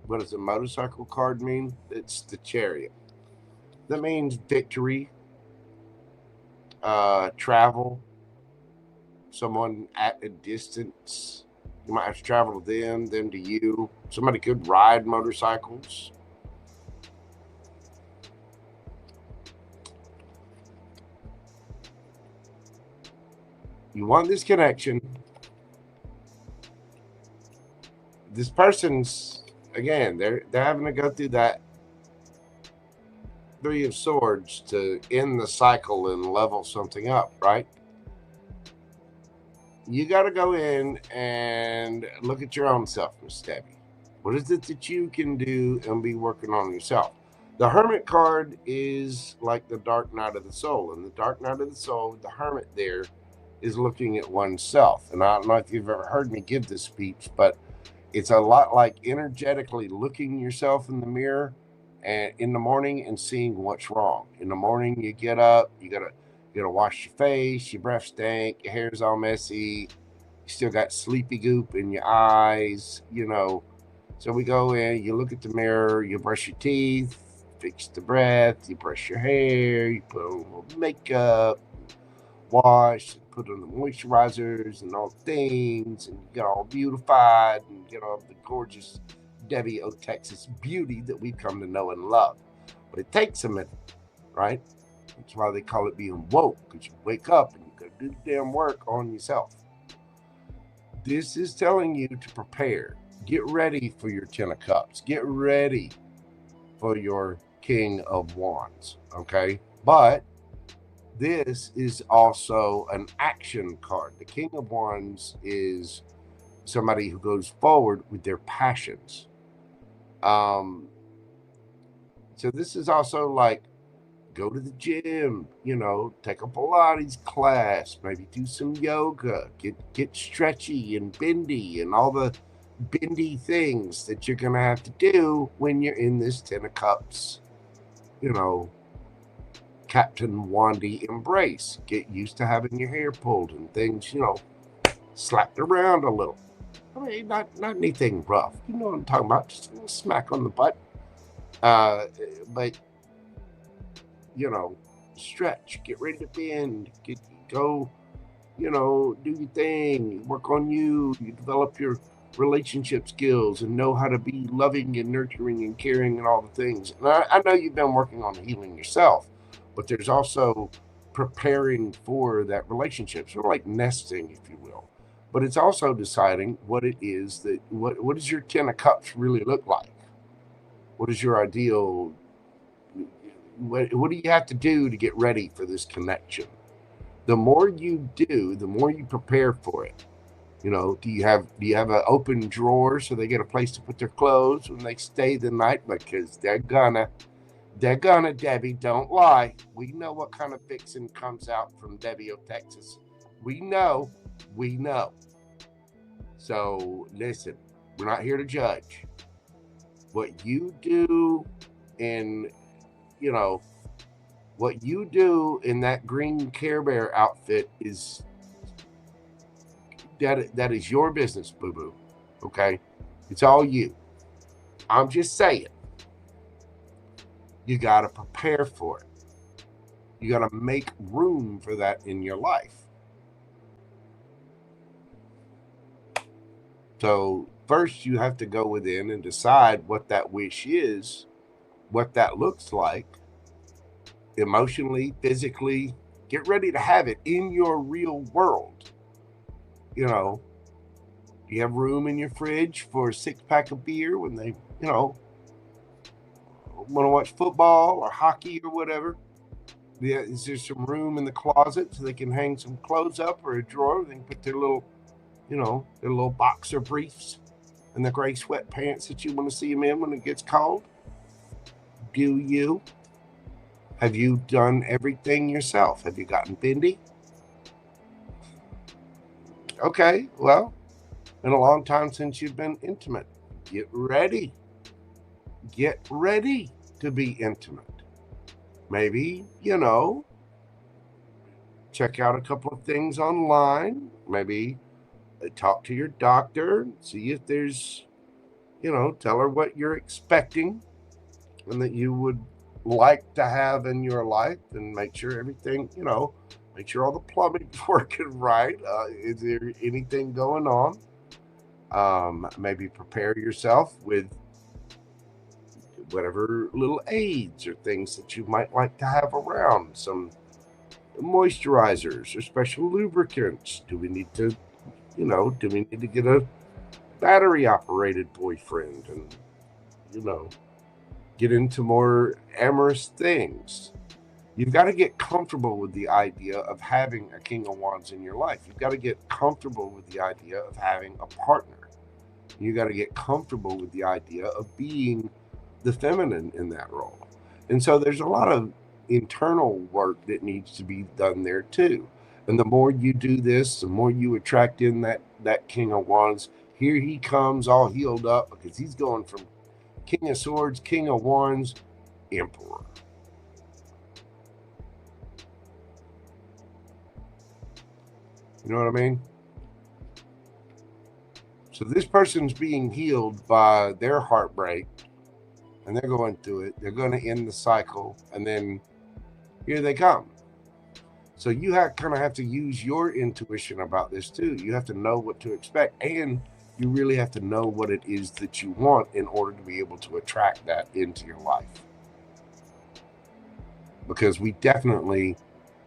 what does a motorcycle card mean? It's the Chariot. That means victory, travel, someone at a distance. You might have to travel to them to you. Somebody could ride motorcycles. You want this connection. This person's, again, they're having to go through that Three of Swords to end the cycle and level something up, right? You got to go in and look at your own self, Miss Debbie. What is it that you can do and be working on yourself? The Hermit card is like the Dark Night of the Soul. And the Dark Night of the Soul, the Hermit there is looking at oneself. And I don't know if you've ever heard me give this speech, but it's a lot like energetically looking yourself in the mirror and in the morning and seeing what's wrong. In the morning, you get up, you gotta wash your face, your breath stink, your hair's all messy, you still got sleepy goop in your eyes, you know. So we go in, you look at the mirror, you brush your teeth, fix the breath, you brush your hair, you put on a little makeup, wash, put on the moisturizers and all the things, and you get all beautified and get all the gorgeous DebbieOTexas beauty that we've come to know and love. But it takes a minute, right? That's why they call it being woke, because you wake up and you gotta do the damn work on yourself. This is telling you to prepare. Get ready for your 10 of Cups. Get ready for your King of Wands, okay? But this is also an action card. The King of Wands is somebody who goes forward with their passions. So this is also like, go to the gym, you know, take a Pilates class, maybe do some yoga, get stretchy and bendy and all the bendy things that you're going to have to do when you're in this 10 of Cups, you know, Captain Wandy embrace. Get used to having your hair pulled and things, you know, slapped around a little. I mean, not anything rough. You know what I'm talking about. Just a little smack on the butt. But, you know, stretch, get ready to bend, go, you know, do your thing, work on you develop your relationship skills and know how to be loving and nurturing and caring and all the things. And I know you've been working on healing yourself, but there's also preparing for that relationship, sort of like nesting, if you will. But it's also deciding what it is that, what does your 10 of Cups really look like? What is your ideal? What do you have to do to get ready for this connection? The more you do, the more you prepare for it. You know, do you have an open drawer so they get a place to put their clothes when they stay the night? Because they're gonna, Debbie, don't lie. We know what kind of fixing comes out from DebbieOTexas. We know. So listen, we're not here to judge. What you do in, you know, what you do in that green Care Bear outfit is that is your business, boo-boo. Okay? It's all you. I'm just saying. You got to prepare for it. You got to make room for that in your life. So first you have to go within and decide what that wish is, what that looks like, emotionally, physically. Get ready to have it in your real world. You know, do you have room in your fridge for a 6-pack of beer when they, you know, want to watch football or hockey or whatever? Yeah, is there some room in the closet so they can hang some clothes up, or a drawer they can put their little, you know, their little boxer briefs and the gray sweatpants that you want to see them in when it gets cold? Do you? Have you done everything yourself? Have you gotten bendy? Okay, well, been a long time since you've been intimate. Get ready. Get ready to be intimate. Maybe, you know, check out a couple of things online. Maybe talk to your doctor, see if there's, you know, tell her what you're expecting and that you would like to have in your life, and make sure everything, you know, make sure all the plumbing's working right. Is there anything going on? Maybe prepare yourself with whatever little aids or things that you might like to have around. Some moisturizers or special lubricants. Do we need to, you know, do we need to get a battery operated boyfriend and, you know, get into more amorous things? You've got to get comfortable with the idea of having a King of Wands in your life. You've got to get comfortable with the idea of having a partner. You got to get comfortable with the idea of being the feminine in that role. And so there's a lot of internal work that needs to be done there too. And the more you do this, the more you attract in that King of Wands. Here he comes all healed up, because he's going from King of Swords, King of Wands, Emperor. You know what I mean? So this person's being healed by their heartbreak, and they're going through it. They're going to end the cycle, and then here they come. So you kind of have to use your intuition about this too. You have to know what to expect, and you really have to know what it is that you want in order to be able to attract that into your life. Because we definitely,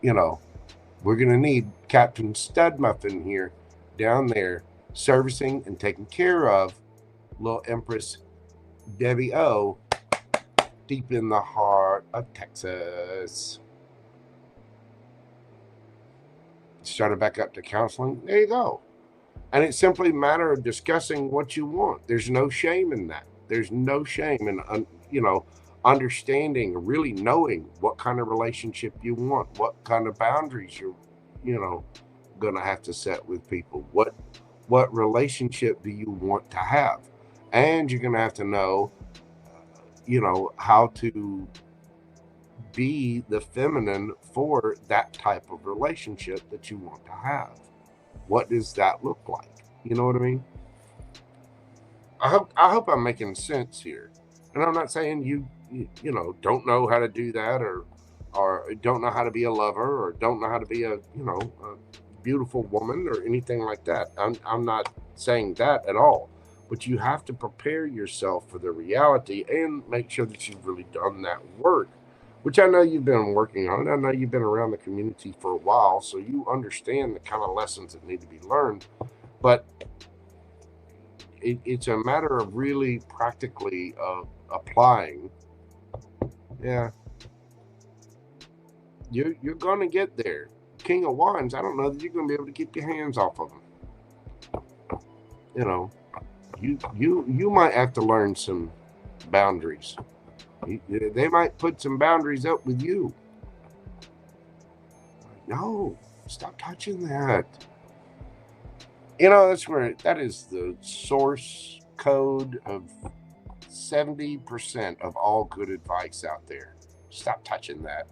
you know, we're going to need Captain Stud Muffin here down there servicing and taking care of little Empress Debbie O, deep in the heart of Texas. Started back up to counseling. There you go. And it's simply a matter of discussing what you want. There's no shame in that. There's no shame in, understanding, really knowing what kind of relationship you want, what kind of boundaries you're, going to have to set with people. What relationship do you want to have? And you're going to have to know, how to be the feminine for that type of relationship that you want to have. What does that look like? You know what I mean? I hope I'm making sense here. And I'm not saying you don't know how to do that, or don't know how to be a lover, or don't know how to be a beautiful woman or anything like that. I'm not saying that at all. But you have to prepare yourself for the reality and make sure that you've really done that work, which I know you've been working on. I know you've been around the community for a while, so you understand the kind of lessons that need to be learned. But it's a matter of really practically applying. Yeah. You're going to get there. King of Wands, I don't know that you're going to be able to keep your hands off of them. You might have to learn some boundaries. They might put some boundaries up with you. No, stop touching that. That is the source code of 70% of all good advice out there. Stop touching that.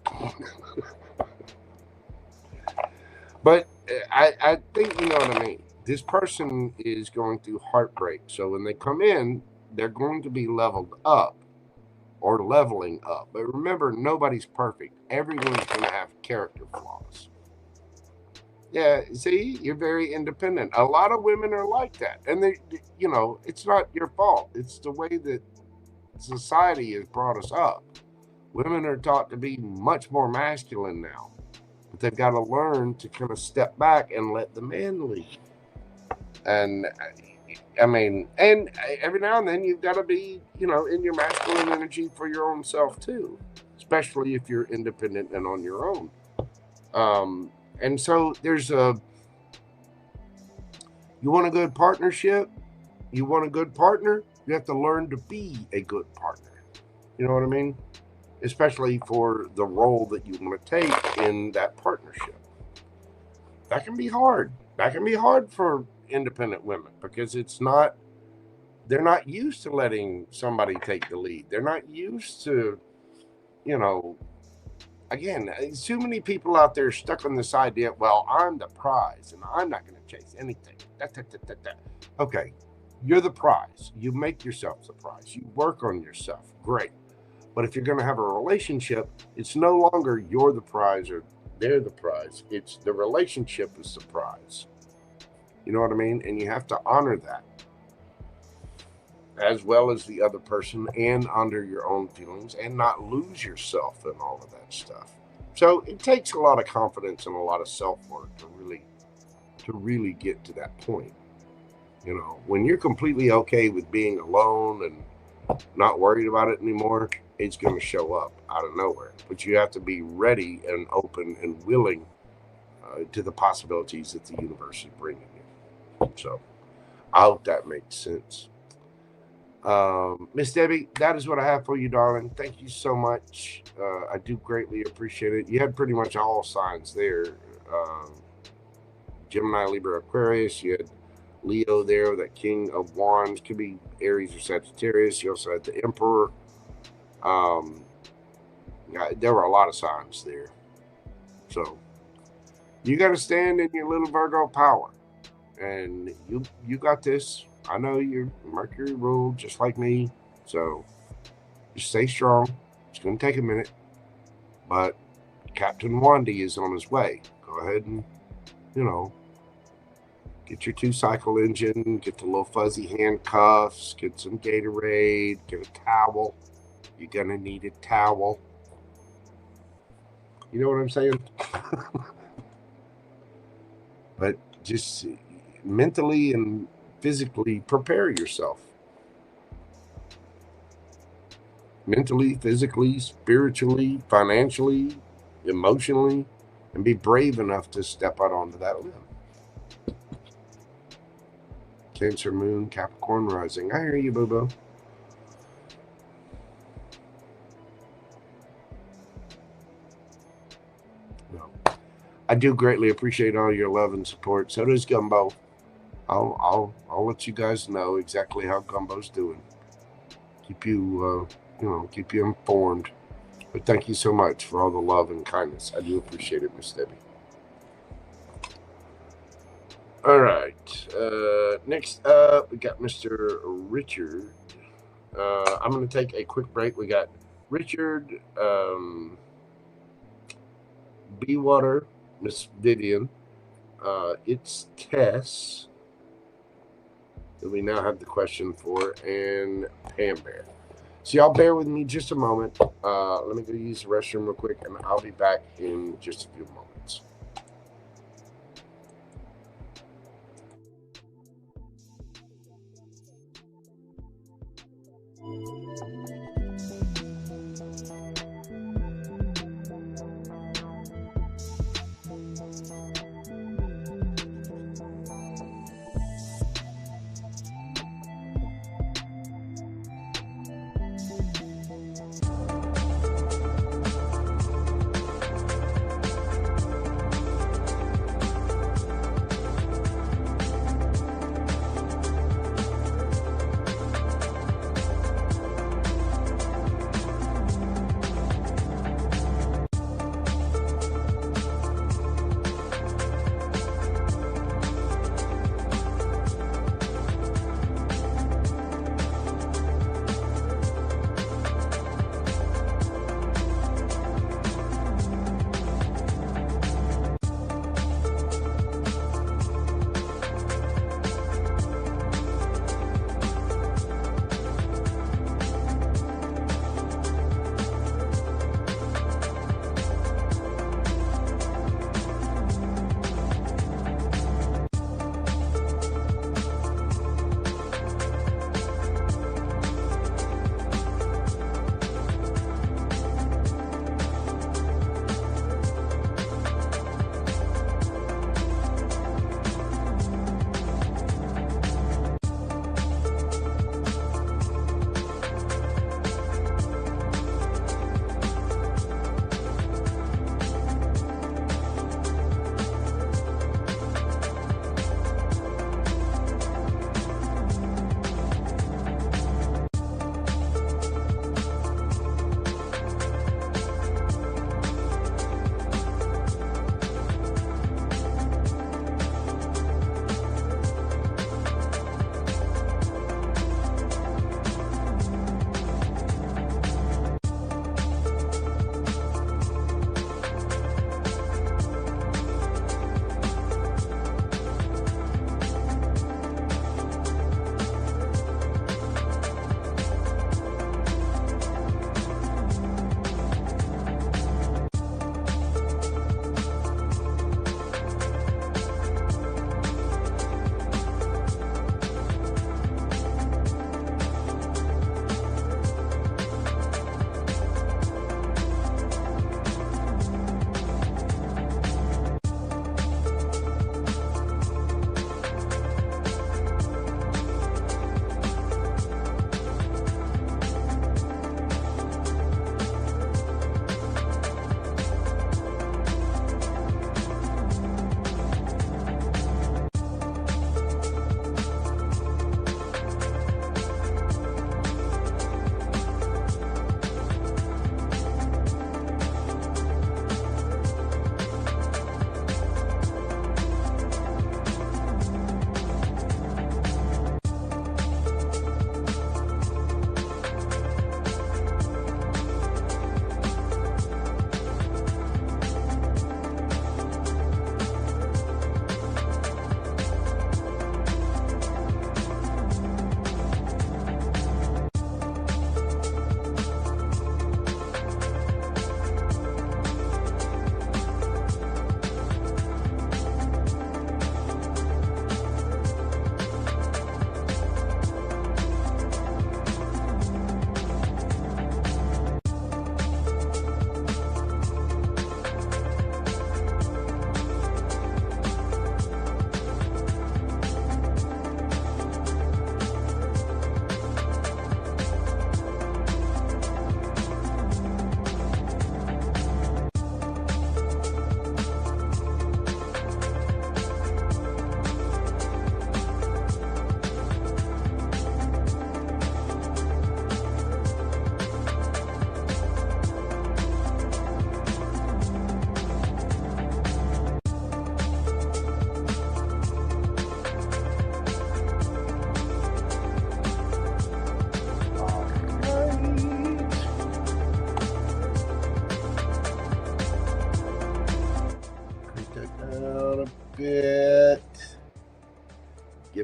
But I think you know what I mean. This person is going through heartbreak. So when they come in, they're going to be leveled up or leveling up. But remember, nobody's perfect. Everyone's going to have character flaws. Yeah, see, you're very independent. A lot of women are like that. And it's not your fault. It's the way that society has brought us up. Women are taught to be much more masculine now. But they've got to learn to kind of step back and let the man lead. And and every now and then you've got to be, in your masculine energy for your own self too, especially if you're independent and on your own. And so you want a good partnership, you want a good partner, you have to learn to be a good partner. You know what I mean? Especially for the role that you want to take in that partnership. That can be hard. That can be hard for independent women because they're not used to letting somebody take the lead. They're not used to, again, too many people out there stuck on this idea, well, I'm the prize and I'm not going to chase anything. Okay, you're the prize. You make yourself the prize. You work on yourself. Great. But if you're going to have a relationship, it's no longer you're the prize or they're the prize. It's the relationship is the prize. You know what I mean? And you have to honor that as well as the other person and honor your own feelings and not lose yourself in all of that stuff. So it takes a lot of confidence and a lot of self-work to really get to that point. When you're completely okay with being alone and not worried about it anymore, it's going to show up out of nowhere. But you have to be ready and open and willing to the possibilities that the universe is bringing you. So I hope that makes sense. Miss Debbie, that is what I have for you, darling. Thank you so much. I do greatly appreciate it. You had pretty much all signs there. Gemini, Libra, Aquarius. You had Leo there, that King of Wands. Could be Aries or Sagittarius. You also had the Emperor. There were a lot of signs there. So you got to stand in your little Virgo power. And you got this. I know you're Mercury ruled just like me. So just stay strong. It's going to take a minute. But Captain Wandy is on his way. Go ahead and, get your 2-cycle engine, get the little fuzzy handcuffs, get some Gatorade, get a towel. You're going to need a towel. You know what I'm saying? But just mentally and physically prepare yourself. mentally, physically, spiritually, financially, emotionally, and be brave enough to step out onto that limb. Cancer moon, Capricorn rising. I hear you, boo-boo. No. I do greatly appreciate all your love and support. So does Gumbo. I'll let you guys know exactly how Gumbo's doing. Keep you keep you informed. But thank you so much for all the love and kindness. I do appreciate it, Miss Debbie. All right. Next up, we got Mr. Richard. I'm going to take a quick break. We got Richard, B Water, Miss Vivian, ItsTesssss, that we now have the question for, and PamBear. So y'all bear with me just a moment. Let me go use the restroom real quick, and I'll be back in just a few moments.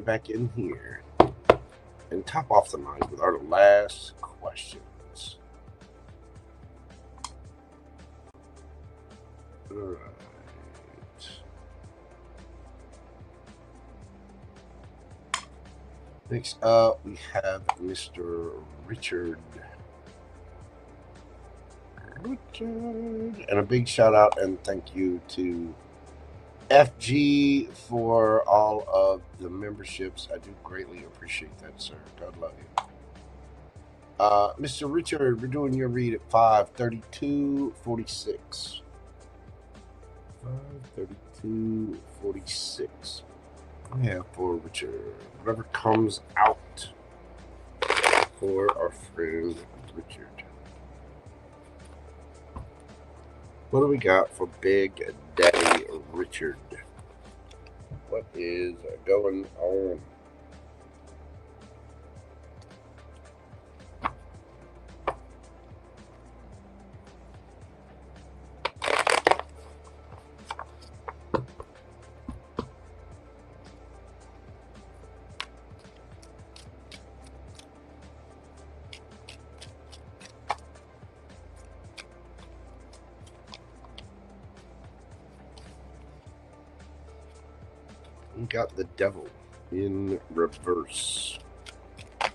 get back in here and top off the night with our last questions. All right. Next up, we have Mr. Richard. And a big shout out and thank you to FG for all of the memberships. I do greatly appreciate that, sir. God love you. Mr. Richard, we're doing your read at 5:32:46. 5:32:46. Yeah, for Richard. Whatever comes out for our friend Richard. What do we got for Big Daddy Richard? What is going on? We got the Devil in reverse. Can't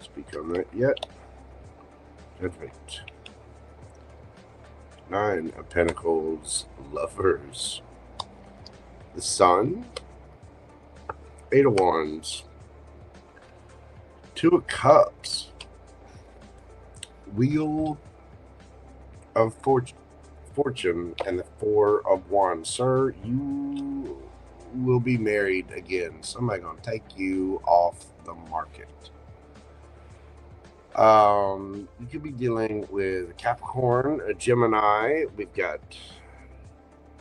speak on that yet. Judgment. 9 of Pentacles, Lovers. The Sun. 8 of Wands. 2 of Cups. Wheel of Fortune and the 4 of Wands. Sir, you will be married again. Somebody gonna take you off the market. You could be dealing with Capricorn, a Gemini. We've got,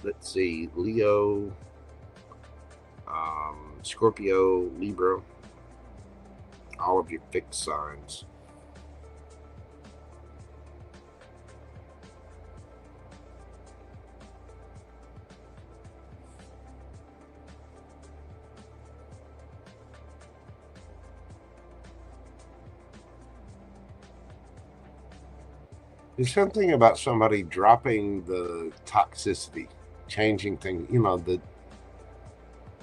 let's see, Leo, Scorpio, Libra, all of your fixed signs. There's something about somebody dropping the toxicity, changing things. You know,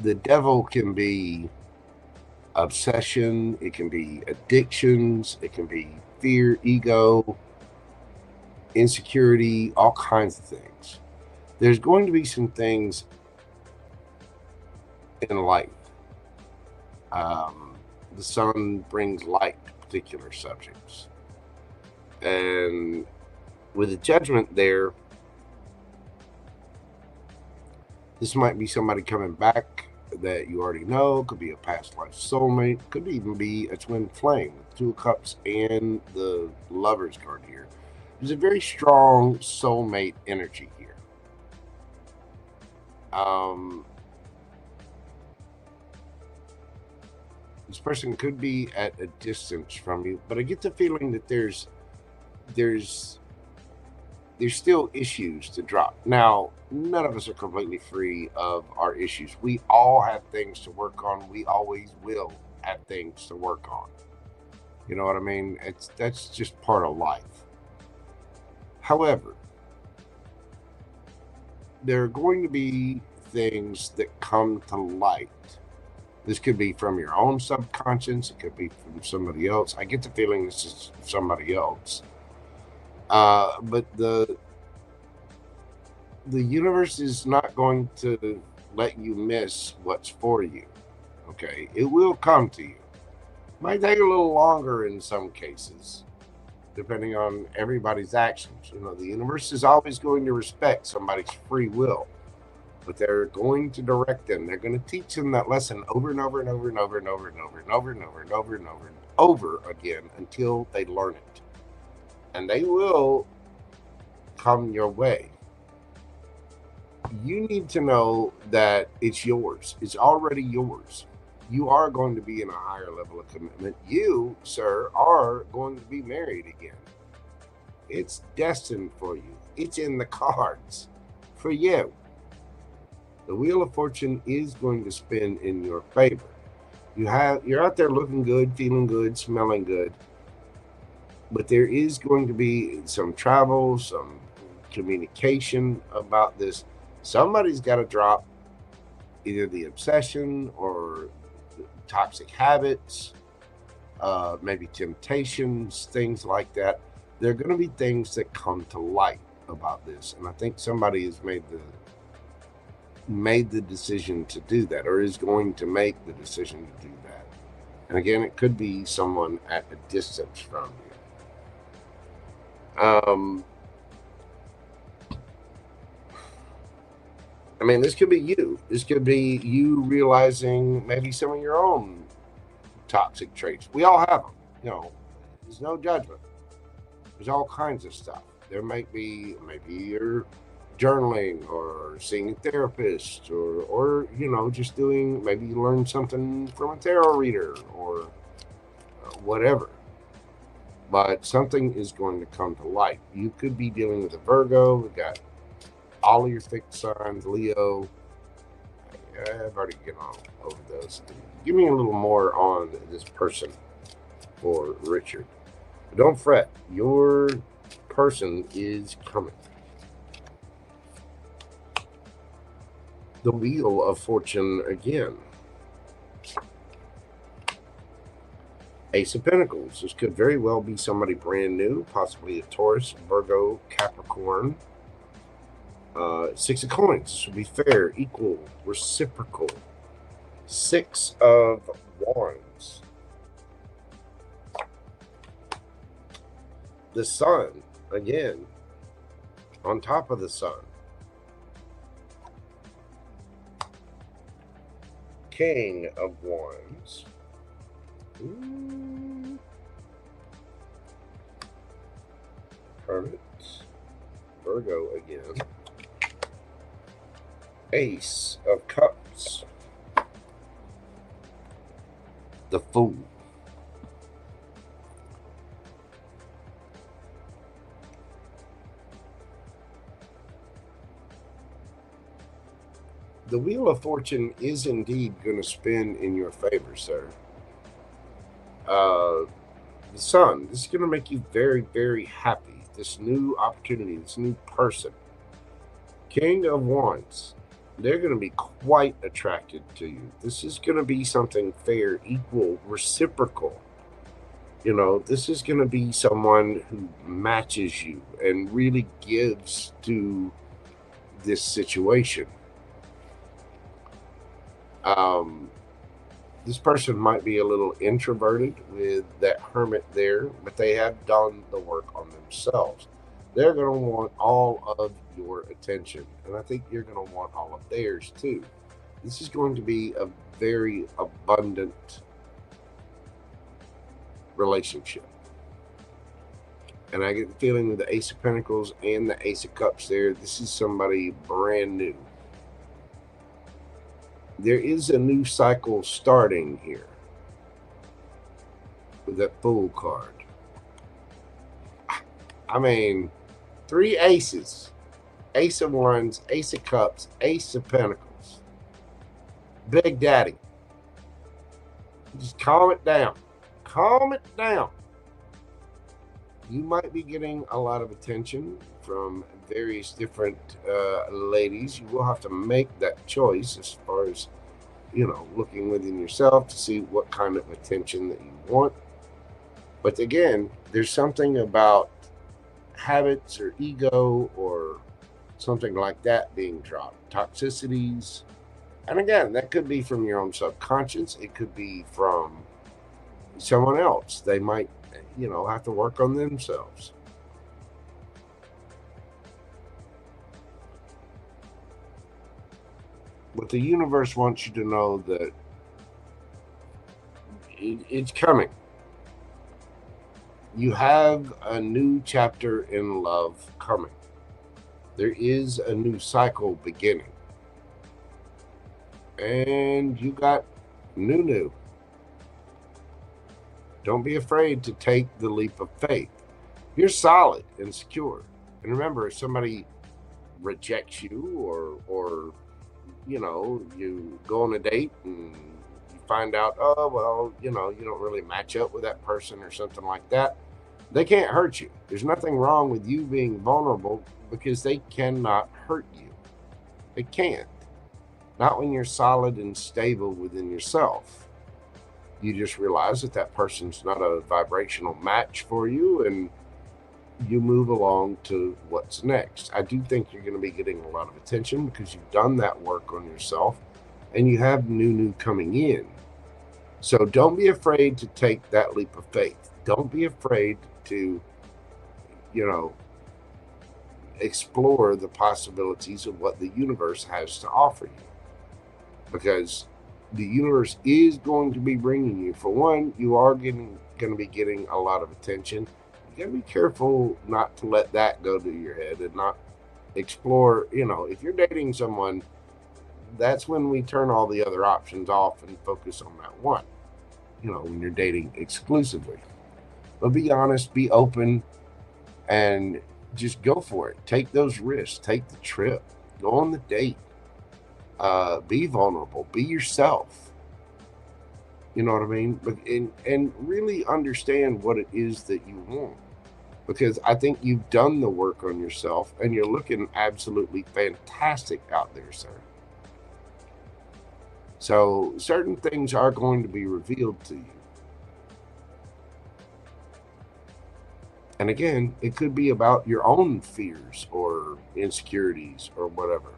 the devil can be obsession, it can be addictions, it can be fear, ego, insecurity, all kinds of things. There's going to be some things in life. The sun brings light to particular subjects. And with the Judgment there, this might be somebody coming back that you already know. Could be a past life soulmate. Could even be a twin flame with 2 of Cups and the Lover's card here. There's a very strong soulmate energy here. This person could be at a distance from you, but I get the feeling that there's still issues to drop. Now, none of us are completely free of our issues. We all have things to work on. We always will have things to work on. You know what I mean? That's just part of life. However, there are going to be things that come to light. This could be from your own subconscious. It could be from somebody else. I get the feeling this is somebody else. But the universe is not going to let you miss what's for you. Okay, it will come to you. Might take a little longer in some cases, depending on everybody's actions. You know, the universe is always going to respect somebody's free will, but they're going to direct them. They're going to teach them that lesson over and over and over and over and over and over and over and over and over and over and over again until they learn it. And they will come your way. You need to know that it's yours. It's already yours. You are going to be in a higher level of commitment. You, sir, are going to be married again. It's destined for you. It's in the cards for you. The Wheel of Fortune is going to spin in your favor. You're out there looking good, feeling good, smelling good, but there is going to be some travel, some communication about this. Somebody's got to drop either the obsession or toxic habits, maybe temptations, things like that. There are going to be things that come to light about this, and I think somebody has made the decision to do that, or is going to make the decision to do that. And again, it could be someone at a distance from you. I mean, this could be you. This could be you realizing maybe some of your own toxic traits. We all have them. You know, there's no judgment. There's all kinds of stuff. There might be, maybe you're journaling or seeing a therapist, or you know, just doing, maybe you learn something from a tarot reader or whatever. But something is going to come to light. You could be dealing with a Virgo. We've got all of your fixed signs, Leo. I've already get on over those. Give me a little more on this person for Richard. But don't fret. Your person is coming. The Wheel of Fortune again. Ace of Pentacles. This could very well be somebody brand new, possibly a Taurus, Virgo, Capricorn. Six of Coins. This would be fair, equal, reciprocal. Six of Wands. The Sun, again, on top of the Sun. King of Wands. Hermit. Virgo again. Ace of Cups. The Fool. The Wheel of Fortune is indeed going to spin in your favor, sir. The Sun, this is going to make you very, very happy. This new opportunity, this new person. King of Wands, they're going to be quite attracted to you. This is going to be something fair, equal, reciprocal. You know, this is going to be someone who matches you and really gives to this situation. This person might be a little introverted with that Hermit there, but they have done the work on themselves. They're going to want all of your attention, and I think you're going to want all of theirs too. This is going to be a very abundant relationship. And I get the feeling with the Ace of Pentacles and the Ace of Cups there, this is somebody brand new. There is a new cycle starting here with that Fool card. I mean, three aces. Ace of Wands, Ace of Cups, Ace of Pentacles. Big Daddy. Just calm it down. Calm it down. You might be getting a lot of attention from various different ladies. You will have to make that choice as far as, you know, looking within yourself to see what kind of attention that you want. But again, there's something about habits or ego or something like that being dropped. Toxicities. And again, that could be from your own subconscious. It could be from someone else. They might, you know, have to work on themselves. But the universe wants you to know that it's coming. You have a new chapter in love coming. There is a new cycle beginning. And you got new. Don't be afraid to take the leap of faith. You're solid and secure. And remember, if somebody rejects you or you know, you go on a date and you find out, oh, well, you know, you don't really match up with that person or something like that, they can't hurt you. There's nothing wrong with you being vulnerable because they cannot hurt you. They can't. Not when you're solid and stable within yourself. You just realize that that person's not a vibrational match for you, and you move along to what's next. I do think you're going to be getting a lot of attention because you've done that work on yourself and you have new coming in. So don't be afraid to take that leap of faith. Don't be afraid to, you know, explore the possibilities of what the universe has to offer you. Because the universe is going to be bringing you, for one, you are going to be getting a lot of attention. You got to be careful not to let that go to your head and not explore, you know, if you're dating someone, that's when we turn all the other options off and focus on that one, you know, when you're dating exclusively. But be honest, be open, and just go for it. Take those risks, take the trip, go on the date, be vulnerable, be yourself. You know what I mean? And really understand what it is that you want. Because I think you've done the work on yourself and you're looking absolutely fantastic out there, sir. So certain things are going to be revealed to you. And again, it could be about your own fears or insecurities or whatever.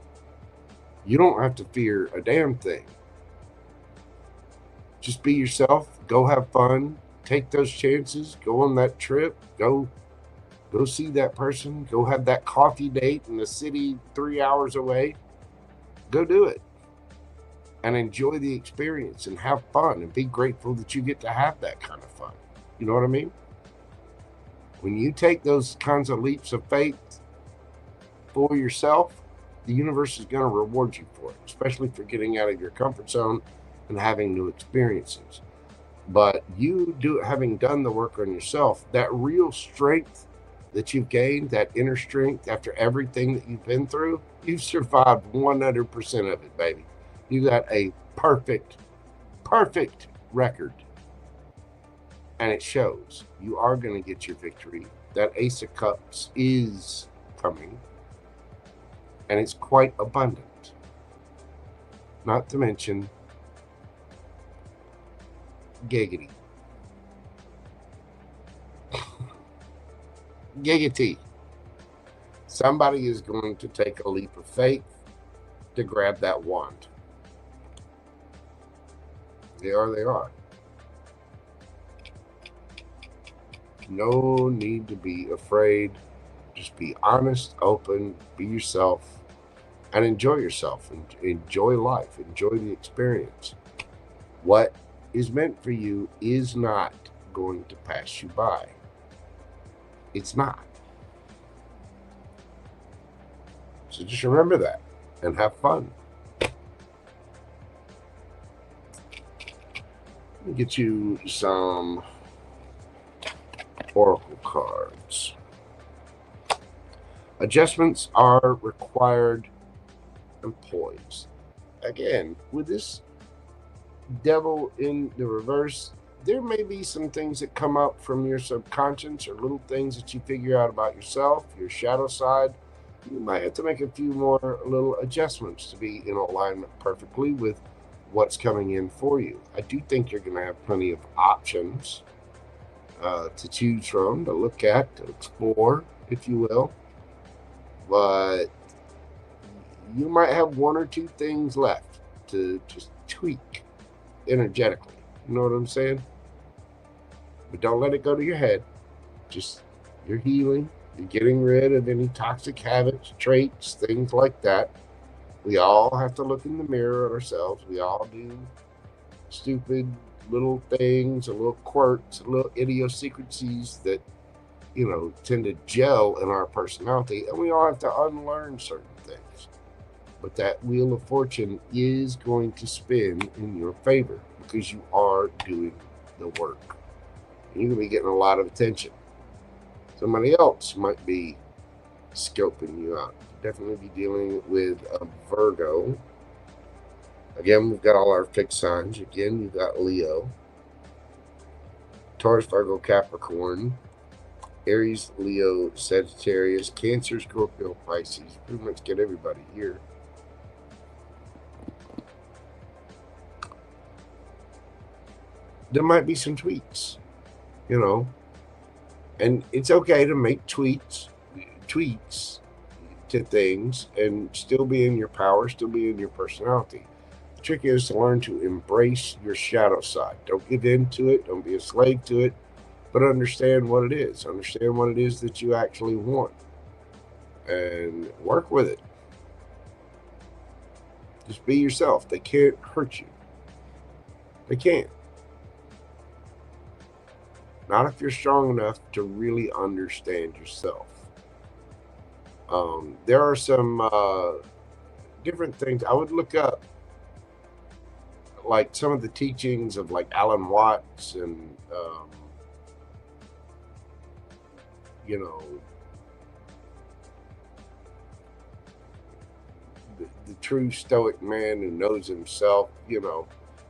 You don't have to fear a damn thing. Just be yourself, go have fun, take those chances, go on that trip, go see that person, go have that coffee date in the city 3 hours away. Go do it and enjoy the experience and have fun and be grateful that you get to have that kind of fun. You know what I mean? When you take those kinds of leaps of faith for yourself, the universe is going to reward you for it, especially for getting out of your comfort zone and having new experiences. But having done the work on yourself, that real strength that you've gained, that inner strength after everything that you've been through, you've survived 100% of it, baby. You got a perfect record. And it shows. You are going to get your victory. That Ace of Cups is coming. And it's quite abundant. Not to mention giggity. Giggity. Somebody is going to take a leap of faith to grab that wand. They are. No need to be afraid. Just be honest, open, be yourself, and enjoy yourself. And enjoy life. Enjoy the experience. What is meant for you is not going to pass you by. It's not. So just remember that and have fun. Let me get you some oracle cards. Adjustments are required and poised. Again, with this devil in the reverse, there may be some things that come up from your subconscious or little things that you figure out about yourself, your shadow side. You might have to make a few more little adjustments to be in alignment perfectly with what's coming in for you. I do think you're going to have plenty of options to choose from, to look at, to explore, if you will. But you might have one or two things left to just tweak energetically. You know what I'm saying? But don't let it go to your head. Just, you're healing. You're getting rid of any toxic habits, traits, things like that. We all have to look in the mirror at ourselves. We all do stupid little things, or little quirks, little idiosyncrasies that, you know, tend to gel in our personality. And we all have to unlearn certain things. But that wheel of fortune is going to spin in your favor because you are doing the work. And you're going to be getting a lot of attention. Somebody else might be scoping you out. Definitely be dealing with a Virgo. Again, we've got all our fixed signs. Again, you've got Leo, Taurus, Virgo, Capricorn, Aries, Leo, Sagittarius, Cancer, Scorpio, Pisces. Pretty much get everybody here. There might be some tweaks, you know, and it's okay to make tweaks to things and still be in your power, still be in your personality. The trick is to learn to embrace your shadow side. Don't give in to it. Don't be a slave to it, but understand what it is. Understand what it is that you actually want and work with it. Just be yourself. They can't hurt you. They can't. Not if you're strong enough to really understand yourself. There are some different things. I would look up like some of the teachings of like Alan Watts and, you know, the true stoic man who knows himself. You know,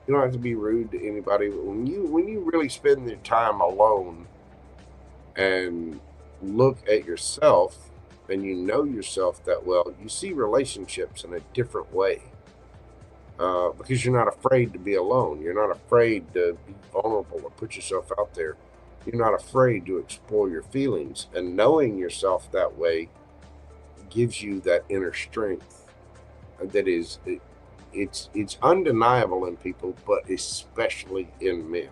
you don't have to be rude to anybody. But when you really spend your time alone and look at yourself and you know yourself that well, you see relationships in a different way. Because you're not afraid to be alone. You're not afraid to be vulnerable or put yourself out there. You're not afraid to explore your feelings. And knowing yourself that way gives you that inner strength that is, it's undeniable in people, but especially in men.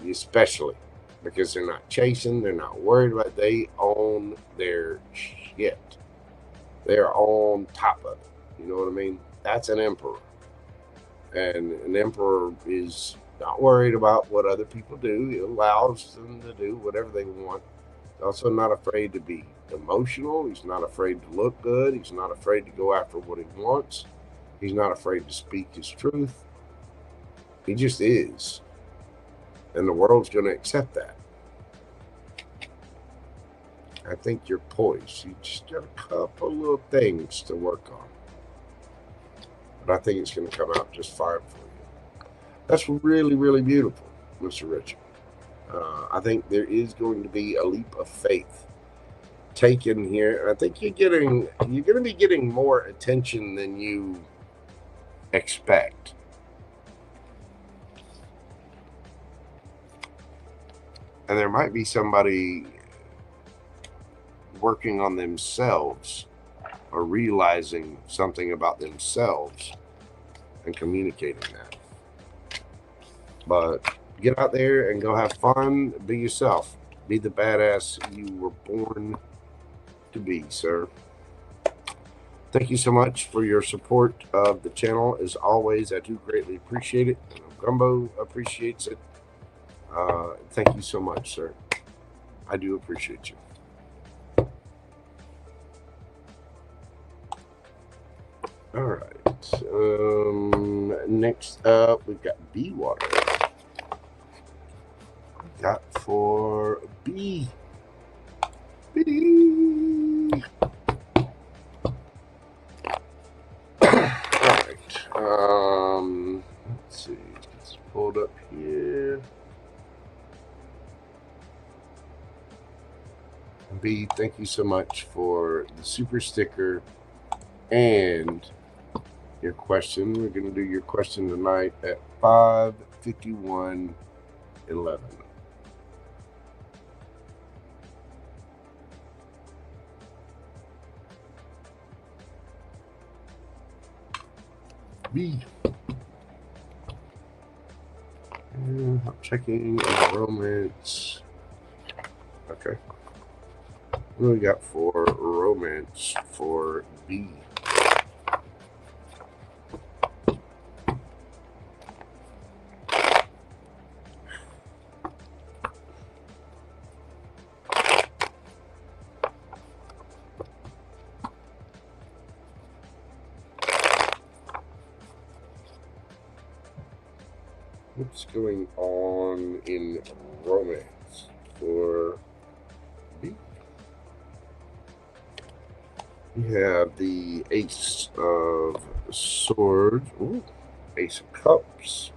Especially because they're not chasing, they're not worried about it. They own their shit. They're on top of it. You know what I mean? That's an emperor. And an emperor is not worried about what other people do. He allows them to do whatever they want. He's also not afraid to be emotional. He's not afraid to look good. He's not afraid to go after what he wants. He's not afraid to speak his truth. He just is. And the world's going to accept that. I think you're poised. You just got a couple little things to work on. But I think it's going to come out just fine for you. That's really, really beautiful, Mr. Richard. I think there is going to be a leap of faith taken here. I think you're going to be getting more attention than you expect. And there might be somebody working on themselves or realizing something about themselves and communicating that. But get out there and go have fun. Be yourself. Be the badass you were born to be, sir. Thank you so much for your support of the channel. As always, I do greatly appreciate it. Gumbo appreciates it. Thank you so much, sir. I do appreciate you. All right. Next up, we've got bee water. Got for bee. Bee. All right. Let's see. It's pulled up here. B, thank you so much for the super sticker and your question. We're going to do your question tonight at 5:51:11. B. And I'm checking romance. Okay. What do we got for romance for B? What's going on in romance for B? You have the Ace of Swords. Ooh, Ace of Cups.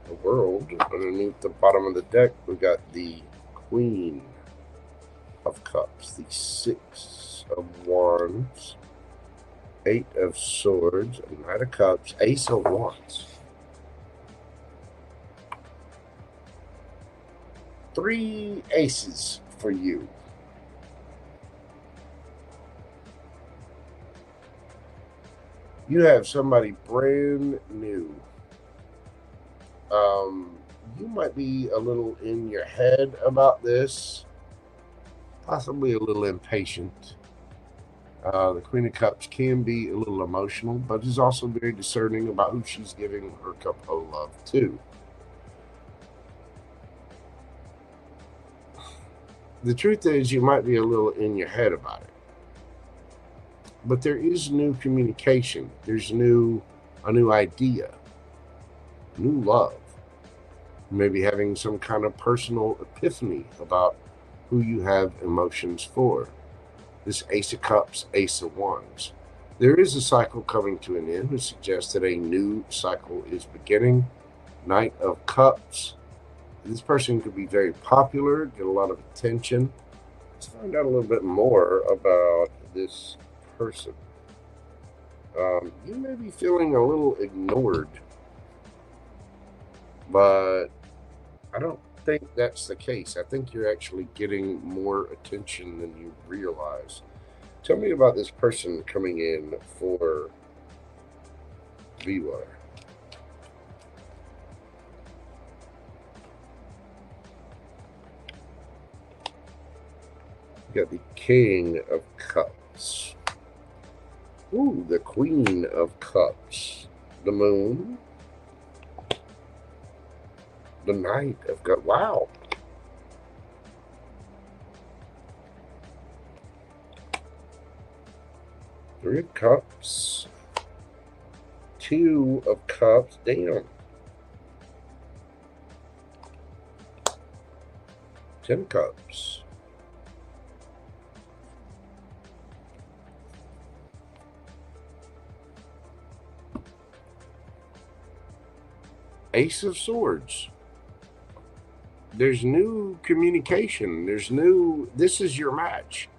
The World. Underneath the bottom of the deck, we got the Queen of Cups, the Six of Wands, Eight of Swords, Knight of Cups, Ace of Wands. 3 aces for you. You have somebody brand new. You might be a little in your head about this, possibly a little impatient. The Queen of Cups can be a little emotional, but is also very discerning about who she's giving her cup of love to. The truth is, you might be a little in your head about it. But there is new communication. There's a new idea, new love. Maybe having some kind of personal epiphany about who you have emotions for. This Ace of Cups, Ace of Wands. There is a cycle coming to an end, which suggests that a new cycle is beginning. Knight of Cups. This person could be very popular, get a lot of attention. Let's find out a little bit more about this person. You may be feeling a little ignored, but I don't think that's the case. I think you're actually getting more attention than you realize. Tell me about this person coming in for viewer. You got the King of Cups. Ooh, the Queen of Cups. The Moon. The Knight of Cups. Wow. Three of Cups. Two of Cups. Damn. 10 Cups. Ace of Swords. There's new communication. This is your match.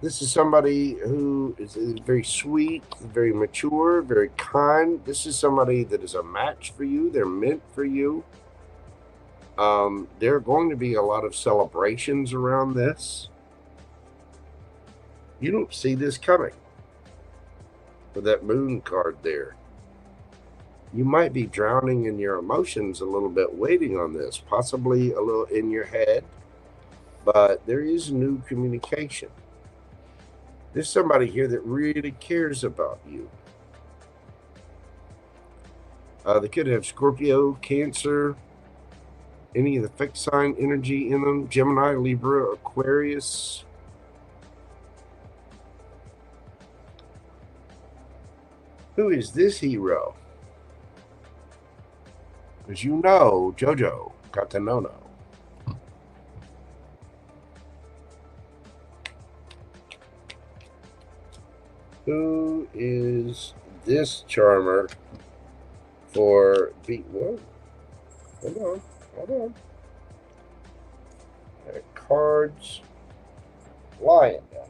This is somebody who is very sweet, very mature, very kind. This is somebody that is a match for you. They're meant for you. There are going to be a lot of celebrations around this. You don't see this coming with that Moon card there. You might be drowning in your emotions a little bit waiting on this, possibly a little in your head, but there is new communication. There's somebody here that really cares about you. They could have Scorpio, Cancer, any of the fixed sign energy in them, Gemini, Libra, Aquarius. Who is this hero? As you know, Jojo got to know. Who is this charmer for the... Whoa. Hold on. Cards lying down.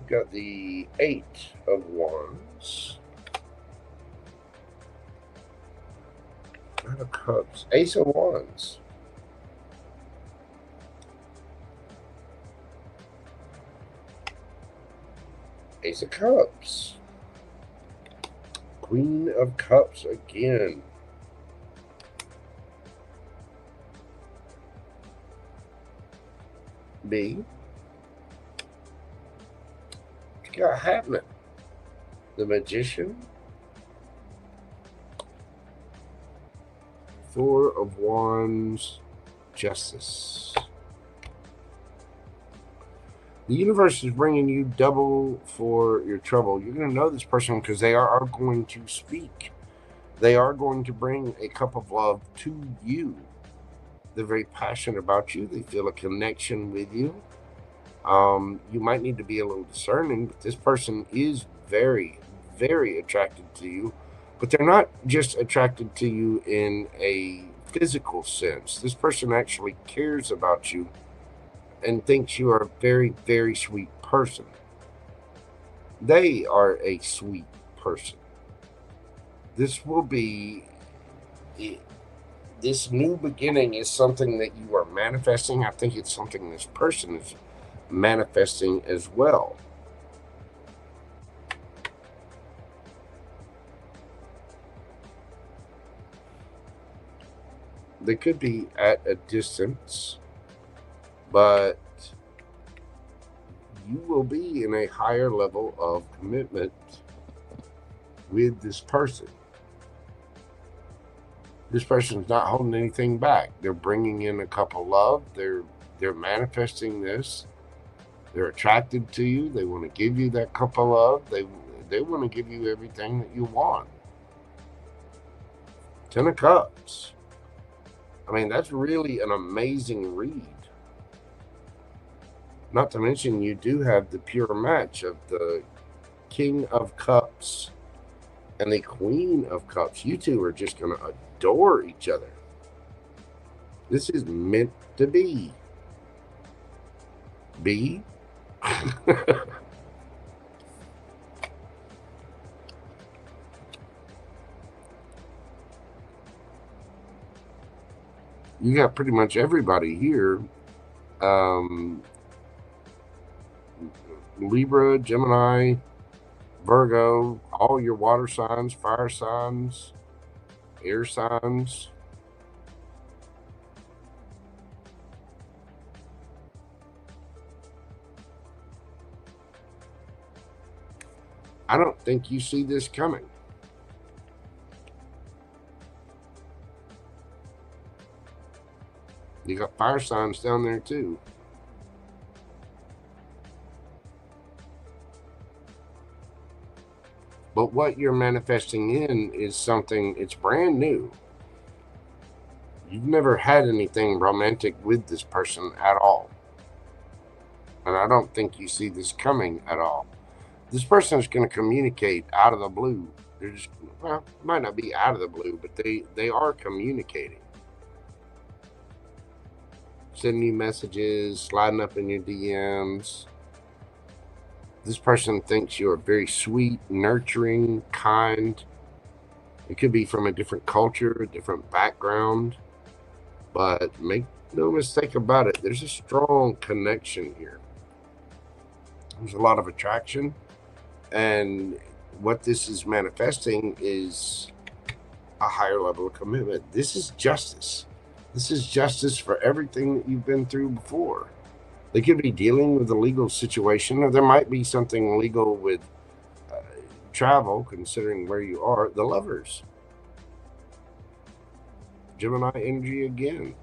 Got the 8 of Wands, Knight of Cups, Ace of Wands, Ace of Cups, Queen of Cups again, B. Got happening? The Magician, 4 of Wands, Justice. The universe is bringing you double for your trouble. You're going to know this person because they are going to speak. They are going to bring a cup of love to you. They're very passionate about you. They feel a connection with you. You might need to be a little discerning, but this person is very, very attracted to you. But they're not just attracted to you in a physical sense. This person actually cares about you and thinks you are a very, very sweet person. They are a sweet person. This will be, this new beginning is something that you are manifesting. I think it's something this person is manifesting as well. They could be at a distance, but you will be in a higher level of commitment with this person. This person's not holding anything back. They're bringing in a cup of love. They're manifesting this. They're attracted to you. They want to give you that cup of love. They want to give you everything that you want. 10 of Cups. I mean, that's really an amazing read. Not to mention, you do have the pure match of the King of Cups and the Queen of Cups. You two are just going to adore each other. This is meant to be. Be? You got pretty much everybody here. Libra, Gemini, Virgo, all your water signs, fire signs, air signs. I don't think you see this coming. You got fire signs down there too. But what you're manifesting in is something, it's brand new. You've never had anything romantic with this person at all. And I don't think you see this coming at all. This person is going to communicate out of the blue. They're just, well, it might not be out of the blue, but they are communicating. Sending you messages, sliding up in your DMs. This person thinks you are very sweet, nurturing, kind. It could be from a different culture, a different background. But make no mistake about it, there's a strong connection here. There's a lot of attraction. And what this is manifesting is a higher level of commitment. This is justice. This is justice for everything that you've been through before. They could be dealing with a legal situation, or there might be something legal with travel, considering where you are. The Lovers. Gemini energy again.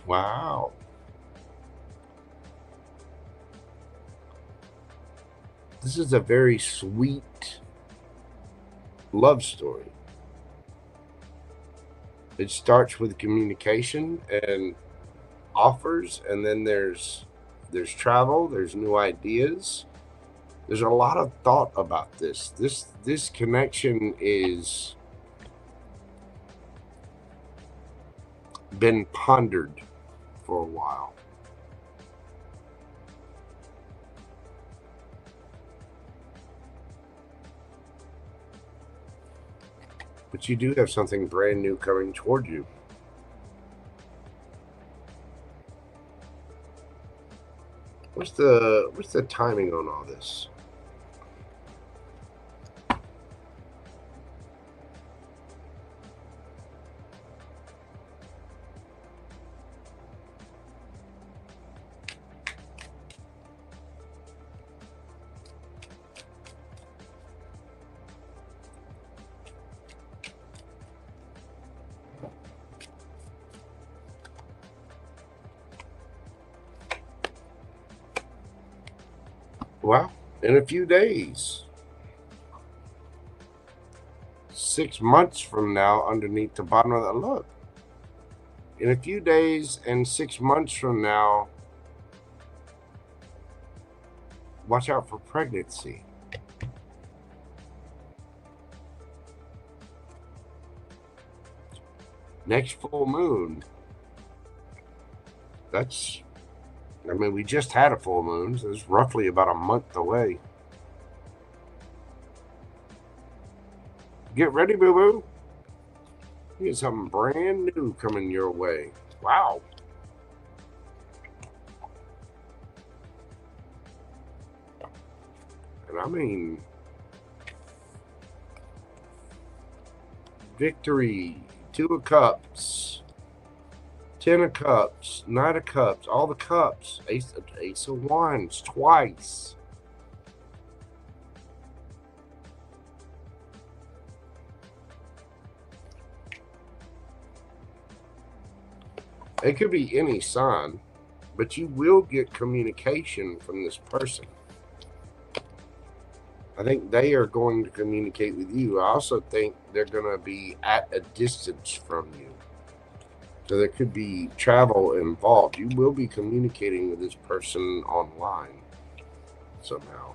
Wow. This is a very sweet love story. It starts with communication and offers, and then there's travel, there's new ideas. There's a lot of thought about this. This connection is been pondered for a while. But you do have something brand new coming toward you. What's the timing on all this? in a few days. 6 months from now, underneath the bottom of the look. In a few days and 6 months from now, watch out for pregnancy. Next full moon. That's, I mean, we just had a full moon, so it's roughly about a month away. Get ready, boo-boo. You get something brand new coming your way. Wow. And I mean, victory, 2 of Cups, 10 of Cups, 9 of Cups, all the cups, Ace of Wands twice. It could be any sign, but you will get communication from this person. I think they are going to communicate with you. I also think they're going to be at a distance from you. So there could be travel involved. You will be communicating with this person online somehow.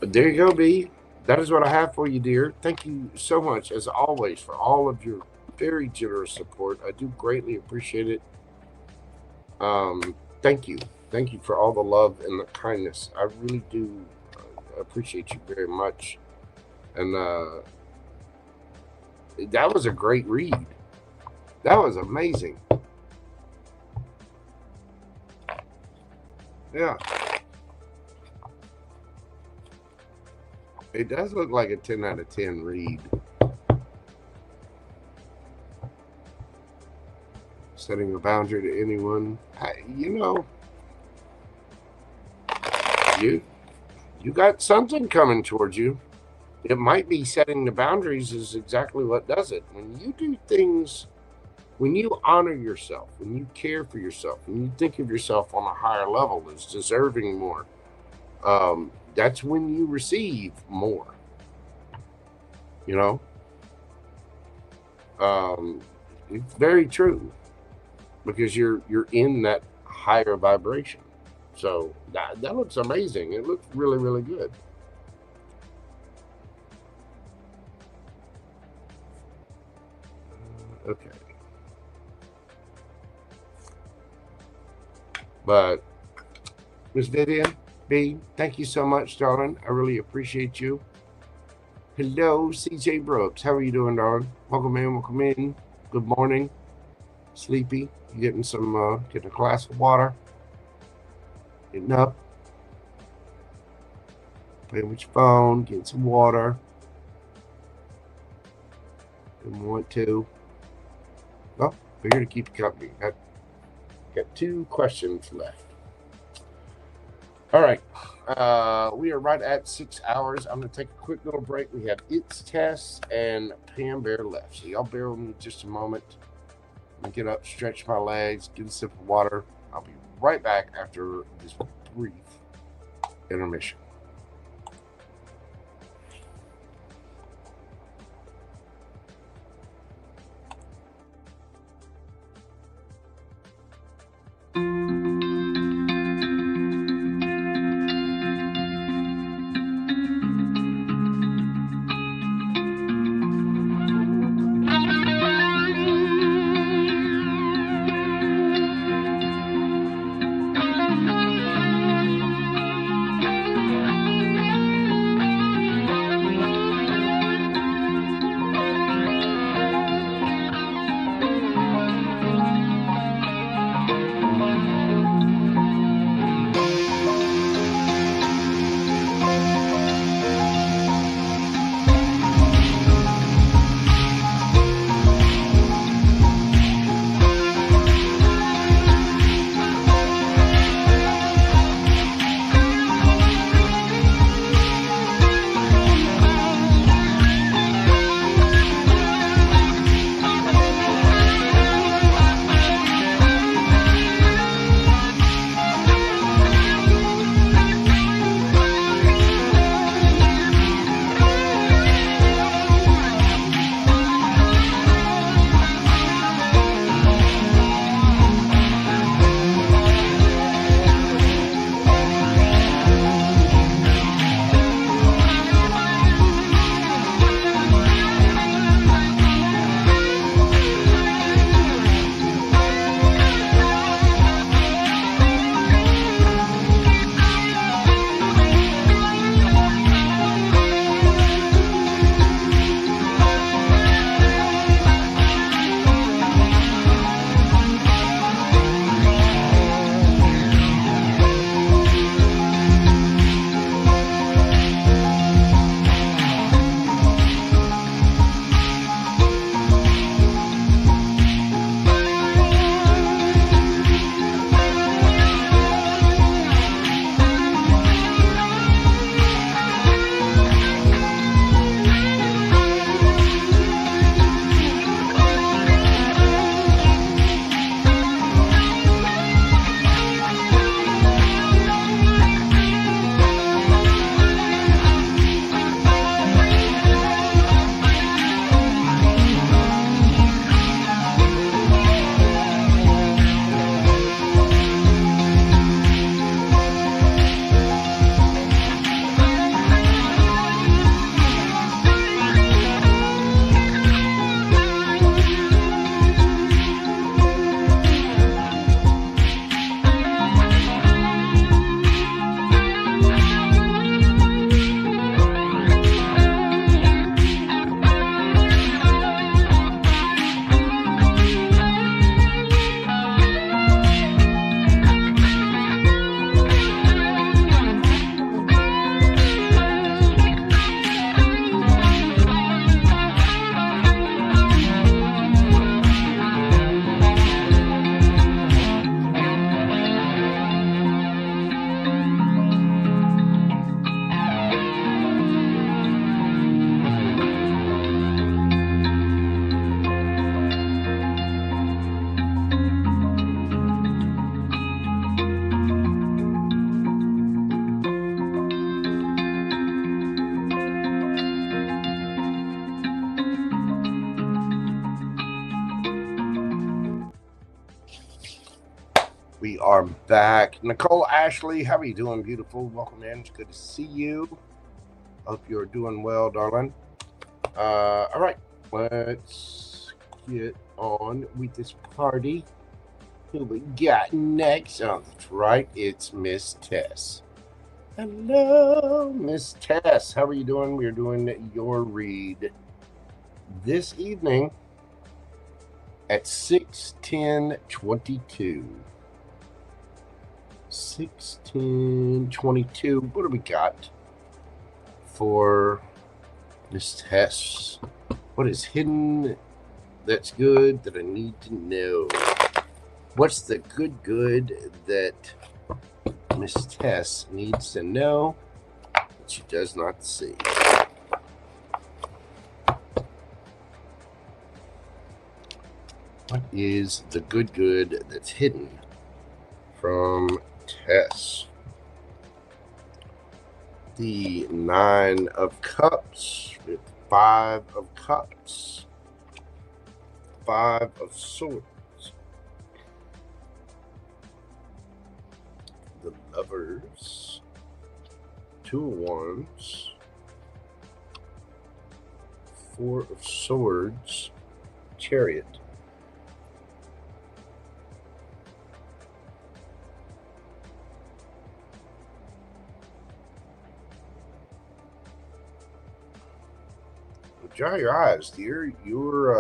But there you go, B. That is what I have for you, dear. Thank you so much, as always, for all of your very generous support. I do greatly appreciate it. Thank you. Thank you for all the love and the kindness. I really do appreciate you very much. And that was a great read. That was amazing. Yeah. It does look like a 10 out of 10 read. Setting a boundary to anyone. You know, you got something coming towards you. It might be setting the boundaries is exactly what does it. When you do things, when you honor yourself, when you care for yourself, when you think of yourself on a higher level as deserving more, that's when you receive more. You know? It's very true. Because you're in that higher vibration. So that looks amazing. It looks really, really good. Okay. But Miss Vivian B, thank you so much, darling. I really appreciate you. Hello, CJ Brooks. How are you doing, darling? Welcome in, welcome in. Good morning. Sleepy. You getting some getting a glass of water. Getting up. Playing with your phone, getting some water. Didn't want to. Well, we're here to keep you company. Got 2 questions left. All right. We are right at 6 hours. I'm going to take a quick little break. We have ItsTesssss and PamBear left. So y'all bear with me just a moment. I'm going to get up, stretch my legs, get a sip of water. I'll be right back after this brief intermission. are back. Nicole Ashley, how are you doing, beautiful? Welcome in. It's good to see you. Hope you're doing well, darling. All right, let's get on with this party. Who we got next? Oh, that's right. It's Miss Tess. Hello, Miss Tess. How are you doing? We're doing your read this evening at 6:10:22. 6:10:22. What do we got for Miss Tess? What is hidden that's good that I need to know? What's the good that Miss Tess needs to know that she does not see? What is the good that's hidden from Tess? The 9 of Cups with 5 of Cups, 5 of Swords, the Lovers, 2 of Wands, 4 of Swords, Chariot, dry your eyes, dear. You're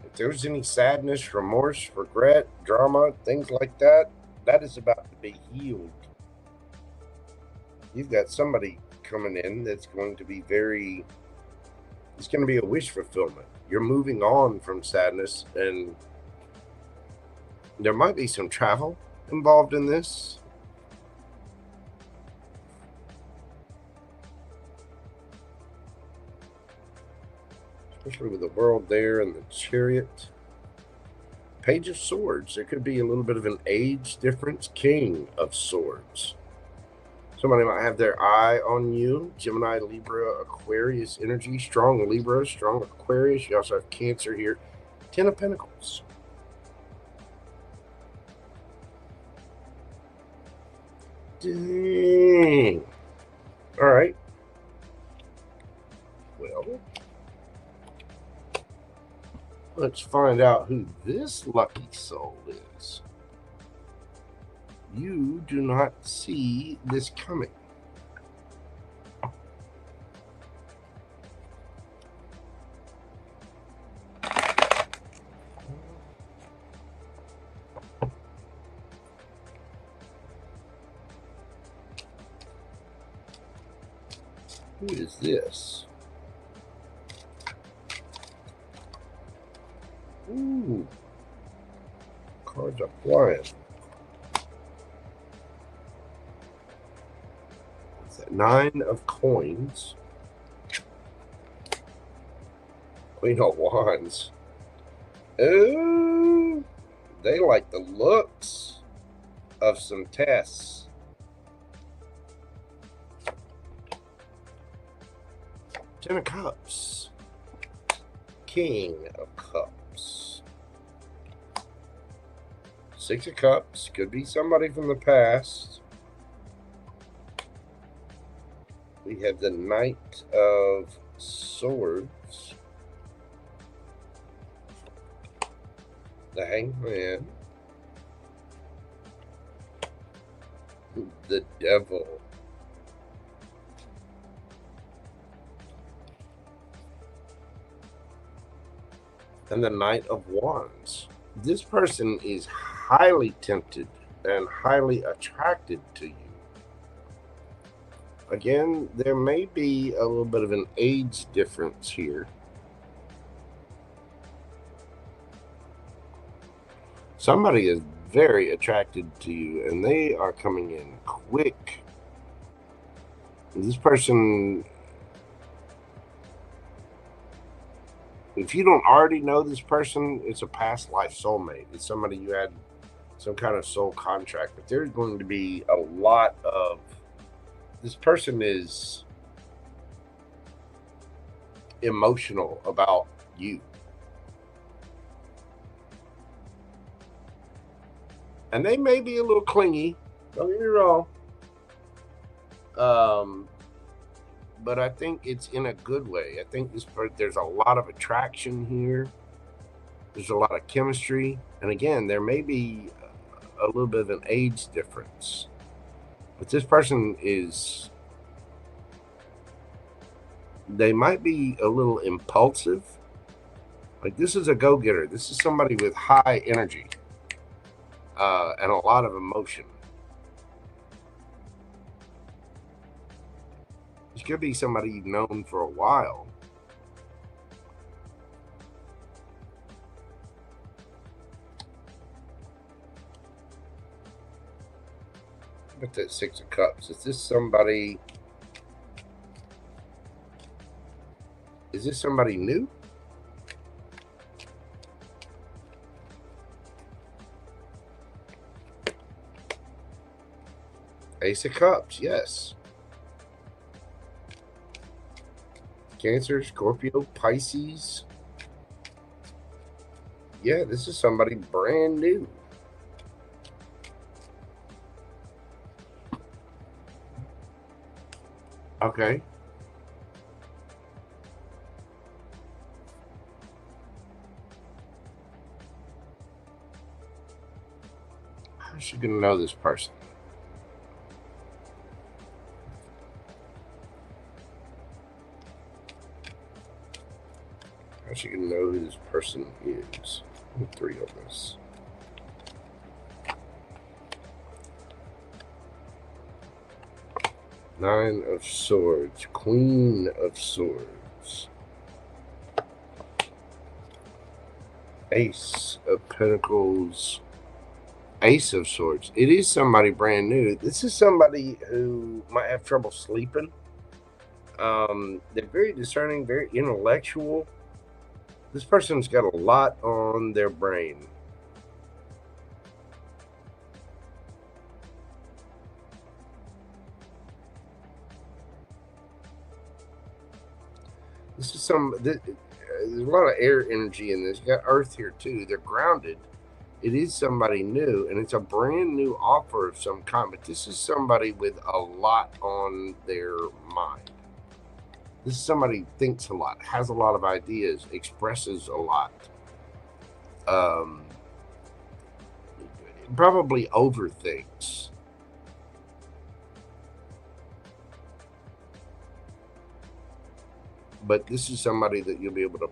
if there's any sadness, remorse, regret, drama, things like that, that is about to be healed. You've got somebody coming in that's going to be it's going to be a wish fulfillment. You're moving on from sadness, and there might be some travel involved in this. Especially with the World there and the Chariot. Page of Swords. There could be a little bit of an age difference. King of Swords. Somebody might have their eye on you. Gemini, Libra, Aquarius energy. Strong Libra, strong Aquarius. You also have Cancer here. 10 of Pentacles. Dang. All right. Well, let's find out who this lucky soul is. You do not see this coming. Who is this? Ooh, cards are flying. It's that 9 of Coins. Queen of Wands. Ooh, they like the looks of some Tess. Ten of Cups. King of Cups. 6 of Cups. Could be somebody from the past. We have the Knight of Swords. The Hangman. The Devil. And the Knight of Wands. This person is highly tempted and highly attracted to you. Again, there may be a little bit of an age difference here. Somebody is very attracted to you, and they are coming in quick. This person, if you don't already know this person, it's a past life soulmate. It's somebody you had some kind of soul contract. But there's going to be a lot of, this person is emotional about you. And they may be a little clingy. Don't get me wrong. But I think it's in a good way. I think there's a lot of attraction here. There's a lot of chemistry. And again, there may be a little bit of an age difference. But this person they might be a little impulsive. Like, this is a go-getter. This is somebody with high energy and a lot of emotion. This could be somebody you've known for a while. What's that Six of Cups? Is this somebody new? Ace of Cups, yes. Cancer, Scorpio, Pisces. Yeah, this is somebody brand new. Okay. How's she gonna know this person? How's she gonna know who this person is? 3 of this. Nine of Swords, Queen of Swords, Ace of Pentacles, Ace of Swords. It is somebody brand new. This is somebody who might have trouble sleeping. They're very discerning, very intellectual. This person's got a lot on their brain. This is there's a lot of air energy in this. You got earth here too. They're grounded. It is somebody new, and it's a brand new offer of some kind, but this is somebody with a lot on their mind. This is somebody who thinks a lot, has a lot of ideas, expresses a lot. Probably overthinks. But this is somebody that you'll be able to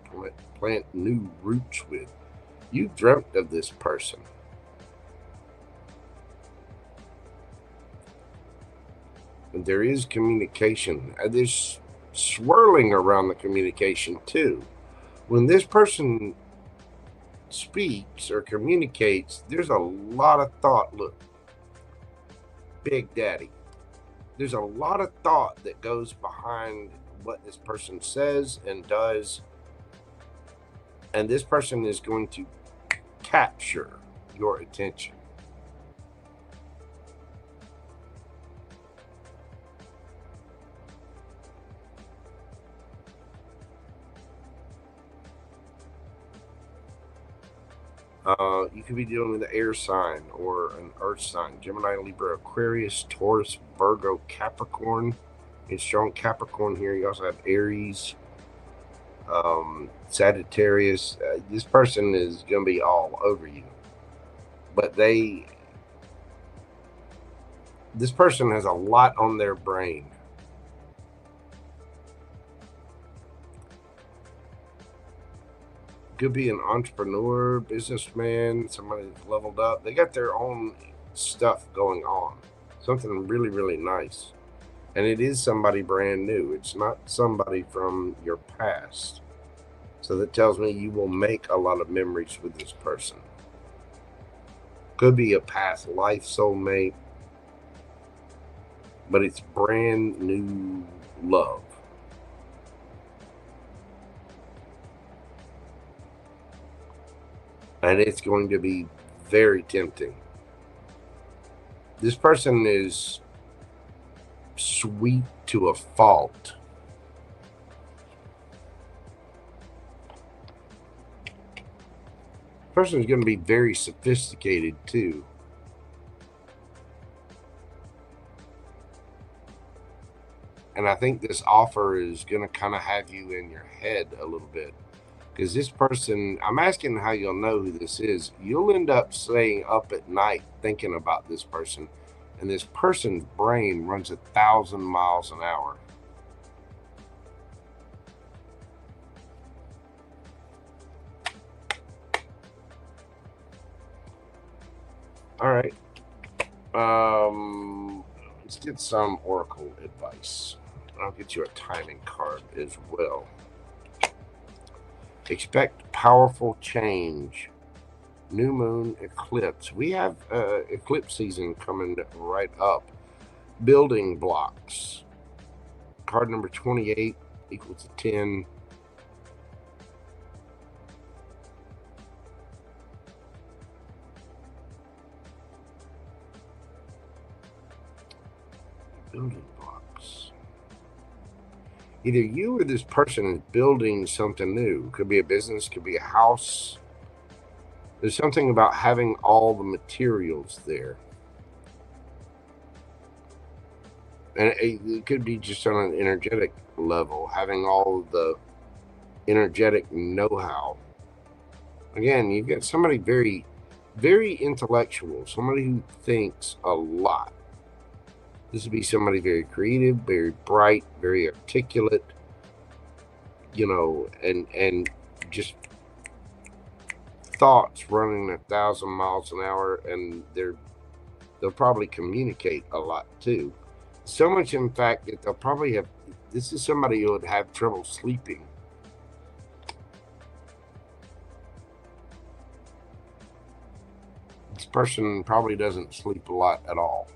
plant new roots with. You dreamt of this person. And there is communication. There's swirling around the communication too. When this person speaks or communicates, there's a lot of thought. Look, Big Daddy. There's a lot of thought that goes behind what this person says and does, and this person is going to capture your attention. You could be dealing with an air sign or an earth sign. Gemini, Libra, Aquarius, Taurus, Virgo, Capricorn. It's strong Capricorn here. You also have Aries, Sagittarius. This person is going to be all over you. But this person has a lot on their brain. Could be an entrepreneur, businessman, somebody that's leveled up. They got their own stuff going on. Something really, really nice. And it is somebody brand new. It's not somebody from your past. So that tells me you will make a lot of memories with this person. Could be a past life soulmate. But it's brand new love. And it's going to be very tempting. This person is sweet to a fault. This person is going to be very sophisticated too. And I think this offer is going to kind of have you in your head a little bit. Because this person, I'm asking how you'll know who this is. You'll end up staying up at night thinking about this person. And this person's brain runs 1,000 miles an hour. All right. Let's get some oracle advice. I'll get you a timing card as well. Expect powerful change. New moon eclipse. We have eclipse season coming right up. Building blocks. Card number 28 equals to 10. Building blocks. Either you or this person is building something new. Could be a business, could be a house. There's something about having all the materials there. And it could be just on an energetic level, having all the energetic know-how. Again, you've got somebody very, very intellectual, somebody who thinks a lot. This would be somebody very creative, very bright, very articulate, you know, and just thoughts running 1,000 miles an hour, and they'll probably communicate a lot too. So much, in fact, that they'll probably have. This is somebody who would have trouble sleeping. This person probably doesn't sleep a lot at all.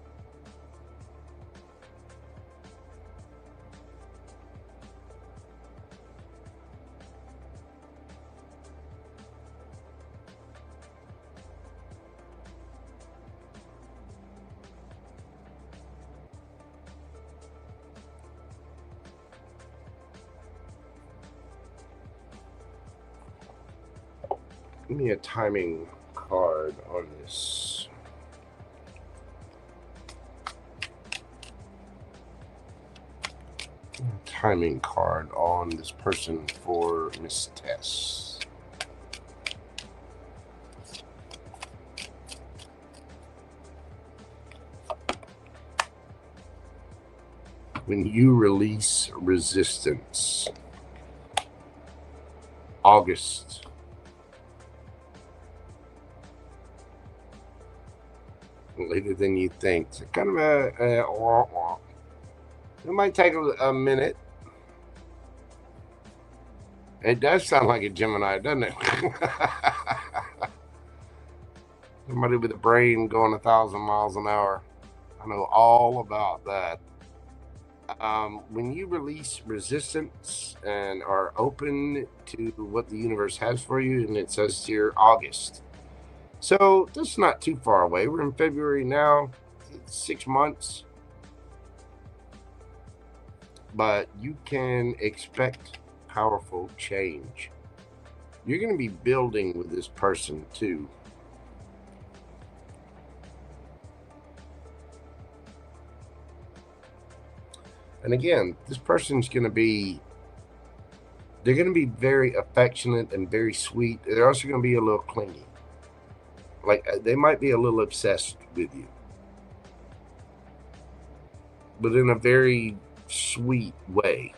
Give me a timing card on this. Timing card on this person for Miss Tess. When you release resistance. August. Later than you think. It's kind of a it might take a minute. It does sound like a Gemini, doesn't it? Somebody with a brain going 1,000 miles an hour. I know all about that. When you release resistance and are open to what the universe has for you, and it says here August. So this is not too far away. We're in February now, 6 months. But you can expect powerful change. You're going to be building with this person too. And again, this person's going to be, they're going to be very affectionate and very sweet. They're also going to be a little clingy. Like, they might be a little obsessed with you, but in a very sweet way.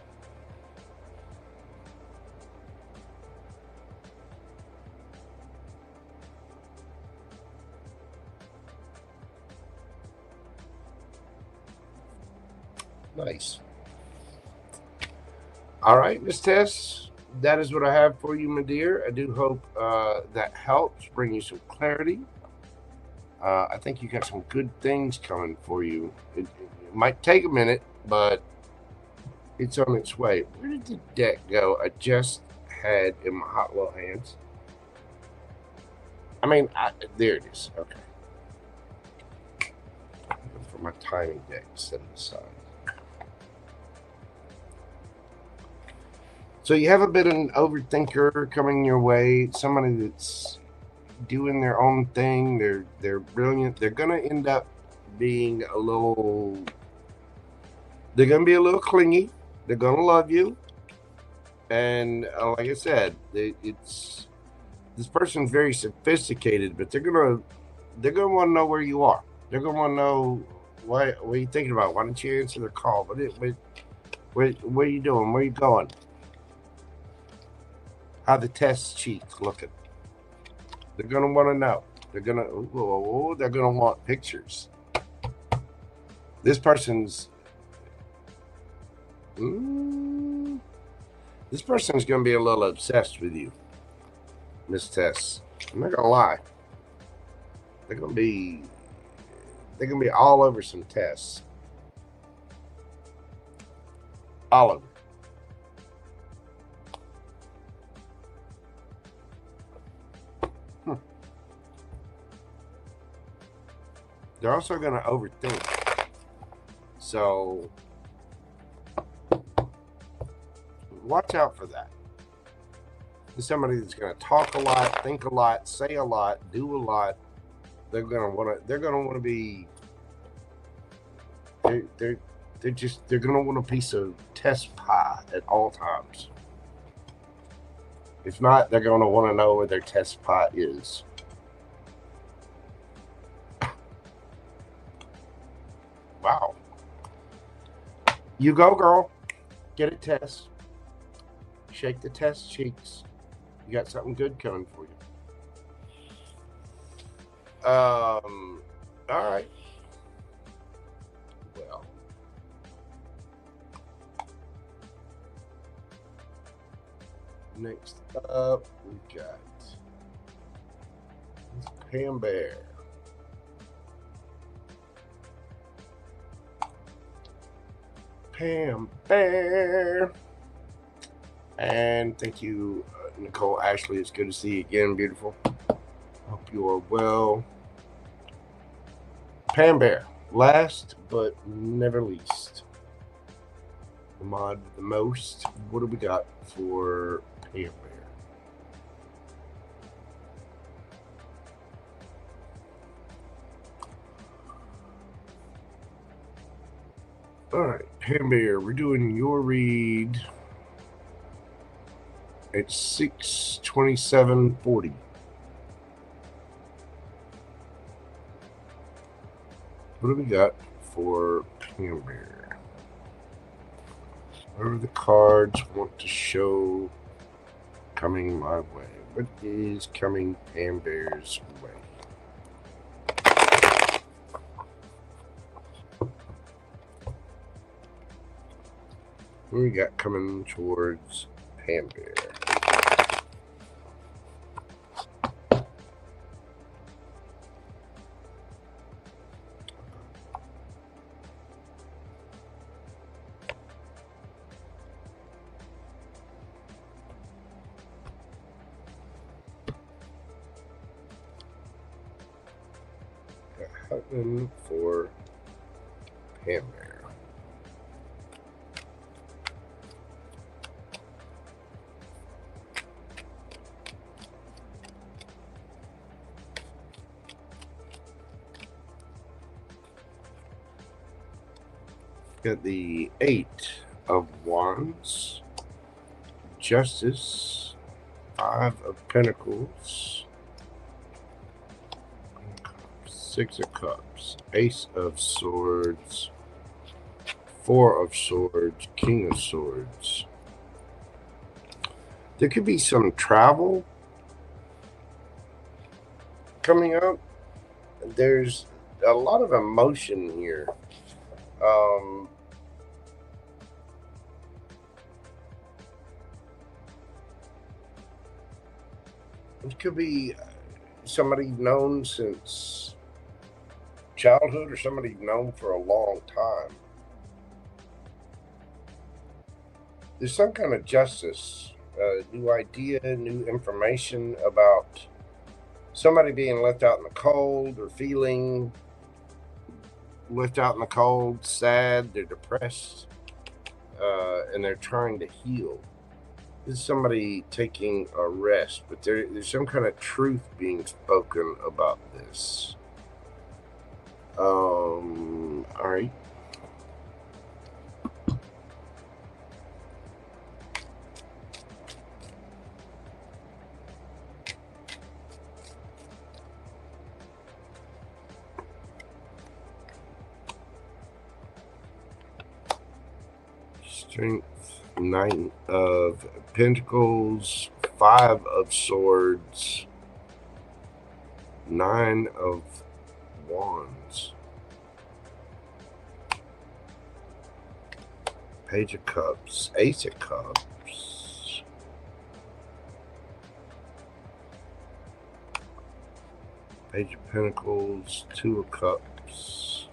Nice. All right, Miss Tess, that is what I have for you, my dear. I do hope that helps bring you some clarity. I think you got some good things coming for you. It might take a minute, but it's on its way. Where did the deck go? I just had in my hot little hands. I mean, there it is. Okay. For my timing deck, set it aside. So you have a bit of an overthinker coming your way, somebody that's doing their own thing. They're brilliant. They're gonna end up being a little They're going to be a little clingy. They're going to love you. And like I said, this person's very sophisticated, but they're gonna want to know where you are. They're gonna want to know what are you thinking about. Why don't you answer the call? What are you doing? Where are you going? How the test sheets looking? They're gonna want to know. They're gonna want pictures. This person's this person's gonna be a little obsessed with you, Miss Tess. I'm not gonna lie. They're gonna be all over some Tess. All over. They're also gonna overthink. So watch out for that. There's somebody that's going to talk a lot, think a lot, say a lot, do a lot. They're going to be. They're going to want a piece of test pie at all times. If not, they're going to want to know where their test pie is. Wow. You go, girl. Get it, Tess. Shake the test cheeks. You got something good coming for you. All right. Well, next up we got PamBear. PamBear. And thank you, Nicole Ashley. It's good to see you again, beautiful. Hope you are well. PamBear, last but never least. The mod the most. What do we got for PamBear? All right, PamBear, we're doing your read. It's 6/27/40. What do we got for PamBear? What are the cards want to show coming my way? What is coming PamBear's way? What do we got coming towards PamBear? Hunting for PamBear. Got the 8 of Wands, Justice, 5 of Pentacles, 6 of Cups, Ace of Swords, 4 of Swords, King of Swords. There could be some travel coming up. There's a lot of emotion here. It could be somebody you've known since childhood or somebody you've known for a long time. There's some kind of justice, new idea, new information about somebody being left out in the cold or feeling left out in the cold, sad, they're depressed, and they're trying to heal. This is somebody taking a rest, but there's some kind of truth being spoken about this. All right. Strength, Knight of Pentacles, 5 of Swords, 9 of Wands, Page of Cups, Ace of Cups, Page of Pentacles, 2 of Cups,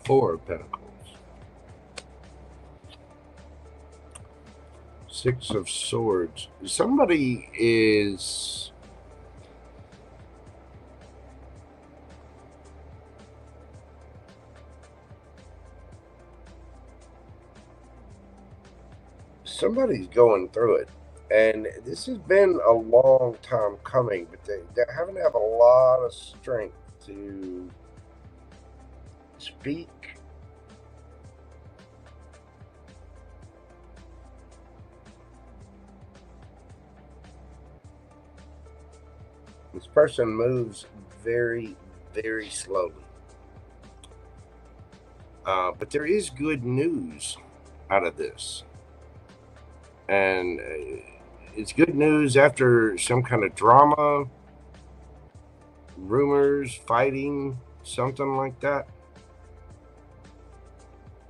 Four of Pentacles, 6 of Swords. Somebody is somebody's going through it, and this has been a long time coming, but they're having to have a lot of strength to speak. This person moves very, very slowly. But there is good news out of this. And it's good news after some kind of drama, rumors, fighting, something like that.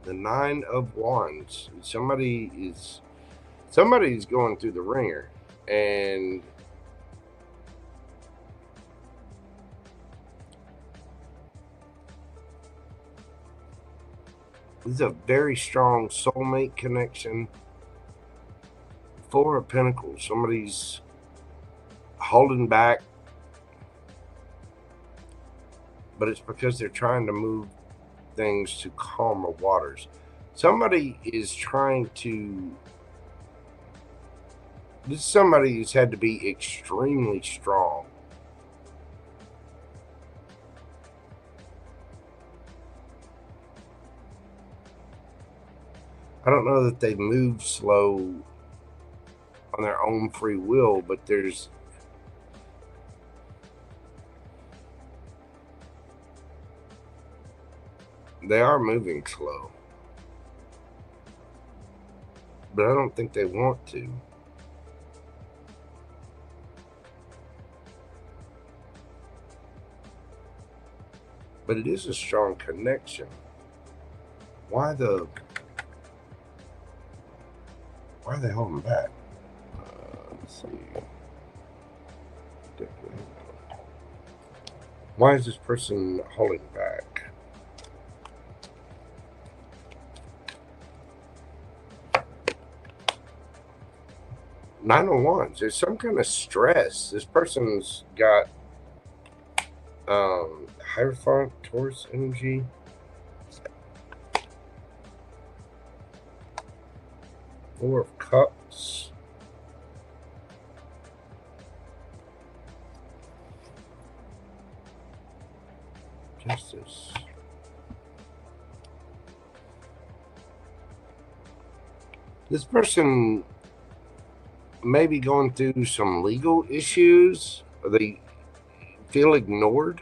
The 9 of Wands. Somebody's going through the ringer, and this is a very strong soulmate connection. 4 of Pentacles. Somebody's holding back, but it's because they're trying to move things to calmer waters. Somebody is trying to. This is somebody who's had to be extremely strong. I don't know that they move slow on their own free will, but they are moving slow. But I don't think they want to. But it is a strong connection. Why are they holding back? Let's see. Why is this person holding back? Nine of Wands. There's some kind of stress. This person's got Hierophant, Taurus energy. Four of Cups. Justice. This person may be going through some legal issues, or they feel ignored.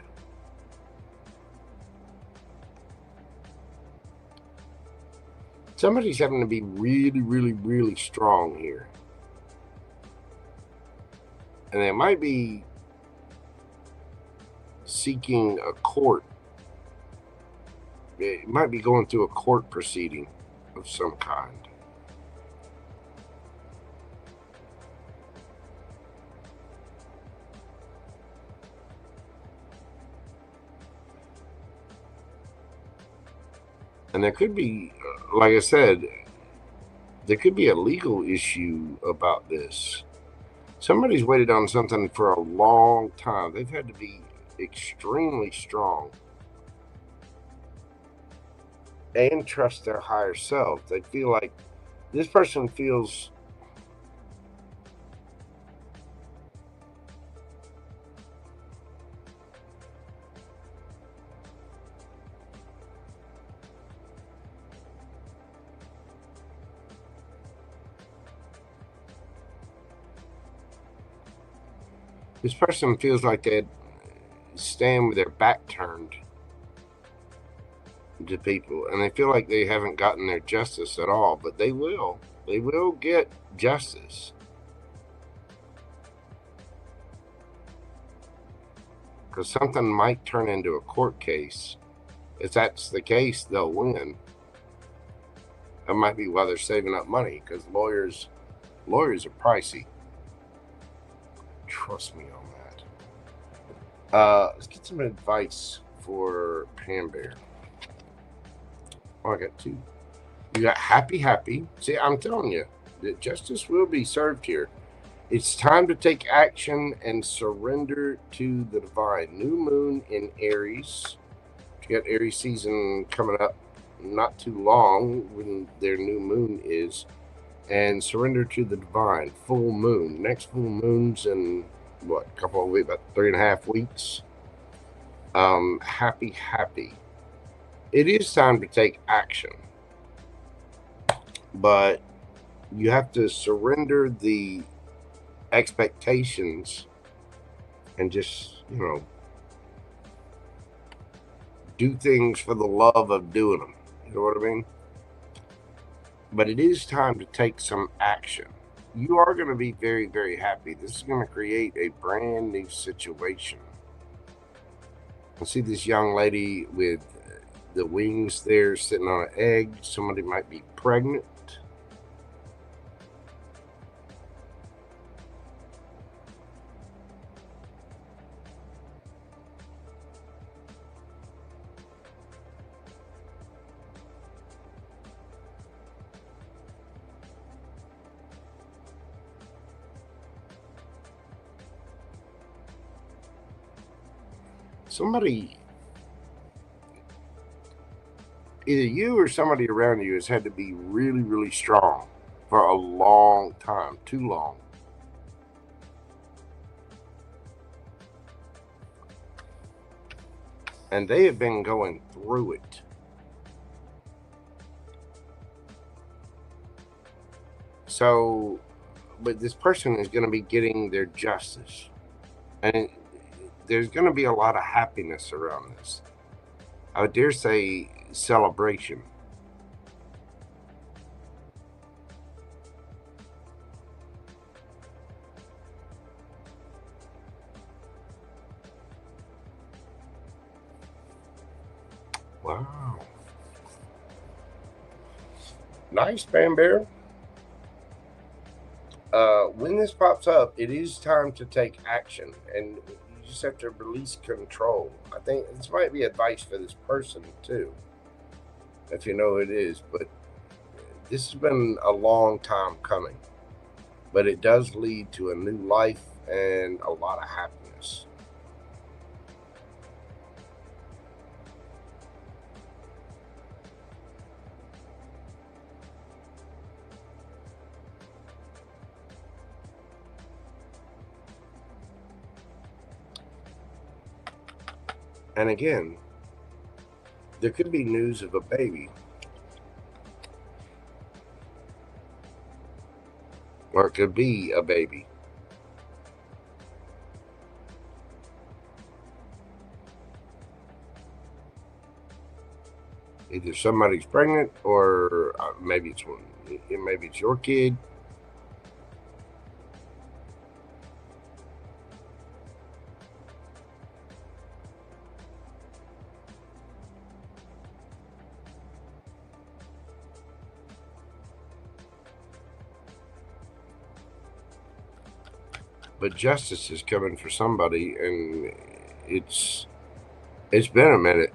Somebody's having to be really, really, really strong here. And they might be seeking a court. It might be going through a court proceeding of some kind. And there could be, like I said, there could be a legal issue about this. Somebody's waited on something for a long time. They've had to be extremely strong and trust their higher self. They feel like this person feels This person feels like they stand with their back turned to people, and they feel like they haven't gotten their justice at all, but they will. They will get justice. Because something might turn into a court case. If that's the case, they'll win. That might be why they're saving up money, because lawyers are pricey. Trust me on that. Let's get some advice for PamBear. Oh, I got two. You got happy. See, I'm telling you, that justice will be served here. It's time to take action and surrender to the divine. New moon in Aries. You got Aries season coming up not too long when their new moon is. And surrender to the divine. Full moon. Next full moon's in what, a couple of weeks, about 3.5 weeks. Happy. It is time to take action. But you have to surrender the expectations and just, do things for the love of doing them. You know what I mean? But it is time to take some action. You are going to be very, very happy. This is going to create a brand new situation. I see this young lady with the wings there sitting on an egg. Somebody might be pregnant. Somebody, either you or somebody around you, has had to be really, really strong for a long time, too long. And they have been going through it. So, but this person is going to be getting their justice. And there's going to be a lot of happiness around this. I would dare say celebration. Wow. Nice, PamBear. When this pops up, it is time to take action, and you just have to release control. I think this might be advice for this person too, if you know who it is, but this has been a long time coming, but it does lead to a new life and a lot of happiness. And again, there could be news of a baby. Or it could be a baby. Either somebody's pregnant, or maybe it's your kid. But justice is coming for somebody, and it's been a minute.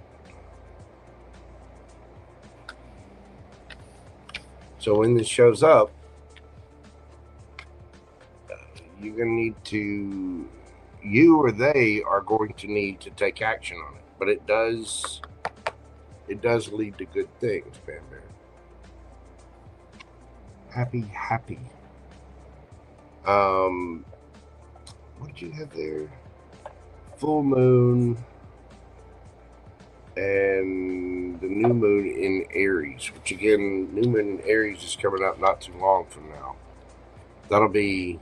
So when this shows up, you're going to need to, you or they are going to need to take action on it. But it does lead to good things, PamBear. Happy. What did you have there? Full moon and the new moon in Aries, which again, new moon in Aries is coming up not too long from now. That'll be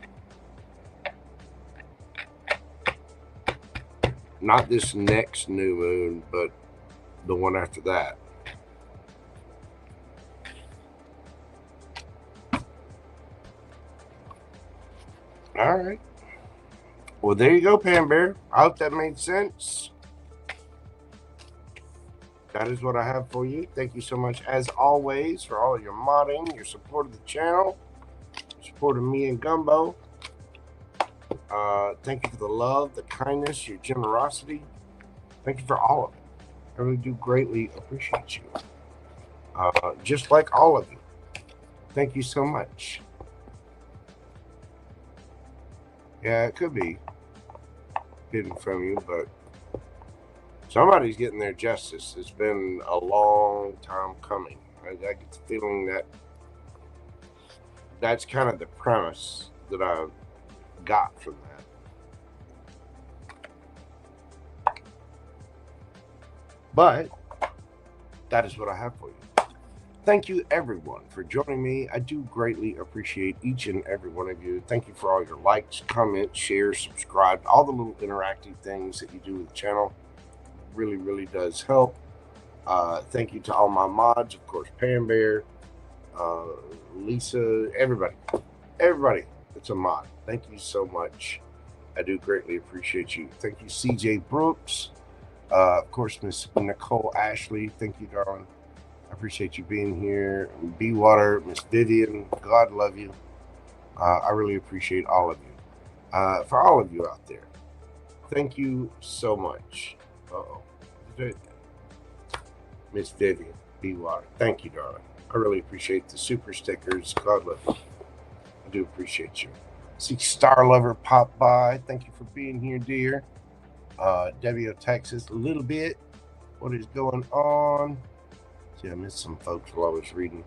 Not this next new moon, but the one after that. All right. Well, there you go, PamBear. I hope that made sense. That is what I have for you. Thank you so much, as always, for all of your modding, your support of the channel, your support of me and Gumbo. Thank you for the love, the kindness, your generosity. Thank you for all of it. I really do greatly appreciate you. Just like all of you. Thank you so much. Yeah, it could be hidden from you, but somebody's getting their justice. It's been a long time coming. I get the feeling that that's kind of the premise that I got from that. But that is what I have for you. Thank you, everyone, for joining me. I do greatly appreciate each and every one of you. Thank you for all your likes, comments, shares, subscribe, all the little interactive things that you do with the channel. Really, really does help. Thank you to all my mods, of course, PamBear, Lisa, everybody that's a mod. Thank you so much. I do greatly appreciate you. Thank you, CJ Brooks. Of course, Miss Nicole Ashley. Thank you, darling. I appreciate you being here. B Water, Miss Vivian, God love you. I really appreciate all of you. For all of you out there, thank you so much. Miss Vivian, B Water, thank you, darling. I really appreciate the super stickers. God love you. I do appreciate you. See Star Lover pop by. Thank you for being here, dear. DebbieOTexasVirgo, a little bit. What is going on? See, I missed some folks while I was reading.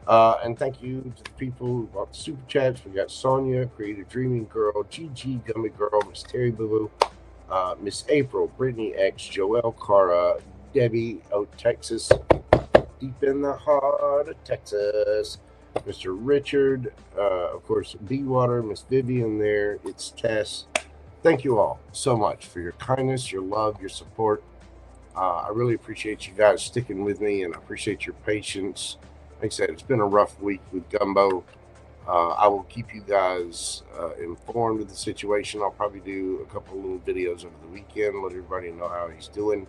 And thank you to the people who bought the super chats. We got Sonia, creativedreaminggirl, GGGumby Girl, Miss Terry Boo Boo, Miss April, BrittanyX, JoelleKara, DebbieOTexasVirgo, deep in the heart of Texas, Mr. Richard, of course, B Water, Miss Vivian there, ItsTesssss. Thank you all so much for your kindness, your love, your support. I really appreciate you guys sticking with me, and I appreciate your patience. Like I said, it's been a rough week with Gumbo. I will keep you guys informed of the situation. I'll probably do a couple of little videos over the weekend, let everybody know how he's doing.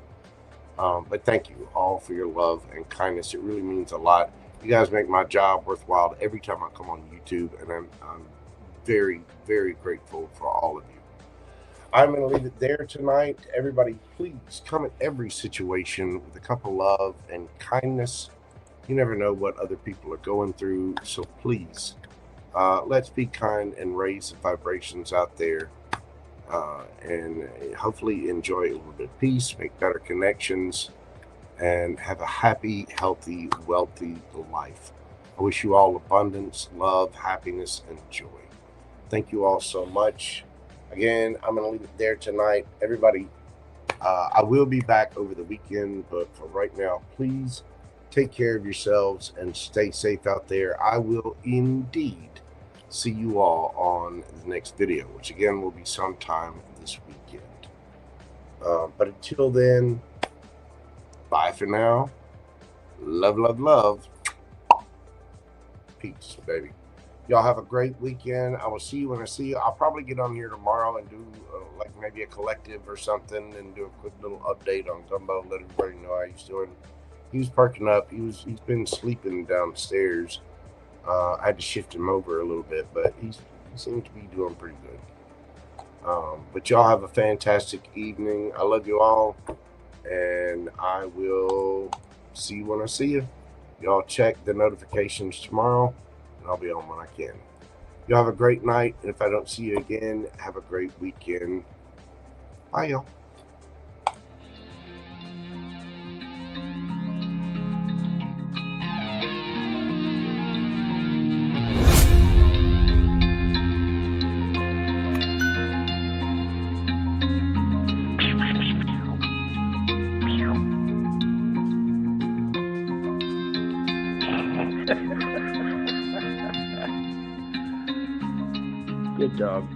But thank you all for your love and kindness. It really means a lot. You guys make my job worthwhile every time I come on YouTube, and I'm very, very grateful for all of you. I'm going to leave it there tonight. Everybody, please come at every situation with a cup of love and kindness. You never know what other people are going through, so please, let's be kind and raise the vibrations out there, and hopefully enjoy a little bit of peace, make better connections, and have a happy, healthy, wealthy life. I wish you all abundance, love, happiness, and joy. Thank you all so much. Again, I'm going to leave it there tonight. Everybody, I will be back over the weekend, but for right now, please take care of yourselves and stay safe out there. I will indeed see you all on the next video, which again will be sometime this weekend. But until then, bye for now. Love, love, love. Peace, baby. Y'all have a great weekend. I will see you when I see you. I'll probably get on here tomorrow and do like maybe a collective or something, and do a quick little update on Gumbo, let everybody know how he's doing. He was parking up. He's been sleeping downstairs. I had to shift him over a little bit, but he seems to be doing pretty good. But y'all have a fantastic evening. I love you all, and I will see you when I see you. Y'all check the notifications tomorrow, and I'll be on when I can. Y'all have a great night, and if I don't see you again, have a great weekend. Bye, y'all. Good dog.